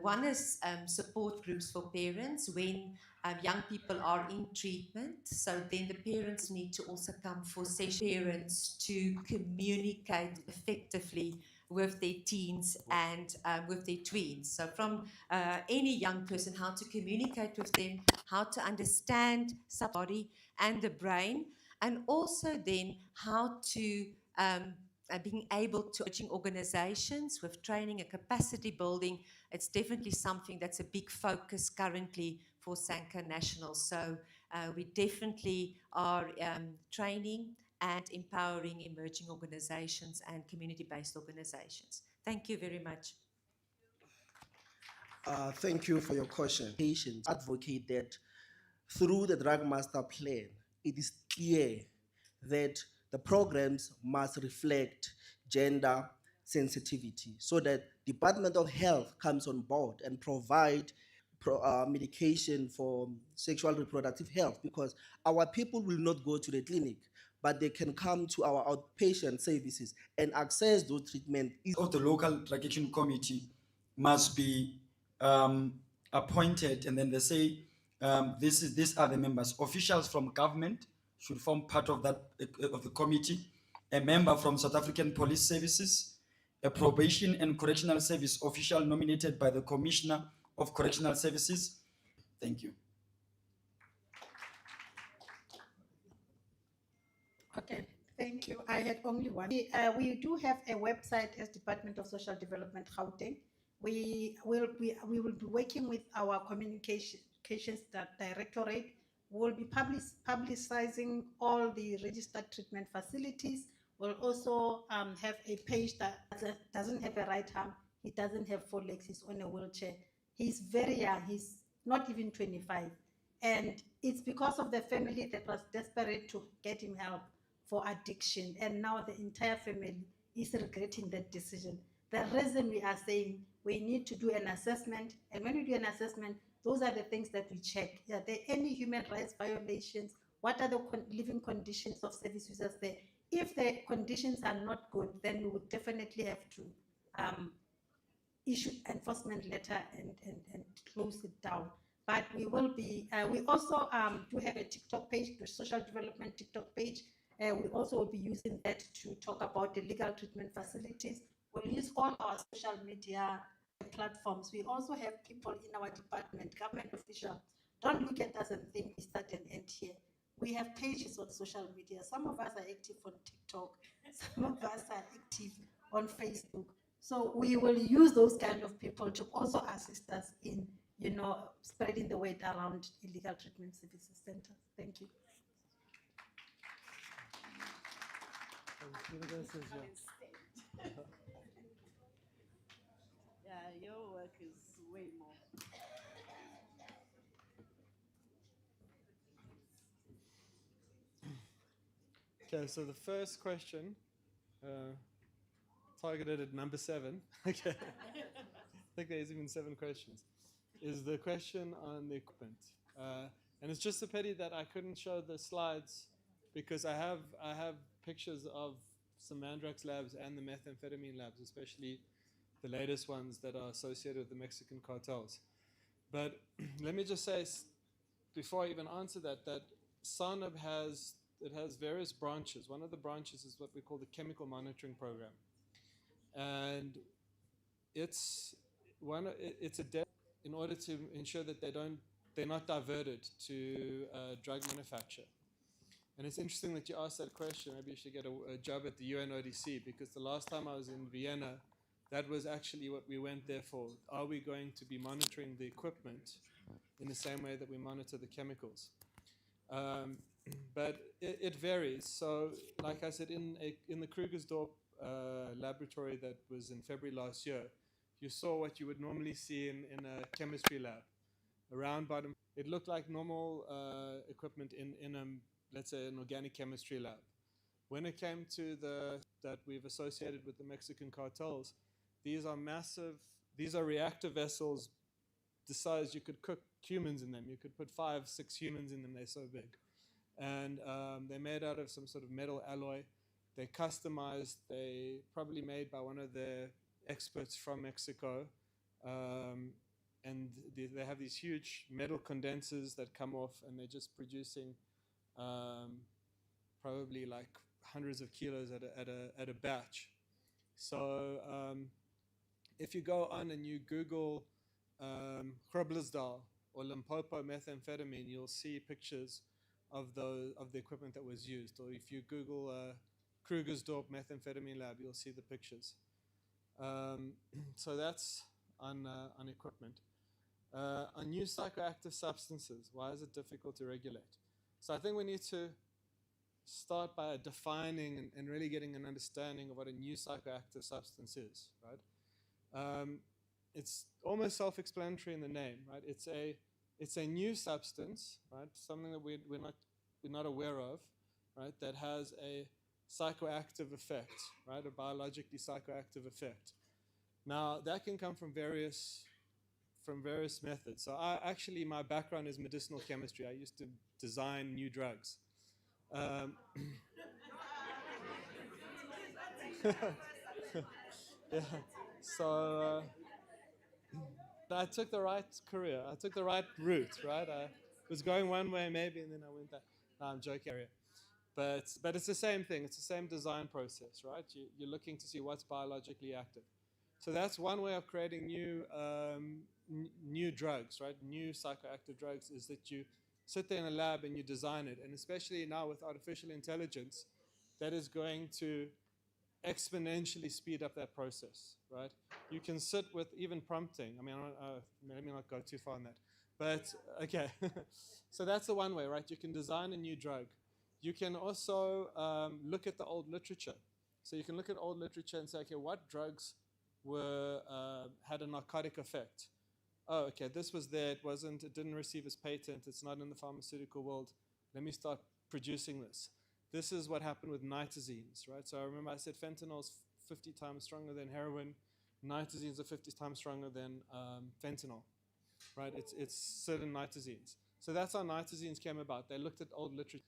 One is support groups for parents when young people are in treatment. So then the parents need to also come for parents to communicate effectively with their teens and with their tweens. So from any young person, how to communicate with them, how to understand the body and the brain, and also then how to being able to urging organizations with training and capacity building. It's definitely something that's a big focus currently for Sanka National. So we definitely are training and empowering emerging organizations and community-based organizations. Thank you very much. Thank you for your question. Patients advocate that through the Drug Master Plan, it is clear that the programs must reflect gender sensitivity, so that Department of Health comes on board and provide medication for sexual reproductive health, because our people will not go to the clinic, but they can come to our outpatient services and access those treatments. Of the local drug action committee must be appointed, and then they say these are the members. Officials from government should form part of that of the committee. A member from South African Police Services, a probation and correctional service official nominated by the Commissioner of Correctional Services. Thank you. Okay, thank you. I had only one. We do have a website as Department of Social Development, Gauteng. We will be working with our communications directorate. We'll be publicizing all the registered treatment facilities. We'll also have a page that doesn't have a right arm. He doesn't have 4 legs. He's on a wheelchair. He's very young. He's not even 25. And it's because of the family that was desperate to get him help for addiction. And now the entire family is regretting that decision. The reason we are saying we need to do an assessment, and when we do an assessment, those are the things that we check. Are there any human rights violations? What are the living conditions of service users there? If the conditions are not good, then we would definitely have to issue enforcement letter and close it down. But we will be, we also do have a TikTok page, the social development TikTok page. We also will be using that to talk about the legal treatment facilities. We'll use all our social media platforms. We also have people in our department, government officials. Don't look at us and think we start and end here. We have pages on social media. Some of us are active on TikTok. Some of us are active on Facebook. So we will use those kind of people to also assist us in, spreading the word around illegal treatment services centers. Thank you. Yeah, your work is way more. Okay, so the first question, targeted at number 7. Okay. I think there's even 7 questions. Is the question on the equipment. And it's just a pity that I couldn't show the slides because I have pictures of some Mandrax labs and the methamphetamine labs, especially the latest ones that are associated with the Mexican cartels. But let me just say, before I even answer that SANAB has various branches. One of the branches is what we call the chemical monitoring program, and it's in order to ensure that they're not diverted to drug manufacture. And it's interesting that you asked that question. Maybe you should get a job at the UNODC, because the last time I was in Vienna, that was actually what we went there for. Are we going to be monitoring the equipment in the same way that we monitor the chemicals? But it varies. So, like I said, in the Krugersdorp laboratory that was in February last year, you saw what you would normally see in a chemistry lab. Around bottom, it looked like normal equipment in a, let's say, an organic chemistry lab. When it came to that we've associated with the Mexican cartels, these are massive, these are reactor vessels the size you could cook humans in them. You could put 5, 6 humans in them, they're so big. And they're made out of some sort of metal alloy. They're customized, they probably made by one of the experts from Mexico. And they have these huge metal condensers that come off, and they're just producing probably like hundreds of kilos at a batch. So if you go on and you Google Groblersdal or Limpopo methamphetamine, you'll see pictures of the equipment that was used. Or if you Google Krugersdorp methamphetamine lab, you'll see the pictures. So that's on equipment. On new psychoactive substances, why is it difficult to regulate? So I think we need to start by defining and really getting an understanding of what a new psychoactive substance is, right? It's almost self-explanatory in the name, right? It's a new substance, right? Something that we're not aware of, right? That has a psychoactive effect, right? A biologically psychoactive effect. Now that can come from various methods. So my background is medicinal chemistry. I used to design new drugs. Yeah. So I took the right career. I took the right route, right? I was going one way maybe, and then I went that. No, I'm joking. But it's the same thing. It's the same design process, right? You're looking to see what's biologically active. So that's one way of creating new drugs, right? New psychoactive drugs is that you sit there in a lab and you design it. And especially now with artificial intelligence, that is going to exponentially speed up that process, right? You can sit with even prompting. I mean, let me not go too far on that. But, okay. So that's the one way, right? You can design a new drug. You can also look at the old literature. So you can look at old literature and say, okay, what drugs had a narcotic effect? Oh, okay, this was there. It didn't receive its patent. It's not in the pharmaceutical world. Let me start producing this. This is what happened with nitazines, right? So I remember I said fentanyl is 50 times stronger than heroin. Nitazines are 50 times stronger than fentanyl, right? It's certain nitazines. So that's how nitazines came about. They looked at old literature.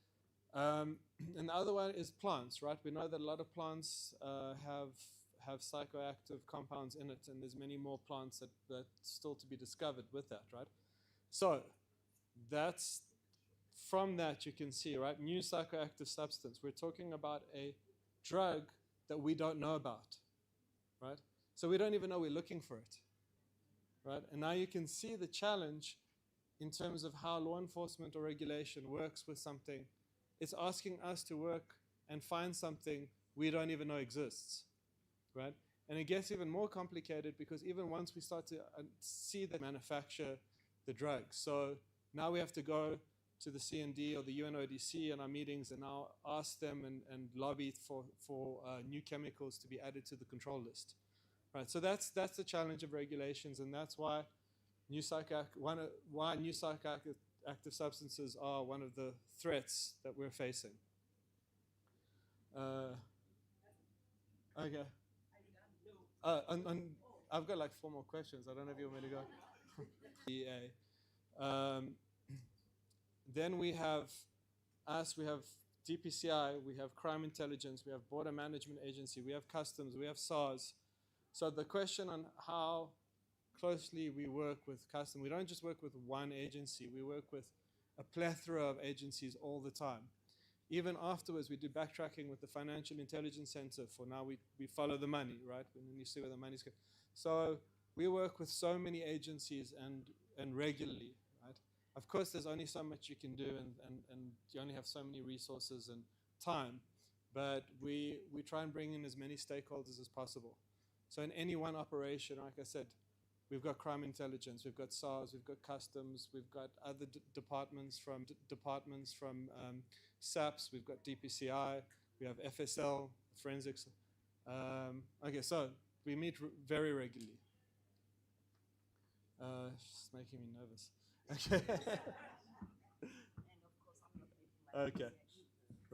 And the other one is plants, right? We know that a lot of plants have psychoactive compounds in it, and there's many more plants that still to be discovered with that, right? So that's from that you can see, right? New psychoactive substance. We're talking about a drug that we don't know about, right? So we don't even know we're looking for it, right? And now you can see the challenge in terms of how law enforcement or regulation works with something. It's asking us to work and find something we don't even know exists, right? And it gets even more complicated because even once we start to see that manufacture the drugs. So now we have to go to the CND or the UNODC in our meetings and now ask them and lobby for new chemicals to be added to the control list, right? So that's the challenge of regulations, and that's why new psychoactive substances are one of the threats that we're facing. Okay. I've got like 4 more questions. I don't know if you want me to go. CDA. Then we have us, we have DPCI, we have crime intelligence, we have border management agency, we have customs, we have SARS. So the question on how closely we work with customs, we don't just work with one agency, we work with a plethora of agencies all the time. Even afterwards, we do backtracking with the Financial Intelligence Center for now we follow the money, right? And then you see where the money's going. So we work with so many agencies and regularly, right? Of course, there's only so much you can do and you only have so many resources and time, but we try and bring in as many stakeholders as possible. So in any one operation, like I said, we've got crime intelligence, we've got SARS, we've got customs, we've got other departments from SAPS, we've got DPCI, we have FSL, forensics. Okay, so we meet very regularly. It's making me nervous. Okay. Okay.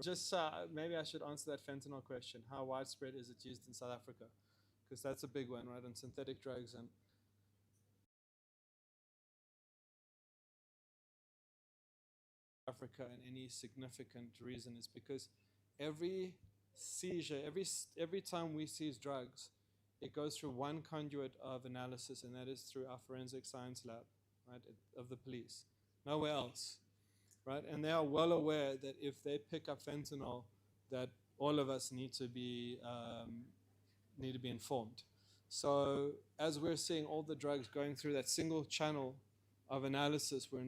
Just maybe I should answer that fentanyl question. How widespread is it used in South Africa? Because that's a big one, right? On synthetic drugs and Africa, and any significant reason is because every seizure, every time we seize drugs, it goes through one conduit of analysis, and that is through our forensic science lab, right, of the police. Nowhere else, right? And they are well aware that if they pick up fentanyl, that all of us need to be informed. So as we're seeing all the drugs going through that single channel of analysis, we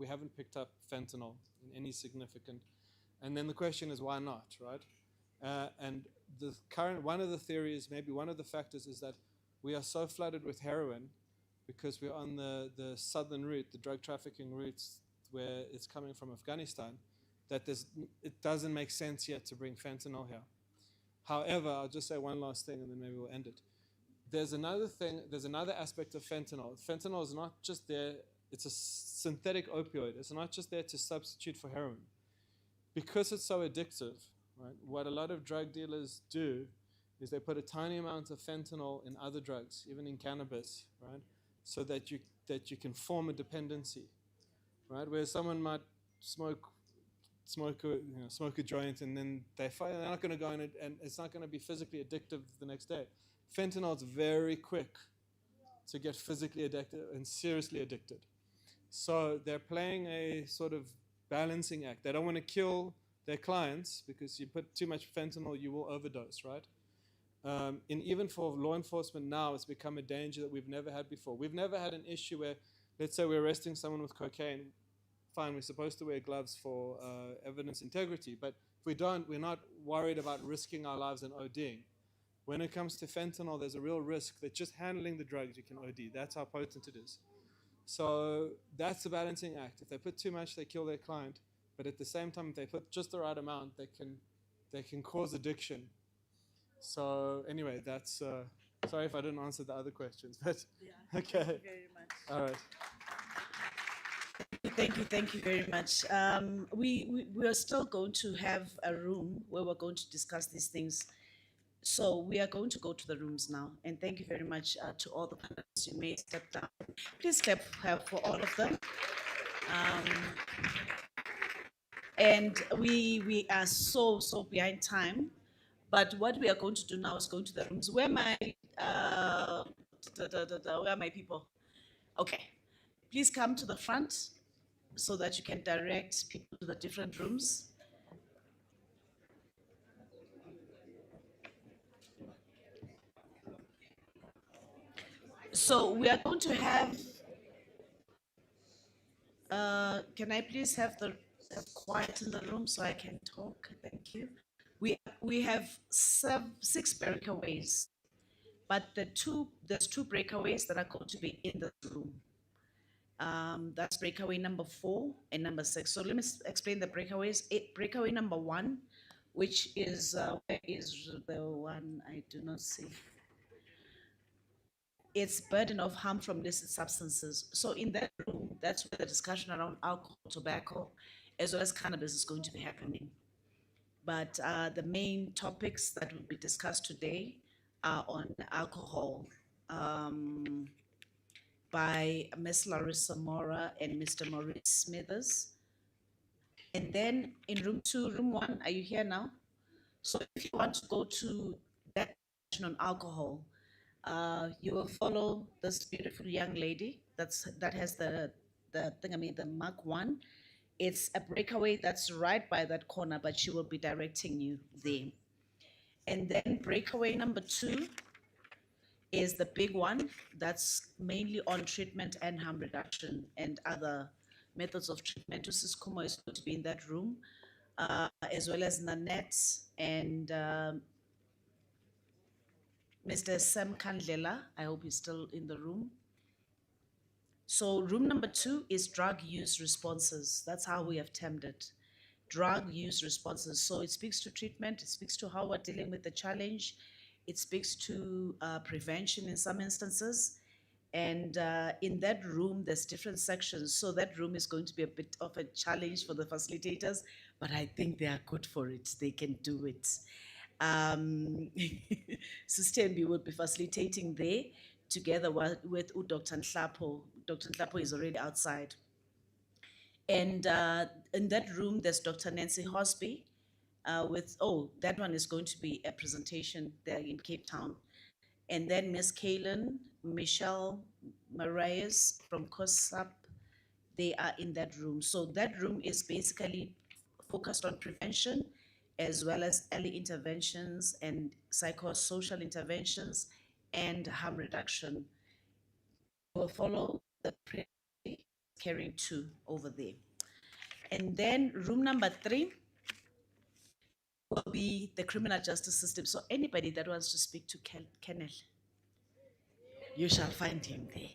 haven't picked up fentanyl in any significant. And then the question is, why not, right? And one of the theories, maybe one of the factors, is that we are so flooded with heroin because we're on the southern route, the drug trafficking routes where it's coming from Afghanistan, that it doesn't make sense yet to bring fentanyl here. However, I'll just say one last thing and then maybe we'll end it. There's another aspect of fentanyl. Fentanyl is not just there, it's a synthetic opioid. It's not just there to substitute for heroin. Because it's so addictive, right, what a lot of drug dealers do is they put a tiny amount of fentanyl in other drugs, even in cannabis, right, so that you can form a dependency, right, where someone might smoke a joint and then they're not going to go in it and it's not going to be physically addictive the next day. Fentanyl is very quick to get physically addicted and seriously addicted. So they're playing a sort of balancing act. They don't want to kill their clients because you put too much fentanyl, you will overdose, right? And even for law enforcement now, it's become a danger that we've never had before. We've never had an issue where, let's say we're arresting someone with cocaine. Fine, we're supposed to wear gloves for evidence integrity, but if we don't, we're not worried about risking our lives and ODing. When it comes to fentanyl, there's a real risk that just handling the drugs, you can OD. That's how potent it is. So that's the balancing act. If they put too much, they kill their client. But at the same time, if they put just the right amount, they can cause addiction. So anyway, that's sorry if I didn't answer the other questions, but Yeah, okay. Thank you very much. All right. Thank you very much. We are still going to have a room where we're going to discuss these things. So we are going to go to the rooms now. And thank you very much to all the panelists. You may step down. Please clap for all of them. And we are so behind time. But what we are going to do now is go to the rooms. Where are my, where are my people? Okay, please come to the front so that you can direct people to the different rooms. So we are going to have, can I please have the quiet in the room so I can talk? Thank you. We have six breakaways, but there's two breakaways that are going to be in the room. That's breakaway number 4 and number 6. So let me explain the breakaways. Breakaway number 1, which is, where is the one I do not see? It's burden of harm from illicit substances. So in that room, that's where the discussion around alcohol, tobacco, as well as cannabis is going to be happening. But the main topics that will be discussed today are on alcohol, by Ms. Larissa Mora and Mr. Maurice Smithers. And then in room 2, room 1, are you here now? So if you want to go to that session on alcohol, you will follow this beautiful young lady that has the the Mark 1. It's a breakaway that's right by that corner, but she will be directing you there. And then breakaway number 2 is the big one that's mainly on treatment and harm reduction and other methods of treatment. Mrs. Kumo is going to be in that room, as well as Nanette and Mr. Sam Kandlela. I hope he's still in the room. So room number 2 is drug use responses. That's how we have termed it. Drug use responses. So it speaks to treatment, it speaks to how we're dealing with the challenge, it speaks to prevention in some instances. And in that room, there's different sections. So that room is going to be a bit of a challenge for the facilitators, but I think they are good for it. They can do it. Sistembi will be facilitating there together with Dr. Nhlapo. Dr. Nhlapo is already outside. And in that room, there's Dr. Nancy Hosby that one is going to be a presentation there in Cape Town. And then Miss Kaylin, Michelle Marias from COSAP, they are in that room. So that room is basically focused on prevention as well as early interventions and psychosocial interventions and harm reduction. We'll follow the caring 2 over there. And then room number 3 will be the criminal justice system. So anybody that wants to speak to Kenneth, you shall find him there.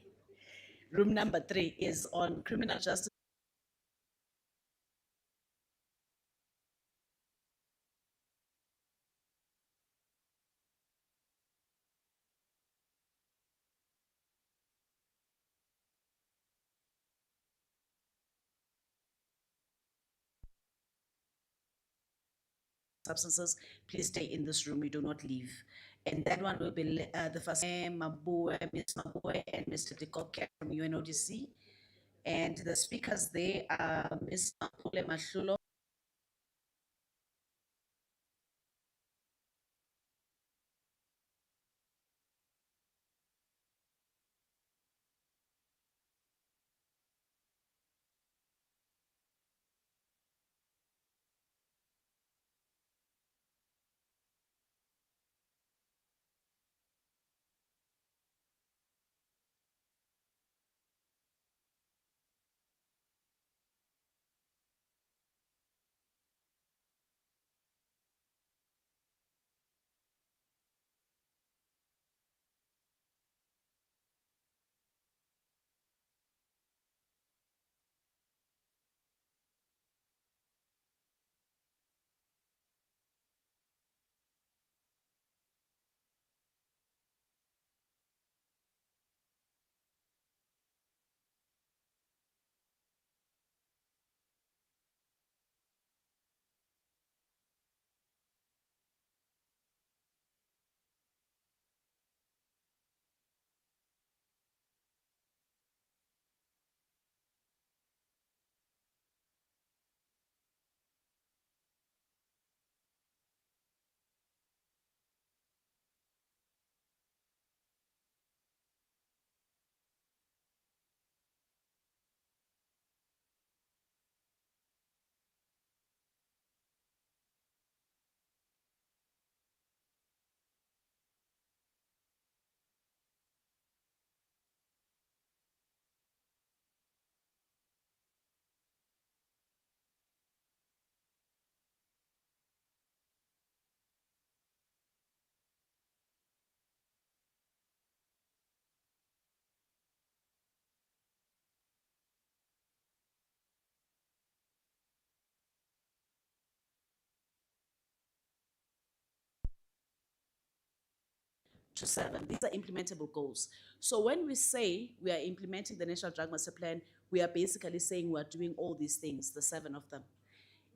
Room number 3 is on criminal justice. Substances, please stay in this room, you do not leave. And that one will be the first Mabue, Ms. Mabue and Mr. Dikoke from UNODC. And the speakers there are Ms. Mapule Mahlulo, to 7. These are implementable goals. So when we say we are implementing the National Drug Master Plan, we are basically saying we are doing all these things, the 7 of them.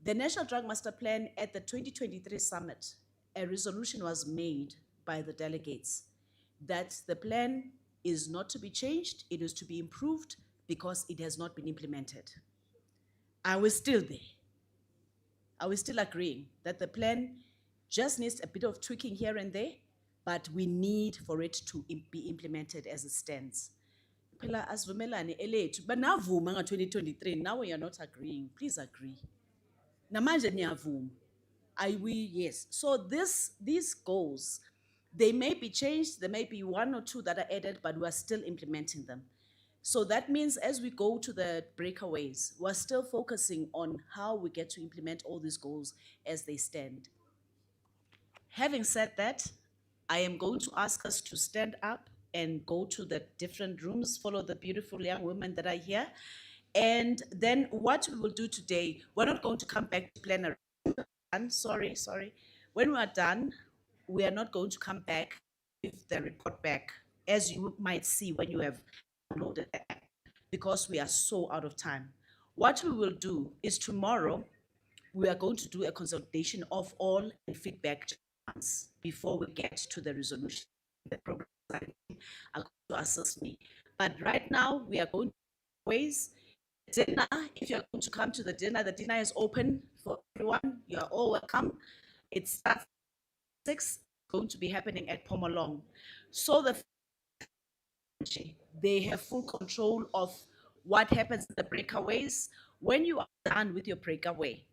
The National Drug Master Plan at the 2023 summit, a resolution was made by the delegates that the plan is not to be changed, it is to be improved because it has not been implemented. Are we still there? Are we still agreeing that the plan just needs a bit of tweaking here and there, but we need for it to be implemented as it stands? Phela asivumelane elethu, but navuma nga 2023, now we are not agreeing. Please agree. Namanje niyavuma. Yes. So these goals, they may be changed, there may be 1 or 2 that are added, but we're still implementing them. So that means as we go to the breakaways, we're still focusing on how we get to implement all these goals as they stand. Having said that, I am going to ask us to stand up and go to the different rooms, follow the beautiful young women that are here. And then what we will do today, we're not going to come back to plenary. Sorry. When we are done, we are not going to come back with the report back, as you might see when you have downloaded the app, because we are so out of time. What we will do is tomorrow, we are going to do a consultation of all and feedback before we get to the resolution. The program are going to assist me. But right now, we are going to ways. Dinner, if you're going to come to the dinner is open for everyone. You are all welcome. It starts at 6, going to be happening at Pomolong. So they have full control of what happens in the breakaways. When you are done with your breakaway,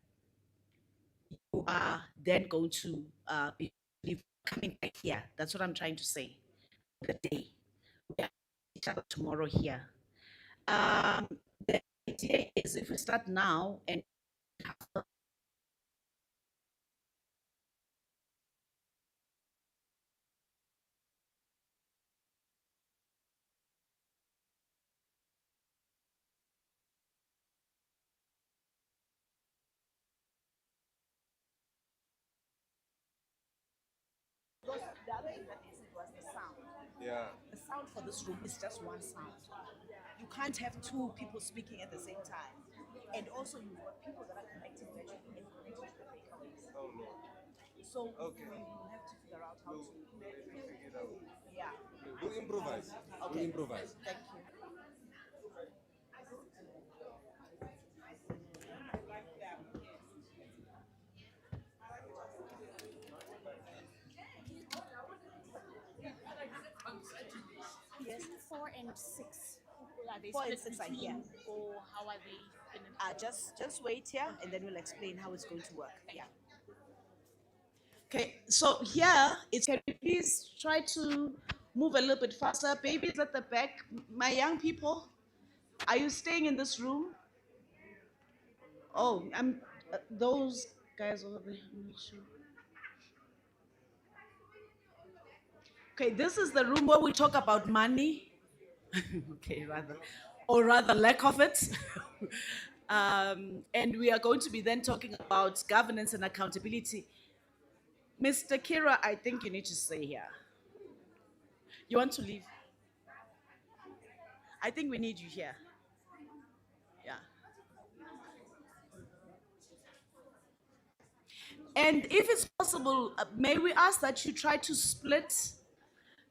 you are then going to be coming back here. That's what I'm trying to say. The day. We are each other tomorrow here. The idea is if we start now and the other thing that is, it was the sound. Yeah. The sound for this room is just one sound. You can't have 2 people speaking at the same time. And also you've got people that are connected virtually and connected to the breakaways. Oh Lord. So Okay. we will have to figure out how to. Figure it out. Yeah. We'll improvise. Okay. We'll improvise. Thank you. Yes, 4 and 6. Are they 4 and split 6 are here. between, or how are they? Just wait here, and then we'll explain how it's going to work. Yeah. Okay, so here, can you please try to move a little bit faster? Babies at the back, my young people, are you staying in this room? Oh, those guys over there, I'm not sure. Okay, this is the room where we talk about money. Okay, rather lack of it. And we are going to be then talking about governance and accountability. Mr. Kira, I think you need to stay here. You want to leave? I think we need you here. Yeah. And if it's possible, may we ask that you try to split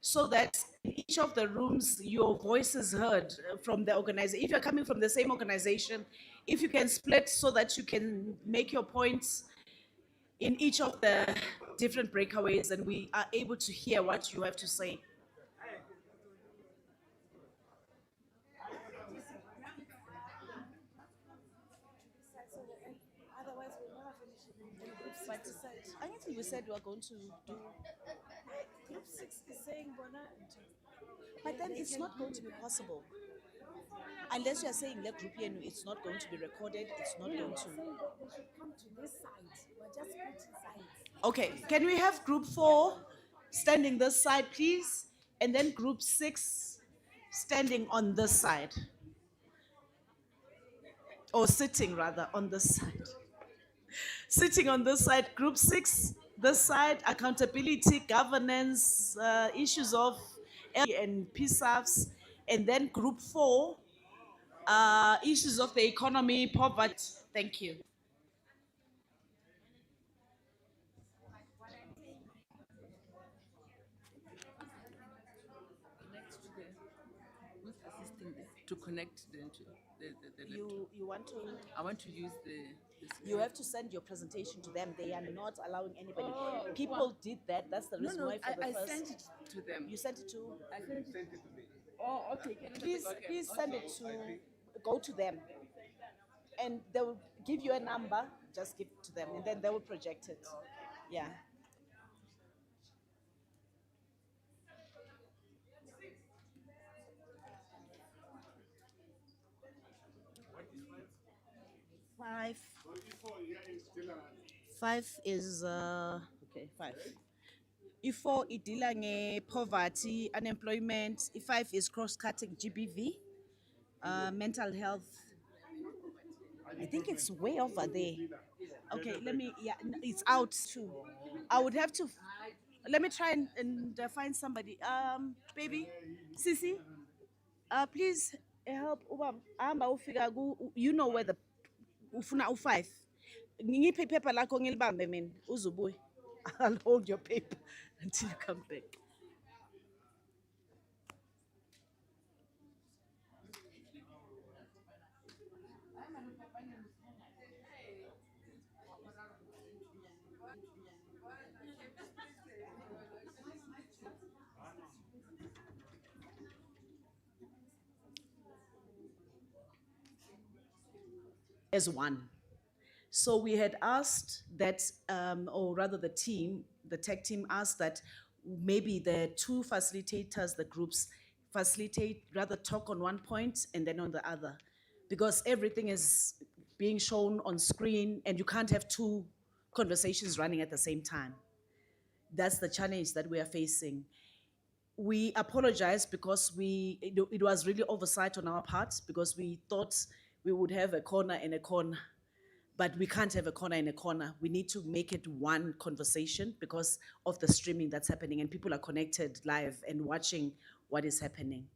so that in each of the rooms your voice is heard from the organization. If you're coming from the same organization, if you can split so that you can make your points in each of the different breakaways and we are able to hear what you have to say. Otherwise, we'll never finish it. But I think we said we are going to do. Group 6 is saying, but then it's not going to be possible. Unless you are saying let group here, it's not going to be recorded, it's not going to. We should come to this side. We're just putting sides. Okay, can we have group 4 standing this side, please? And then group 6 standing on this side. Or sitting rather on this side. Sitting on this side, group 6, This side, accountability, governance, issues of and PSAFs, and then group 4, issues of the economy, poverty. Thank you. Who's assisting this to connect the laptop? You want to? I want to use the You have to send your presentation to them. They are not allowing anybody. Oh, People did that. That's the reason why for the I first. sent it to them. You sent it to. I sent it to me. Oh, okay. Please send it to. Go to them, and they will give you a number. Just give it to them, and then they will project it. Yeah. Five. Five is okay. 5. I4 idila poverty, unemployment. I5 is cross-cutting GBV, mental health. I think it's way over there. Okay, let me. Yeah, it's out too. I would have to. Let me try and find somebody. Baby, Sisi, please help. Amba ufika you know where the ufuna u5. Ngiphi iphepha lakho ngilibambe mina uzubuye. I'll hold your paper until you come back. As one. So we had asked that, or rather the tech team asked that maybe the two facilitators, the groups, facilitate, rather talk on one point and then on the other. Because everything is being shown on screen and you can't have two conversations running at the same time. That's the challenge that we are facing. We apologize because it was really oversight on our part because we thought we would have a corner and a corner, but we can't have a corner and a corner. We need to make it one conversation because of the streaming that's happening and people are connected live and watching what is happening.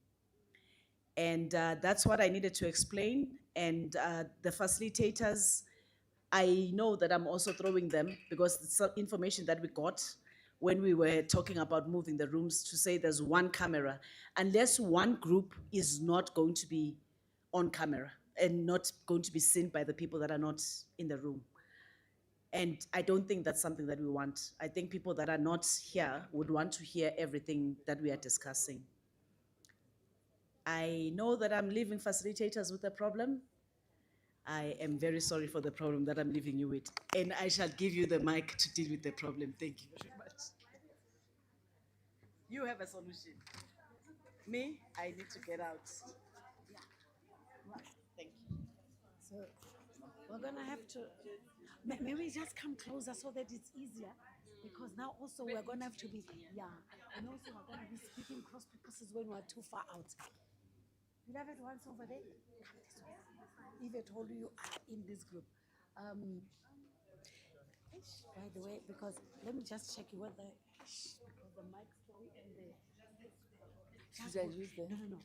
And that's what I needed to explain. And the facilitators, I know that I'm also throwing them because it's some information that we got when we were talking about moving the rooms to say there's one camera, unless one group is not going to be on camera and not going to be seen by the people that are not in the room. And I don't think that's something that we want. I think people that are not here would want to hear everything that we are discussing. I know that I'm leaving facilitators with a problem. I am very sorry for the problem that I'm leaving you with. And I shall give you the mic to deal with the problem. Thank you very much. You have a solution. Me, I need to get out. Yeah. Right. Thank you. So we're gonna have to, maybe just come closer so that it's easier, because now also we're gonna have to be, yeah, and also we're gonna be speaking cross purposes when we're too far out. You have it once over there? Come this way. If I told you are in this group. By the way, because let me just check whether, because the mic's going and the. Should I use the? No.